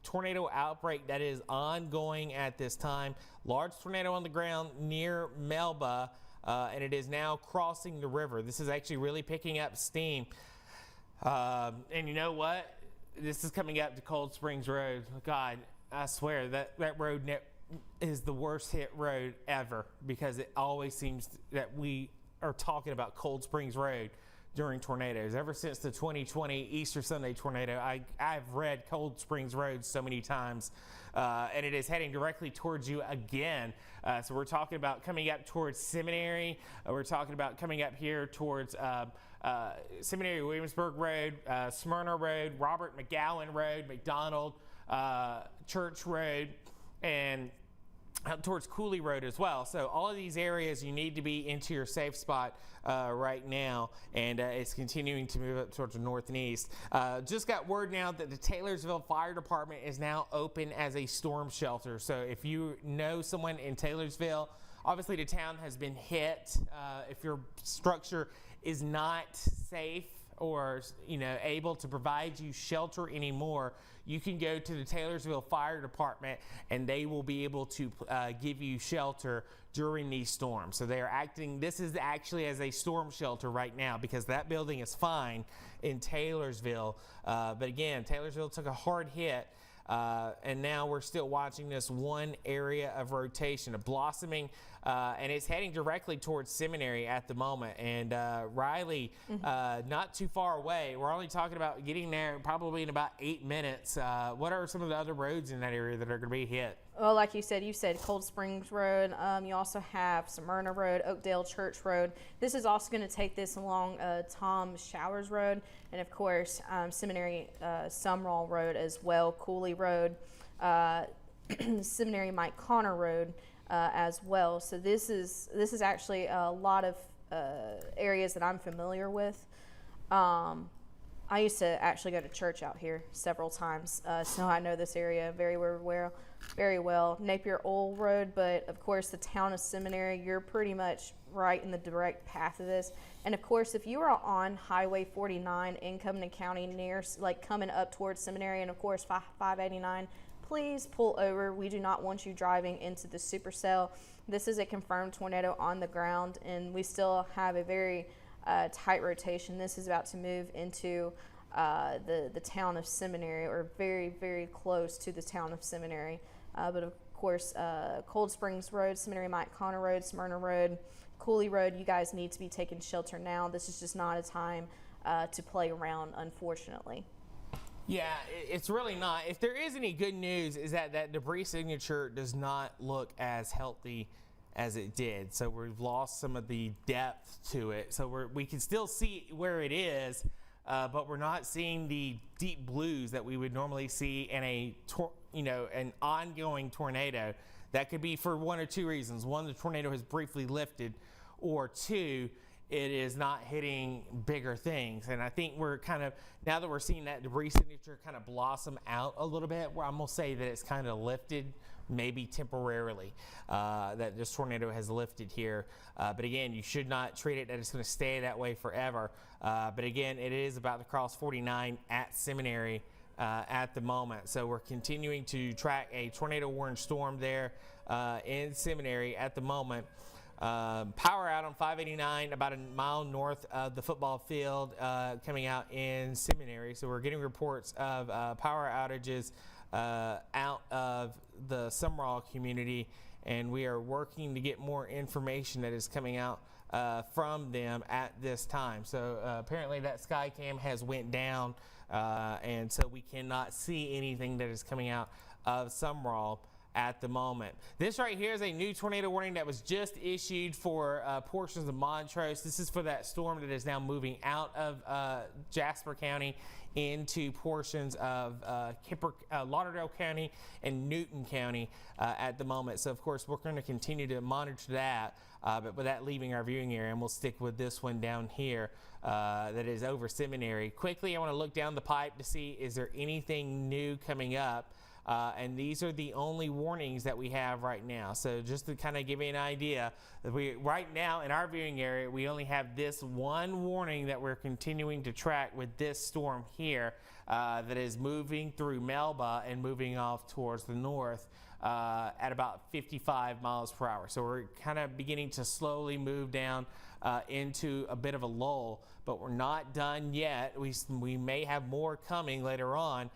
tornado outbreak that is ongoing at this time. Large tornado on the ground near Melba, and it is now crossing the river. This is actually really picking up steam. And you know what? This is coming up to Cold Springs Road. God, I swear that road is the worst hit road ever, because it always seems that we are talking about Cold Springs Road during tornadoes. Ever since the 2020 Easter Sunday tornado, I've read Cold Springs Road so many times, and it is heading directly towards you again. So we're talking about coming up towards Seminary. We're talking about coming up here towards Seminary Williamsburg Road, Smyrna Road, Robert McGowan Road, McDonald Church Road, and out towards Cooley Road as well. So all of these areas, you need to be into your safe spot right now, and it's continuing to move up towards the north and east. Just got word now that the Taylorsville Fire Department is now open as a storm shelter. So if you know someone in Taylorsville, obviously the town has been hit. If your structure is not safe or able to provide you shelter anymore, you can go to the Taylorsville Fire Department and they will be able to give you shelter during these storms. So they are acting, this is actually as a storm shelter right now, because that building is fine in Taylorsville. But again, Taylorsville took a hard hit. And now we're still watching this one area of rotation, of blossoming, and it's heading directly towards Seminary at the moment. And Riley, not too far away. We're only talking about getting there probably in about 8 minutes. What are some of the other roads in that area that are going to be hit? Well, like you said Cold Springs Road. You also have Smyrna Road, Oakdale Church Road. This is also going to take this along Tom Showers Road, and of course Seminary Sumrall Road as well, Cooley Road, Seminary Mike Connor Road as well. So this is actually a lot of areas that I'm familiar with. I used to actually go to church out here several times, so I know this area very well. Napier Oil Road, but of course the town of Seminary, you're pretty much right in the direct path of this. And of course, if you are on Highway 49 in Cumberland County, near coming up towards Seminary, and of course 589, please pull over. We do not want you driving into the supercell. This is a confirmed tornado on the ground, and we still have a very tight rotation. This is about to move into the town of Seminary, or very, very close to the town of Seminary. But of course, Cold Springs Road, Seminary Mike Connor Road, Smyrna Road, Cooley Road, you guys need to be taking shelter now. This is just not a time to play around, unfortunately. Yeah, it's really not. If there is any good news, is that that debris signature does not look as healthy as it did. So we've lost some of the depth to it. So we can still see where it is, but we're not seeing the deep blues that we would normally see in an ongoing tornado. That could be for one or two reasons. One, the tornado has briefly lifted, or two, it is not hitting bigger things. And I think we're kind of, now that we're seeing that debris signature kind of blossom out a little bit, where I'm going to say that it's kind of lifted, maybe temporarily, that this tornado has lifted here. But again, you should not treat it that it's going to stay that way forever. But again, it is about to cross 49 at Seminary at the moment. So we're continuing to track a tornado warning storm there in Seminary at the moment. Power out on 589 about a mile north of the football field coming out in Seminary. So we're getting reports of power outages out of the Sumrall community, and we are working to get more information that is coming out from them at this time. So apparently that Skycam has went down, and so we cannot see anything that is coming out of Sumrall at the moment. This right here is a new tornado warning that was just issued for portions of Montrose. This is for that storm that is now moving out of Jasper County into portions of Lauderdale County and Newton County at the moment. So of course we're going to continue to monitor that, but with that leaving our viewing area, and we'll stick with this one down here that is over Seminary. Quickly, I want to look down the pipe to see, is there anything new coming up? And these are the only warnings that we have right now. So just to kind of give you an idea, right now in our viewing area, we only have this one warning that we're continuing to track with this storm here that is moving through Melba and moving off towards the north at about 55 miles per hour. So we're kind of beginning to slowly move down into a bit of a lull, but we're not done yet. We may have more coming later on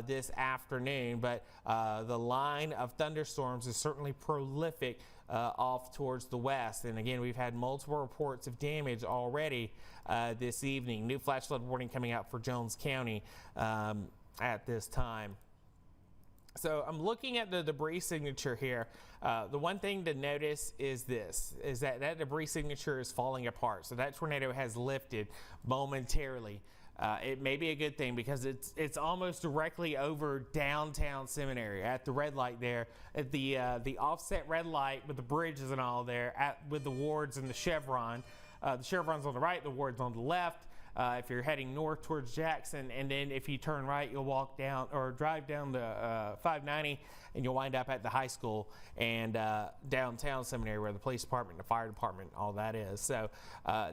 this afternoon, but the line of thunderstorms is certainly prolific off towards the west. And again, we've had multiple reports of damage already this evening. New flash flood warning coming out for Jones County at this time. So I'm looking at the debris signature here. The one thing to notice is this, is that debris signature is falling apart. So that tornado has lifted momentarily. It may be a good thing because it's almost directly over downtown Seminary at the red light there, at the offset red light with the bridges and all there, with the wards and the chevron. The chevron's on the right, the ward's on the left. If you're heading north towards Jackson, and then if you turn right, you'll walk down or drive down the 590, and you'll wind up at the high school and downtown Seminary, where the police department, the fire department, all that is. So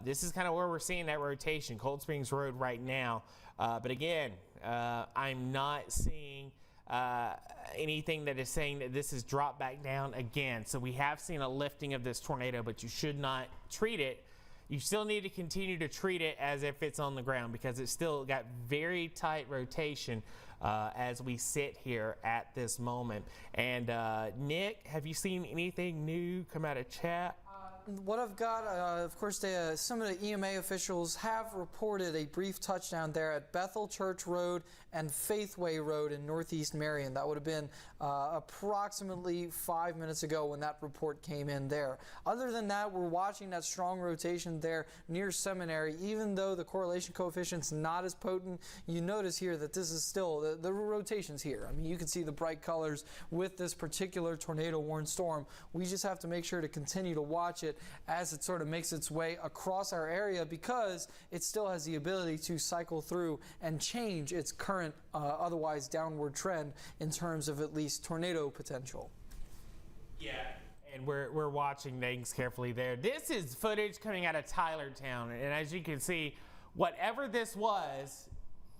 this is kind of where we're seeing that rotation, Cold Springs Road right now. But again, I'm not seeing anything that is saying that this has dropped back down again. So we have seen a lifting of this tornado, but you should not treat it. You still need to continue to treat it as if it's on the ground, because it's still got very tight rotation as we sit here at this moment. And Nick, have you seen anything new come out of chat? What I've got, of course, some of the EMA officials have reported a brief touchdown there at Bethel Church Road and Faithway Road in Northeast Marion. That would have been approximately 5 minutes ago when that report came in there. Other than that, we're watching that strong rotation there near Seminary. Even though the correlation coefficient's not as potent, you notice here that this is still, the rotation's here. I mean, you can see the bright colors with this particular tornado-warned storm. We just have to make sure to continue to watch it as it sort of makes its way across our area, because it still has the ability to cycle through and change its current otherwise downward trend in terms of at least tornado potential. Yeah, and we're watching things carefully there. This is footage coming out of Tylertown, and as you can see, whatever this was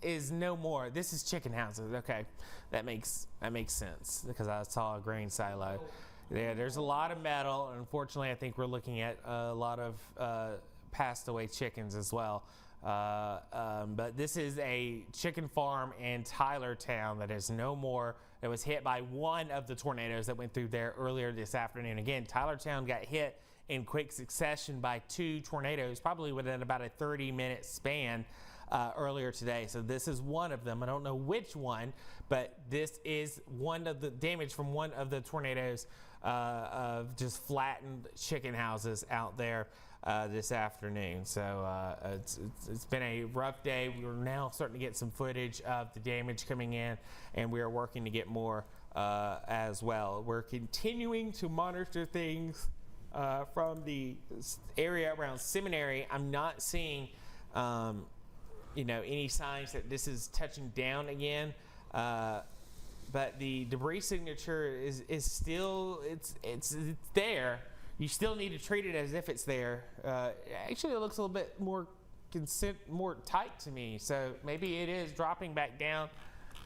is no more. This is chicken houses. Okay, that makes sense, because I saw a grain silo. Yeah, there's a lot of metal. Unfortunately, I think we're looking at a lot of passed away chickens as well. But this is a chicken farm in Tylertown that is no more. It was hit by one of the tornadoes that went through there earlier this afternoon. Again, Tylertown got hit in quick succession by two tornadoes, probably within about a 30-minute span. earlier today. So this is one of them. I don't know which one, but this is one of the damage from one of the tornadoes of just flattened chicken houses out there this afternoon. So it's been a rough day. We're now starting to get some footage of the damage coming in, and we are working to get more as well. We're continuing to monitor things from the area around Seminary. I'm not seeing any signs that this is touching down again, but the debris signature is still it's there. You still need to treat it as if it's there. Actually, it looks a little bit more tight to me, so maybe it is dropping back down.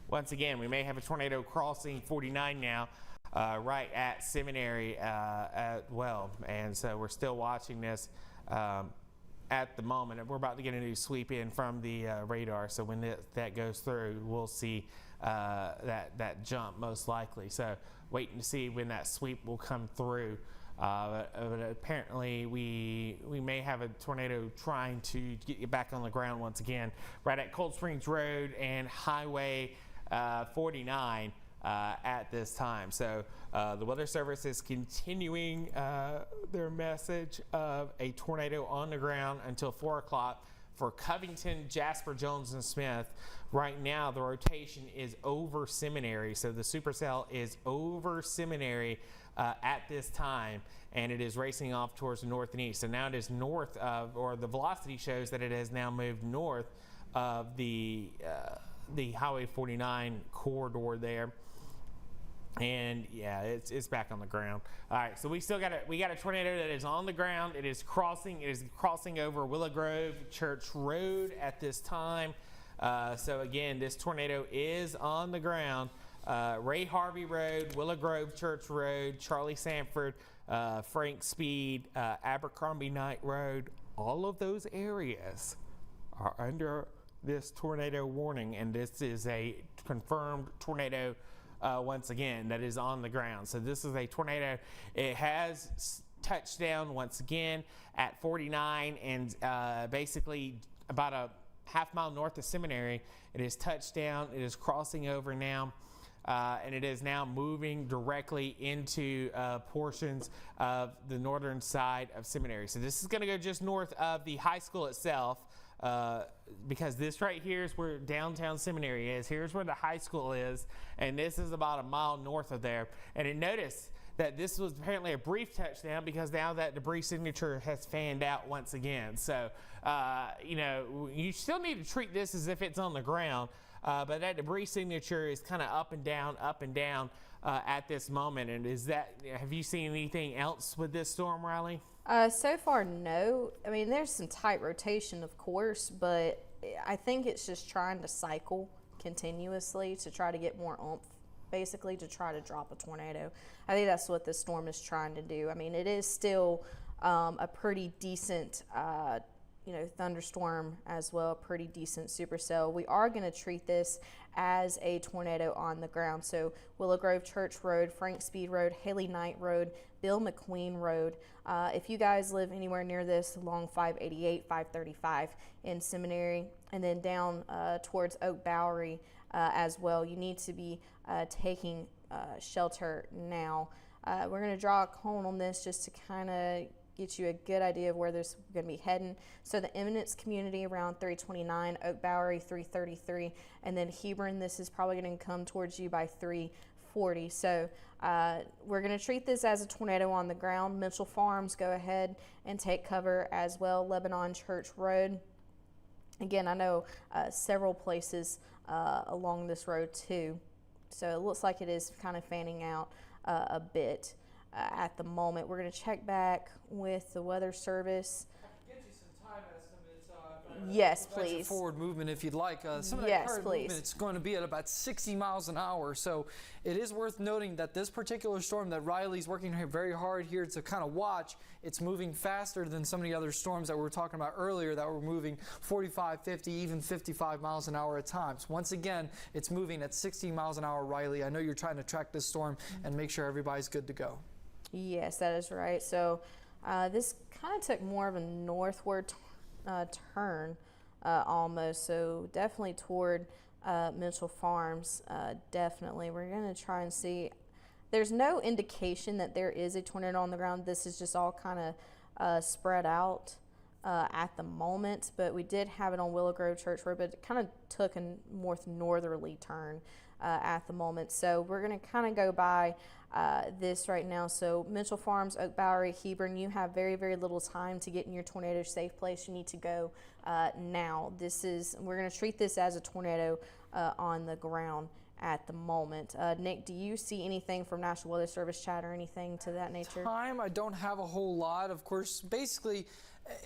Once again, we may have a tornado crossing 49 now, right at Seminary as well, and so we're still watching this at the moment. We're about to get a new sweep in from the radar, so when that goes through, we'll see that jump most likely. So waiting to see when that sweep will come through. But apparently we may have a tornado trying to get you back on the ground once again, right at Cold Springs Road and Highway 49 at this time. So the Weather Service is continuing their message of a tornado on the ground until 4 o'clock for Covington, Jasper, Jones, and Smith. Right now, the rotation is over Seminary, so the supercell is over Seminary at this time, and it is racing off towards the north and east. So now it is north of, or the velocity shows that it has now moved north of the Highway 49 corridor there. And yeah, it's back on the ground. All right, so we got a tornado that is on the ground. It is crossing over Willow Grove Church Road at this time. So again, this tornado is on the ground. Ray Harvey Road, Willow Grove Church Road, Charlie Sanford, Frank Speed, Abercrombie Knight Road. All of those areas are under this tornado warning, and this is a confirmed tornado once again that is on the ground. So this is a tornado. It has touched down once again at 49 and basically about a half mile north of Seminary. It is touched down. It is crossing over now. And it is now moving directly into portions of the northern side of Seminary. So this is going to go just north of the high school itself, because this right here is where downtown Seminary is. Here's where the high school is, and this is about a mile north of there. And notice that this was apparently a brief touchdown, because now that debris signature has fanned out once again. So, you still need to treat this as if it's on the ground. But that debris signature is kind of up and down at this moment. And have you seen anything else with this storm, Riley? So far, no. I mean, there's some tight rotation, of course, but I think it's just trying to cycle continuously to try to get more oomph, basically, to try to drop a tornado. I think that's what this storm is trying to do. I mean, it is still a pretty decent thunderstorm as well, pretty decent supercell. We are going to treat this as a tornado on the ground. So Willow Grove Church Road, Frank Speed Road, Haley Knight Road, Bill McQueen Road. If you guys live anywhere near this, along 588, 535 in Seminary, and then down towards Oak Bowery as well, you need to be taking shelter now. We're going to draw a cone on this just to kind of get you a good idea of where this is going to be heading. So the Eminence community around 329, Oak Bowery 333, and then Hebron, this is probably going to come towards you by 340. So we're going to treat this as a tornado on the ground. Mitchell Farms, go ahead and take cover as well. Lebanon Church Road. Again, I know several places along this road too. So it looks like it is kind of fanning out a bit. At the moment, we're going to check back with the Weather Service. I can get you some time estimates. Yes, please. Forward movement, if you'd like. Some of that current movement, it's going to be at about 60 miles an hour. So it is worth noting that this particular storm that Riley's working very hard here to kind of watch, it's moving faster than some of the other storms that we were talking about earlier that were moving 45, 50, even 55 miles an hour at times. Once again, it's moving at 60 miles an hour, Riley. I know you're trying to track this storm and make sure everybody's good to go. Yes, that is right. So this kind of took more of a northward turn almost. So definitely toward Mitchell Farms. Definitely. We're going to try and see. There's no indication that there is a tornado on the ground. This is just all kind of spread out at the moment. But we did have it on Willow Grove Church Road, but it kind of took a more northerly turn at the moment. So we're going to kind of go by this right now. So Mitchell Farms, Oak Bowery, Hebron, you have very, very little time to get in your tornado safe place. You need to go now. We're going to treat this as a tornado on the ground at the moment. Nick, do you see anything from National Weather Service chat or anything to that nature? I don't have a whole lot. Of course, basically,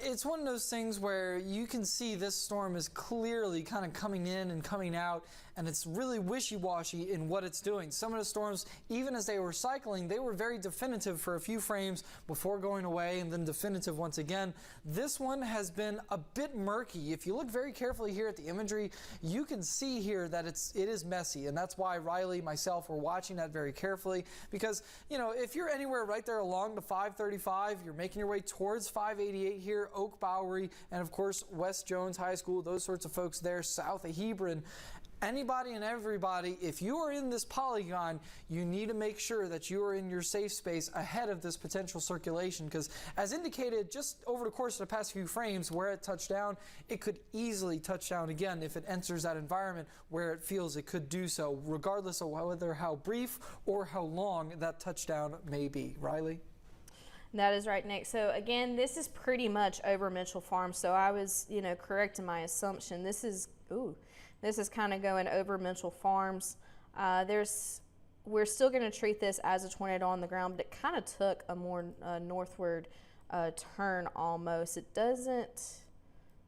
it's one of those things where you can see this storm is clearly kind of coming in and coming out, and it's really wishy-washy in what it's doing. Some of the storms, even as they were cycling, they were very definitive for a few frames before going away and then definitive once again. This one has been a bit murky. If you look very carefully here at the imagery, you can see here that it is messy, and that's why Riley, myself, were watching that very carefully, because, you know, if you're anywhere right there along the 535, you're making your way towards 588 here, Oak Bowery, and of course West Jones High School, those sorts of folks there south of Hebron. Anybody and everybody, if you are in this polygon, you need to make sure that you are in your safe space ahead of this potential circulation, because as indicated just over the course of the past few frames where it touched down, it could easily touch down again if it enters that environment where it feels it could do so, regardless of whether how brief or how long that touchdown may be. Riley? That is right, Nick. So again, this is pretty much over Mitchell Farms. So I was, correct in my assumption. This is kind of going over Mitchell Farms. We're still going to treat this as a tornado on the ground, but it kind of took a more northward turn almost. It doesn't.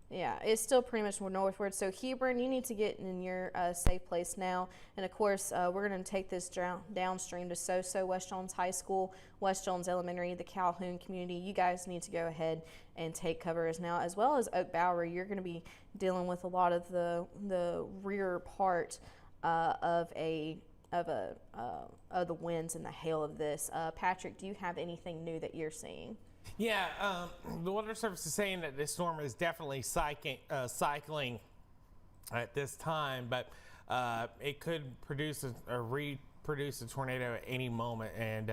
Yeah, it's still pretty much more northward. So Hebron, you need to get in your safe place now. And of course, we're going to take this downstream to SoSo, West Jones High School, West Jones Elementary, the Calhoun community. You guys need to go ahead and take cover now, as well as Oak Bowery. You're going to be dealing with a lot of the rear part of the winds and the hail of this. Patrick, do you have anything new that you're seeing? Yeah, the Weather Service is saying that this storm is definitely cycling at this time, but it could reproduce a tornado at any moment. And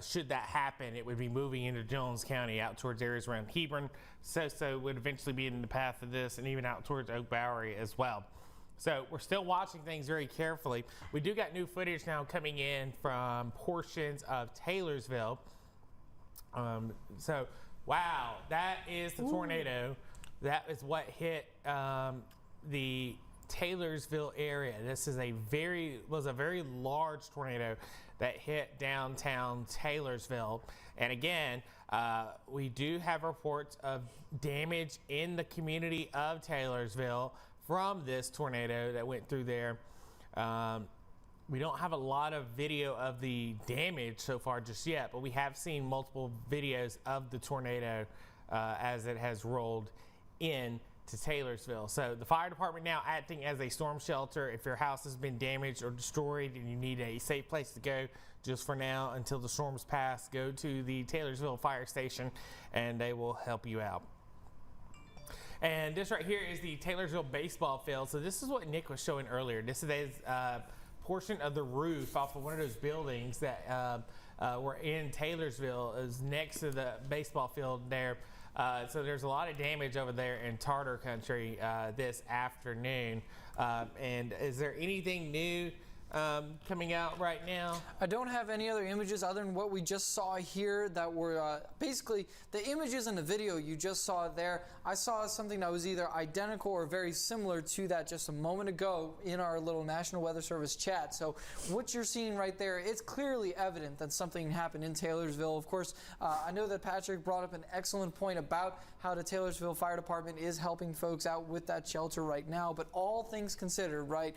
should that happen, it would be moving into Jones County out towards areas around Hebron. So would eventually be in the path of this, and even out towards Oak Bowery as well. So we're still watching things very carefully. We do got new footage now coming in from portions of Taylorsville. Wow, that is the tornado. That is what hit the Taylorsville area. This is was a very large tornado that hit downtown Taylorsville. And again, we do have reports of damage in the community of Taylorsville from this tornado that went through there. We don't have a lot of video of the damage so far just yet, but we have seen multiple videos of the tornado as it has rolled in to Taylorsville. So the fire department now acting as a storm shelter. If your house has been damaged or destroyed and you need a safe place to go, just for now until the storms pass, go to the Taylorsville fire station and they will help you out. And this right here is the Taylorsville baseball field. So this is what Nick was showing earlier. This is portion of the roof off of one of those buildings that were in Taylorsville. Is next to the baseball field there. So there's a lot of damage over there in Tartar Country this afternoon. And is there anything new coming out right now? I don't have any other images other than what we just saw here that were basically the images in the video you just saw there. I saw something that was either identical or very similar to that just a moment ago in our little National Weather Service chat. So what you're seeing right there, it's clearly evident that something happened in Taylorsville. Of course, I know that Patrick brought up an excellent point about how the Taylorsville Fire Department is helping folks out with that shelter right now. But all things considered, right,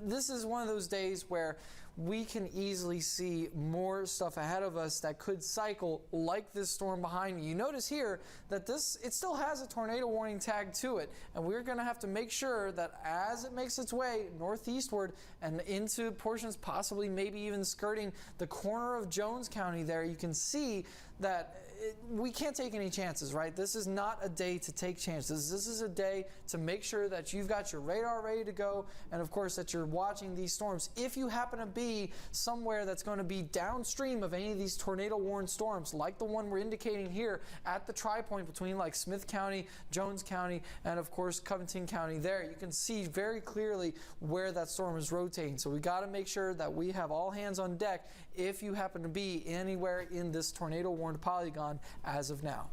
this is one of those days where we can easily see more stuff ahead of us that could cycle like this storm behind me. You notice here that it still has a tornado warning tag to it, and we're going to have to make sure that as it makes its way northeastward and into portions possibly maybe even skirting the corner of Jones County there, you can see that we can't take any chances, right? This is not a day to take chances. This is a day to make sure that you've got your radar ready to go, and of course that you're watching these storms. If you happen to be somewhere that's going to be downstream of any of these tornado-warned storms, like the one we're indicating here at the tri-point between like Smith County, Jones County, and of course Covington County there, you can see very clearly where that storm is rotating. So we got to make sure that we have all hands on deck if you happen to be anywhere in this tornado-warned polygon as of now.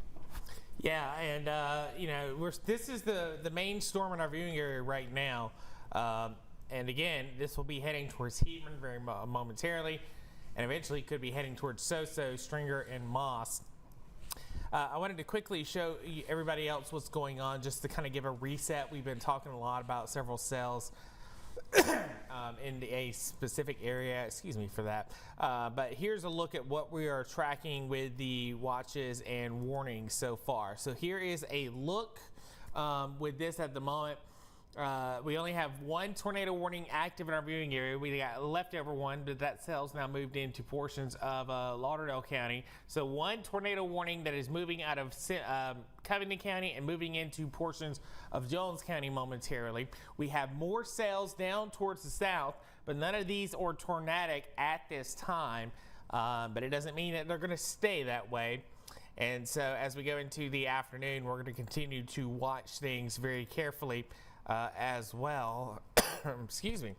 Yeah, and you know, this is the main storm in our viewing area right now. And again, this will be heading towards Hebron very momentarily, and eventually could be heading towards Soso, Stringer, and Moss. I wanted to quickly show everybody else what's going on, just to kind of give a reset. We've been talking a lot about several cells in a specific area. Excuse me for that. But here's a look at what we are tracking with the watches and warnings so far. So here is a look with this at the moment. We only have one tornado warning active in our viewing area. We got a leftover one, but that cell's now moved into portions of Lauderdale County. So one tornado warning that is moving out of Covington County and moving into portions of Jones County momentarily. We have more cells down towards the south, but none of these are tornadic at this time. But it doesn't mean that they're going to stay that way. And so as we go into the afternoon, we're going to continue to watch things very carefully as well. Excuse me.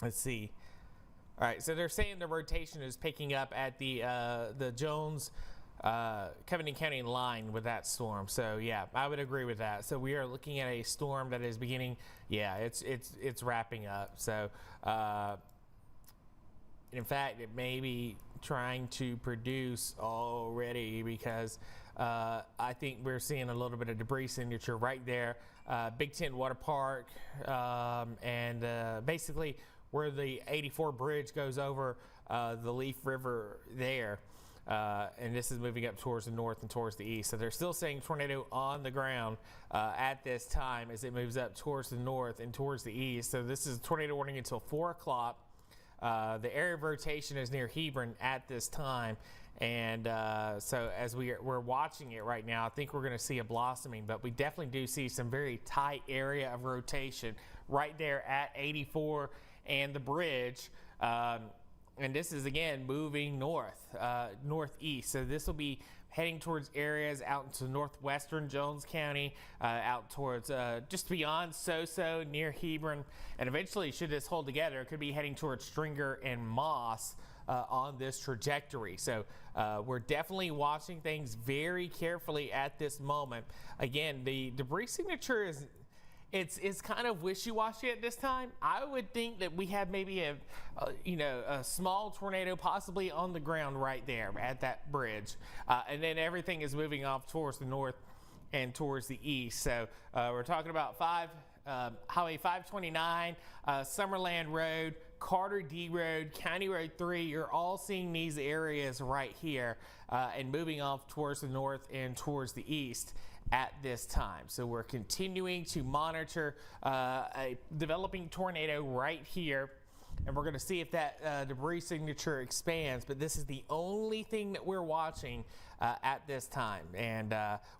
Let's see. All right, so they're saying the rotation is picking up at the Jones Covington County line with that storm. So yeah, I would agree with that. So we are looking at a storm that is beginning. Yeah, it's wrapping up. So in fact, it may be trying to produce already, because I think we're seeing a little bit of debris signature right there. Big Ten Water Park, and basically where the 84 bridge goes over the Leaf River there. And this is moving up towards the north and towards the east. So they're still saying tornado on the ground at this time as it moves up towards the north and towards the east. So this is a tornado warning until 4 o'clock. The area of rotation is near Hebron at this time. And so as we're watching it right now, I think we're going to see a blossoming, but we definitely do see some very tight area of rotation right there at 84 and the bridge. And this is, again, moving northeast. So this will be heading towards areas out into northwestern Jones County, out towards just beyond Soso, near Hebron. And eventually, should this hold together, it could be heading towards Stringer and Moss on this trajectory. So we're definitely watching things very carefully at this moment. Again, the debris signature is it's kind of wishy-washy at this time. I would think that we have maybe a small tornado possibly on the ground right there at that bridge, and then everything is moving off towards the north and towards the east. So we're talking about Highway 529, Summerland Road, Carter D Road, County Road 3. You're all seeing these areas right here and moving off towards the north and towards the east at this time. So we're continuing to monitor a developing tornado right here, and we're going to see if that debris signature expands. But this is the only thing that we're watching at this time, and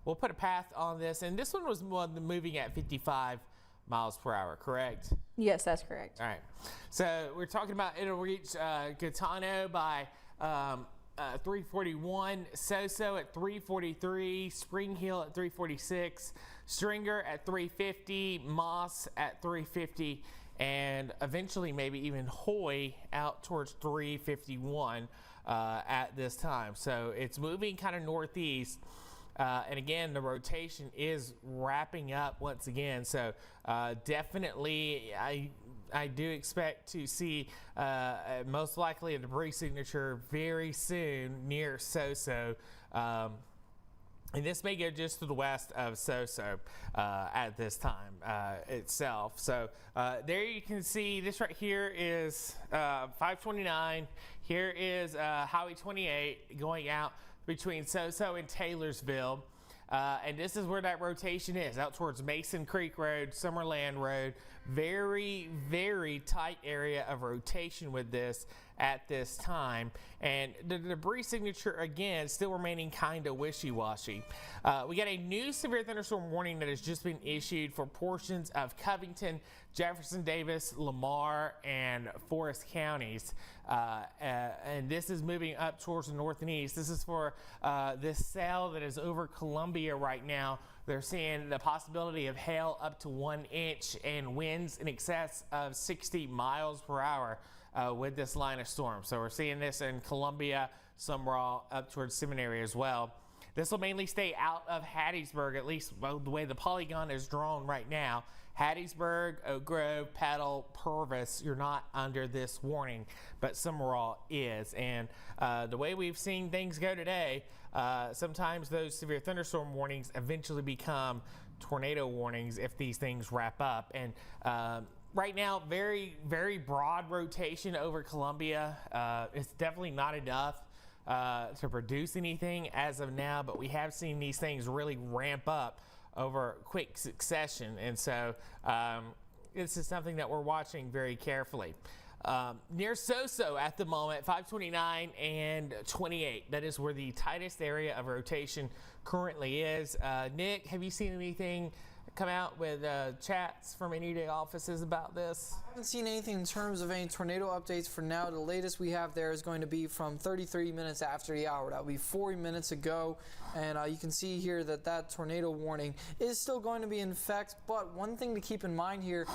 we'll put a path on this. And this one was moving at 55 miles per hour, correct? Yes, that's correct. All right. So we're talking about it'll reach Gitano by 341, Soso at 343, Spring Hill at 346, Stringer at 350, Moss at 350, and eventually maybe even Hoy out towards 351 at this time. So it's moving kind of northeast. And again, the rotation is wrapping up once again. So definitely, I do expect to see most likely a debris signature very soon near Soso. And this may go just to the west of Soso at this time itself. So there you can see this right here is 529. Here is Highway 28 going out between Soso and Taylorsville. And this is where that rotation is, out towards Mason Creek Road, Summerland Road. Very, very tight area of rotation with this at this time, and the debris signature again still remaining kind of wishy-washy. We got a new severe thunderstorm warning that has just been issued for portions of Covington, Jefferson Davis, Lamar, and Forest counties, and this is moving up towards the north and east. This is for this cell that is over Columbia right now. They're seeing the possibility of hail up to 1 inch and winds in excess of 60 miles per hour with this line of storm. So we're seeing this in Columbia, Sumrall, up towards Seminary as well. This will mainly stay out of Hattiesburg, at least the way the polygon is drawn right now. Hattiesburg, Oak Grove, Petal, Purvis, you're not under this warning, but Sumrall is. And the way we've seen things go today, sometimes those severe thunderstorm warnings eventually become tornado warnings if these things wrap up. And right now, very, very broad rotation over Columbia. It's definitely not enough to produce anything as of now, but we have seen these things really ramp up over quick succession, and so this is something that we're watching very carefully. Near Soso at the moment, 529 and 28. That is where the tightest area of rotation currently is. Nick, have you seen anything come out with chats from any of the offices about this? I haven't seen anything in terms of any tornado updates for now. The latest we have there is going to be from 33 minutes after the hour. That will be 40 minutes ago. And you can see here that that tornado warning is still going to be in effect. But one thing to keep in mind here,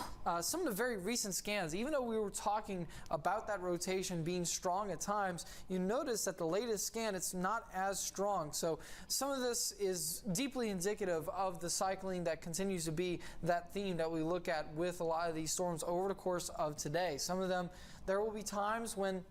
some of the very recent scans, even though we were talking about that rotation being strong at times, you notice that the latest scan, it's not as strong. So some of this is deeply indicative of the cycling that continues to be that theme that we look at with a lot of these storms over the course of today. Some of them, there will be times when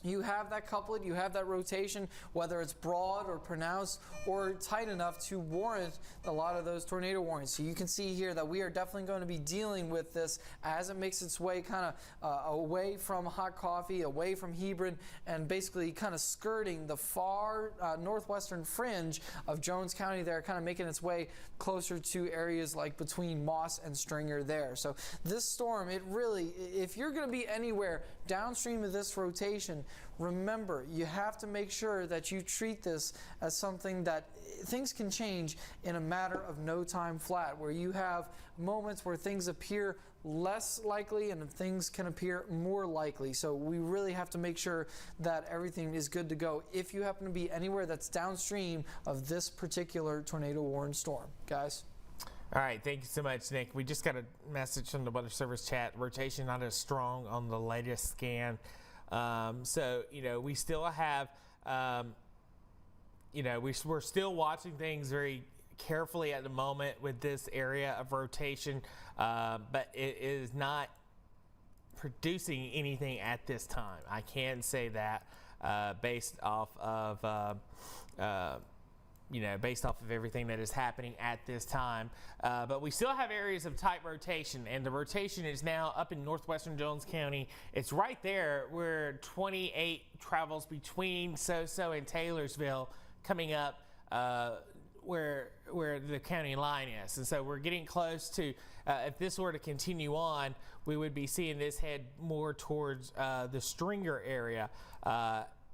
you have that couplet, you have that rotation, whether it's broad or pronounced or tight enough to warrant a lot of those tornado warnings. So you can see here that we are definitely going to be dealing with this as it makes its way kind of away from Hot Coffee, away from Hebron, and basically kind of skirting the far northwestern fringe of Jones County there, kind of making its way closer to areas like between Moss and Stringer there. So this storm, it really, if you're going to be anywhere downstream of this rotation, remember, you have to make sure that you treat this as something that things can change in a matter of no time flat, where you have moments where things appear less likely and things can appear more likely. So we really have to make sure that everything is good to go if you happen to be anywhere that's downstream of this particular tornado warned storm. Guys? All right, thank you so much, Nick. We just got a message from the Weather Service chat. Rotation not as strong on the latest scan. So, we still have, we're still watching things very carefully at the moment with this area of rotation, but it is not producing anything at this time. I can say that based off of based off of everything that is happening at this time. But we still have areas of tight rotation, and the rotation is now up in northwestern Jones County. It's right there where 28 travels between Soso and Taylorsville, coming up where the county line is. And so we're getting close to, if this were to continue on, we would be seeing this head more towards the Stringer area.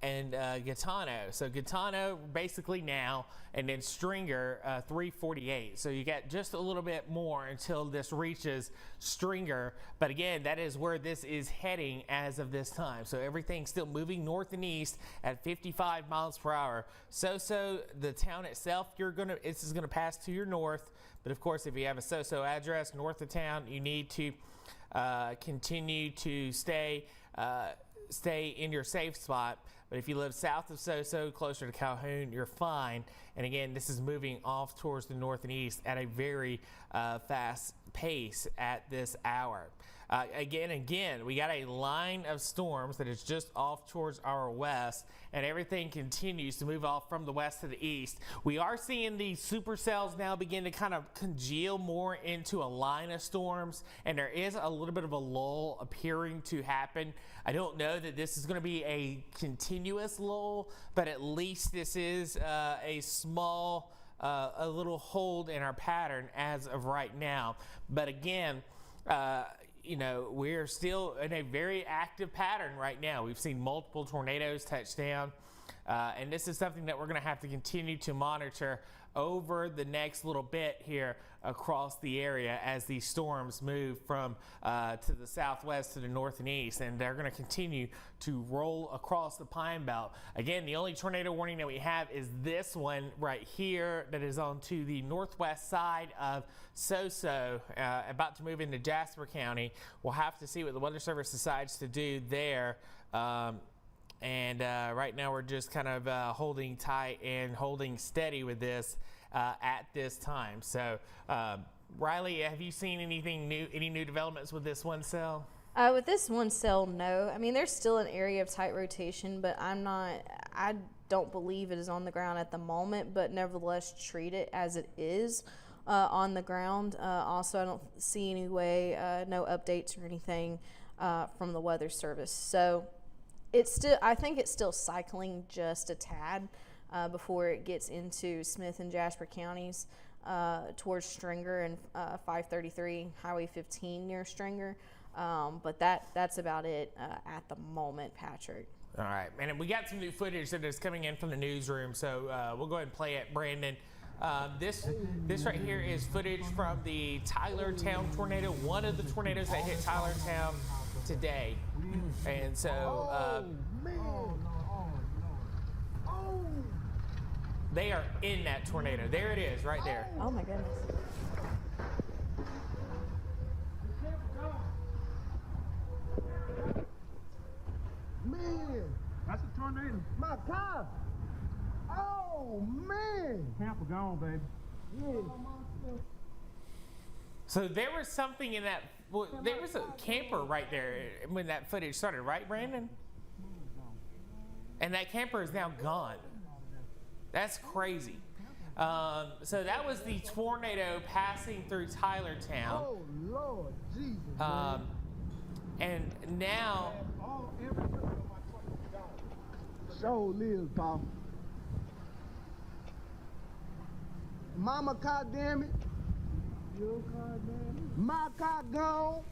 And Gaetano. So Gaetano basically now, and then Stringer 348. So you got just a little bit more until this reaches Stringer. But again, that is where this is heading as of this time. So everything's still moving north and east at 55 miles per hour. Soso, the town itself, this is gonna pass to your north. But of course, if you have a Soso address north of town, you need to continue to stay in your safe spot. But if you live south of Soso, closer to Calhoun, you're fine. And again, this is moving off towards the north and east at a very fast pace at this hour. Again, we got a line of storms that is just off towards our west, and everything continues to move off from the west to the east. We are seeing these supercells now begin to kind of congeal more into a line of storms, and there is a little bit of a lull appearing to happen. I don't know that this is going to be a continuous lull, but at least this is a small, a little hold in our pattern as of right now. But again, you know, we're still in a very active pattern right now. We've seen multiple tornadoes touch down, and this is something that we're going to have to continue to monitor over the next little bit here across the area as these storms move from to the southwest to the north and east, and they're going to continue to roll across the Pine Belt. Again, the only tornado warning that we have is this one right here that is on to the northwest side of Soso, about to move into Jasper County. We'll have to see what the Weather Service decides to do there. And right now we're just kind of holding tight and holding steady with this at this time. So, Riley, have you seen anything new, any new developments with this one cell? With this one cell, no. I mean, there's still an area of tight rotation, but I don't believe it is on the ground at the moment, but nevertheless treat it as it is on the ground. Also, I don't see any way, no updates or anything from the Weather Service. So, I think it's still cycling just a tad before it gets into Smith and Jasper counties towards Stringer and 533 Highway 15 near Stringer. But that's about it at the moment, Patrick. All right, and we got some new footage that is coming in from the newsroom, so we'll go ahead and play it, Brandon. This right here is footage from the Tylertown tornado, one of the tornadoes that hit Tylertown today. And so they are in that tornado. There it is, right there. Oh my goodness. Man, that's a tornado. My car. Oh man. Camper gone, baby. Yeah. So there was something in that. Well, there was a camper right there when that footage started, right, Brandon? And that camper is now gone. That's crazy. So that was the tornado passing through Tylertown. Oh Lord Jesus. And now. So lives, Paul. Mama car, damn it. Your car, damn it. My car gone.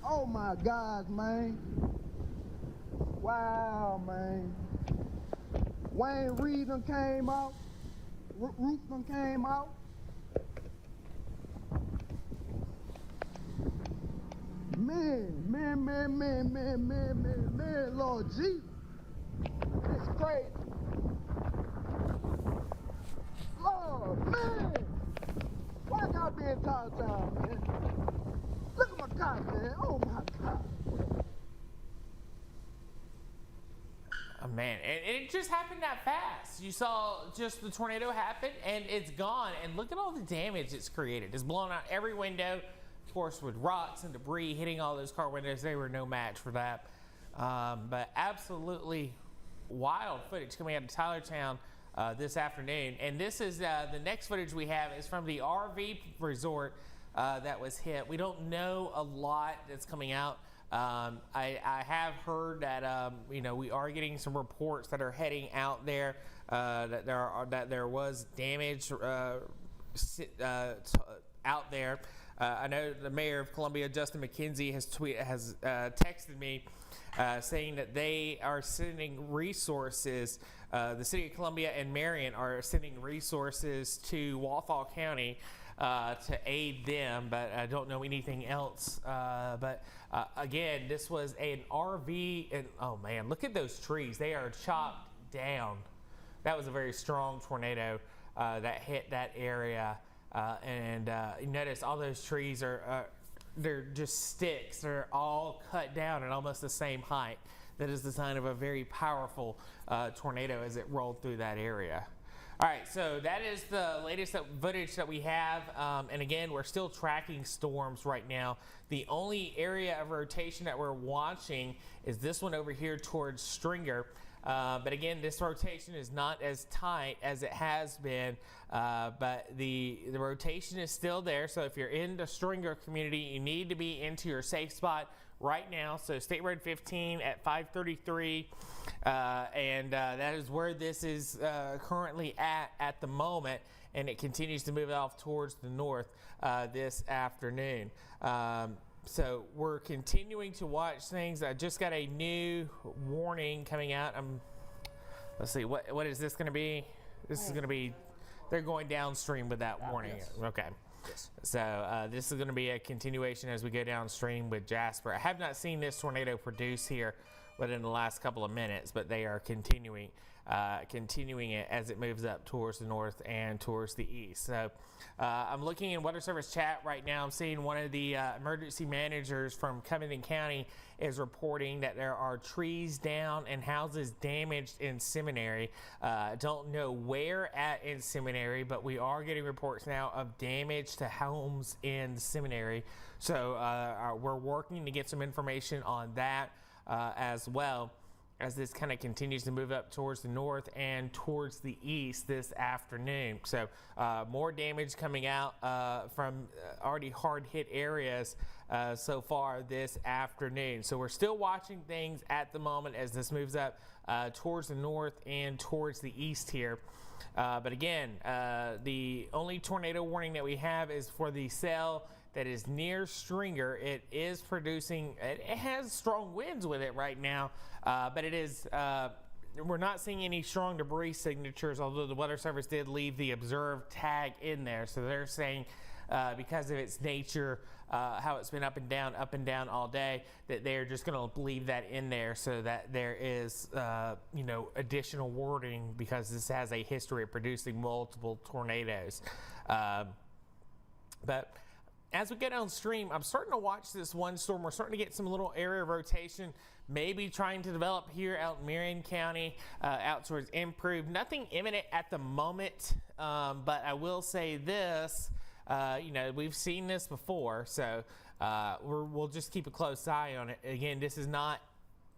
Oh my God, man. Wow, man. Wayne Reed done came out. Roof done came out. Man, Lord Jesus. It's crazy. Lord, man. Why I gotta be in Tylertown, man? Look at my car, man. Oh my God. Oh, man, and it just happened that fast. You saw just the tornado happen and it's gone. And look at all the damage it's created. It's blown out every window. Of course, with rocks and debris hitting all those car windows, they were no match for that. But absolutely wild footage coming out of Tylertown this afternoon. And this is the next footage we have is from the RV resort that was hit. We don't know a lot that's coming out. I have heard that you know, we are getting some reports that are heading out there that there was damage out there. I know the mayor of Columbia, Justin McKenzie, has texted me saying that they are sending resources. The city of Columbia and Marion are sending resources to Walthall County to aid them, but I don't know anything else. But again, this was an RV, and oh man, look at those trees. They are chopped down. That was a very strong tornado that hit that area. And you notice all those trees they're just sticks. They're all cut down at almost the same height. That is the sign of a very powerful tornado as it rolled through that area. All right, so that is the latest footage that we have. And again, we're still tracking storms right now. The only area of rotation that we're watching is this one over here towards Stringer. But again, this rotation is not as tight as it has been, but the rotation is still there. So if you're in the Stringer community, you need to be into your safe spot right now. So State Road 15 at 533, and that is where this is currently at the moment, and it continues to move off towards the north this afternoon. So we're continuing to watch things. I just got a new warning coming out. Let's see, what is this going to be? This is going to be, they're going downstream with that warning. Yes. Okay. Yes. So this is going to be a continuation as we go downstream with Jasper. I have not seen this tornado produce here within the last couple of minutes, but they are continuing it as it moves up towards the north and towards the east. So I'm looking in Weather Service chat right now. I'm seeing one of the emergency managers from Covington County is reporting that there are trees down and houses damaged in Seminary. Don't know where in Seminary, but we are getting reports now of damage to homes in Seminary. So we're working to get some information on that as well, as this kind of continues to move up towards the north and towards the east this afternoon. So more damage coming out from already hard hit areas so far this afternoon. So we're still watching things at the moment as this moves up towards the north and towards the east here. But again, the only tornado warning that we have is for the cell that is near Stringer. It is producing, it has strong winds with it right now, but it is, we're not seeing any strong debris signatures, although the Weather Service did leave the observed tag in there. So they're saying because of its nature, how it's been up and down all day, that they're just going to leave that in there so that there is, additional wording, because this has a history of producing multiple tornadoes. But as we get downstream, I'm starting to watch this one storm. We're starting to get some little area rotation, maybe trying to develop here out in Marion County, out towards Improved. Nothing imminent at the moment, but I will say this, we've seen this before, so we'll just keep a close eye on it. Again, this is not,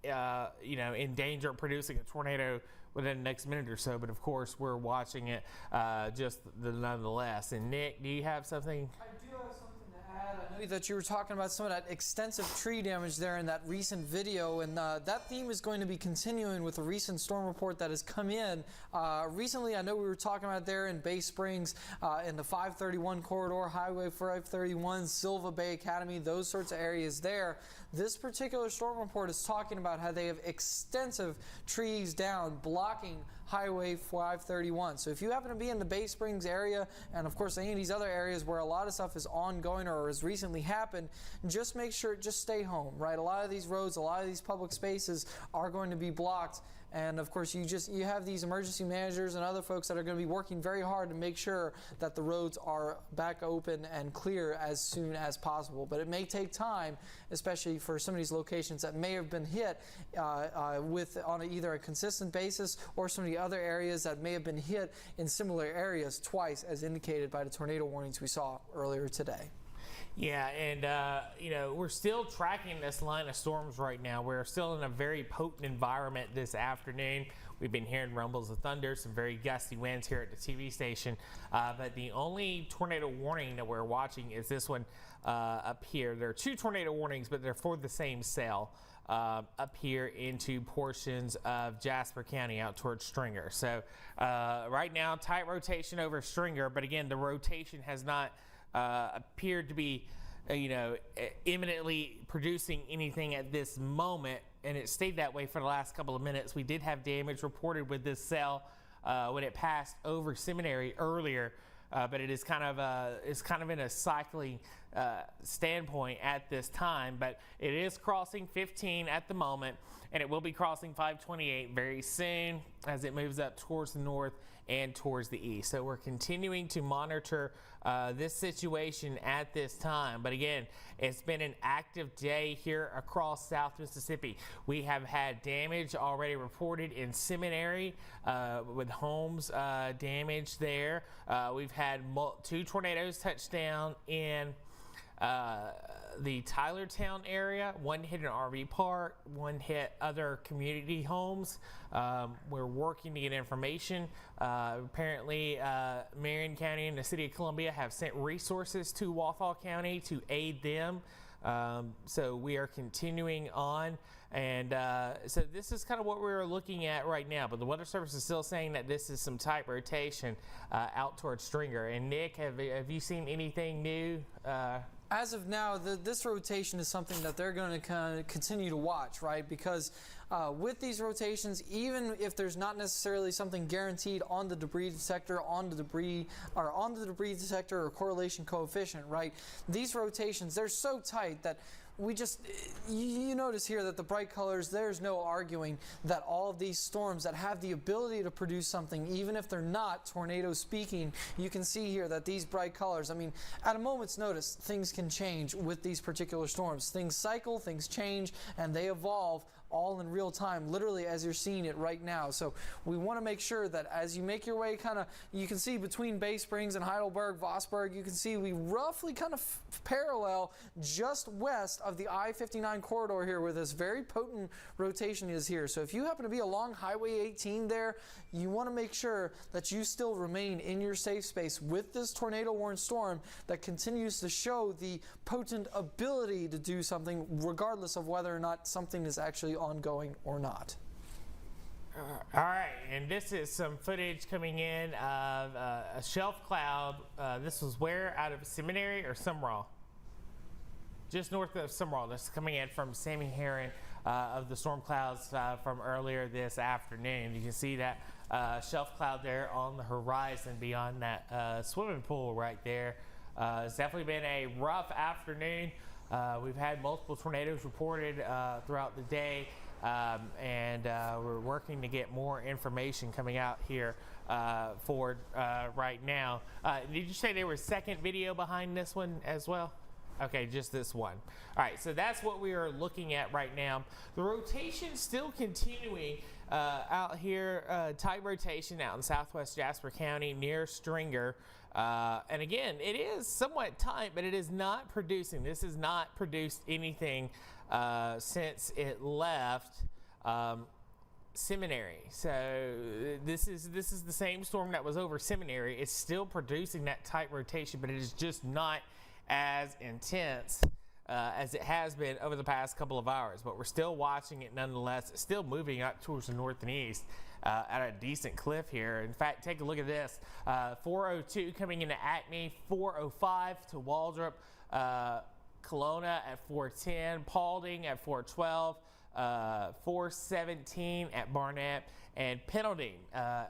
in danger of producing a tornado within the next minute or so, but of course we're watching it nonetheless. And Nick, do you have something? I do have something to add. I know that you were talking about some of that extensive tree damage there in that recent video, and that theme is going to be continuing with a recent storm report that has come in recently. I know we were talking about there in Bay Springs, in the 531 corridor, Highway 531, Silva Bay Academy, those sorts of areas there. This particular storm report is talking about how they have extensive trees down blocking Highway 531. So if you happen to be in the Bay Springs area, and of course any of these other areas where a lot of stuff is ongoing or has recently happened, just make sure, just stay home, right? A lot of these roads, a lot of these public spaces are going to be blocked. And of course, you have these emergency managers and other folks that are going to be working very hard to make sure that the roads are back open and clear as soon as possible. But it may take time, especially for some of these locations that may have been hit on either a consistent basis, or some of the other areas that may have been hit in similar areas twice, as indicated by the tornado warnings we saw earlier today. Yeah, and we're still tracking this line of storms right now. We're still in a very potent environment this afternoon. We've been hearing rumbles of thunder, some very gusty winds here at the TV station. But the only tornado warning that we're watching is this one up here. There are two tornado warnings, but they're for the same cell up here into portions of Jasper County out towards Stringer. So right now, tight rotation over Stringer, but again, the rotation has not appeared to be, imminently producing anything at this moment, and it stayed that way for the last couple of minutes. We did have damage reported with this cell when it passed over Seminary earlier, but it is kind of in a cycling standpoint at this time. But it is crossing 15 at the moment, and it will be crossing 528 very soon as it moves up towards the north and towards the east. So we're continuing to monitor this situation at this time. But again, it's been an active day here across South Mississippi. We have had damage already reported in Seminary with homes damaged there. We've had two tornadoes touch down in the Tylertown area. One hit an RV park, one hit other community homes. We're working to get information. Apparently, Marion County and the City of Columbia have sent resources to Walthall County to aid them So we are continuing on. And so this is kind of what we're looking at right now. But the Weather Service is still saying that this is some tight rotation out towards Stringer. And Nick, have you seen anything new? As of now, this rotation is something that they're going to kind of continue to watch, right? Because with these rotations, even if there's not necessarily something guaranteed on the debris detector, on the debris detector or correlation coefficient, right? These rotations, they're so tight that we just, you notice here that the bright colors, there's no arguing that all of these storms that have the ability to produce something, even if they're not tornado speaking, you can see here that these bright colors, I mean, at a moment's notice, things can change with these particular storms. Things cycle, things change, and they evolve all in real time, literally as you're seeing it right now. So we want to make sure that as you make your way you can see between Bay Springs and Heidelberg, Vosburg, you can see we roughly kind of parallel just west of the I-59 corridor here where this very potent rotation is here. So if you happen to be along Highway 18 there, you want to make sure that you still remain in your safe space with this tornado-warned storm that continues to show the potent ability to do something regardless of whether or not something is actually ongoing or not. All right, and this is some footage coming in of a shelf cloud. This was where? Out of Seminary or Sumrall? Just north of Sumrall. This is coming in from Sammy Herron of the storm clouds from earlier this afternoon. You can see that shelf cloud there on the horizon beyond that swimming pool right there. It's definitely been a rough afternoon. We've had multiple tornadoes reported throughout the day, and we're working to get more information coming out here for right now. Did you say there was a second video behind this one as well? Okay, just this one. All right, so that's what we are looking at right now. The rotation still continuing out here, tight rotation out in southwest Jasper County near Stringer. And again, it is somewhat tight, but it is not producing. This has not produced anything since it left Seminary. So this is the same storm that was over Seminary. It's still producing that tight rotation, but it is just not as intense as it has been over the past couple of hours. But we're still watching it nonetheless. It's still moving up towards the north and east at a decent clip here. In fact, take a look at this. 402 coming into Acme, 405 to Waldrop, Kelowna at 410, Paulding at 412, 417 at Barnett, and Pendleton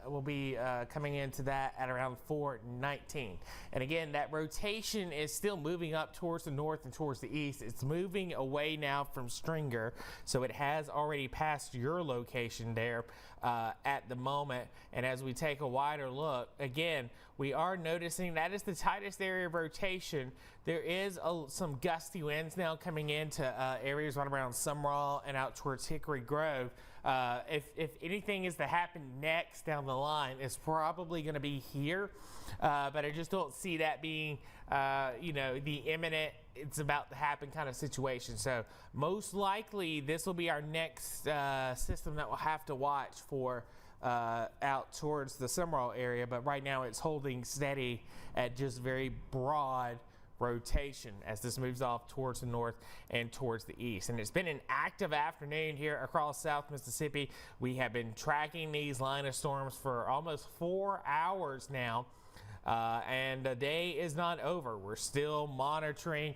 will be coming into that at around 419. And again, that rotation is still moving up towards the north and towards the east. It's moving away now from Stringer, so it has already passed your location there at the moment. And as we take a wider look, again, we are noticing that is the tightest area of rotation. There is some gusty winds now coming into areas right around Sumrall and out towards Hickory Grove. If anything is to happen next down the line, it's probably going to be here, but I just don't see that being, the imminent, it's about to happen kind of situation. So most likely this will be our next system that we'll have to watch for out towards the Sumrall area, but right now it's holding steady at just very broad rotation as this moves off towards the north and towards the east. And it's been an active afternoon here across South Mississippi. We have been tracking these line of storms for almost 4 hours now. And the day is not over. We're still monitoring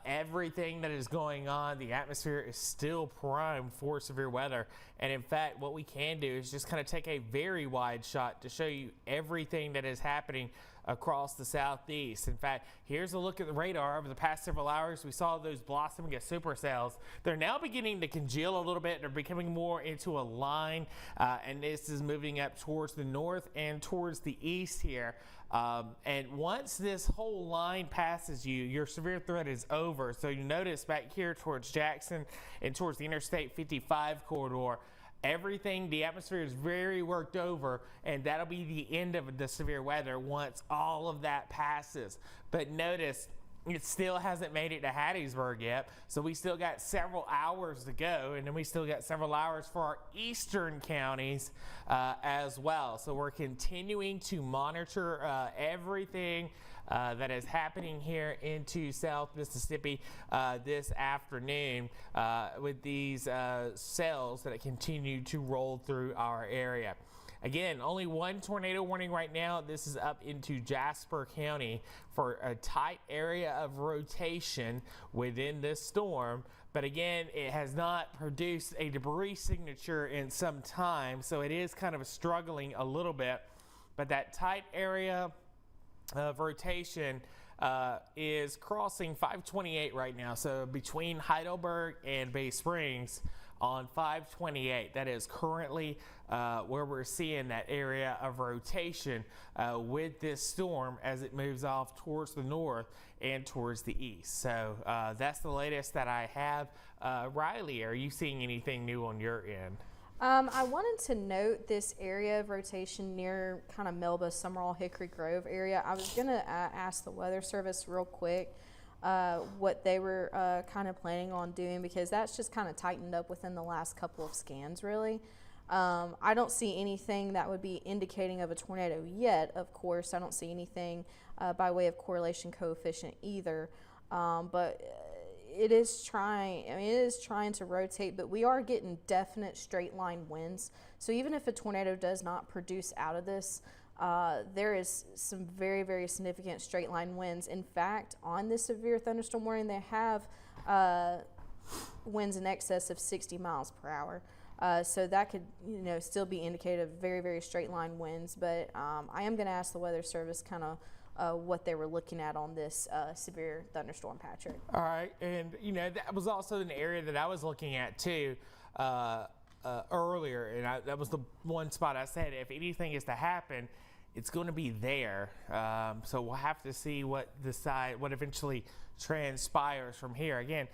everything that is going on. The atmosphere is still primed for severe weather. And in fact, what we can do is just kind of take a very wide shot to show you everything that is happening across the southeast. In fact, here's a look at the radar. Over the past several hours, we saw those blossoming as supercells. They're now beginning to congeal a little bit. They're becoming more into a line, and this is moving up towards the north and towards the east here. And once this whole line passes you, your severe threat is over. So you notice back here towards Jackson and towards the Interstate 55 corridor, everything, the atmosphere is very worked over, and that'll be the end of the severe weather once all of that passes. But notice, it still hasn't made it to Hattiesburg yet, so we still got several hours to go, and then we still got several hours for our eastern counties as well. So we're continuing to monitor everything that is happening here into South Mississippi this afternoon with these cells that continue to roll through our area. Again, only one tornado warning right now. This is up into Jasper County for a tight area of rotation within this storm. But again, it has not produced a debris signature in some time, so it is kind of struggling a little bit. But that tight area of rotation is crossing 528 right now. So between Heidelberg and Bay Springs on 528, that is currently where we're seeing that area of rotation with this storm as it moves off towards the north and towards the east. So that's the latest that I have. Riley, are you seeing anything new on your end? I wanted to note this area of rotation near kind of Melba, Summerall, Hickory Grove area. I was going to ask the Weather Service real quick what they were kind of planning on doing, because that's just kind of tightened up within the last couple of scans, really. I don't see anything that would be indicating of a tornado yet, of course. I don't see anything by way of correlation coefficient either, but it is trying to rotate, but we are getting definite straight line winds. So even if a tornado does not produce out of this, there is some very, very significant straight line winds. In fact, on this severe thunderstorm warning, they have winds in excess of 60 miles per hour. So that could, still be indicative of very, very straight line winds. But I am going to ask the Weather Service kind of what they were looking at on this severe thunderstorm, Patrick. All right, and that was also an area that I was looking at too earlier, and that was the one spot I said if anything is to happen, it's going to be there. So we'll have to see what eventually transpires from here. Again,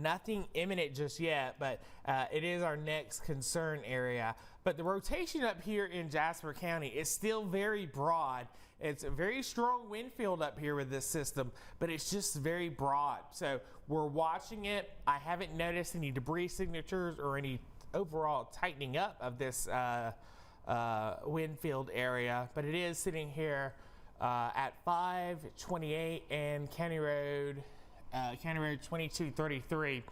nothing imminent just yet, but it is our next concern area. But the rotation up here in Jasper County is still very broad. It's a very strong wind field up here with this system, but it's just very broad. So we're watching it. I haven't noticed any debris signatures or any overall tightening up of this wind field area, but it is sitting here at 528 and County Road 2233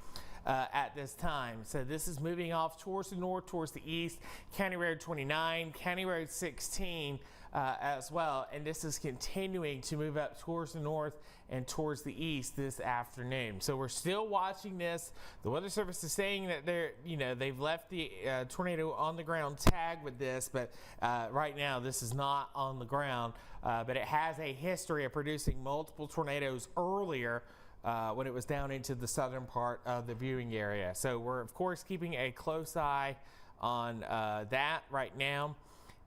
at this time. So this is moving off towards the north, towards the east, County Road 29, County Road 16 as well, and this is continuing to move up towards the north and towards the east this afternoon. So we're still watching this. The Weather Service is saying that they've left the tornado on the ground tag with this, but right now this is not on the ground, but it has a history of producing multiple tornadoes earlier when it was down into the southern part of the viewing area. So we're of course keeping a close eye on that right now.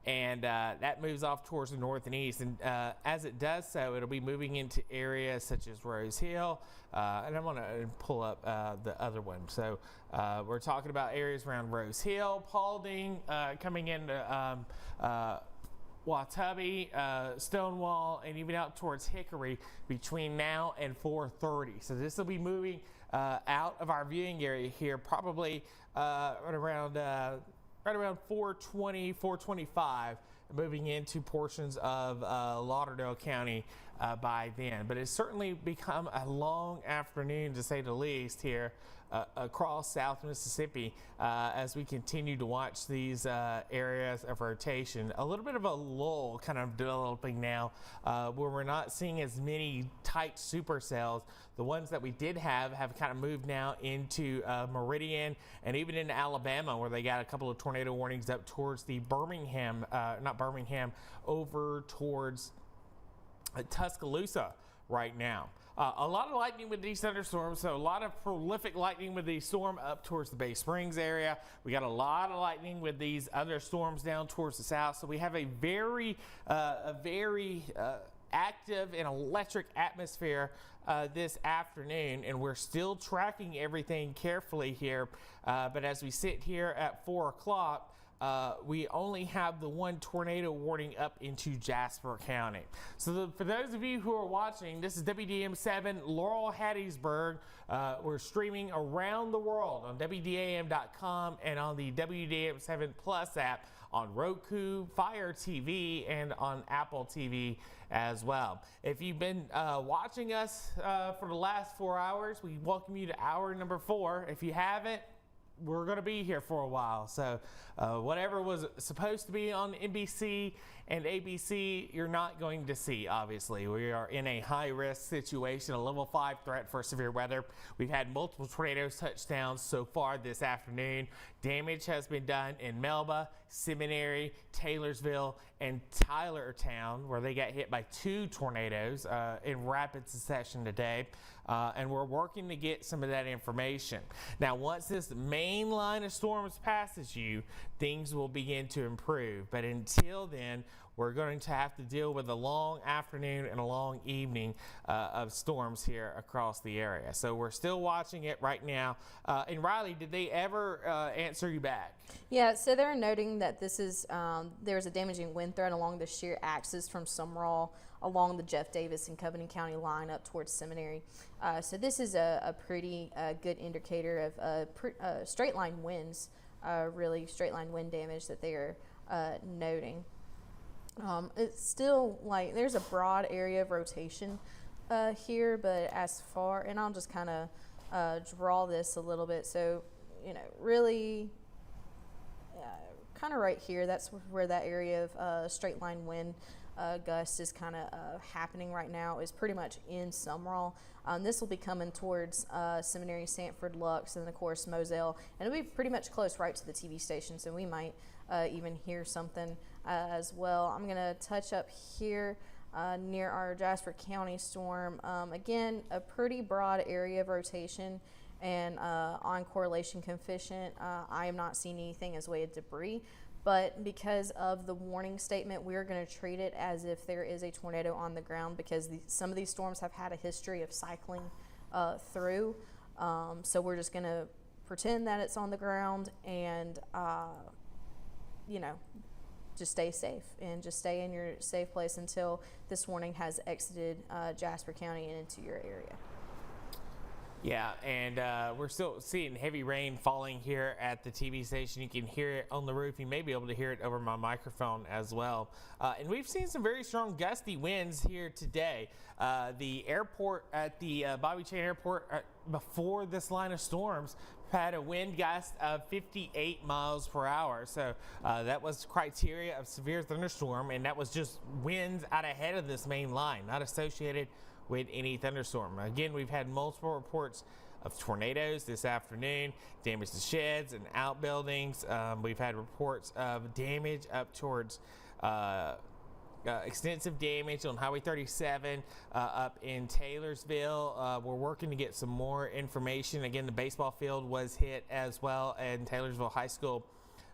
And that moves off towards the north and east. And as it does so, it'll be moving into areas such as Rose Hill. And I'm going to pull up the other one. So we're talking about areas around Rose Hill, Paulding, coming into Watubby, Stonewall, and even out towards Hickory between now and 4:30. So this will be moving out of our viewing area here, probably right around 4:20, 4:25, moving into portions of Lauderdale County by then. But it's certainly become a long afternoon, to say the least, here across South Mississippi as we continue to watch these areas of rotation. A little bit of a lull kind of developing now where we're not seeing as many tight supercells. The ones that we did have kind of moved now into Meridian and even into Alabama, where they got a couple of tornado warnings up towards the over towards Tuscaloosa right now. A lot of lightning with these thunderstorms, so a lot of prolific lightning with the storm up towards the Bay Springs area. We got a lot of lightning with these other storms down towards the south, so we have a very active and electric atmosphere this afternoon, and we're still tracking everything carefully here. But as we sit here at 4 o'clock, we only have the one tornado warning up into Jasper County. So for those of you who are watching, this is WDAM7 Laurel Hattiesburg. We're streaming around the world on WDAM.com and on the WDAM7 Plus app on Roku, Fire TV, and on Apple TV as well. If you've been watching us for the last 4 hours, we welcome you to hour number 4. If you haven't, we're going to be here for a while. So whatever was supposed to be on NBC and ABC, you're not going to see, obviously. We are in a high-risk situation, a level 5 threat for severe weather. We've had multiple tornadoes touch down so far this afternoon. Damage has been done in Melba, Seminary, Taylorsville, and Tylertown, where they got hit by 2 tornadoes in rapid succession today. And we're working to get some of that information. Now, once this main line of storms passes you, things will begin to improve. But until then, we're going to have to deal with a long afternoon and a long evening of storms here across the area. So we're still watching it right now. And Riley, did they ever answer you back? Yeah, so they're noting that this is there's a damaging wind threat along the shear axis from Sumrall along the Jeff Davis and Covenant County line up towards Seminary. So this is a pretty good indicator of straight line winds, really straight line wind damage that they are noting. It's still like there's a broad area of rotation here, but as far, and I'll just kind of draw this a little bit. So, you know, really kind of right here, that's where that area of straight line wind gust is kind of happening right now, is pretty much in Sumrall. This will be coming towards Seminary, Sanford, Lux, and of course Moselle, and it'll be pretty much close right to the TV station, so we might even hear something as well. I'm going to touch up here near our Jasper County storm. Again, a pretty broad area of rotation and on correlation coefficient. I am not seeing anything as way of debris, but because of the warning statement, we're going to treat it as if there is a tornado on the ground, because some of these storms have had a history of cycling through. So we're just going to pretend that it's on the ground and you know, just stay safe and just stay in your safe place until this warning has exited Jasper County and into your area. Yeah, and we're still seeing heavy rain falling here at the TV station. You can hear it on the roof. You may be able to hear it over my microphone as well. And we've seen some very strong gusty winds here today. The airport at the Bobby Chain Airport before this line of storms had a wind gust of 58 miles per hour. So that was criteria of severe thunderstorm, and that was just winds out ahead of this main line, not associated with any thunderstorm. Again, we've had multiple reports of tornadoes this afternoon, damage to sheds and outbuildings. We've had reports of damage up towards extensive damage on Highway 37 up in Taylorsville. We're working to get some more information. Again, the baseball field was hit as well in Taylorsville High School.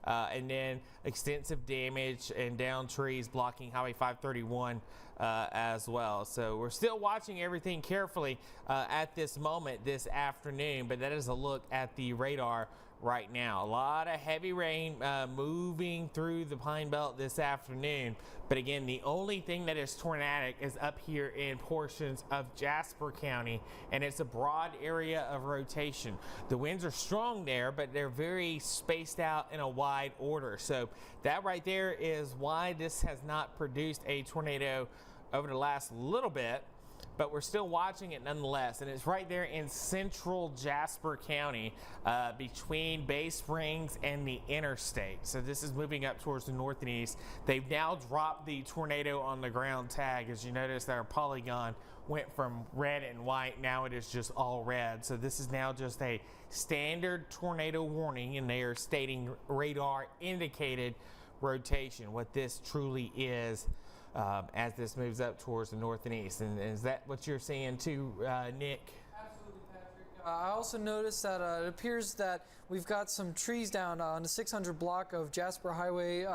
And then extensive damage and down trees blocking Highway 531 as well. So we're still watching everything carefully at this moment this afternoon, but that is a look at the radar right now. A lot of heavy rain moving through the Pine Belt this afternoon. But again, the only thing that is tornadic is up here in portions of Jasper County, and it's a broad area of rotation. The winds are strong there, but they're very spaced out in a wide order. So that right there is why this has not produced a tornado over the last little bit, but we're still watching it nonetheless. And it's right there in central Jasper County between Bay Springs and the interstate. So this is moving up towards the north and east. They've now dropped the tornado on the ground tag. As you notice, our polygon went from red and white. Now it is just all red. So this is now just a standard tornado warning, and they are stating radar indicated rotation, what this truly is. As this moves up towards the north and east. And is that what you're seeing too, Nick? Absolutely, Patrick. I also noticed that it appears that we've got some trees down on the 600 block of Jasper Highway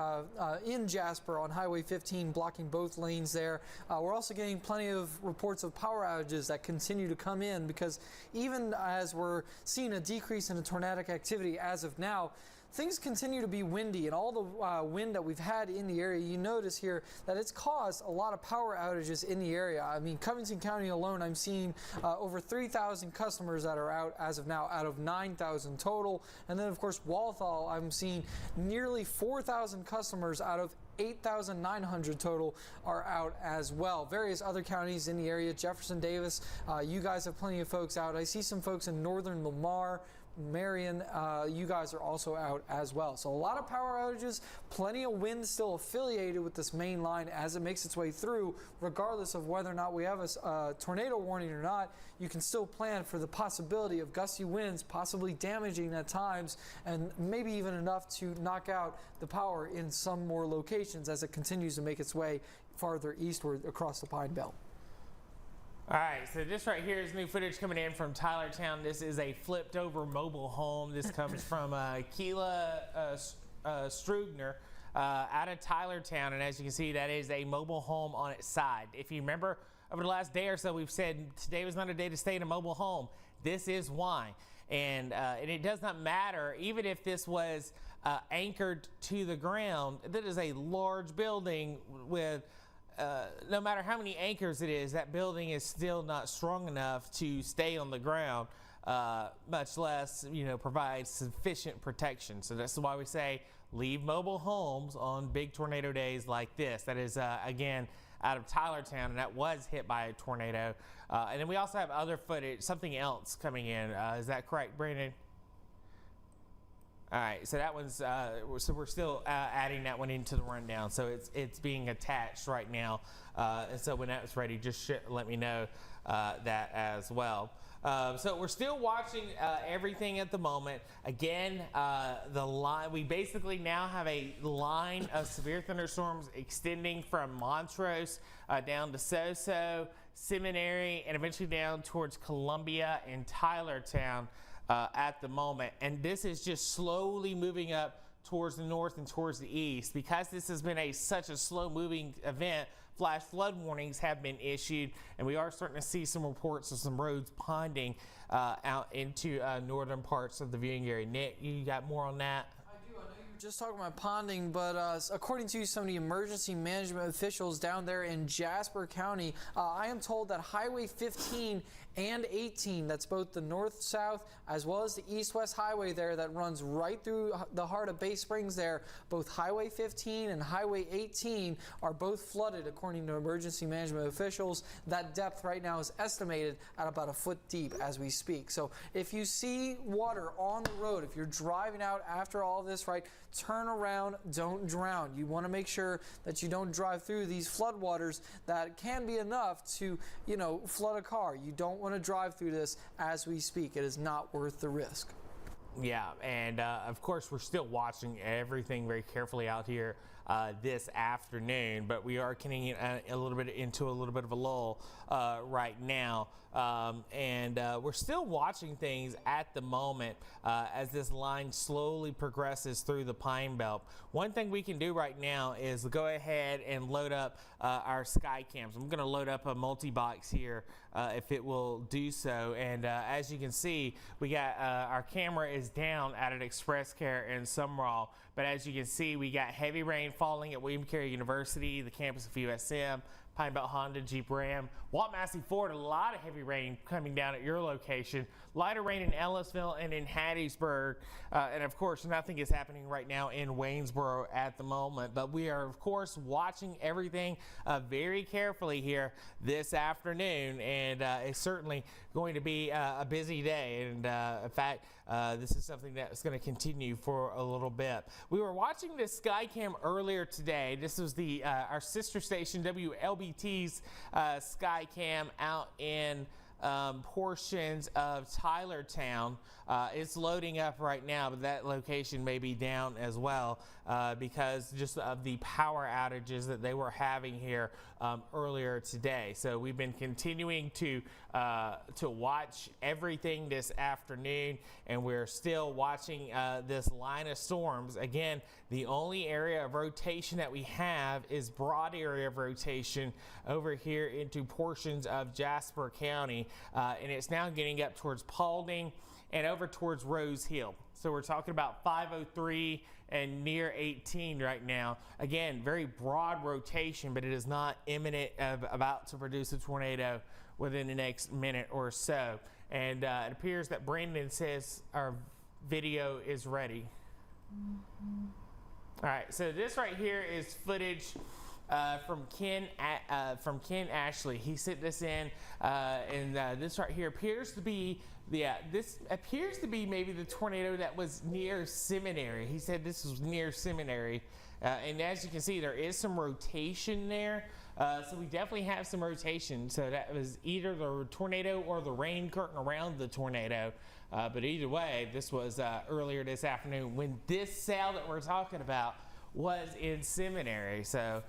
in Jasper on Highway 15, blocking both lanes there. We're also getting plenty of reports of power outages that continue to come in, because even as we're seeing a decrease in the tornadic activity as of now, things continue to be windy, and all the wind that we've had in the area, you notice here that it's caused a lot of power outages in the area. I mean, Covington County alone, I'm seeing over 3,000 customers that are out as of now, out of 9,000 total. And then, of course, Walthall, I'm seeing nearly 4,000 customers out of 8,900 total are out as well. Various other counties in the area, Jefferson Davis, you guys have plenty of folks out. I see some folks in northern Lamar, Marion, you guys are also out as well. So a lot of power outages, plenty of wind still affiliated with this main line as it makes its way through, regardless of whether or not we have a tornado warning or not. You can still plan for the possibility of gusty winds, possibly damaging at times, and maybe even enough to knock out the power in some more locations as it continues to make its way farther eastward across the Pine Belt. All right, so this right here is new footage coming in from Tylertown. This is a flipped over mobile home. This comes from Keela Strugner out of Tylertown. And as you can see, that is a mobile home on its side. If you remember, over the last day or so, we've said today was not a day to stay in a mobile home. This is why. And it does not matter, even if this was anchored to the ground, that is a large building with no matter how many anchors it is, that building is still not strong enough to stay on the ground, much less, provide sufficient protection. So that's why we say leave mobile homes on big tornado days like this. That is, again, out of Tylertown, and that was hit by a tornado. And then we also have other footage, something else coming in. Is that correct, Brandon? All right, so that one's, so we're still adding that one into the rundown. So it's being attached right now. And so when that's ready, just let me know that as well. So we're still watching everything at the moment. Again, the line, we basically now have a line of severe thunderstorms extending from Montrose down to Soso, Seminary, and eventually down towards Columbia and Tylertown. At the moment, and this is just slowly moving up towards the north and towards the east. Because this has been such a slow moving event, flash flood warnings have been issued, and we are starting to see some reports of some roads ponding out into northern parts of the viewing area. Nick, you got more on that? Just talking about ponding, but according to some of the emergency management officials down there in Jasper County, I am told that Highway 15 and 18, that's both the north-south as well as the east-west highway there that runs right through the heart of Bay Springs there, both Highway 15 and Highway 18 are both flooded according to emergency management officials. That depth right now is estimated at about a foot deep as we speak. So if you see water on the road, if you're driving out after all this, right, turn around, don't drown. You want to make sure that you don't drive through these floodwaters that can be enough to, flood a car. You don't want to drive through this as we speak. It is not worth the risk. Yeah, and of course, we're still watching everything very carefully out here this afternoon, but we are getting a little bit into a little bit of a lull right now. And we're still watching things at the moment as this line slowly progresses through the Pine Belt. One thing we can do right now is go ahead and load up our sky cams. I'm going to load up a multi-box here if it will do so. And as you can see, we got our camera is down at an Express Care in Sumrall. But as you can see, we got heavy rain falling at William Carey University, the campus of USM, Pine Belt Honda, Jeep Ram, Walt Massey Ford, a lot of heavy rain coming down at your location. Lighter rain in Ellisville and in Hattiesburg. And of course, nothing is happening right now in Waynesboro at the moment. But we are, of course, watching everything very carefully here this afternoon. And it's certainly going to be a busy day. And in fact, this is something that's going to continue for a little bit. We were watching this Skycam earlier today. This was the our sister station WLBT's Skycam out in portions of Tylertown. It's loading up right now, but that location may be down as well because just of the power outages that they were having here earlier today. So we've been continuing to watch everything this afternoon, and we're still watching this line of storms. Again, the only area of rotation that we have is broad area of rotation over here into portions of Jasper County, and it's now getting up towards Paulding and over towards Rose Hill. So we're talking about 503 and near 18 right now. Again, very broad rotation, but it is not imminent of about to produce a tornado within the next minute or so. And it appears that Brandon says our video is ready. All right, so this right here is footage from Ken Ashley. He sent this in, and this right here appears to be maybe the tornado that was near Seminary. He said this was near Seminary, and as you can see, there is some rotation there. So we definitely have some rotation. So that was either the tornado or the rain curtain around the tornado. But either way, this was earlier this afternoon when this cell that we're talking about was in Seminary. So,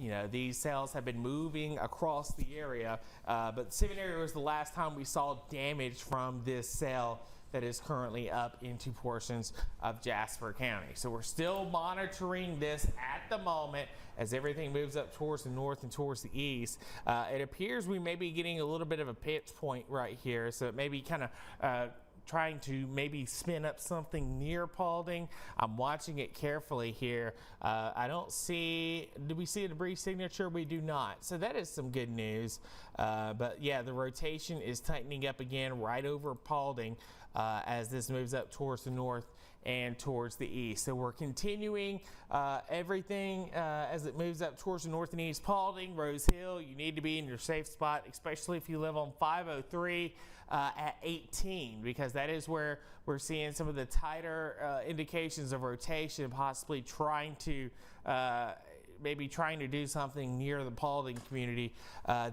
you know, these cells have been moving across the area. But Seminary was the last time we saw damage from this cell that is currently up into portions of Jasper County. So we're still monitoring this at the moment as everything moves up towards the north and towards the east. It appears we may be getting a little bit of a pinch point right here, so it may be kind of trying to maybe spin up something near Paulding. I'm watching it carefully here. I don't see, do we see a debris signature? We do not. So that is some good news. But yeah, the rotation is tightening up again right over Paulding as this moves up towards the north and towards the east. So we're continuing everything as it moves up towards the north and east. Paulding, Rose Hill, you need to be in your safe spot, especially if you live on 503 at 18, because that is where we're seeing some of the tighter indications of rotation, possibly trying to maybe trying to do something near the Paulding community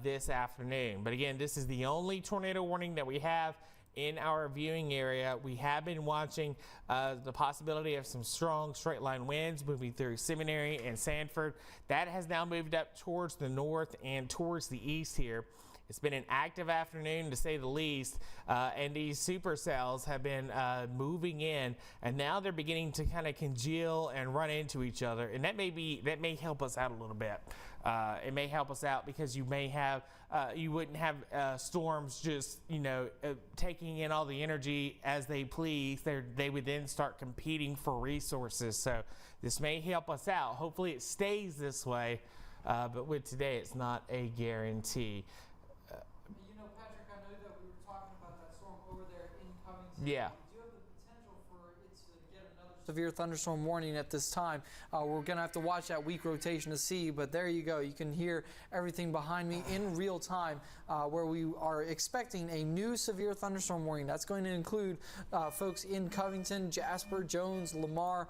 this afternoon. But again, this is the only tornado warning that we have in our viewing area. We have been watching the possibility of some strong straight line winds moving through Seminary and Sanford. That has now moved up towards the north and towards the east here. It's been an active afternoon to say the least, and these supercells have been moving in, and now they're beginning to kind of congeal and run into each other, and that may help us out a little bit. It may help us out because you may have you wouldn't have storms just taking in all the energy as they please. They would then start competing for resources. So this may help us out. Hopefully it stays this way, but with today it's not a guarantee. Patrick, I know that we were talking about that storm over there in Covington. Yeah. We do have the potential for it to get another severe thunderstorm warning at this time. We're going to have to watch that weak rotation to see, but there you go. You can hear everything behind me in real time where we are expecting a new severe thunderstorm warning. That's going to include folks in Covington, Jasper, Jones, Lamar,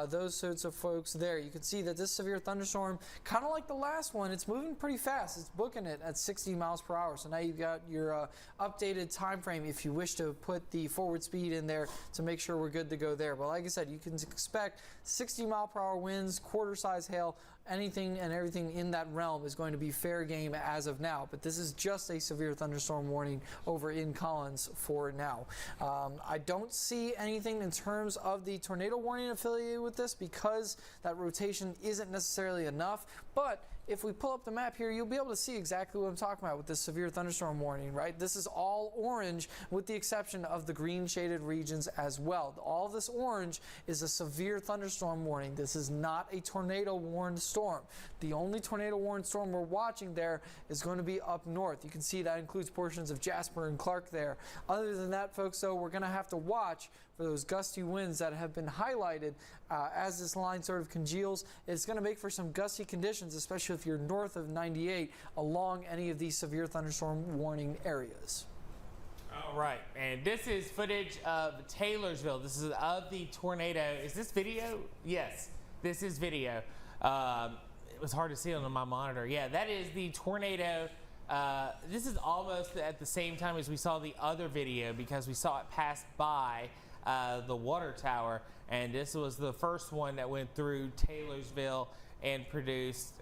those sorts of folks there. You can see that this severe thunderstorm, kind of like the last one, it's moving pretty fast. It's booking it at 60 miles per hour. So now you've got your updated time frame if you wish to put the forward speed in there to make sure we're good to go there. But like I said, you can expect 60 mile per hour winds, quarter size hail. Anything and everything in that realm is going to be fair game as of now. But this is just a severe thunderstorm warning over in Collins for now. I don't see anything in terms of the tornado warning affiliated with this because that rotation isn't necessarily enough. But if we pull up the map here, you'll be able to see exactly what I'm talking about with this severe thunderstorm warning, right? This is all orange with the exception of the green shaded regions as well. All this orange is a severe thunderstorm warning. This is not a tornado warned storm. The only tornado warned storm we're watching there is going to be up north. You can see that includes portions of Jasper and Clark there. Other than that, folks, though, we're going to have to watch for those gusty winds that have been highlighted as this line sort of congeals. It's going to make for some gusty conditions, especially if you're north of 98 along any of these severe thunderstorm warning areas. All right, and this is footage of Taylorsville. This is of the tornado. Is this video? Yes, this is video. It was hard to see on my monitor. Yeah, that is the tornado. This is almost at the same time as we saw the other video because we saw it pass by the water tower, and this was the first one that went through Taylorsville and produced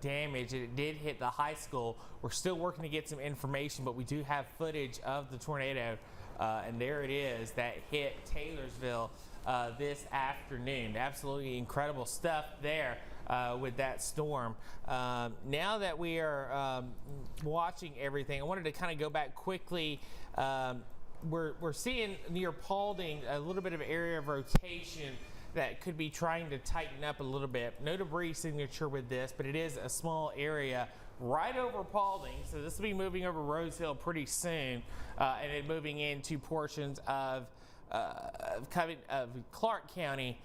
damage. It did hit the high school. We're still working to get some information, but we do have footage of the tornado, and there it is that hit Taylorsville this afternoon. Absolutely incredible stuff there with that storm. Now that we are watching everything, I wanted to kind of go back quickly we're seeing near Paulding a little bit of area of rotation that could be trying to tighten up a little bit. No debris signature with this, but it is a small area right over Paulding. So this will be moving over Rose Hill pretty soon, and then moving into portions of Clark County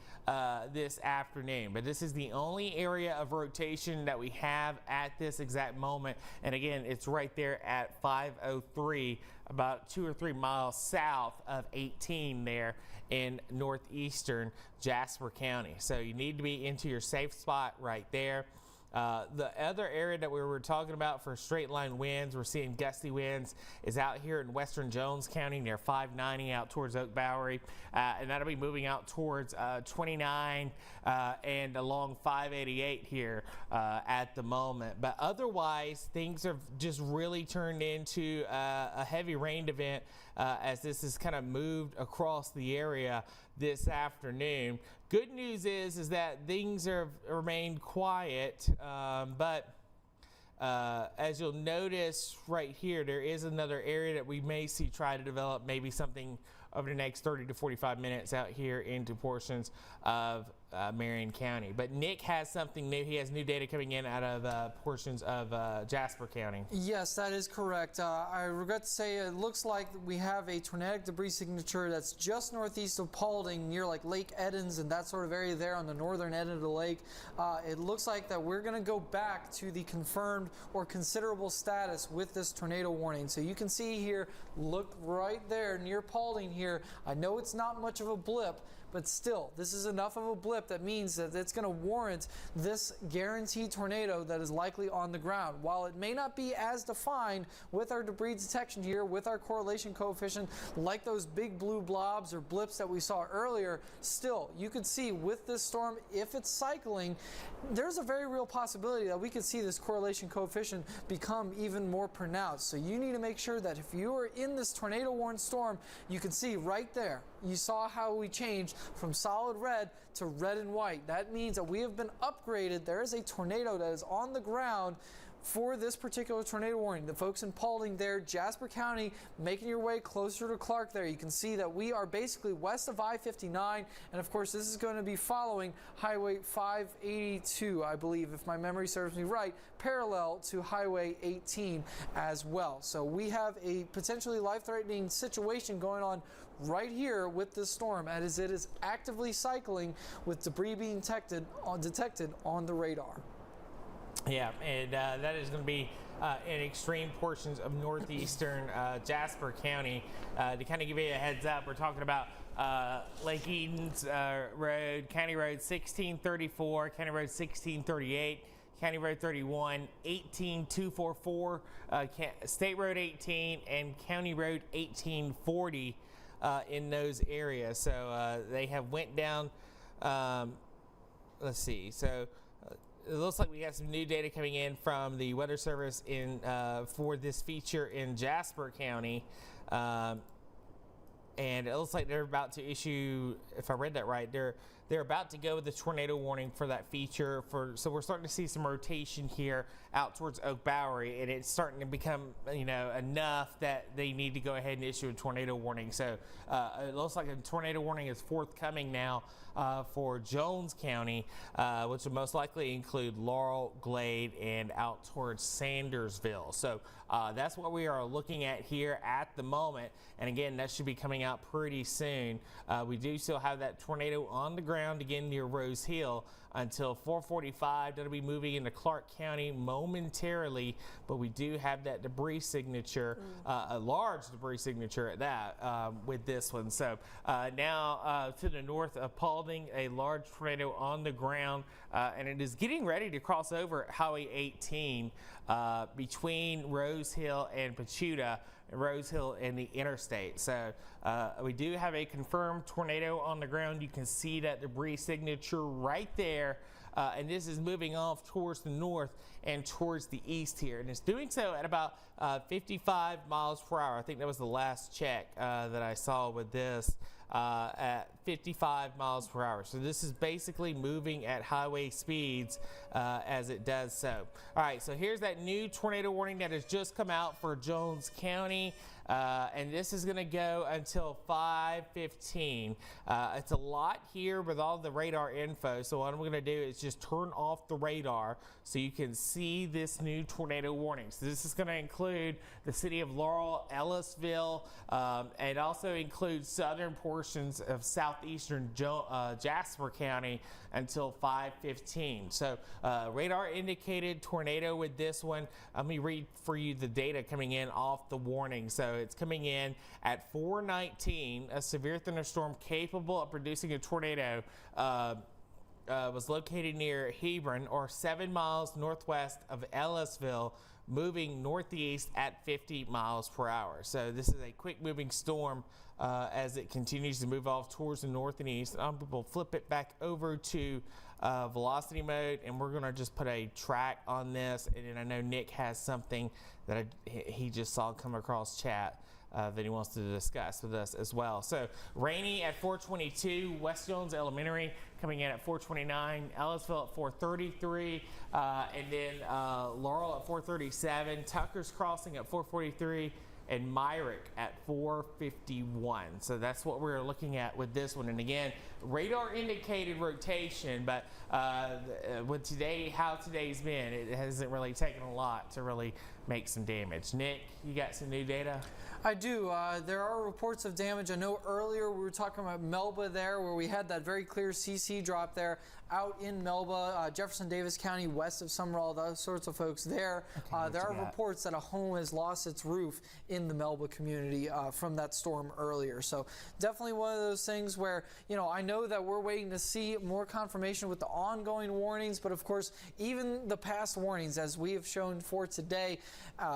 this afternoon. But this is the only area of rotation that we have at this exact moment. And again, it's right there at 503, about 2 or 3 miles south of 18 there in northeastern Jasper County. So you need to be into your safe spot right there. The other area that we were talking about for straight line winds, we're seeing gusty winds, is out here in western Jones County near 590 out towards Oak Bowery, and that'll be moving out towards 29 and along 588 here at the moment. But otherwise, things have just really turned into a heavy rain event as this has kind of moved across the area this afternoon. Good news is that things have remained quiet, but as you'll notice right here, there is another area that we may see try to develop maybe something over the next 30 to 45 minutes out here into portions of Marion County. But Nick has something new. He has new data coming in out of portions of Jasper County. Yes, that is correct. I regret to say it looks like we have a tornadic debris signature that's just northeast of Paulding near like Lake Edens and that sort of area there on the northern end of the lake. It looks like that we're going to go back to the confirmed or considerable status with this tornado warning. So you can see here, look right there near Paulding here. I know it's not much of a blip, but still, this is enough of a blip that means that it's going to warrant this guaranteed tornado that is likely on the ground. While it may not be as defined with our debris detection here, with our correlation coefficient, like those big blue blobs or blips that we saw earlier, still, you could see with this storm, if it's cycling, there's a very real possibility that we could see this correlation coefficient become even more pronounced. So you need to make sure that if you are in this tornado-warned storm, you can see right there, you saw how we changed from solid red to red and white. That means that we have been upgraded. There is a tornado that is on the ground for this particular tornado warning. The folks in Paulding there, Jasper County, making your way closer to Clark there. You can see that we are basically west of I-59, and of course this is going to be following Highway 582, I believe, if my memory serves me right, parallel to Highway 18 as well. So we have a potentially life-threatening situation going on right here with this storm, as it is actively cycling with debris being detected on the radar. Yeah, and that is going to be in extreme portions of northeastern Jasper County. To kind of give you a heads up, we're talking about Lake Eden's Road, County Road 1634, County Road 1638, County Road 31, 18244, State Road 18, and County Road 1840 in those areas. So they have went down, let's see, so it looks like we got some new data coming in from the Weather Service in for this feature in Jasper County. And it looks like they're about to issue, if I read that right, they're about to go with the tornado warning for that feature. So we're starting to see some rotation here out towards Oak Bowery, and it's starting to become, enough that they need to go ahead and issue a tornado warning. So it looks like a tornado warning is forthcoming now for Jones County, which will most likely include Laurel, Glade, and out towards Sandersville. So that's what we are looking at here at the moment. And again, that should be coming out pretty soon. We do still have that tornado on the ground again near Rose Hill until 4:45. That'll be moving into Clark County momentarily, but we do have that debris signature, a large debris signature at that with this one. So now to the north of Paulding, a large tornado on the ground, and it is getting ready to cross over Highway 18 between Rose Hill and Pachuta, Rose Hill and the interstate. So we do have a confirmed tornado on the ground. You can see that debris signature right there. And this is moving off towards the north and towards the east here. And it's doing so at about 55 miles per hour. I think that was the last check that I saw with this at 55 miles per hour. So this is basically moving at highway speeds as it does so. All right, so here's that new tornado warning that has just come out for Jones County. And this is going to go until 5:15. It's a lot here with all the radar info. So what I'm going to do is just turn off the radar so you can see this new tornado warning. So this is going to include the city of Laurel, Ellisville, and also includes southern portions of southeastern Jasper County until 5:15. So radar indicated tornado with this one. Let me read for you the data coming in off the warning. So it's coming in at 4:19. A severe thunderstorm capable of producing a tornado was located near Hebron, or 7 miles northwest of Ellisville, moving northeast at 50 miles per hour. So this is a quick moving storm as it continues to move off towards the north and east. We'll flip it back over to velocity mode, and we're going to just put a track on this. And then I know Nick has something that he just saw come across chat that he wants to discuss with us as well. So rainy at 4:22, West Jones Elementary coming in at 4:29, Ellisville at 4:33, and then Laurel at 4:37, Tucker's Crossing at 4:43, and Myrick at 4:51. So that's what we're looking at with this one. And again, radar indicated rotation, but with today, how today's been, it hasn't really taken a lot to really make some damage. Nick, you got some new data? I do. There are reports of damage. I know earlier we were talking about Melba there, where we had that very clear CC drop there out in Melba, Jefferson Davis County, west of Summerall, those sorts of folks there. There are reports that a home has lost its roof in the Melba community from that storm earlier. So definitely one of those things where, you know, I know that we're waiting to see more confirmation with the ongoing warnings, but of course, even the past warnings, as we have shown for today,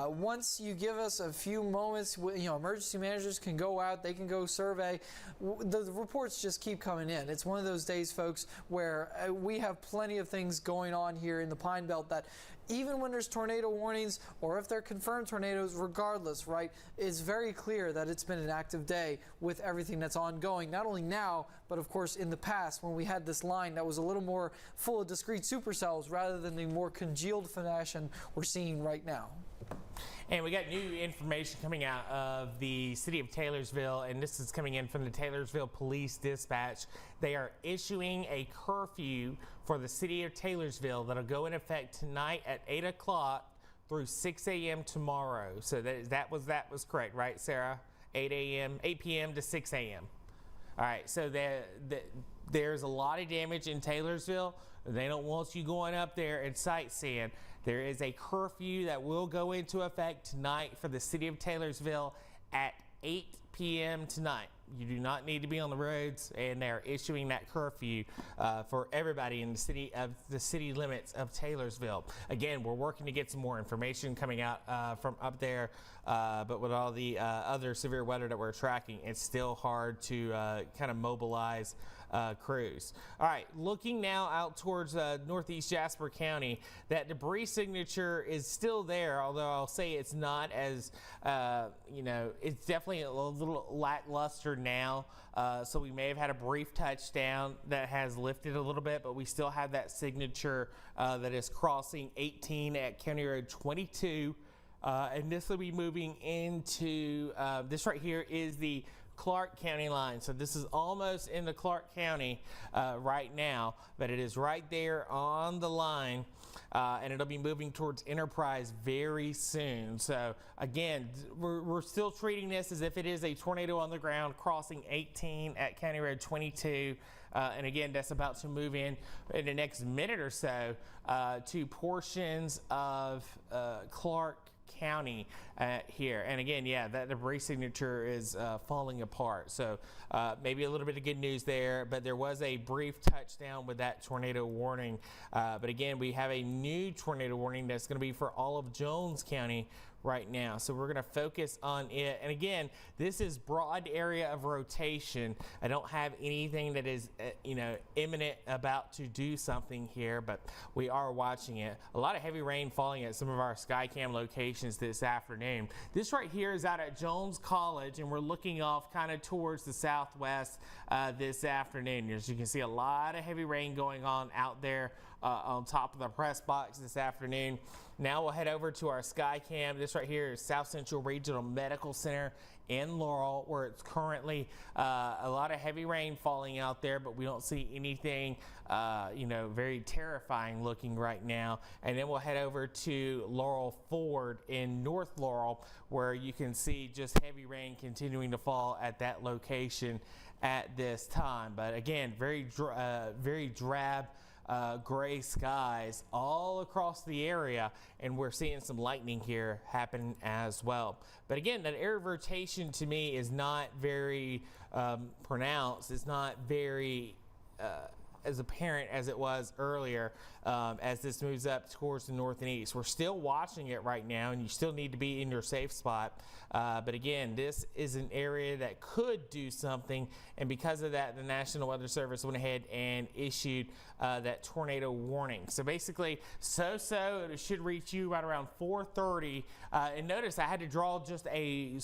once you give us a few moments, you know, emergency managers can go out, they can go survey. The reports just keep coming in. It's one of those days, folks, where we have plenty of things going on here in the Pine Belt that even when there's tornado warnings, or if they're confirmed tornadoes, regardless, right, it's very clear that it's been an active day with everything that's ongoing, not only now, but of course in the past when we had this line that was a little more full of discrete supercells rather than the more congealed fashion we're seeing right now. And we got new information coming out of the city of Taylorsville, and this is coming in from the Taylorsville Police Dispatch. They are issuing a curfew for the city of Taylorsville that'll go in effect tonight at 8 o'clock through 6 a.m. tomorrow. So that was correct, right, Sarah? 8 p.m. to 6 a.m. All right, so there's a lot of damage in Taylorsville. They don't want you going up there and sightseeing. There is a curfew that will go into effect tonight for the city of Taylorsville at 8 p.m. tonight. You do not need to be on the roads, and they're issuing that curfew for everybody in the city limits of Taylorsville. Again, we're working to get some more information coming out from up there, but with all the other severe weather that we're tracking, it's still hard to kind of mobilize crews. All right, looking now out towards northeast Jasper County, that debris signature is still there, although I'll say it's not as, it's definitely a little lackluster now. So we may have had a brief touchdown that has lifted a little bit, but we still have that signature that is crossing 18 at County Road 22. And this will be moving into, this right here is the Clark County line. So this is almost into Clark County right now, but it is right there on the line, and it'll be moving towards Enterprise very soon. So again, we're still treating this as if it is a tornado on the ground crossing 18 at County Road 22. And again, that's about to move in the next minute or so to portions of Clark County here. And again, yeah, that debris signature is falling apart. So maybe a little bit of good news there, but there was a brief touchdown with that tornado warning. But again, we have a new tornado warning that's going to be for all of Jones County right now. So we're going to focus on it. And again, this is broad area of rotation. I don't have anything that is, imminent about to do something here, but we are watching it. A lot of heavy rain falling at some of our Skycam locations this afternoon. This right here is out at Jones College, and we're looking off kind of towards the southwest this afternoon. As you can see, a lot of heavy rain going on out there on top of the press box this afternoon. Now we'll head over to our Skycam. This right here is South Central Regional Medical Center in Laurel, where it's currently a lot of heavy rain falling out there, but we don't see anything, very terrifying looking right now. And then we'll head over to Laurel Ford in North Laurel, where you can see just heavy rain continuing to fall at that location at this time. But again, very drab gray skies all across the area, and we're seeing some lightning here happen as well. But again, that area of rotation to me is not very pronounced. It's not very as apparent as it was earlier as this moves up towards the north and east. We're still watching it right now, and you still need to be in your safe spot. But again, this is an area that could do something, and because of that, the National Weather Service went ahead and issued that tornado warning. So basically, it should reach you right around 4:30. And notice I had to draw just a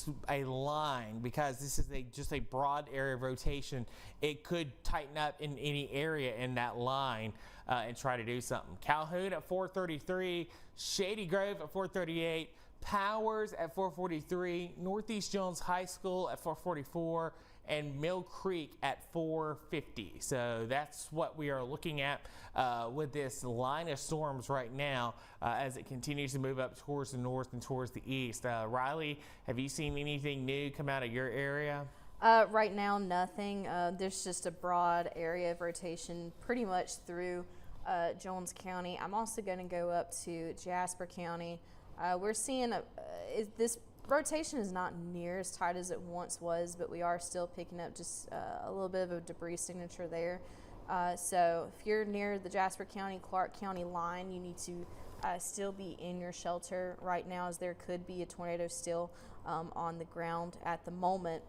line because this is just a broad area of rotation. It could tighten up in any area in that line and try to do something. Calhoun at 4:33, Shady Grove at 4:38, Powers at 4:43, Northeast Jones High School at 4:44, and Mill Creek at 4:50. So that's what we are looking at with this line of storms right now as it continues to move up towards the north and towards the east. Riley, have you seen anything new come out of your area? Right now, nothing. There's just a broad area of rotation pretty much through Jones County. I'm also going to go up to Jasper County. We're seeing this rotation is not near as tight as it once was, but we are still picking up just a little bit of a debris signature there. So if you're near the Jasper County, Clark County line, you need to still be in your shelter right now, as there could be a tornado still on the ground at the moment.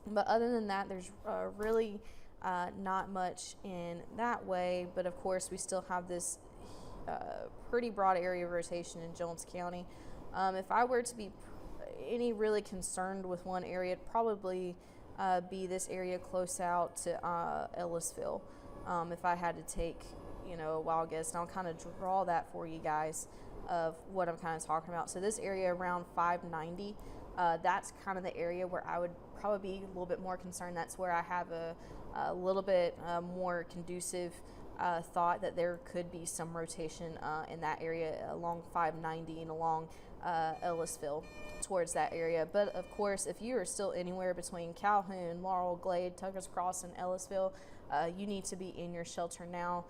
But other than that, there's really not much in that way. But of course, we still have this pretty broad area of rotation in Jones County. If I were to be any really concerned with one area, it'd probably be this area close out to Ellisville. If I had to take, a wild guess, and I'll kind of draw that for you guys of what I'm kind of talking about. So this area around 590, that's kind of the area where I would probably be a little bit more concerned. That's where I have a little bit more conducive thought that there could be some rotation in that area along 590 and along Ellisville towards that area. But of course, if you are still anywhere between Calhoun, Laurel, Glade, Tucker's Cross, and Ellisville, you need to be in your shelter now.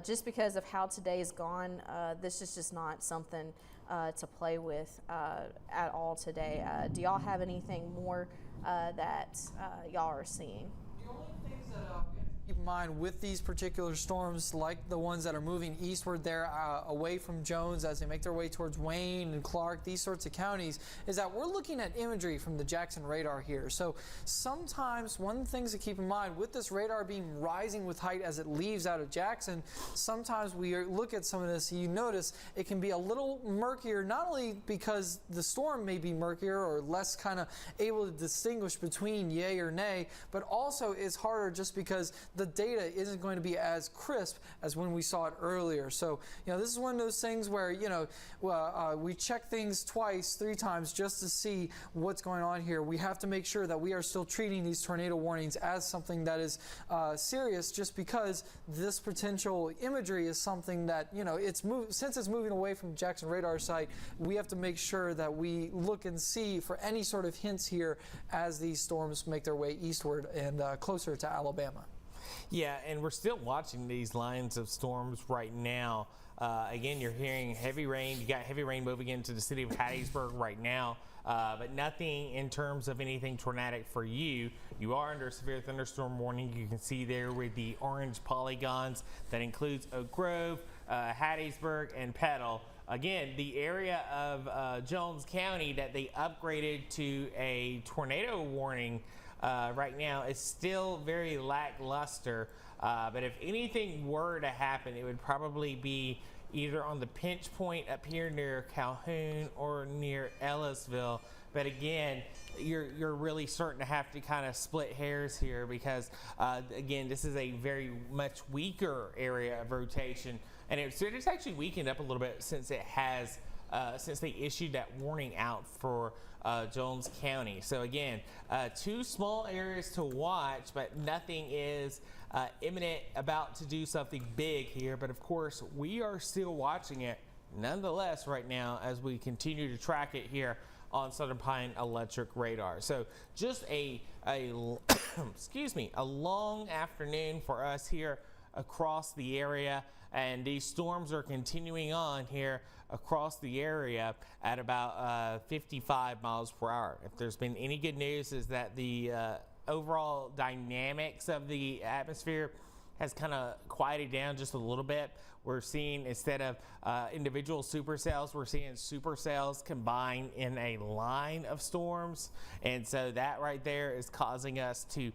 Just because of how today is gone, this is just not something to play with at all today. Do y'all have anything more that y'all are seeing? The only things that we have to keep in mind with these particular storms, like the ones that are moving eastward there away from Jones as they make their way towards Wayne and Clark, these sorts of counties, is that we're looking at imagery from the Jackson radar here. So sometimes one of the things to keep in mind with this radar beam rising with height as it leaves out of Jackson, sometimes we look at some of this, you notice it can be a little murkier, not only because the storm may be murkier or less kind of able to distinguish between yay or nay, but also it's harder just because the data isn't going to be as crisp as when we saw it earlier. So, this is one of those things where, we check things twice, 3 times just to see what's going on here. We have to make sure that we are still treating these tornado warnings as something that is serious, just because this potential imagery is something that, since it's moving away from Jackson radar site, we have to make sure that we look and see for any sort of hints here as these storms make their way eastward and closer to Alabama. Yeah, and we're still watching these lines of storms right now. Again, you're hearing heavy rain. You got heavy rain moving into the city of Hattiesburg right now, but nothing in terms of anything tornadic for you. You are under a severe thunderstorm warning. You can see there with the orange polygons. That includes Oak Grove, Hattiesburg, and Petal. again, the area of Jones County that they upgraded to a tornado warning right now is still very lackluster. But if anything were to happen, it would probably be either on the pinch point up here near Calhoun or near Ellisville. But again, you're really starting to have to kind of split hairs here because, again, this is a very much weaker area of rotation. And it's actually weakened up a little bit since it has, since they issued that warning out for Jones County. So again, two small areas to watch, but nothing is imminent about to do something big here. But of course, we are still watching it nonetheless right now as we continue to track it here on Southern Pine Electric radar. So just a excuse me, a long afternoon for us here across the area, and these storms are continuing on here across the area at about 55 miles per hour. If there's been any good news, is that the overall dynamics of the atmosphere has kind of quieted down just a little bit. We're seeing, instead of individual supercells, we're seeing supercells combine in a line of storms. And so that right there is causing us to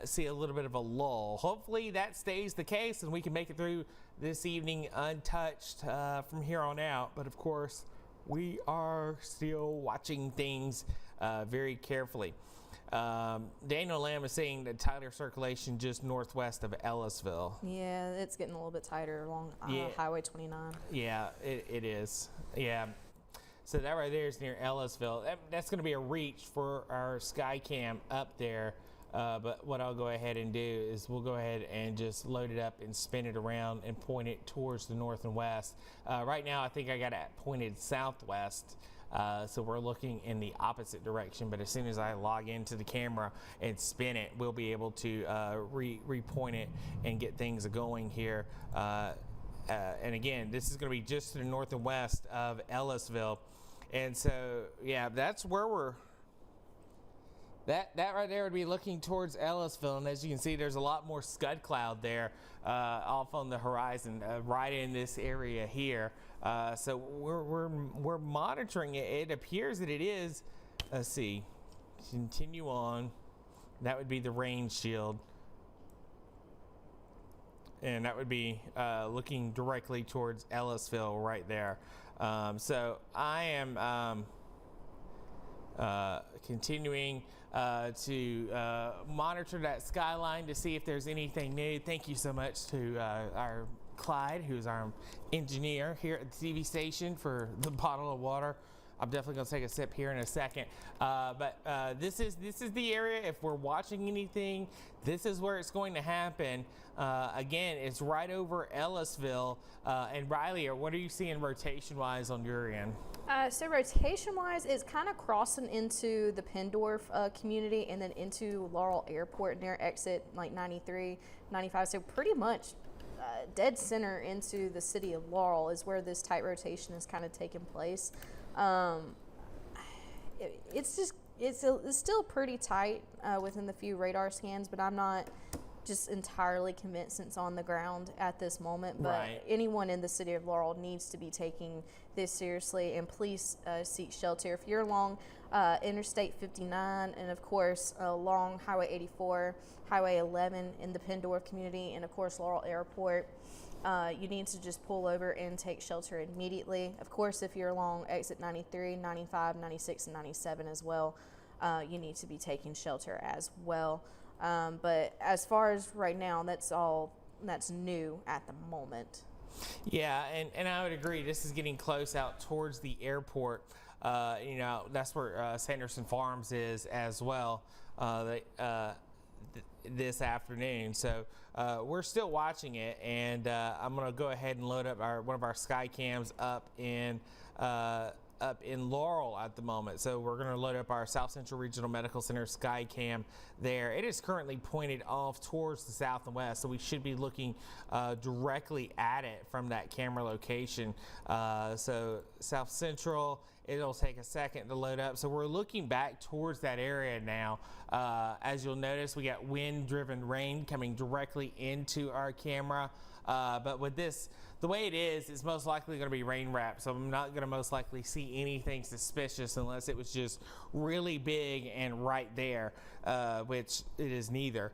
see a little bit of a lull. Hopefully that stays the case and we can make it through this evening untouched from here on out. But of course, we are still watching things very carefully. Daniel Lamb is saying that tighter circulation just northwest of Ellisville. Yeah, it's getting a little bit tighter along Highway 29. Yeah, it is. Yeah. So that right there is near Ellisville. That's going to be a reach for our Skycam up there. But what I'll go ahead and do is we'll go ahead and just load it up and spin it around and point it towards the north and west. Right now, I think I got it pointed southwest. So we're looking in the opposite direction, but as soon as I log into the camera and spin it, we'll be able to repoint it and get things going here. And again, this is going to be just to the north and west of Ellisville. And so, yeah, that's where we're... That right there would be looking towards Ellisville, and as you can see, there's a lot more scud cloud there off on the horizon, right in this area here. So we're monitoring it. It appears that it is. Let's see. Continue on. That would be the rain shield, and that would be looking directly towards Ellisville right there. So I am continuing to monitor that skyline to see if there's anything new. Thank you so much to our Clyde, who's our engineer here at the TV station, for the bottle of water. I'm definitely going to take a sip here in a second. But this is the area. If we're watching anything, this is where it's going to happen. Again, it's right over Ellisville. And Riley, what are you seeing rotation-wise on your end? So rotation-wise, it's kind of crossing into the Pendorf community and then into Laurel Airport near exit like 93, 95. So pretty much dead center into the city of Laurel is where this tight rotation is kind of taking place. It's still pretty tight within the few radar scans, but I'm not just entirely convinced it's on the ground at this moment. But right. Anyone in the city of Laurel needs to be taking this seriously, and please seek shelter. If you're along Interstate 59 and of course along Highway 84, Highway 11 in the Pendorf community, and of course Laurel Airport, you need to just pull over and take shelter immediately. Of course, if you're along exit 93, 95, 96, and 97 as well, you need to be taking shelter as well. But as far as right now, that's all that's new at the moment. Yeah, and I would agree. This is getting close out towards the airport. You know, that's where Sanderson Farms is as well this afternoon. So we're still watching it, and I'm going to go ahead and load up one of our sky cams up in Laurel at the moment. So we're going to load up our South Central Regional Medical Center sky cam there. It is currently pointed off towards the south and west, so we should be looking directly at it from that camera location. So South Central, it'll take a second to load up. So we're looking back towards that area now. As you'll notice, we got wind-driven rain coming directly into our camera. But with this, the way it is, it's most likely going to be rain wrapped. So I'm not going to most likely see anything suspicious unless it was just really big and right there, which it is neither.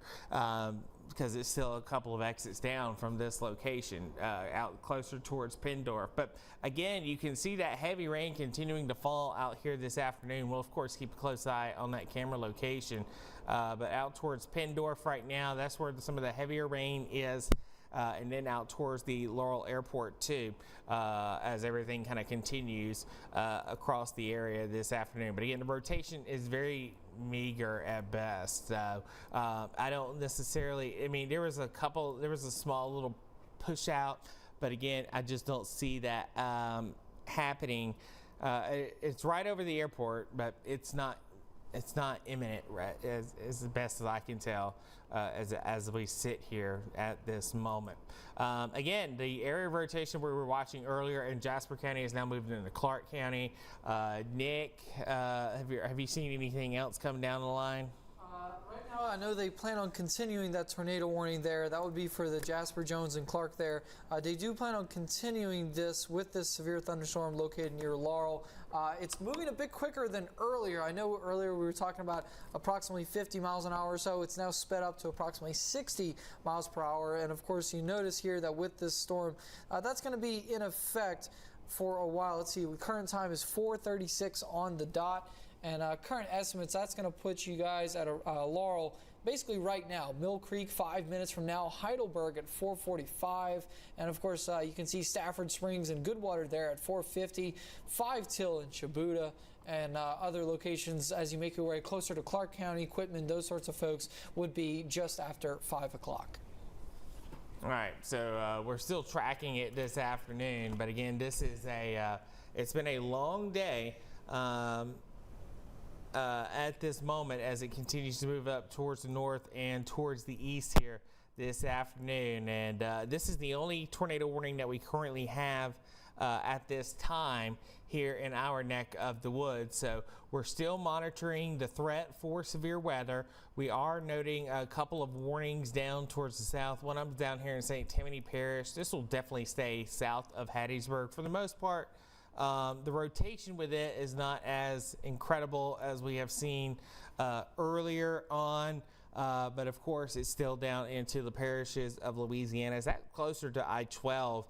Because it's still a couple of exits down from this location, out closer towards Pendorf. But again, you can see that heavy rain continuing to fall out here this afternoon. We'll of course keep a close eye on that camera location, but out towards Pendorf right now, that's where some of the heavier rain is. And then out towards the Laurel Airport too, as everything kind of continues across the area this afternoon. But again, the rotation is very meager at best. I don't necessarily, I mean, there was a small little push out, but again, I just don't see that happening. It's right over the airport, but it's not imminent, right, as the best as I can tell, as we sit here at this moment. Again, the area of rotation we were watching earlier in Jasper County is now moved into Clark County. Nick, have you seen anything else come down the line? Right now, I know they plan on continuing that tornado warning there. That would be for the Jasper, Jones, and Clark there. They do plan on continuing this with this severe thunderstorm located near Laurel. It's moving a bit quicker than earlier. I know earlier we were talking about approximately 50 miles an hour or so. It's now sped up to approximately 60 miles per hour. And of course, you notice here that with this storm, that's going to be in effect for a while. Let's see, current time is 4:36 on the dot. And current estimates, that's going to put you guys at Laurel basically right now. Mill Creek 5 minutes from now, Heidelberg at 4:45, and of course you can see Stafford Springs and Goodwater there at 4:50, 5 till in Shibuya, and other locations as you make your way closer to Clark County, Quitman, those sorts of folks would be just after 5 o'clock. All right, so we're still tracking it this afternoon, but again, this is it's been a long day. At this moment, as it continues to move up towards the north and towards the east here this afternoon. And this is the only tornado warning that we currently have at this time here in our neck of the woods. So we're still monitoring the threat for severe weather. We are noting a couple of warnings down towards the south. One of them down here in St. Tammany Parish. This will definitely stay south of Hattiesburg for the most part. The rotation with it is not as incredible as we have seen earlier on, but of course it's still down into the parishes of Louisiana. It's that closer to I-12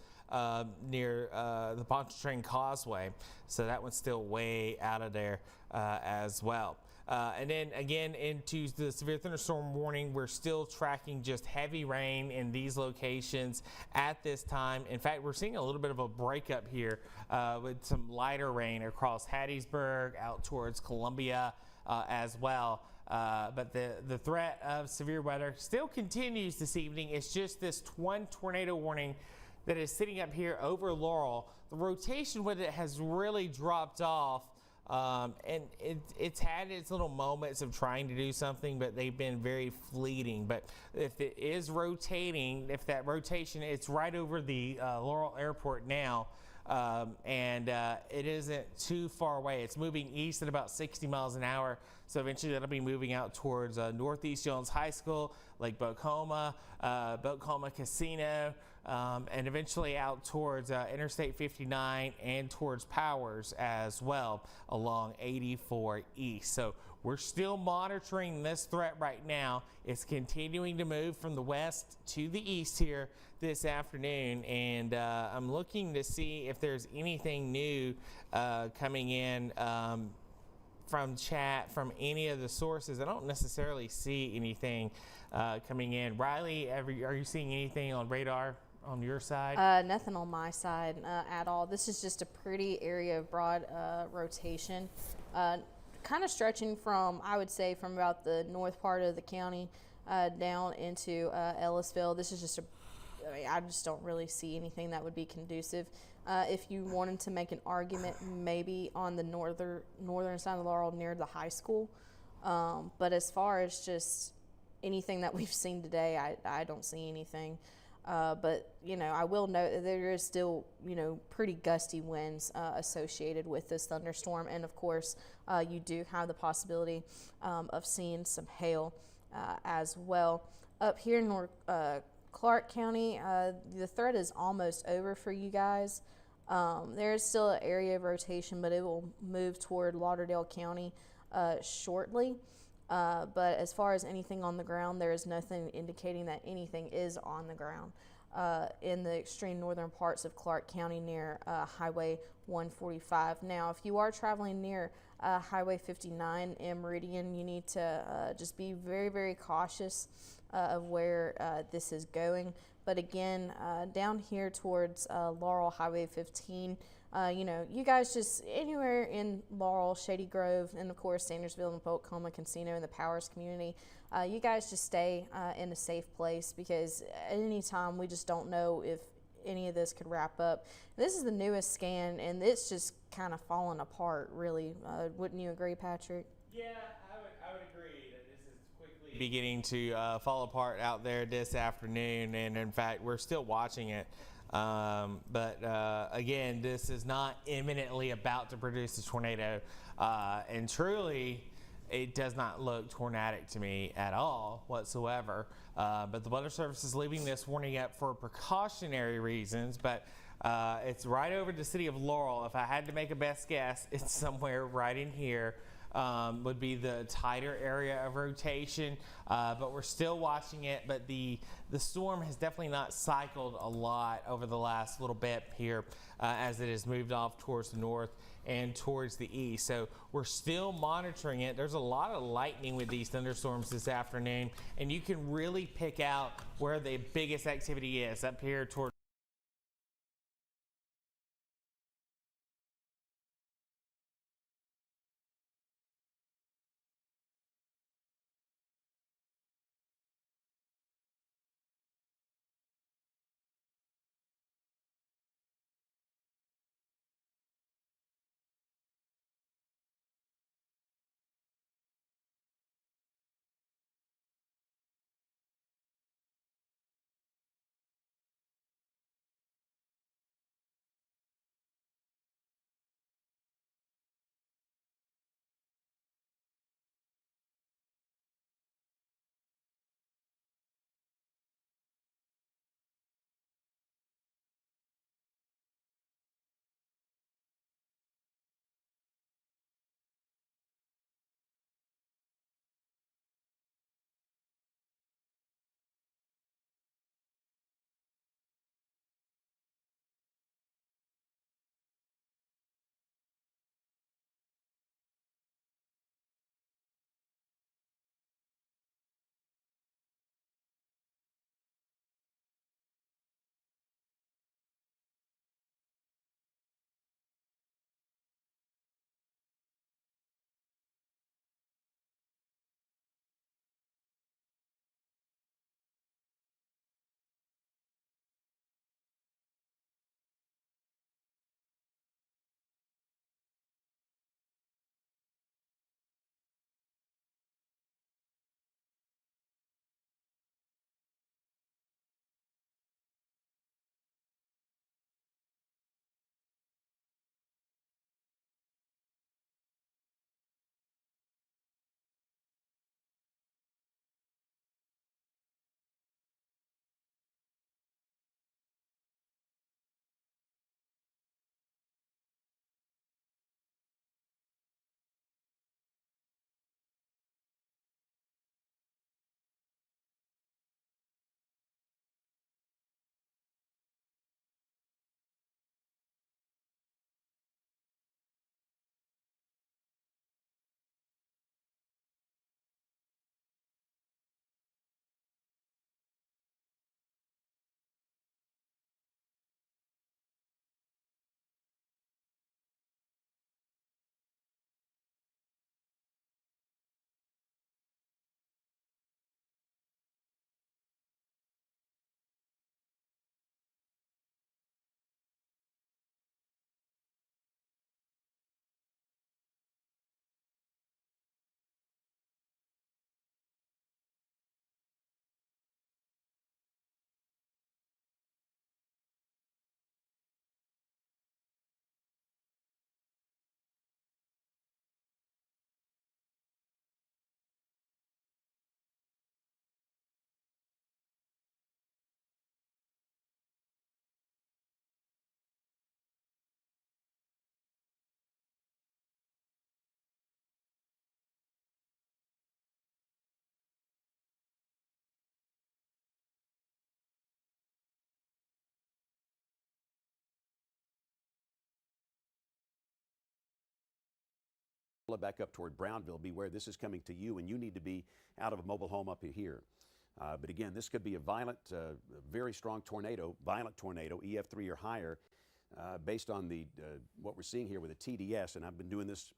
near the Pontchartrain Causeway, so that one's still way out of there as well. And then again into the severe thunderstorm warning, we're still tracking just heavy rain in these locations at this time. In fact, we're seeing a little bit of a breakup here with some lighter rain across Hattiesburg, out towards Columbia as well. But the threat of severe weather still continues this evening. It's just this one tornado warning that is sitting up here over Laurel. The rotation with it has really dropped off. And it's had its little moments of trying to do something, but they've been very fleeting. But if it is rotating, if that rotation, it's right over the Laurel Airport now, and it isn't too far away. It's moving east at about 60 miles an hour, so eventually that'll be moving out towards Northeast Jones High School, Lake Bocoma, Bocoma Casino, and eventually out towards Interstate 59 and towards Powers as well along 84 East. So we're still monitoring this threat right now. It's continuing to move from the west to the east here this afternoon, and I'm looking to see if there's anything new coming in from chat, from any of the sources. I don't necessarily see anything coming in. Riley, are you seeing anything on radar on your side? Nothing on my side at all. This is just a pretty area of broad rotation, kind of stretching from, I would say, from about the north part of the county down into Ellisville. This is just I just don't really see anything that would be conducive. If you wanted to make an argument, maybe on the northern side of Laurel near the high school, but as far as just anything that we've seen today, I don't see anything. But, I will note that there is still, pretty gusty winds associated with this thunderstorm. And, of course, you do have the possibility of seeing some hail as well. Up here in Clark County, the threat is almost over for you guys. There is still an area of rotation, but it will move toward Lauderdale County shortly. But as far as anything on the ground, there is nothing indicating that anything is on the ground in the extreme northern parts of Clark County near Highway 145. Now, if you are traveling near Highway 59 in Meridian, you need to just be very, very cautious of where this is going. But again, down here towards Laurel Highway 15, you know, you guys just anywhere in Laurel, Shady Grove, and of course Sandersville and Polk-Coma Casino and the Powers community, you guys just stay in a safe place, because at any time we just don't know if any of this could wrap up. This is the newest scan, and it's just kind of falling apart, really. Wouldn't you agree, Patrick? Yeah, I would agree that this is quickly beginning to fall apart out there this afternoon, and in fact, we're still watching it. But again, this is not imminently about to produce a tornado, and truly, it does not look tornadic to me at all whatsoever. But the Weather Service is leaving this warning up for precautionary reasons, but it's right over the city of Laurel. If I had to make a best guess, it's somewhere right in here. Would be the tighter area of rotation, but we're still watching it. But the storm has definitely not cycled a lot over the last little bit here as it has moved off towards the north and towards the east. So we're still monitoring it. There's a lot of lightning with these thunderstorms this afternoon, and you can really pick out where the biggest activity is up here towards it back up toward Brownville, beware, this is coming to you, and you need to be out of a mobile home up here. But again, this could be a violent, very strong tornado, violent tornado, EF3 or higher, based on the what we're seeing here with a TDS. And I've been doing this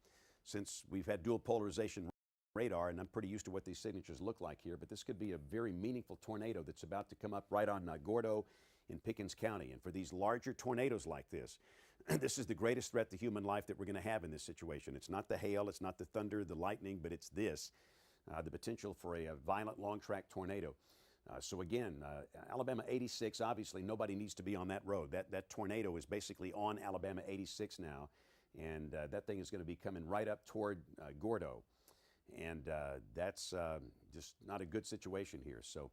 since we've had dual polarization radar, and I'm pretty used to what these signatures look like here. But this could be a very meaningful tornado that's about to come up right on Gordo in Pickens County. And for these larger tornadoes like this, this is the greatest threat to human life that we're going to have in this situation. It's not the hail, it's not the thunder, the lightning, but it's this. The potential for a violent long-track tornado. So again, Alabama 86, obviously nobody needs to be on that road. That tornado is basically on Alabama 86 now, and that thing is going to be coming right up toward Gordo. And that's just not a good situation here. So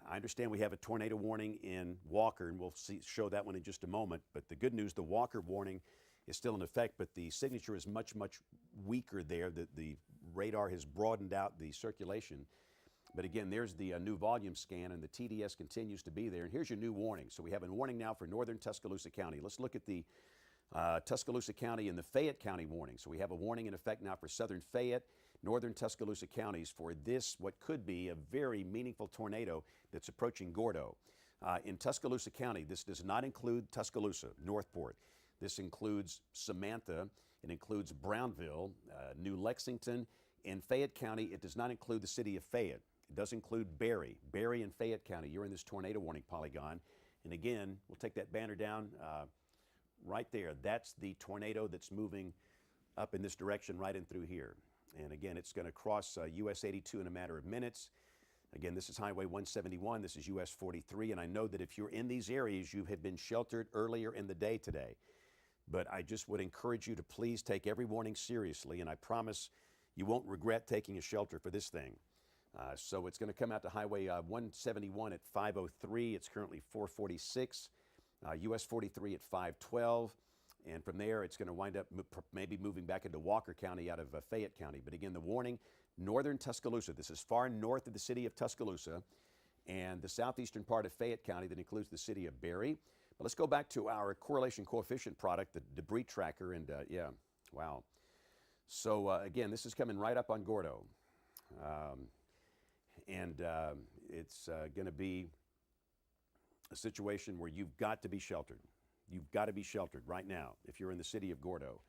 I understand we have a tornado warning in Walker, and we'll show that one in just a moment. But the good news, the Walker warning is still in effect, but the signature is much, much weaker there. The radar has broadened out the circulation. But again, there's the new volume scan, and the TDS continues to be there. And here's your new warning. So we have a warning now for northern Tuscaloosa County. Let's look at the Tuscaloosa County and the Fayette County warning. So we have a warning in effect now for southern Fayette, northern Tuscaloosa counties for this, what could be a very meaningful tornado that's approaching Gordo. In Tuscaloosa County, this does not include Tuscaloosa, Northport. This includes Samantha, it includes Brownville, New Lexington. In Fayette County, it does not include the city of Fayette. It does include Barry and Fayette County. You're in this tornado warning polygon. And again, we'll take that banner down right there. That's the tornado that's moving up in this direction right in through here. And again, it's going to cross US 82 in a matter of minutes. Again, this is Highway 171, this is US 43, and I know that if you're in these areas, you have been sheltered earlier in the day today. But I just would encourage you to please take every warning seriously, and I promise you won't regret taking a shelter for this thing. So it's going to come out to Highway 171 at 5:03. It's currently 4:46. US 43 at 5:12. And from there, it's going to wind up maybe moving back into Walker County out of Fayette County. But again, the warning, northern Tuscaloosa. This is far north of the city of Tuscaloosa and the southeastern part of Fayette County that includes the city of Barry. But let's go back to our correlation coefficient product, the debris tracker. And yeah, wow. So again, this is coming right up on Gordo. It's going to be a situation where you've got to be sheltered. You've got to be sheltered right now if you're in the city of Gordo.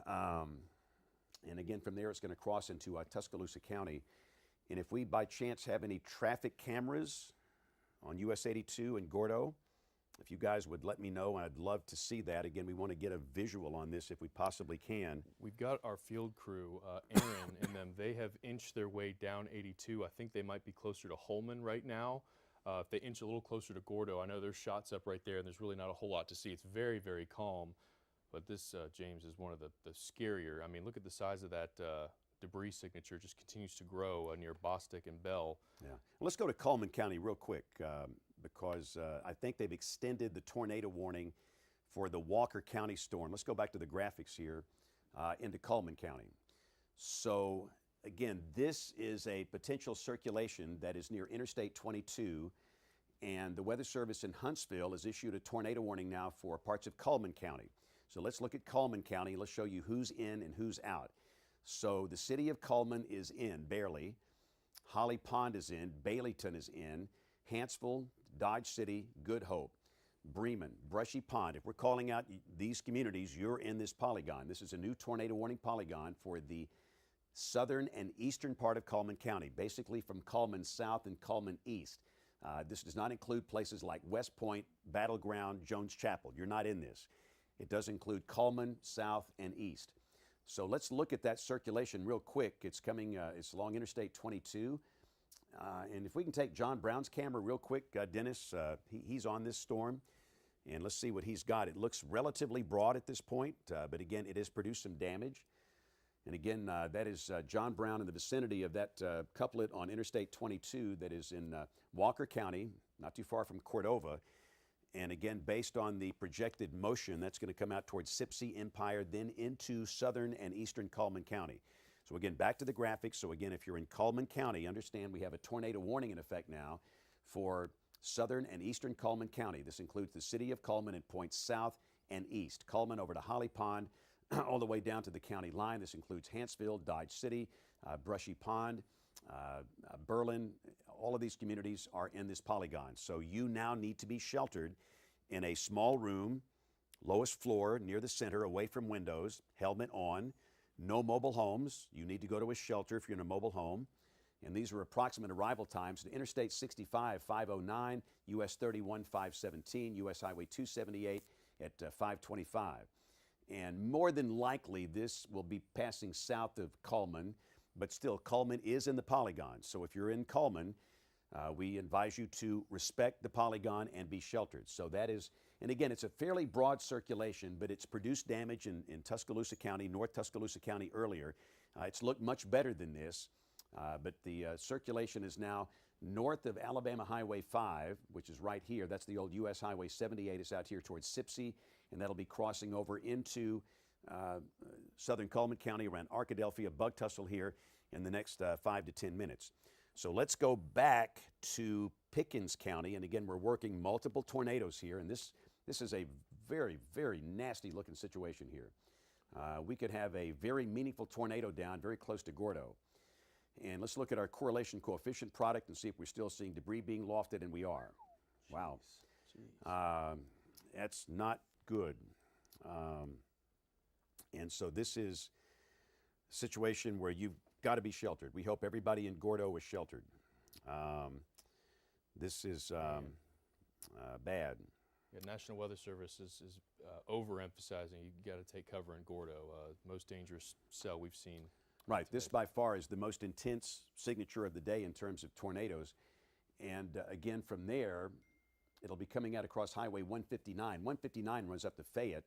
And again, from there, it's going to cross into Tuscaloosa County. And if we by chance have any traffic cameras on US 82 and Gordo, if you guys would let me know, I'd love to see that. Again, we want to get a visual on this if we possibly can. We've got our field crew, Aaron and them. They have inched their way down 82. I think they might be closer to Holman right now. If they inch a little closer to Gordo, I know there's shots up right there, and there's really not a whole lot to see. It's very, very calm. But this, James, is one of the scarier. I mean, look at the size of that debris signature. Just continues to grow near Bostic and Bell. Yeah. Well, let's go to Coleman County real quick because I think they've extended the tornado warning for the Walker County storm. Let's go back to the graphics here into Coleman County. So again, this is a potential circulation that is near Interstate 22, and the Weather Service in Huntsville has issued a tornado warning now for parts of Coleman County. So let's look at Coleman County. Let's show you who's in and who's out. So the city of Coleman is in, barely. Holly Pond is in. Baileyton is in. Hanceville, Dodge City, Good Hope, Bremen, Brushy Pond. If we're calling out these communities, you're in this polygon. This is a new tornado warning polygon for the southern and eastern part of Coleman County, basically from Coleman South and Coleman East. This does not include places like West Point, Battleground, Jones Chapel. You're not in this. It does include Coleman, South, and East. So let's look at that circulation real quick. It's coming, it's along Interstate 22. And if we can take John Brown's camera real quick, Dennis, he's on this storm. And let's see what he's got. It looks relatively broad at this point, but again, it has produced some damage. And again, that is John Brown in the vicinity of that couplet on Interstate 22 that is in Walker County, not too far from Cordova. And again, based on the projected motion, that's going to come out towards Sipsey, Empire, then into southern and eastern Coleman County. So again, back to the graphics. So again, if you're in Coleman County, understand we have a tornado warning in effect now for southern and eastern Coleman County. This includes the city of Coleman and points south and east. Coleman over to Holly Pond, all the way down to the county line. This includes Hanceville, Dodge City, Brushy Pond, Berlin. All of these communities are in this polygon. So you now need to be sheltered in a small room, lowest floor, near the center, away from windows, helmet on, no mobile homes. You need to go to a shelter if you're in a mobile home. And these are approximate arrival times to Interstate 65, 509, US 31, 517, US Highway 278 at 525. And more than likely, this will be passing south of Cullman, but still, Cullman is in the polygon. So if you're in Cullman, we advise you to respect the polygon and be sheltered. So that is, and again, it's a fairly broad circulation, but it's produced damage in Tuscaloosa County, North Tuscaloosa County earlier. It's looked much better than this, but the circulation is now north of Alabama Highway 5, which is right here. That's the old US Highway 78. It's out here towards Sipsey, and that'll be crossing over into southern Cullman County around Arkadelphia, Bug Tussle here in the next 5 to 10 minutes. So let's go back to Pickens County, and again, we're working multiple tornadoes here, and this is a very, very nasty looking situation here. We could have a very meaningful tornado down very close to Gordo. And let's look at our correlation coefficient product and see if we're still seeing debris being lofted, and we are. Wow. That's not good. And so this is a situation where you've got to be sheltered. We hope everybody in Gordo is sheltered. This is bad. Yeah, National Weather Service is overemphasizing you got to take cover in Gordo, most dangerous cell we've seen. Right. This by far is the most intense signature of the day in terms of tornadoes. And again, from there, it'll be coming out across Highway 159. 159 runs up to Fayette.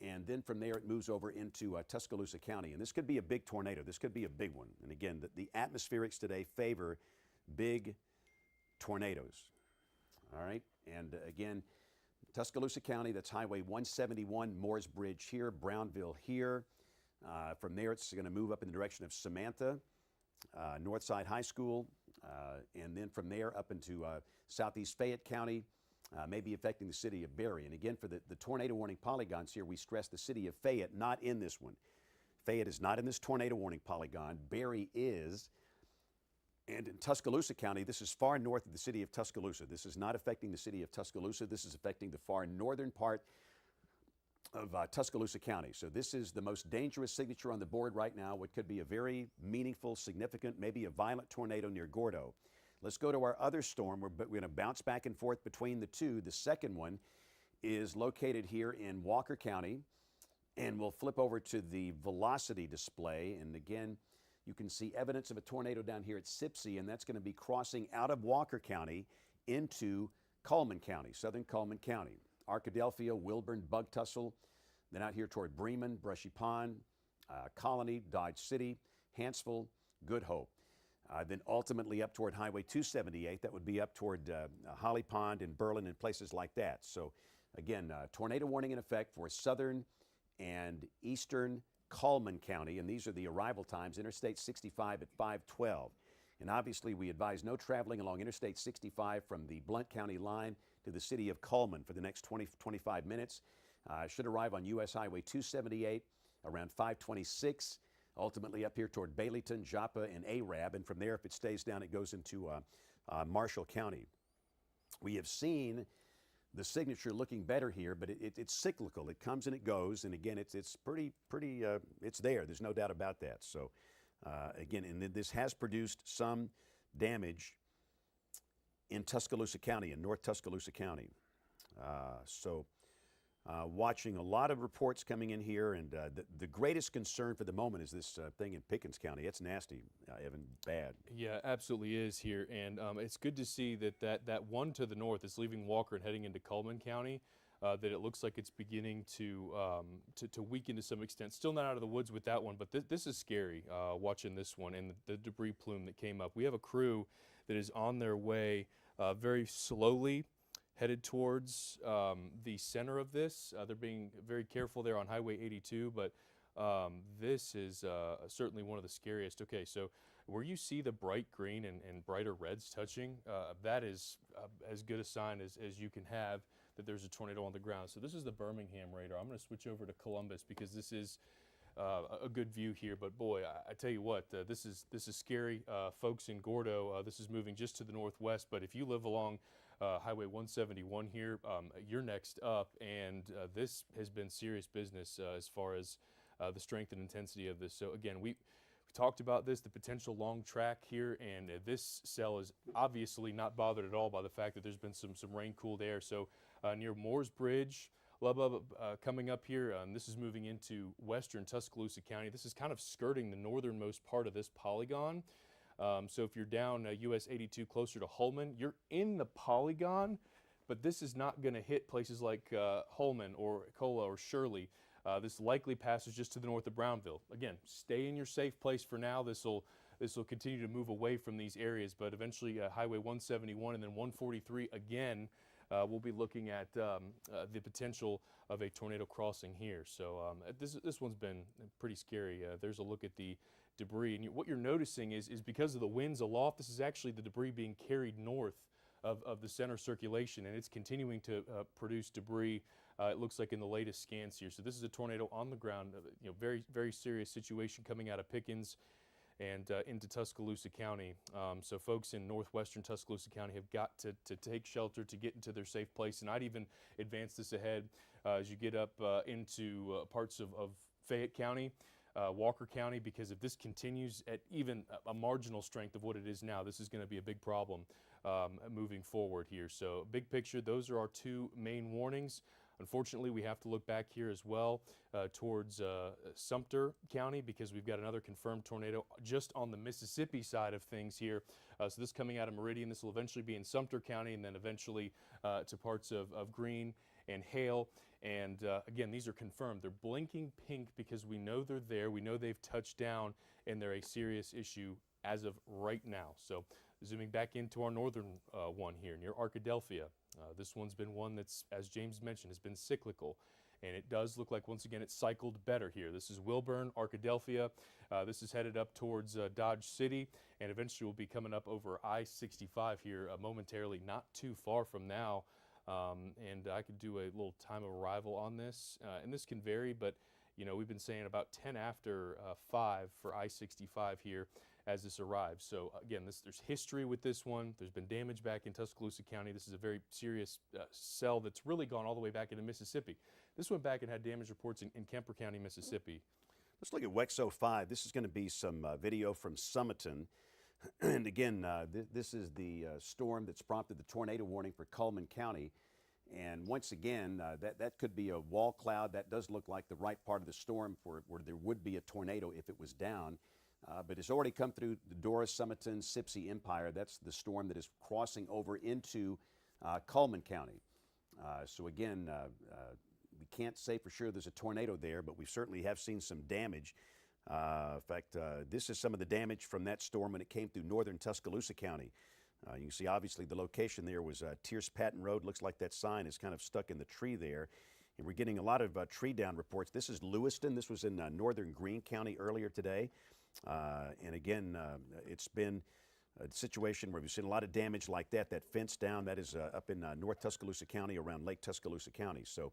And then from there, it moves over into Tuscaloosa County. And this could be a big tornado. This could be a big one. And again, the atmospherics today favor big tornadoes. All right. And again, Tuscaloosa County, that's Highway 171, Moores Bridge here, Brownville here. From there, it's going to move up in the direction of Samantha, Northside High School, and then from there up into southeast Fayette County, maybe affecting the city of Berry. And again, for the tornado warning polygons here, we stress the city of Fayette, not in this one. Fayette is not in this tornado warning polygon. Berry is. And in Tuscaloosa County, this is far north of the city of Tuscaloosa. This is not affecting the city of Tuscaloosa. This is affecting the far northern part of Tuscaloosa County. So this is the most dangerous signature on the board right now, what could be a very meaningful, significant, maybe a violent tornado near Gordo. Let's go to our other storm. We're going to bounce back and forth between the two. The second one is located here in Walker County, and we'll flip over to the velocity display. And again, you can see evidence of a tornado down here at Sipsey, and that's going to be crossing out of Walker County into Cullman County, southern Cullman County. Arkadelphia, Wilburn, Bug Tussle, then out here toward Bremen, Brushy Pond, Colony, Dodge City, Hanceville, Good Hope. Then ultimately up toward Highway 278, that would be up toward Holly Pond and Berlin and places like that. So again, tornado warning in effect for southern and eastern Cullman County, and these are the arrival times, Interstate 65 at 5:12. And obviously we advise no traveling along Interstate 65 from the Blount County line to the city of Cullman for the next 20-25 minutes. Should arrive on US Highway 278 around 5:26, ultimately up here toward Baileyton, Joppa, and Arab. And from there, if it stays down, it goes into Marshall County. We have seen the signature looking better here, but it's cyclical. It comes and it goes. And again, it's pretty, it's there. There's no doubt about that. So again, and this has produced some damage in Tuscaloosa County, in North Tuscaloosa County. Watching a lot of reports coming in here, and the greatest concern for the moment is this thing in Pickens County. It's nasty, Evan, bad. Yeah, absolutely is here, and it's good to see that one to the north is leaving Walker and heading into Cullman County. That it looks like it's beginning to weaken to some extent. Still not out of the woods with that one, but this is scary watching this one and the debris plume that came up. We have a crew that is on their way very slowly headed towards the center of this. They're being very careful there on Highway 82, but this is certainly one of the scariest. Okay, so where you see the bright green and brighter reds touching, that is as good a sign as you can have that there's a tornado on the ground. So this is the Birmingham radar. I'm going to switch over to Columbus because this is a good view here. But boy, I tell you what, this is scary. Folks in Gordo, this is moving just to the northwest. But if you live along Highway 171 here, you're next up, and this has been serious business as far as the strength and intensity of this. So again, we talked about this, the potential long track here, and this cell is obviously not bothered at all by the fact that there's been some rain-cooled air. So near Moores Bridge, coming up here, this is moving into western Tuscaloosa County. This is kind of skirting the northernmost part of this polygon. So if you're down US 82 closer to Holman, you're in the polygon, but this is not going to hit places like Holman or Cola or Shirley. This likely passes just to the north of Brownville. Again, stay in your safe place for now. This will continue to move away from these areas, but eventually Highway 171 and then 143 again, we'll be looking at the potential of a tornado crossing here. So this one's been pretty scary. There's a look at the debris, and what you're noticing is because of the winds aloft, this is actually the debris being carried north of the center circulation, and it's continuing to produce debris. It looks like in the latest scans here. So this is a tornado on the ground. Very, very serious situation coming out of Pickens and into Tuscaloosa County. So folks in northwestern Tuscaloosa County have got to take shelter to get into their safe place. And I'd even advance this ahead as you get up into parts of Fayette County, Walker County, because if this continues at even a marginal strength of what it is now, this is going to be a big problem moving forward here. So big picture, those are our two main warnings. Unfortunately, we have to look back here as well towards Sumter County because we've got another confirmed tornado just on the Mississippi side of things here. So this coming out of Meridian, this will eventually be in Sumter County and then eventually to parts of Greene and Hale. And again, these are confirmed. They're blinking pink because we know they're there. We know they've touched down and they're a serious issue as of right now. So zooming back into our northern one here near Arkadelphia. This one's been one that's, as James mentioned, has been cyclical. And it does look like, once again, it's cycled better here. This is Wilburn, Arkadelphia. This is headed up towards Dodge City, and eventually will be coming up over I-65 here momentarily, not too far from now. And I could do a little time of arrival on this. And this can vary, but we've been saying about 10 after 5 for I-65 here as this arrives. So again, there's history with this one. There's been damage back in Tuscaloosa County. This is a very serious cell that's really gone all the way back into Mississippi. This went back and had damage reports in Kemper County, Mississippi. Let's look at WEX 05. This is going to be some video from Summerton. And again, this is the storm that's prompted the tornado warning for Cullman County. And once again, that could be a wall cloud. That does look like the right part of the storm for where there would be a tornado if it was down. But it's already come through the Doris, Summerton, Sipsey Empire. That's the storm that is crossing over into Cullman County. So again, we can't say for sure there's a tornado there, but we certainly have seen some damage. In fact, this is some of the damage from that storm when it came through northern Tuscaloosa County. You can see obviously the location there was Tierce Patton Road. Looks like that sign is kind of stuck in the tree there. And we're getting a lot of tree down reports. This is Lewiston. This was in northern Greene County earlier today. And again, it's been a situation where we've seen a lot of damage like that. That fence down, that is up in North Tuscaloosa County around Lake Tuscaloosa County. So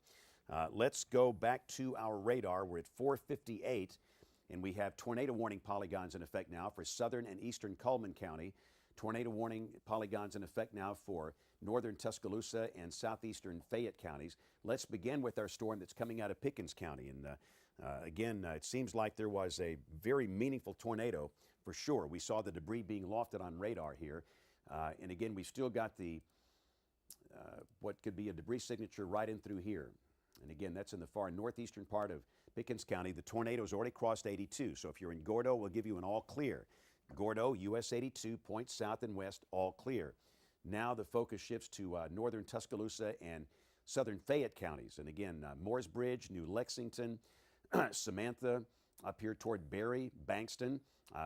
let's go back to our radar. We're at 4:58, and we have tornado warning polygons in effect now for southern and eastern Cullman County. Tornado warning polygons in effect now for northern Tuscaloosa and southeastern Fayette counties. Let's begin with our storm that's coming out of Pickens County. And again, it seems like there was a very meaningful tornado for sure. We saw the debris being lofted on radar here. And again, we've still got the what could be a debris signature right in through here. And again, that's in the far northeastern part of Pickens County. The tornado's already crossed 82. So if you're in Gordo, we'll give you an all clear. Gordo, US 82, points south and west, all clear. Now the focus shifts to northern Tuscaloosa and southern Fayette counties. And again, Moores Bridge, New Lexington, Samantha, up here toward Berry, Bankston.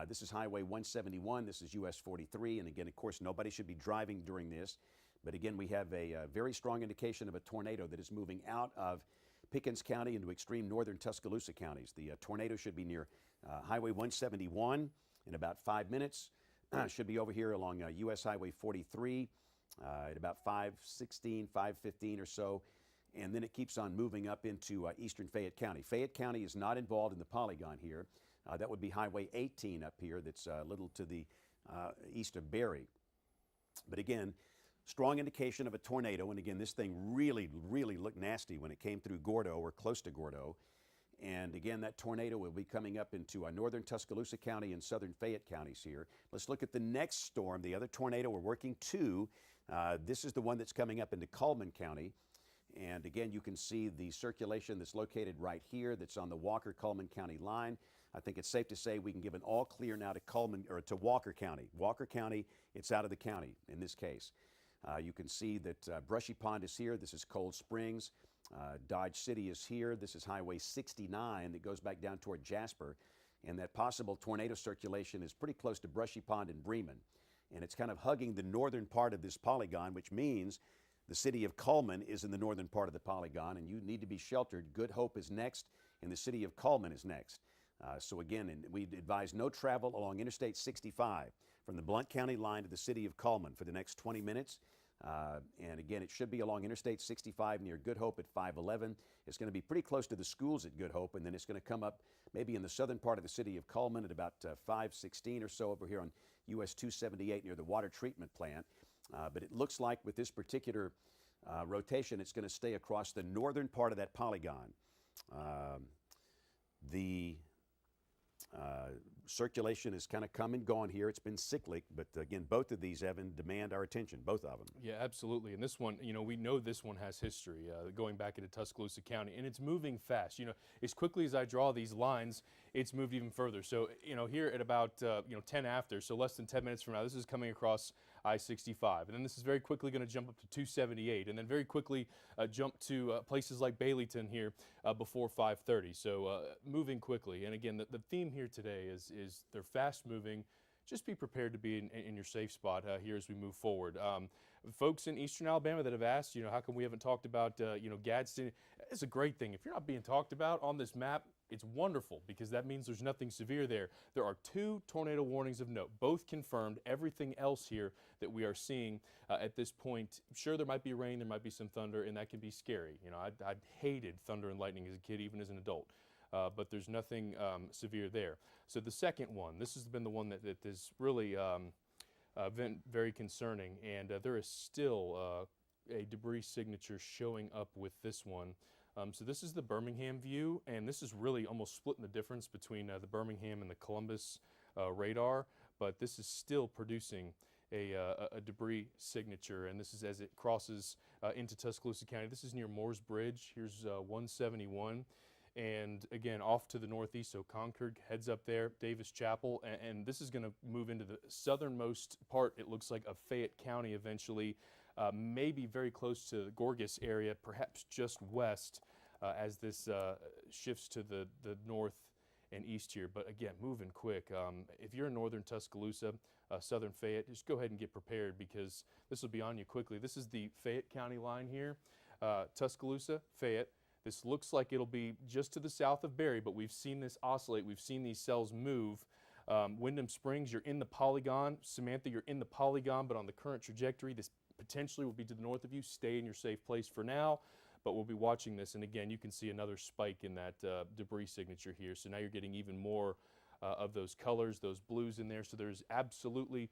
This is Highway 171. This is US 43. And again, of course, nobody should be driving during this. But again, we have a very strong indication of a tornado that is moving out of Pickens County into extreme northern Tuscaloosa counties. The tornado should be near Highway 171 in about 5 minutes. Should be over here along US Highway 43 at about 5:16, 5:15 or so, and then it keeps on moving up into eastern Fayette County. Fayette County is not involved in the polygon here. That would be Highway 18 up here that's a little to the east of Berry. But again, strong indication of a tornado, and again, this thing really looked nasty when it came through Gordo or close to Gordo. And again, that tornado will be coming up into northern Tuscaloosa County and southern Fayette counties here. Let's look at the next storm, the other tornado we're working to. This is the one that's coming up into Cullman County. And again, you can see the circulation that's located right here that's on the Walker-Cullman County line. I think it's safe to say we can give an all clear now to Cullman, or to Walker County. Walker County, it's out of the county in this case. You can see that Brushy Pond is here. This is Cold Springs. Dodge City is here. This is Highway 69 that goes back down toward Jasper. And that possible tornado circulation is pretty close to Brushy Pond and Bremen. And it's kind of hugging the northern part of this polygon, which means the city of Cullman is in the northern part of the polygon, and you need to be sheltered. Good Hope is next, and the city of Cullman is next. So again, we advise no travel along Interstate 65 from the Blount County line to the city of Cullman for the next 20 minutes. And again, it should be along Interstate 65 near Good Hope at 511. It's going to be pretty close to the schools at Good Hope, and then it's going to come up maybe in the southern part of the city of Cullman at about 516 or so over here on US 278 near the water treatment plant. But it looks like with this particular rotation, it's going to stay across the northern part of that polygon. The circulation has kind of come and gone here. It's been cyclic, but again, both of these, Evan, demand our attention, both of them. Yeah, absolutely. And this one, you know, we know this one has history going back into Tuscaloosa County, and it's moving fast. You know, as quickly as I draw these lines, it's moved even further. So, you know, here at about, 10 after, so less than 10 minutes from now, this is coming across I-65. And then this is very quickly going to jump up to 278, and then very quickly jump to places like Baileyton here before 5:30. So moving quickly. And again, the theme here today is they're fast moving. Just be prepared to be in your safe spot here as we move forward. Folks in eastern Alabama that have asked, you know, how come we haven't talked about, Gadsden? It's a great thing. If you're not being talked about on this map, it's wonderful because that means there's nothing severe there. There are 2 tornado warnings of note, both confirmed. Everything else here that we are seeing at this point, sure, there might be rain, there might be some thunder, and that can be scary. You know, I hated thunder and lightning as a kid, even as an adult. But there's nothing severe there. So the second one, this has been the one that is really been very concerning, and there is still a debris signature showing up with this one. So this is the Birmingham view, and this is really almost splitting the difference between the Birmingham and the Columbus radar, but this is still producing a debris signature, and this is as it crosses into Tuscaloosa County. This is near Moore's Bridge. Here's 171. And again, off to the northeast, so Concord heads up there, Davis Chapel, and this is going to move into the southernmost part, it looks like, of Fayette County eventually, maybe very close to the Gorgas area, perhaps just west as this shifts to the north and east here. But again, moving quick. If you're in northern Tuscaloosa, southern Fayette, just go ahead and get prepared because this will be on you quickly. This is the Fayette County line here, Tuscaloosa, Fayette. This looks like it'll be just to the south of Berry, but we've seen this oscillate. We've seen these cells move. Wyndham Springs, you're in the polygon. Samantha, you're in the polygon, but on the current trajectory, this potentially will be to the north of you. Stay in your safe place for now, but we'll be watching this. And again, you can see another spike in that debris signature here. So now you're getting even more of those colors, those blues in there. So there's absolutely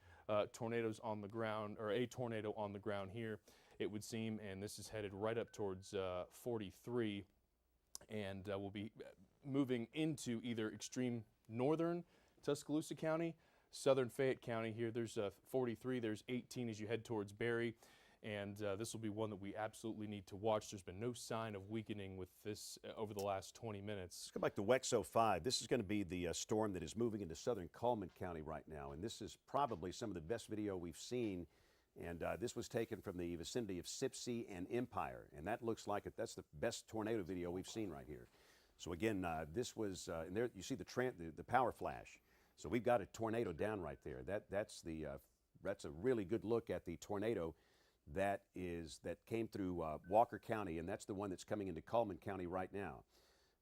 tornadoes on the ground, or a tornado on the ground here, it would seem, and this is headed right up towards 43, and we'll be moving into either extreme northern Tuscaloosa County, southern Fayette County here. There's 43, there's 18 as you head towards Berry, and this will be one that we absolutely need to watch. There's been no sign of weakening with this over the last 20 minutes. Let's go back to WEXO 5. This is going to be the storm that is moving into southern Cullman County right now, and this is probably some of the best video we've seen. And this was taken from the vicinity of Sipsey and Empire, and that looks like that's the best tornado video we've seen right here. So again, this was, and there you see the power flash. So we've got a tornado down right there. That's a really good look at the tornado that came through Walker County, and that's the one that's coming into Cullman County right now.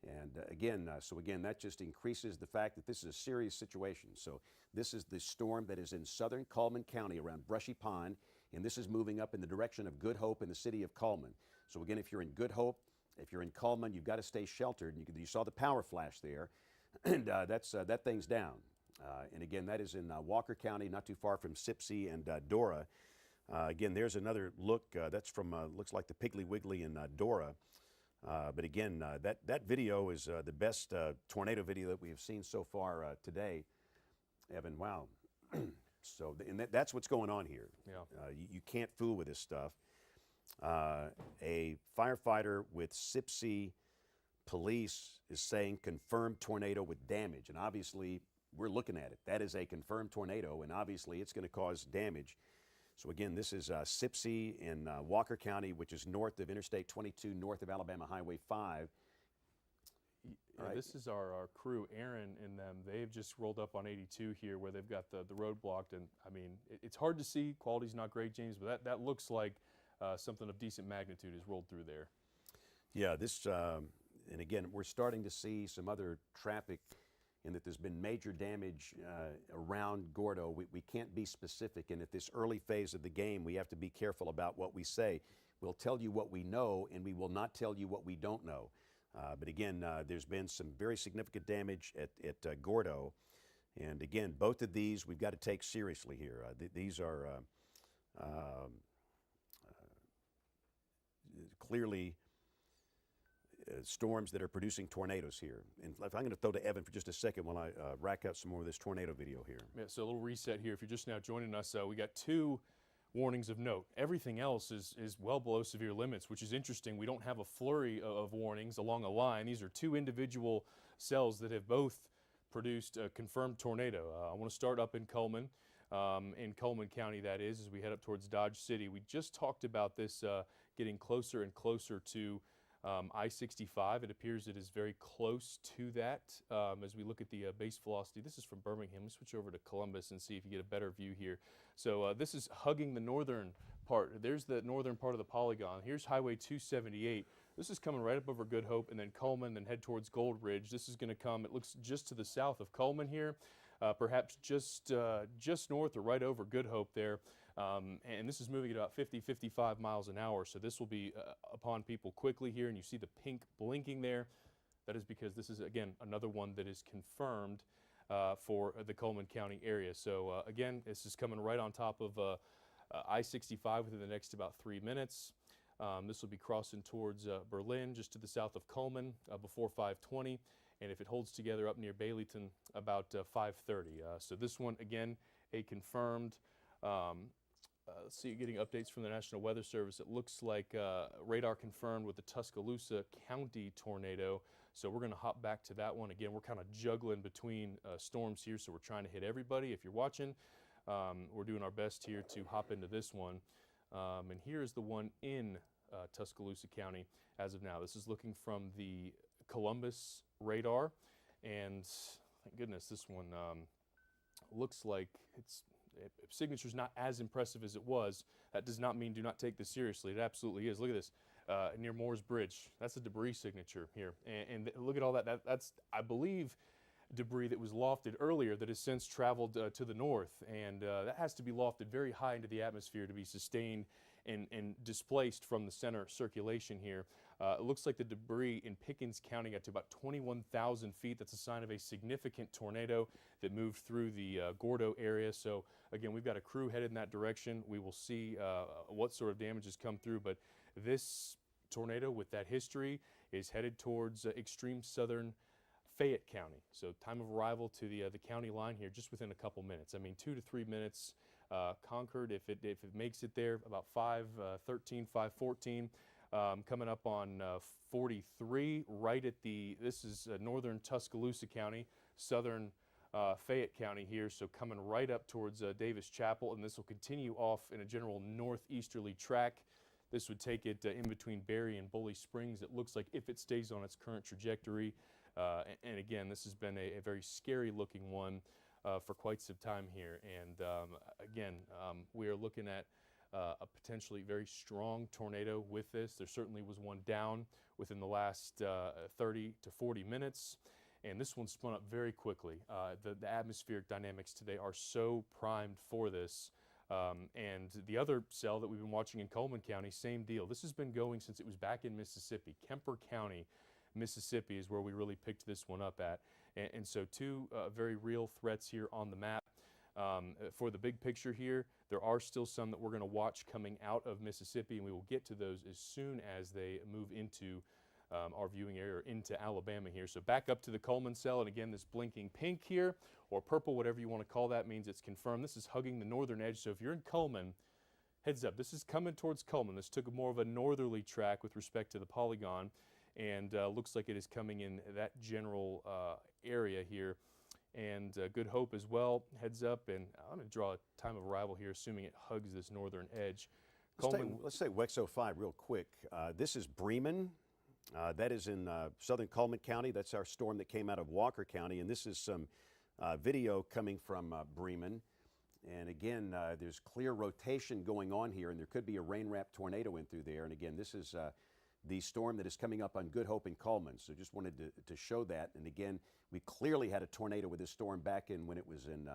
And again, that just increases the fact that this is a serious situation. So this is the storm that is in southern Cullman County around Brushy Pond, and this is moving up in the direction of Good Hope in the city of Cullman. So again, if you're in Good Hope, if you're in Cullman, you've got to stay sheltered. You saw the power flash there, and that thing's down. And again, that is in Walker County, not too far from Sipsey and Dora. Again, there's another look. That's from, looks like the Piggly Wiggly in Dora. But again, that video is the best tornado video that we have seen so far today. Evan, wow. So, and that's what's going on here. Yeah. You can't fool with this stuff. A firefighter with Sipsey Police is saying confirmed tornado with damage. And obviously, we're looking at it. That is a confirmed tornado, and obviously it's going to cause damage. So again, this is Sipsey in Walker County, which is north of Interstate 22, north of Alabama Highway 5. Yeah, this is our crew, Aaron and them. They've just rolled up on 82 here where they've got the road blocked. And I mean, it's hard to see. Quality's not great, James, but that looks like something of decent magnitude has rolled through there. Yeah, this, and again, we're starting to see some other traffic in that there's been major damage around Gordo. We can't be specific, and at this early phase of the game, we have to be careful about what we say. We'll tell you what we know, and we will not tell you what we don't know. But again, there's been some very significant damage at Gordo, and again, both of these we've got to take seriously here. These are clearly storms that are producing tornadoes here. And if I'm going to throw to Evan for just a second while I rack up some more of this tornado video here. Yeah, so a little reset here. If you're just now joining us, we got 2 warnings of note. Everything else is well below severe limits, which is interesting. We don't have a flurry of warnings along a line. These are 2 individual cells that have both produced a confirmed tornado. I want to start up in Cullman County, that is, as we head up towards Dodge City. We just talked about this getting closer and closer to I-65. It appears it is very close to that as we look at the base velocity. This is from Birmingham. Let's switch over to Columbus and see if you get a better view here. So this is hugging the northern part. There's the northern part of the polygon. Here's Highway 278. This is coming right up over Good Hope and then Cullman, then head towards Gold Ridge. This is going to come, it looks just to the south of Cullman here, perhaps just north or right over Good Hope there. And this is moving at about 50, 55 miles an hour. So this will be upon people quickly here. And you see the pink blinking there. That is because this is, again, another one that is confirmed for the Cullman County area. So again, this is coming right on top of I-65 within the next about 3 minutes. This will be crossing towards Berlin, just to the south of Cullman before 5:20. And if it holds together up near Baileyton, about 5:30. So this one, again, a confirmed. Let's see, getting updates from the National Weather Service. It looks like radar confirmed with the Tuscaloosa County tornado. So we're going to hop back to that one. Again, we're kind of juggling between storms here, so we're trying to hit everybody. If you're watching, we're doing our best here to hop into this one. And here's the one in Tuscaloosa County as of now. This is looking from the Columbus radar. And thank goodness this one looks like its signature's not as impressive as it was. That does not mean do not take this seriously. It absolutely is. Look at this near Moore's Bridge. That's a debris signature here. And look at all that. That's, I believe, debris that was lofted earlier that has since traveled to the north. And that has to be lofted very high into the atmosphere to be sustained and displaced from the center circulation here. It looks like the debris in Pickens County got to about 21,000 feet. That's a sign of a significant tornado that moved through the Gordo area. So again, we've got a crew headed in that direction. We will see what sort of damage has come through, but this tornado with that history is headed towards extreme southern Fayette County. So time of arrival to the county line here just within a couple minutes. I mean, 2 to 3 minutes. Concord, if it makes it there, about 5:13, 5:14. Coming up on 43, right at this is northern Tuscaloosa County, southern Fayette County here, so coming right up towards Davis Chapel, and this will continue off in a general northeasterly track. This would take it in between Berry and Bully Springs. It looks like if it stays on its current trajectory, and again, this has been a very scary looking one for quite some time here. And again, we are looking at a potentially very strong tornado with this. There certainly was one down within the last 30 to 40 minutes. And this one spun up very quickly. The atmospheric dynamics today are so primed for this. And the other cell that we've been watching in Coleman County, same deal. This has been going since it was back in Mississippi. Kemper County, Mississippi is where we really picked this one up at. And so two very real threats here on the map. For the big picture here, there are still some that we're going to watch coming out of Mississippi, and we will get to those as soon as they move into our viewing area, or into Alabama here. So back up to the Coleman cell, and again, this blinking pink here, or purple, whatever you want to call that, means it's confirmed. This is hugging the northern edge, so if you're in Coleman, heads up, this is coming towards Coleman. This took more of a northerly track with respect to the polygon, and looks like it is coming in that general area here. And Good Hope as well, heads up, and I'm going to draw a time of arrival here, assuming it hugs this northern edge. Let's take WEX 05 real quick. This is Bremen. That is in southern Coleman County. That's our storm that came out of Walker County, and this is some video coming from Bremen. And again, there's clear rotation going on here, and there could be a rain-wrapped tornado in through there. And again, this is the storm that is coming up on Good Hope in Coleman. So just wanted to show that. And again, we clearly had a tornado with this storm back in when it was in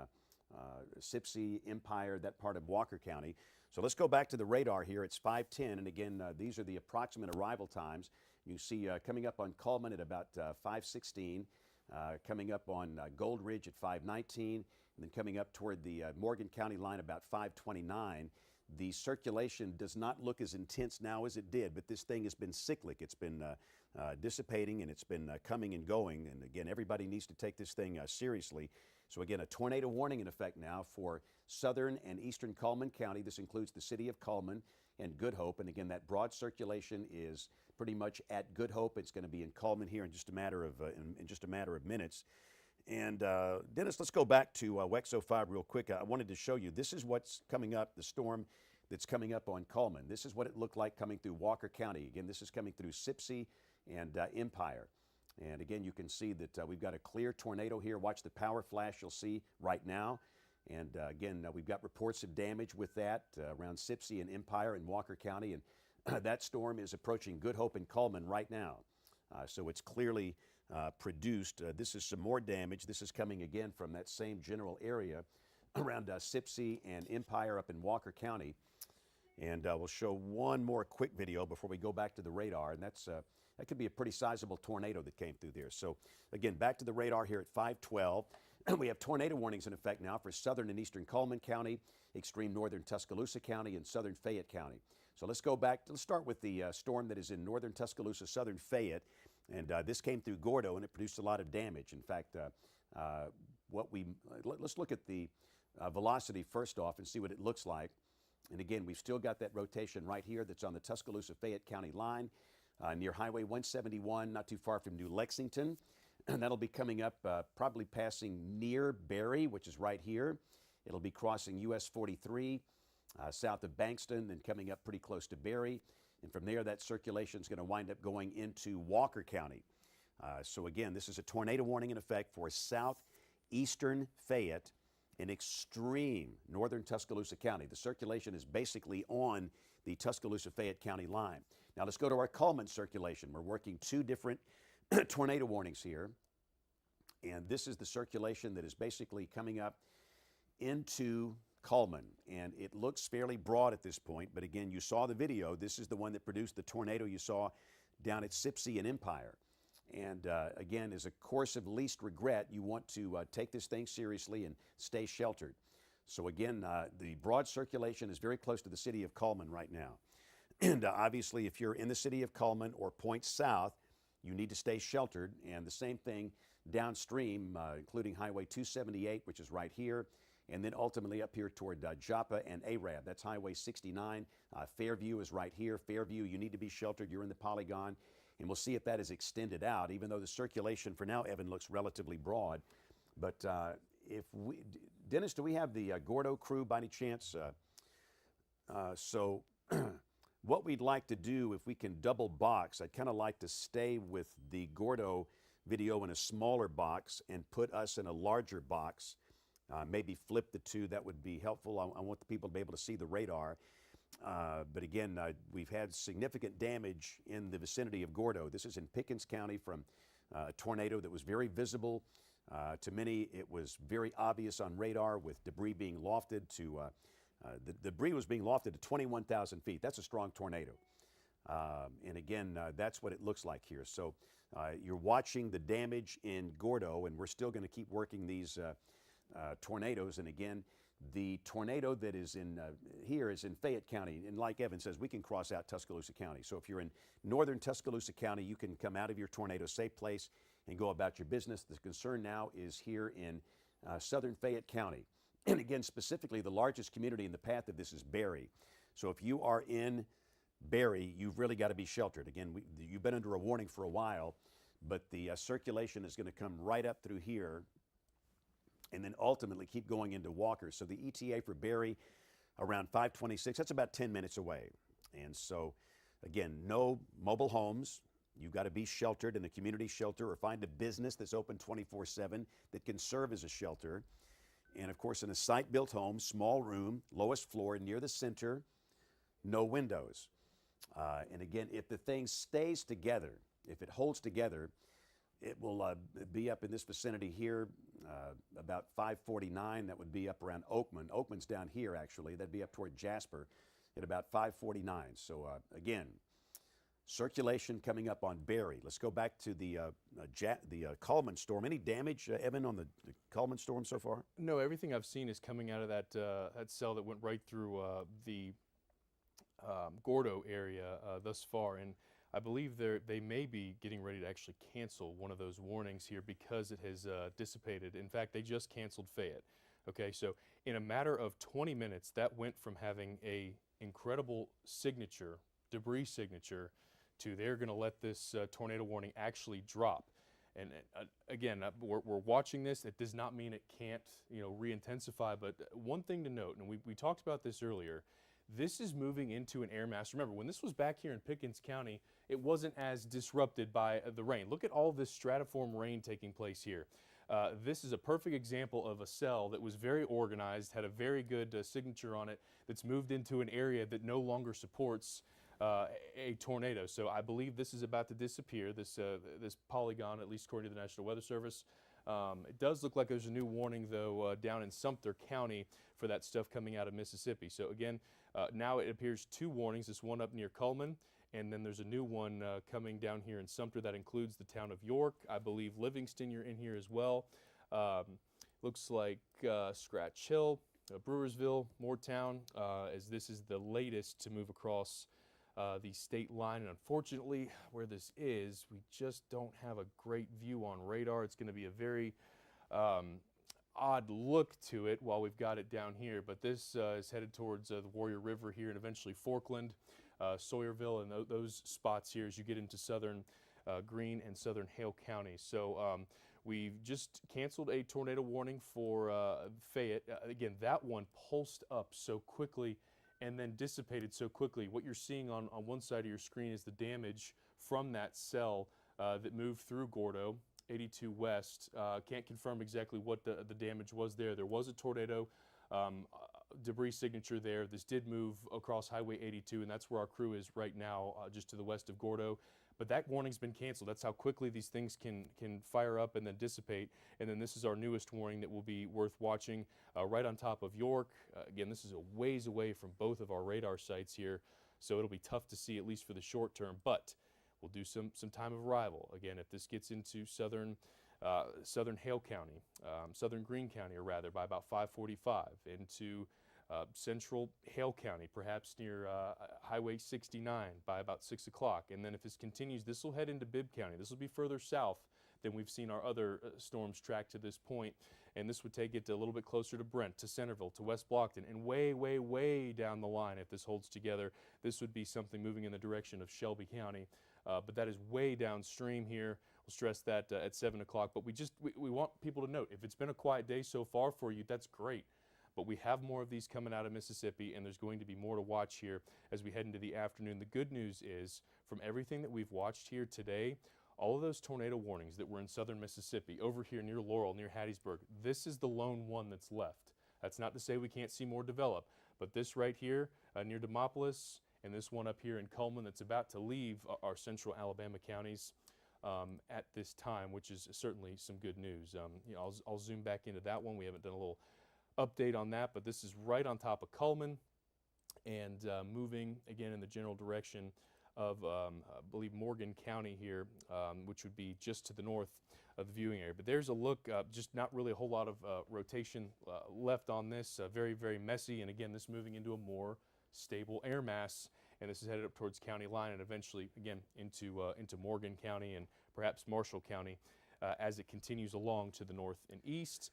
Sipsey, Empire, that part of Walker County. So let's go back to the radar here. It's 5:10, and again, these are the approximate arrival times. You see coming up on Coleman at about 5:16, coming up on Gold Ridge at 5:19, and then coming up toward the Morgan County line about 5:29. The circulation does not look as intense now as it did, but this thing has been cyclic. It's been dissipating, and it's been coming and going. And again, everybody needs to take this thing seriously. So again, a tornado warning in effect now for southern and eastern Coleman County. This includes the city of Coleman and Good Hope. And again, that broad circulation is pretty much at Good Hope. It's going to be in Coleman here in just a matter of in just a matter of minutes. And Dennis, let's go back to WEX 05 real quick. I wanted to show you, this is what's coming up, the storm that's coming up on Coleman. This is what it looked like coming through Walker County. Again, this is coming through Sipsey and Empire. And again, you can see that we've got a clear tornado here. Watch the power flash you'll see right now. And again, we've got reports of damage with that around Sipsey and Empire in Walker County. And that storm is approaching Good Hope and Coleman right now. So it's clearly produced. This is some more damage. This is coming again from that same general area around Sipsey and Empire up in Walker County. And we'll show one more quick video before we go back to the radar, and that could be a pretty sizable tornado that came through there. So again, back to the radar here at 5:12. We have tornado warnings in effect now for southern and eastern Coleman County, extreme northern Tuscaloosa County, and southern Fayette County. So let's go back. Let's start with the storm that is in northern Tuscaloosa, southern Fayette. And this came through Gordo, and it produced a lot of damage. In fact, let's look at the velocity first off and see what it looks like. And again, we've still got that rotation right here that's on the Tuscaloosa-Fayette County line near Highway 171, not too far from New Lexington. And that'll be coming up, probably passing near Barry, which is right here. It'll be crossing US 43 south of Bankston, then coming up pretty close to Barry. And from there, that circulation is going to wind up going into Walker County. So again, this is a tornado warning in effect for southeastern Fayette in extreme northern Tuscaloosa County. The circulation is basically on the Tuscaloosa-Fayette County line. Now let's go to our Coleman circulation. We're working two different tornado warnings here. And this is the circulation that is basically coming up into Coleman. And it looks fairly broad at this point, but again, you saw the video. This is the one that produced the tornado you saw down at Sipsey and Empire. And again, as a course of least regret, you want to take this thing seriously and stay sheltered. So again, the broad circulation is very close to the city of Coleman right now. And obviously, if you're in the city of Coleman or points south, you need to stay sheltered. And the same thing downstream, including Highway 278, which is right here, and then ultimately up here toward Joppa and Arab. That's Highway 69. Fairview is right here. Fairview, you need to be sheltered. You're in the polygon. And we'll see if that is extended out, even though the circulation for now, Evan, looks relatively broad. But Dennis, do we have the Gordo crew by any chance? So what we'd like to do, if we can double box, I'd kind of like to stay with the Gordo video in a smaller box and put us in a larger box. Maybe flip the two, that would be helpful. I want the people to be able to see the radar. But again, we've had significant damage in the vicinity of Gordo. This is in Pickens County from a tornado that was very visible. To many, it was very obvious on radar with debris being lofted to The debris was being lofted to 21,000 feet. That's a strong tornado. And again, that's what it looks like here. So you're watching the damage in Gordo, and we're still going to keep working these tornadoes. And again, the tornado that is in here is in Fayette County. And like Evan says, we can cross out Tuscaloosa County. So if you're in northern Tuscaloosa County, you can come out of your tornado safe place and go about your business. The concern now is here in southern Fayette County. And again, specifically, the largest community in the path of this is Berry. So if you are in Berry, you've really got to be sheltered. Again, you've been under a warning for a while, but the circulation is going to come right up through here and then ultimately keep going into Walker. So the ETA for Berry around 526, that's about 10 minutes away. And so, again, no mobile homes. You've got to be sheltered in a community shelter or find a business that's open 24/7 that can serve as a shelter. And of course, in a site-built home, small room, lowest floor, near the center, no windows. And again, if the thing stays together, if it holds together, it will be up in this vicinity here about 549. That would be up around Oakman. Oakman's down here, actually. That'd be up toward Jasper at about 549. So again, circulation coming up on Berry. Let's go back to the Coleman storm. Any damage, Evan, on the Coleman storm so far? No, everything I've seen is coming out of that cell that went right through the Gordo area thus far, and I believe they may be getting ready to actually cancel one of those warnings here because it has dissipated. In fact, they just canceled Fayette. Okay, so in a matter of 20 minutes, that went from having a incredible signature, debris signature, to they're going to let this tornado warning actually drop. And again, we're watching this. It does not mean it can't, re-intensify. But one thing to note, and we talked about this earlier, this is moving into an air mass. Remember, when this was back here in Pickens County, it wasn't as disrupted by the rain. Look at all this stratiform rain taking place here. This is a perfect example of a cell that was very organized, had a very good signature on it, that's moved into an area that no longer supports a tornado. So I believe this is about to disappear, this polygon, at least according to the National Weather Service. It does look like there's a new warning, though, down in Sumter County for that stuff coming out of Mississippi. So again, now it appears two warnings, this one up near Cullman, and then there's a new one coming down here in Sumter that includes the town of York. I believe Livingston, you're in here as well. Looks like Scratch Hill, Brewersville, Moortown, as this is the latest to move across the state line. And unfortunately, where this is, we just don't have a great view on radar. It's going to be a very odd look to it while we've got it down here. But this is headed towards the Warrior River here and eventually Forkland, Sawyerville, and those spots here as you get into southern Greene and southern Hale County. So we've just canceled a tornado warning for Fayette. Again, that one pulsed up so quickly and then dissipated so quickly. What you're seeing on one side of your screen is the damage from that cell that moved through Gordo, 82 West. Can't confirm exactly what the damage was there. There was a tornado debris signature there. This did move across Highway 82, and that's where our crew is right now, just to the west of Gordo. But that warning's been canceled. That's how quickly these things can fire up and then dissipate. And then this is our newest warning that will be worth watching right on top of York. Again, this is a ways away from both of our radar sites here, so it'll be tough to see, at least for the short term. But we'll do some time of arrival. Again, if this gets into southern Hale County, southern Greene County, or rather, by about 5:45, into central Hale County, perhaps near Highway 69 by about 6 o'clock. And then if this continues, this will head into Bibb County. This will be further south than we've seen our other storms track to this point. And this would take it a little bit closer to Brent, to Centerville, to West Blockton, and way, way, way down the line, if this holds together, this would be something moving in the direction of Shelby County. But that is way downstream here. We'll stress that at 7 o'clock. But we want people to note, if it's been a quiet day so far for you, that's great. But we have more of these coming out of Mississippi, and there's going to be more to watch here as we head into the afternoon. The good news is, from everything that we've watched here today, all of those tornado warnings that were in southern Mississippi, over here near Laurel, near Hattiesburg, this is the lone one that's left. That's not to say we can't see more develop, but this right here near Demopolis, and this one up here in Cullman that's about to leave our central Alabama counties at this time, which is certainly some good news. I'll zoom back into that one. We haven't done a little update on that, but this is right on top of Cullman and moving again in the general direction of, I believe, Morgan County here, which would be just to the north of the viewing area. But there's a look, just not really a whole lot of rotation left on this. Very, very messy. And again, this moving into a more stable air mass. And this is headed up towards county line and eventually, again, into Morgan County and perhaps Marshall County as it continues along to the north and east.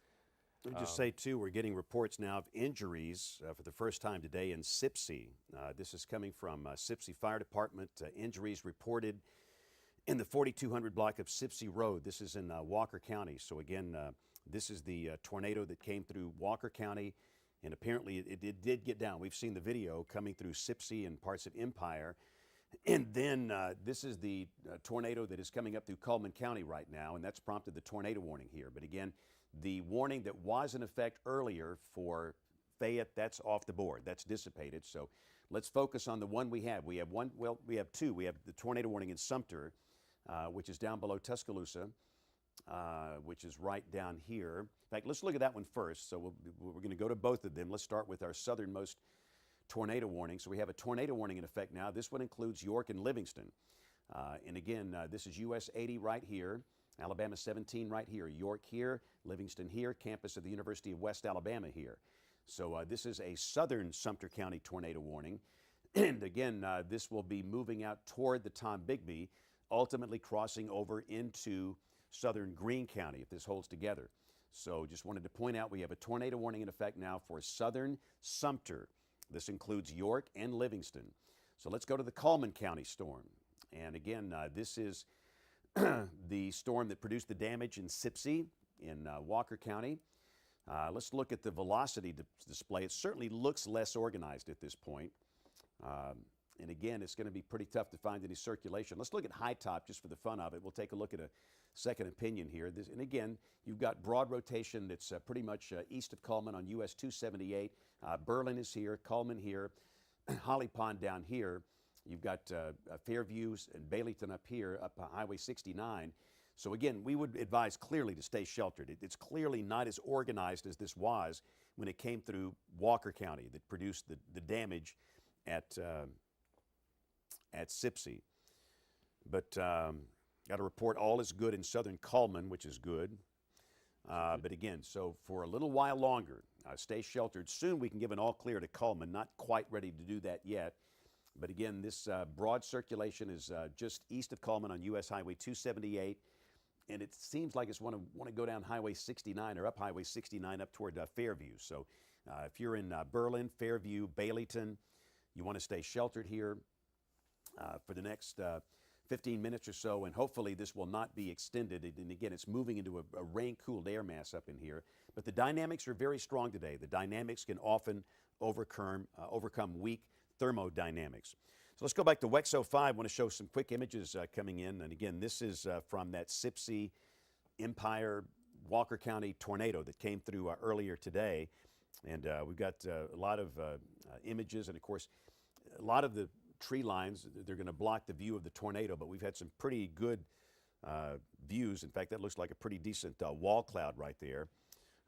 Let me just say, too, we're getting reports now of injuries for the first time today in Sipsey. This is coming from Sipsey Fire Department. Injuries reported in the 4200 block of Sipsey Road. This is in Walker County. So, again, this is the tornado that came through Walker County, and apparently it did get down. We've seen the video coming through Sipsey and parts of Empire. And then this is the tornado that is coming up through Cullman County right now, and that's prompted the tornado warning here. But again, the warning that was in effect earlier for Fayette, that's off the board. That's dissipated. So let's focus on the one we have. We have one, well, we have two. We have the tornado warning in Sumter, which is down below Tuscaloosa, which is right down here. In fact, let's look at that one first. So we're going to go to both of them. Let's start with our southernmost tornado warning. So we have a tornado warning in effect now. This one includes York and Livingston. And again, this is US 80 right here, Alabama 17 right here, York here, Livingston here, campus of the University of West Alabama here. So this is a southern Sumter County tornado warning. And again, this will be moving out toward the Tombigbee, ultimately crossing over into southern Greene County if this holds together. So just wanted to point out we have a tornado warning in effect now for southern Sumter. This includes York and Livingston. So let's go to the Cullman County storm. And again, this is the storm that produced the damage in Sipsey in Walker County. Let's look at the velocity display. It certainly looks less organized at this point. And again, it's going to be pretty tough to find any circulation. Let's look at high top just for the fun of it. We'll take a look at a second opinion here. And again, you've got broad rotation that's pretty much east of Cullman on US 278. Berlin is here, Cullman here, Holly Pond down here. You've got Fairview and Baileyton up here, up Highway 69. So again, we would advise clearly to stay sheltered. It's clearly not as organized as this was when it came through Walker County that produced the damage at Sipsey. But got to report all is good in southern Cullman, which is good. But again, so for a little while longer, stay sheltered. Soon we can give an all clear to Cullman. Not quite ready to do that yet. But again, this broad circulation is just east of Cullman on US Highway 278. And it seems like it's want to go down Highway 69 or up Highway 69 up toward Fairview. So if you're in Berlin, Fairview, Baileyton, you want to stay sheltered here for the next 15 minutes or so, and hopefully this will not be extended. And again, it's moving into a rain-cooled air mass up in here. But the dynamics are very strong today. The dynamics can often overcome weak thermodynamics. So let's go back to WEXO 5. I want to show some quick images coming in. And again, this is from that Sipsey, Empire, Walker County tornado that came through earlier today. And we've got a lot of images, and of course, a lot of the tree lines, they're going to block the view of the tornado, but we've had some pretty good views. In fact, that looks like a pretty decent wall cloud right there.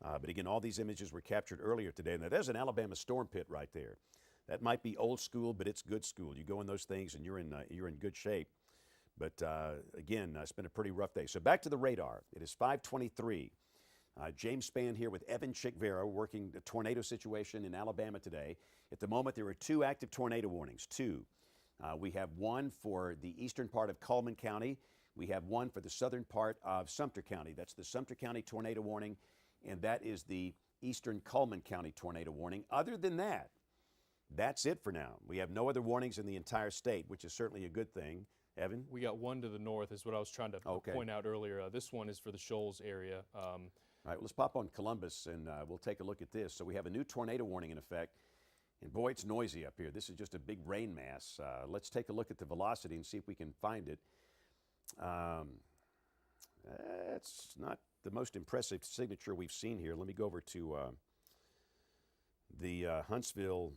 But again, all these images were captured earlier today. Now, there's an Alabama storm pit right there. That might be old school, but it's good school. You go in those things and you're in good shape. But again, it's been a pretty rough day. So back to the radar. It is 5:23. James Spann here with Evan Chickvera working the tornado situation in Alabama today. At the moment, there are 2 active tornado warnings. 2. We have one for the eastern part of Cullman County. We have one for the southern part of Sumter County. That's the Sumter County tornado warning, and that is the eastern Cullman County tornado warning. Other than that, that's it for now. We have no other warnings in the entire state, which is certainly a good thing. Evan? We got one to the north is what I was trying to point out earlier. This one is for the Shoals area. All right, well, let's pop on Columbus and we'll take a look at this. So we have a new tornado warning in effect. And boy, it's noisy up here. This is just a big rain mass. Let's take a look at the velocity and see if we can find it. It's not the most impressive signature we've seen here. Let me go over to the Huntsville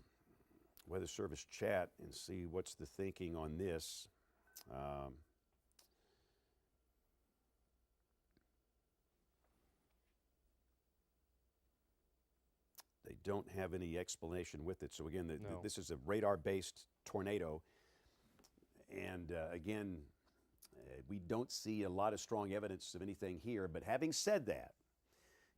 Weather Service chat and see what's the thinking on this. don't have any explanation with it. So again, No. this is a radar-based tornado. And again, we don't see a lot of strong evidence of anything here. But having said that,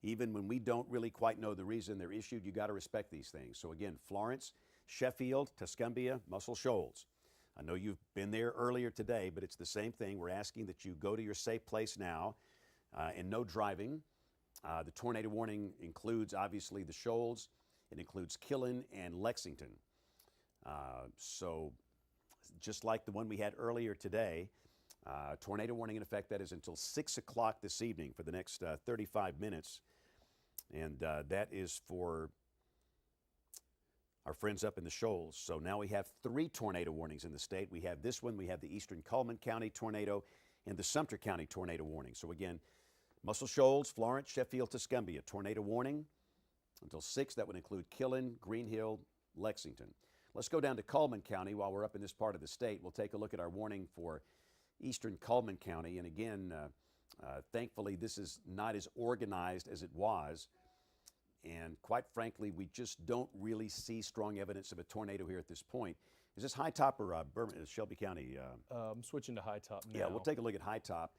even when we don't really quite know the reason they're issued, you got to respect these things. So again, Florence, Sheffield, Tuscumbia, Muscle Shoals. I know you've been there earlier today, but it's the same thing. We're asking that you go to your safe place now and no driving. The tornado warning includes, obviously, the Shoals. It includes Killen and Lexington. So just like the one we had earlier today, tornado warning in effect, that is until 6 o'clock this evening for the next 35 minutes. And that is for our friends up in the Shoals. So now we have 3 tornado warnings in the state. We have this one, we have the Eastern Cullman County tornado, and the Sumter County tornado warning. So again, Muscle Shoals, Florence, Sheffield, Tuscumbia, tornado warning until 6. That would include Killen, Green Hill, Lexington. Let's go down to Cullman County while we're up in this part of the state. We'll take a look at our warning for Eastern Cullman County. And again, thankfully, this is not as organized as it was. And quite frankly, we just don't really see strong evidence of a tornado here at this point. Is this High Top or Shelby County? I'm switching to High Top now. Yeah, we'll take a look at High Top.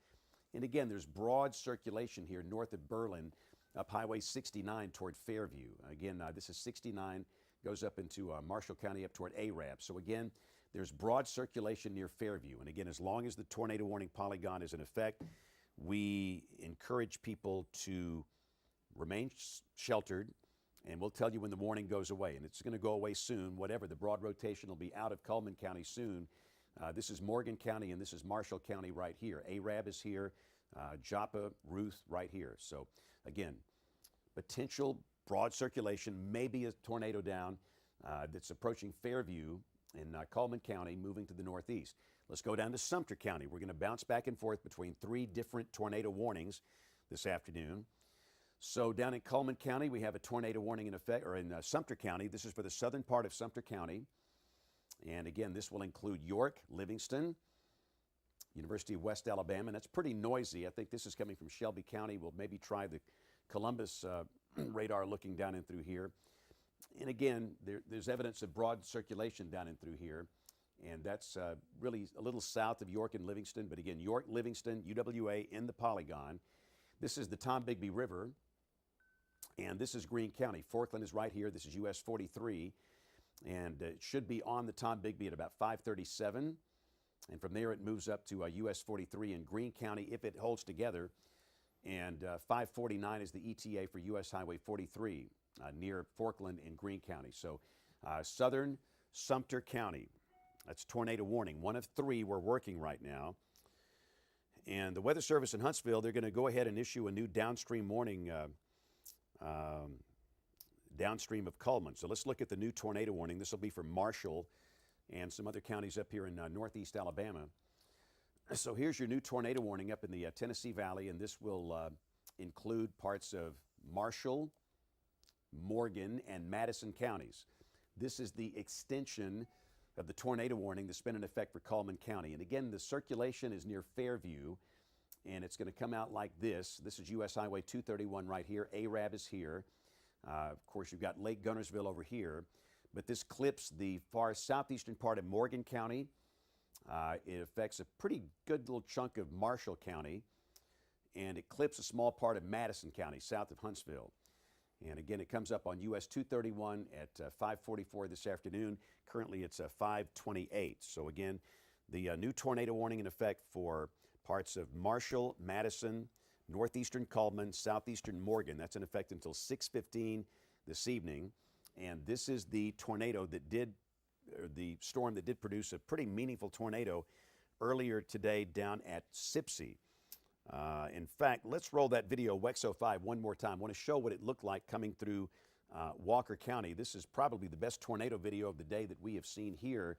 And again, there's broad circulation here north of Berlin, up Highway 69 toward Fairview. Again, this is 69, goes up into Marshall County up toward Arab. So again, there's broad circulation near Fairview. And again, as long as the tornado warning polygon is in effect, we encourage people to remain sheltered, and we'll tell you when the warning goes away. And it's going to go away soon, whatever. The broad rotation will be out of Cullman County soon. This is Morgan County, and this is Marshall County right here. Arab is here, Joppa, Ruth right here. So again, potential broad circulation, maybe a tornado down that's approaching Fairview in Cullman County, moving to the northeast. Let's go down to Sumter County. We're going to bounce back and forth between 3 different tornado warnings this afternoon. So down in Cullman County, we have a tornado warning in effect, or in Sumter County. This is for the southern part of Sumter County. And again, this will include York, Livingston, University of West Alabama. And that's pretty noisy. I think this is coming from Shelby County. We'll maybe try the Columbus radar looking down in through here. And again, there's evidence of broad circulation down in through here. And that's really a little south of York and Livingston. But again, York, Livingston, UWA in the polygon. This is the Tombigbee River. And this is Greene County. Forkland is right here. This is US 43. And it should be on the Tombigbee at about 5:37. And from there, it moves up to US 43 in Greene County if it holds together. And 549 is the ETA for US Highway 43 near Forkland in Greene County. So southern Sumter County. That's tornado warning. 1 of 3 we're working right now. And the Weather Service in Huntsville, they're going to go ahead and issue a new downstream warning downstream of Cullman. So let's look at the new tornado warning. This will be for Marshall and some other counties up here in northeast Alabama. So here's your new tornado warning up in the Tennessee Valley, and this will include parts of Marshall, Morgan, and Madison counties. This is the extension of the tornado warning that's been in effect for Cullman County. And again, the circulation is near Fairview, and it's going to come out like this. This is US Highway 231 right here. Arab is here. Of course, you've got Lake Gunnersville over here, but this clips the far southeastern part of Morgan County. It affects a pretty good little chunk of Marshall County, and it clips a small part of Madison County, south of Huntsville. And again, it comes up on US 231 at 5:44 this afternoon. Currently, it's 5:28. So again, the new tornado warning in effect for parts of Marshall, Madison, northeastern Cullman, southeastern Morgan. That's in effect until 6:15 this evening. And this is the tornado that did, or the storm that did produce a pretty meaningful tornado earlier today down at Sipsey. In fact, let's roll that video, WEX05, one more time. I want to show what it looked like coming through Walker County. This is probably the best tornado video of the day that we have seen here.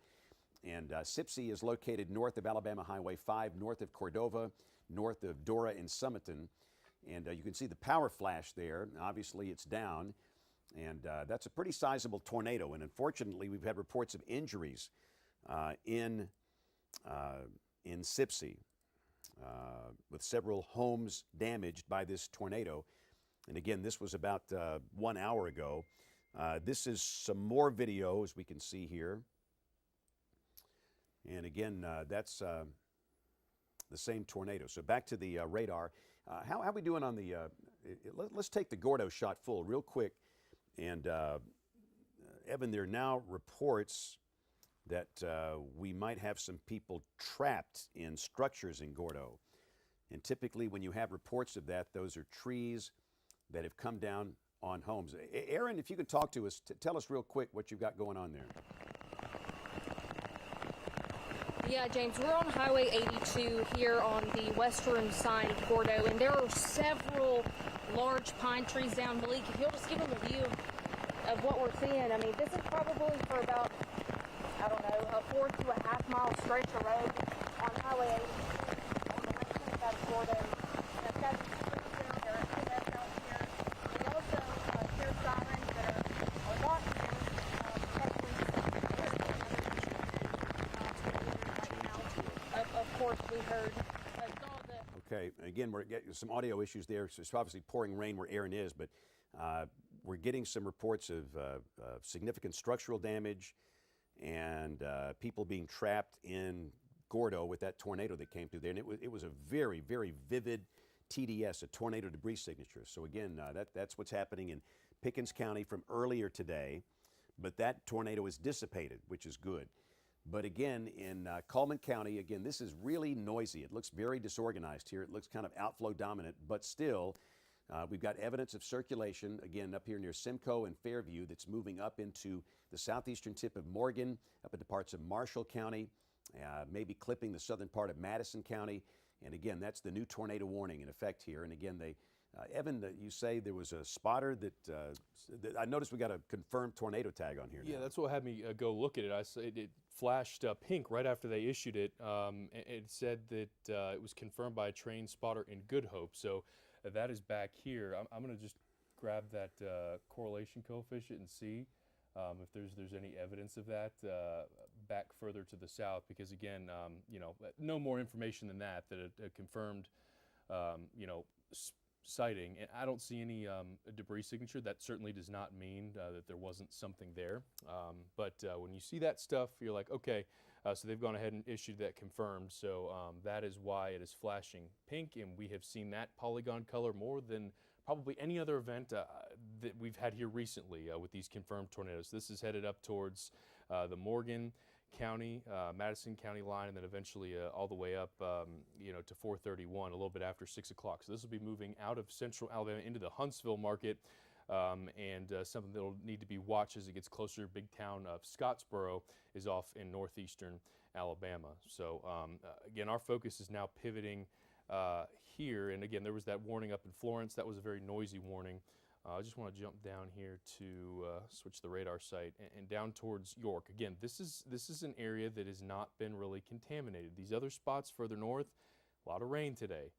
And Sipsey is located north of Alabama Highway 5, north of Cordova, north of Dora and Summiton. And you can see the power flash there. Obviously, it's down. And that's a pretty sizable tornado. And unfortunately, we've had reports of injuries in Sipsey, with several homes damaged by this tornado. And again, this was about 1 hour ago. This is some more video, as we can see here. And again, that's the same tornado. So back to the radar. How are we doing on the, let's take the Gordo shot full real quick. And Evan, there are now reports that we might have some people trapped in structures in Gordo. And typically when you have reports of that, those are trees that have come down on homes. Aaron, if you could talk to us, tell us real quick what you've got going on there. Yeah, James, we're on Highway 82 here on the western side of Gordo, and there are several large pine trees down. Malik, if you'll just give them a view of what we're seeing. I mean, this is probably for about, I don't know, a 4 to a half mile stretch of road on Highway 82 on the western side of Gordo. That's got these trees down there, EMS out here. We also hear sirens that are not here. Of course, we heard Okay, again, we're getting some audio issues there. So it's obviously pouring rain where Aaron is, but we're getting some reports of significant structural damage and people being trapped in Gordo with that tornado that came through there. And it was a very, very vivid TDS, a tornado debris signature. So again, that's what's happening in Pickens County from earlier today, but that tornado is dissipated, which is good. But again, in Cullman County, again, this is really noisy. It looks very disorganized here. It looks kind of outflow dominant, but still, we've got evidence of circulation, again, up here near Simcoe and Fairview that's moving up into the southeastern tip of Morgan, up into parts of Marshall County, maybe clipping the southern part of Madison County. And again, that's the new tornado warning in effect here. And again, Evan, you say there was a spotter that I noticed we got a confirmed tornado tag on here now. Yeah, that's what had me go look at it. It flashed pink right after they issued it. It said that it was confirmed by a trained spotter in Good Hope. So that is back here. I'm going to just grab that correlation coefficient and see if there's any evidence of that back further to the south. Because again, you know, no more information than that a confirmed, you know, sighting. And I don't see any debris signature. That certainly does not mean that there wasn't something there. But when you see that stuff, you're like, okay, so they've gone ahead and issued that confirmed. So that is why it is flashing pink, and we have seen that polygon color more than probably any other event that we've had here recently with these confirmed tornadoes. This is headed up towards the Morgan County, Madison County line, and then eventually all the way up, you know, to 431, a little bit after 6 o'clock. So this will be moving out of central Alabama into the Huntsville market, and something that will need to be watched as it gets closer. Big town of Scottsboro is off in northeastern Alabama. So again, our focus is now pivoting here, and again, there was that warning up in Florence. That was a very noisy warning. I just want to jump down here to switch the radar site and down towards York. Again, this is an area that has not been really contaminated. These other spots further north, a lot of rain today.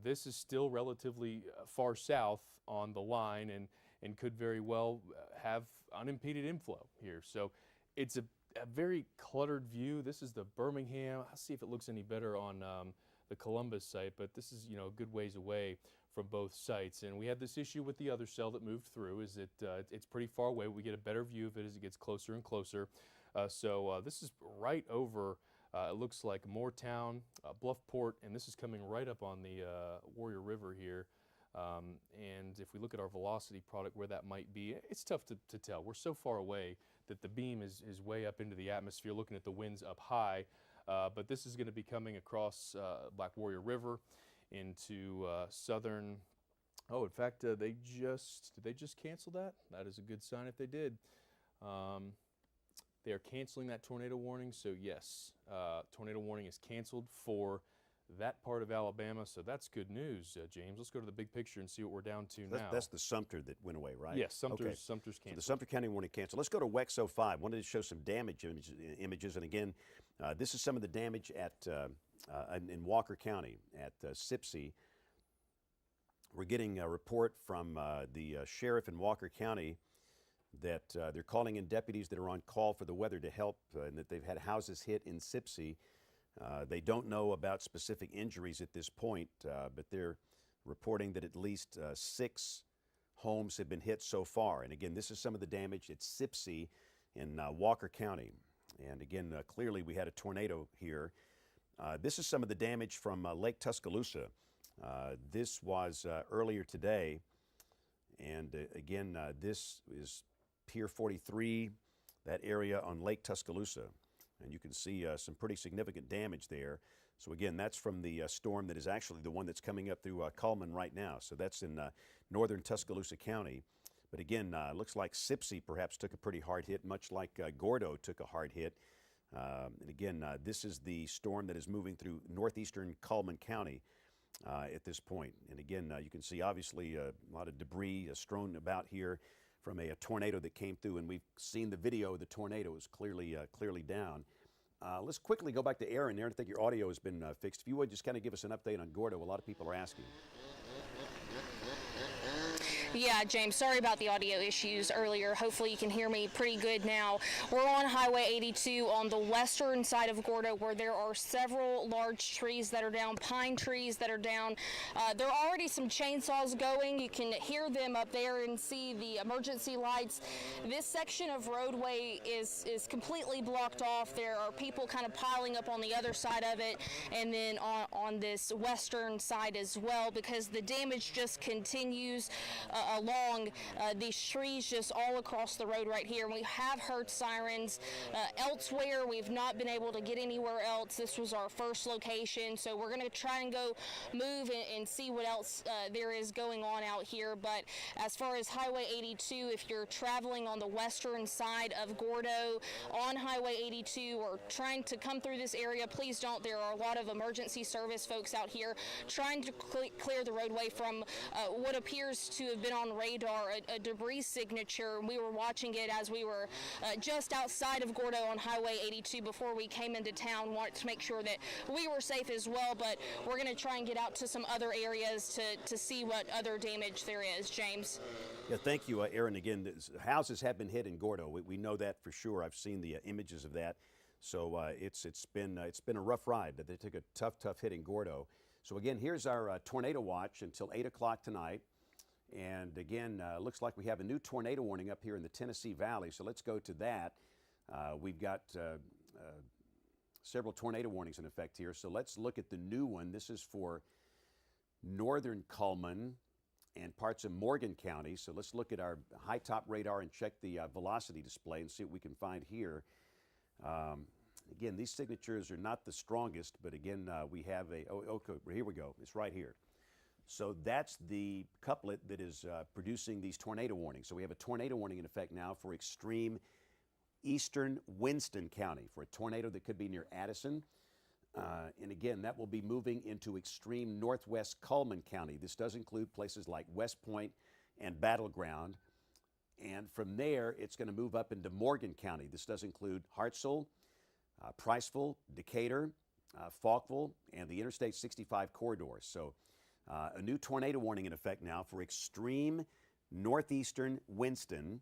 This is still relatively far south on the line and could very well have unimpeded inflow here. So it's a very cluttered view. This is the Birmingham. I'll see if it looks any better on the Columbus site, but this is, you know, a good ways away from both sites. And we had this issue with the other cell that moved through, is that it's pretty far away. We get a better view of it as it gets closer and closer. So this is right over, it looks like Moortown, Bluffport, and this is coming right up on the Warrior River here. And if we look at our velocity product, where that might be, it's tough to tell. We're so far away that the beam is way up into the atmosphere, looking at the winds up high. But this is going to be coming across Black Warrior River into southern. Oh, in fact, did they just cancel that? That is a good sign if they did. They are canceling that tornado warning. So yes, tornado warning is canceled for that part of Alabama. So that's good news, James. Let's go to the big picture and see what we're down to now. That's the Sumter that went away, right? Yes, Sumter's okay. canceled. So the Sumter County warning canceled. Let's go to WEX 05. Wanted to show some damage images. And again, this is some of the damage at in Walker County at Sipsey. We're getting a report from the sheriff in Walker County that they're calling in deputies that are on call for the weather to help, and that they've had houses hit in Sipsey. They don't know about specific injuries at this point, but they're reporting that at least 6 homes have been hit so far. And again, this is some of the damage at Sipsey in Walker County. And again, clearly we had a tornado here. This is some of the damage from Lake Tuscaloosa. This was earlier today. And again, this is Pier 43, that area on Lake Tuscaloosa. And you can see some pretty significant damage there. So again, that's from the storm that is actually the one that's coming up through Cullman right now. So that's in northern Tuscaloosa County. But again, looks like Sipsey perhaps took a pretty hard hit, much like Gordo took a hard hit. And again, this is the storm that is moving through northeastern Cullman County at this point. And again, you can see obviously a lot of debris strewn about here from a tornado that came through, and we've seen the video of the tornado is clearly down. Let's quickly go back to Aaron. Aaron, I think your audio has been fixed. If you would just kind of give us an update on Gordo, a lot of people are asking. Yeah, James, sorry about the audio issues earlier. Hopefully you can hear me pretty good now. We're on Highway 82 on the western side of Gordo, where there are several large trees that are down, pine trees that are down. There are already some chainsaws going. You can hear them up there and see the emergency lights. This section of roadway is completely blocked off. There are people kind of piling up on the other side of it, and then on this western side as well, because the damage just continues along these trees just all across the road right here. And we have heard sirens elsewhere. We've not been able to get anywhere else. This was our first location, so we're going to try and go move and see what else there is going on out here. But as far as Highway 82, if you're traveling on the western side of Gordo on Highway 82 or trying to come through this area, please don't. There are a lot of emergency service folks out here trying to clear the roadway from what appears to have been on radar, a debris signature. We were watching it as we were just outside of Gordo on Highway 82 before we came into town. Wanted to make sure that we were safe as well, but we're going to try and get out to some other areas to see what other damage there is. James. Yeah, thank you, Aaron. Again, houses have been hit in Gordo. We know that for sure. I've seen the images of that. So it's been a rough ride. They took a tough hit in Gordo. So again, here's our tornado watch until 8 o'clock tonight. And again, looks like we have a new tornado warning up here in the Tennessee Valley. So let's go to that. We've got several tornado warnings in effect here. So let's look at the new one. This is for northern Cullman and parts of Morgan County. So let's look at our high top radar and check the velocity display and see what we can find here. Again, these signatures are not the strongest, but again, we have okay, here we go. It's right here. So that's the couplet that is producing these tornado warnings. So we have a tornado warning in effect now for extreme eastern Winston County for a tornado that could be near Addison. And again, that will be moving into extreme northwest Cullman County. This does include places like West Point and Battleground. And from there, it's going to move up into Morgan County. This does include Hartselle, Priceville, Decatur, Falkville, and the Interstate 65 corridor. So a new tornado warning in effect now for extreme northeastern Winston,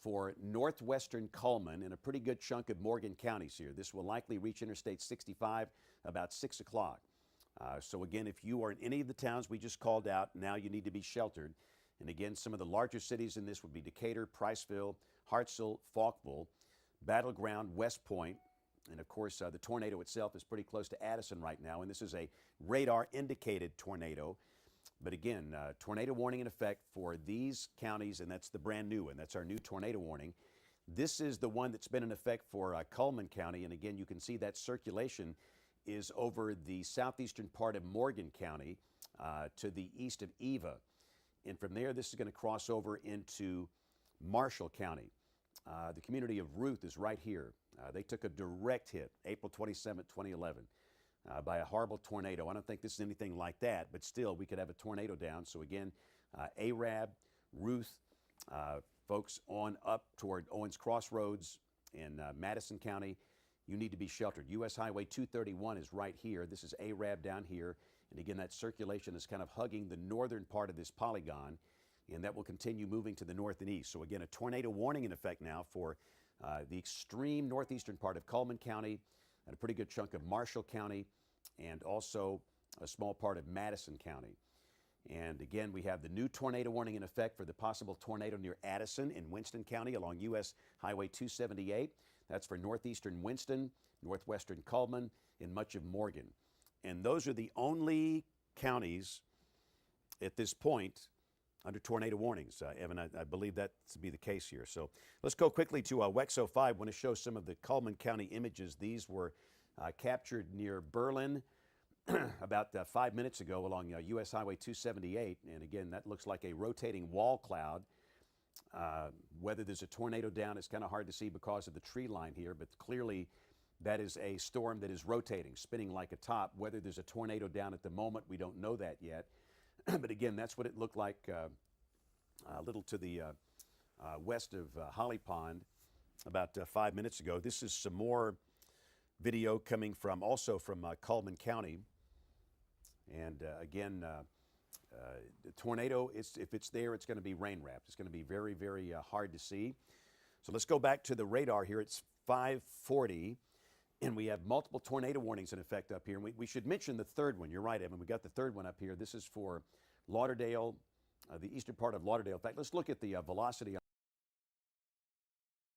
for northwestern Cullman, and a pretty good chunk of Morgan counties here. This will likely reach Interstate 65 about 6 o'clock. So again, if you are in any of the towns we just called out, now you need to be sheltered. And again, some of the larger cities in this would be Decatur, Priceville, Hartselle, Falkville, Battleground, West Point, and of course, the tornado itself is pretty close to Addison right now, and this is a radar-indicated tornado. But again, tornado warning in effect for these counties, and that's the brand new one. That's our new tornado warning. This is the one that's been in effect for Cullman County, and again, you can see that circulation is over the southeastern part of Morgan County to the east of Eva. And from there, this is going to cross over into Marshall County. The community of Ruth is right here. They took a direct hit April 27, 2011 by a horrible tornado. I don't think this is anything like that, but still we could have a tornado down. So again, Arab, Ruth, folks on up toward Owens Crossroads in Madison County, you need to be sheltered. U.S. Highway 231 is right here. This is Arab down here. And again, that circulation is kind of hugging the northern part of this polygon, and that will continue moving to the north and east. So again, a tornado warning in effect now for the extreme northeastern part of Cullman County and a pretty good chunk of Marshall County and also a small part of Madison County. And again, we have the new tornado warning in effect for the possible tornado near Addison in Winston County along U.S. Highway 278. That's for northeastern Winston, northwestern Cullman, and much of Morgan. And those are the only counties at this point under tornado warnings. Evan, I believe that to be the case here. So let's go quickly to WEXO 5. I want to show some of the Cullman County images. These were captured near Berlin about 5 minutes ago along U.S. Highway 278. And again, that looks like a rotating wall cloud. Whether there's a tornado down is kind of hard to see because of the tree line here, but clearly that is a storm that is rotating, spinning like a top. Whether there's a tornado down at the moment, we don't know that yet. But again, that's what it looked like a little to the west of Holly Pond about 5 minutes ago. This is some more video coming from also from Cullman County. And again, the tornado, if it's there, it's going to be rain wrapped. It's going to be very, very hard to see. So let's go back to the radar here. It's 5:40, and we have multiple tornado warnings in effect up here. And we should mention the third one. You're right, Evan. We got the third one up here. This is for Lauderdale, the eastern part of Lauderdale. In fact, let's look at the velocity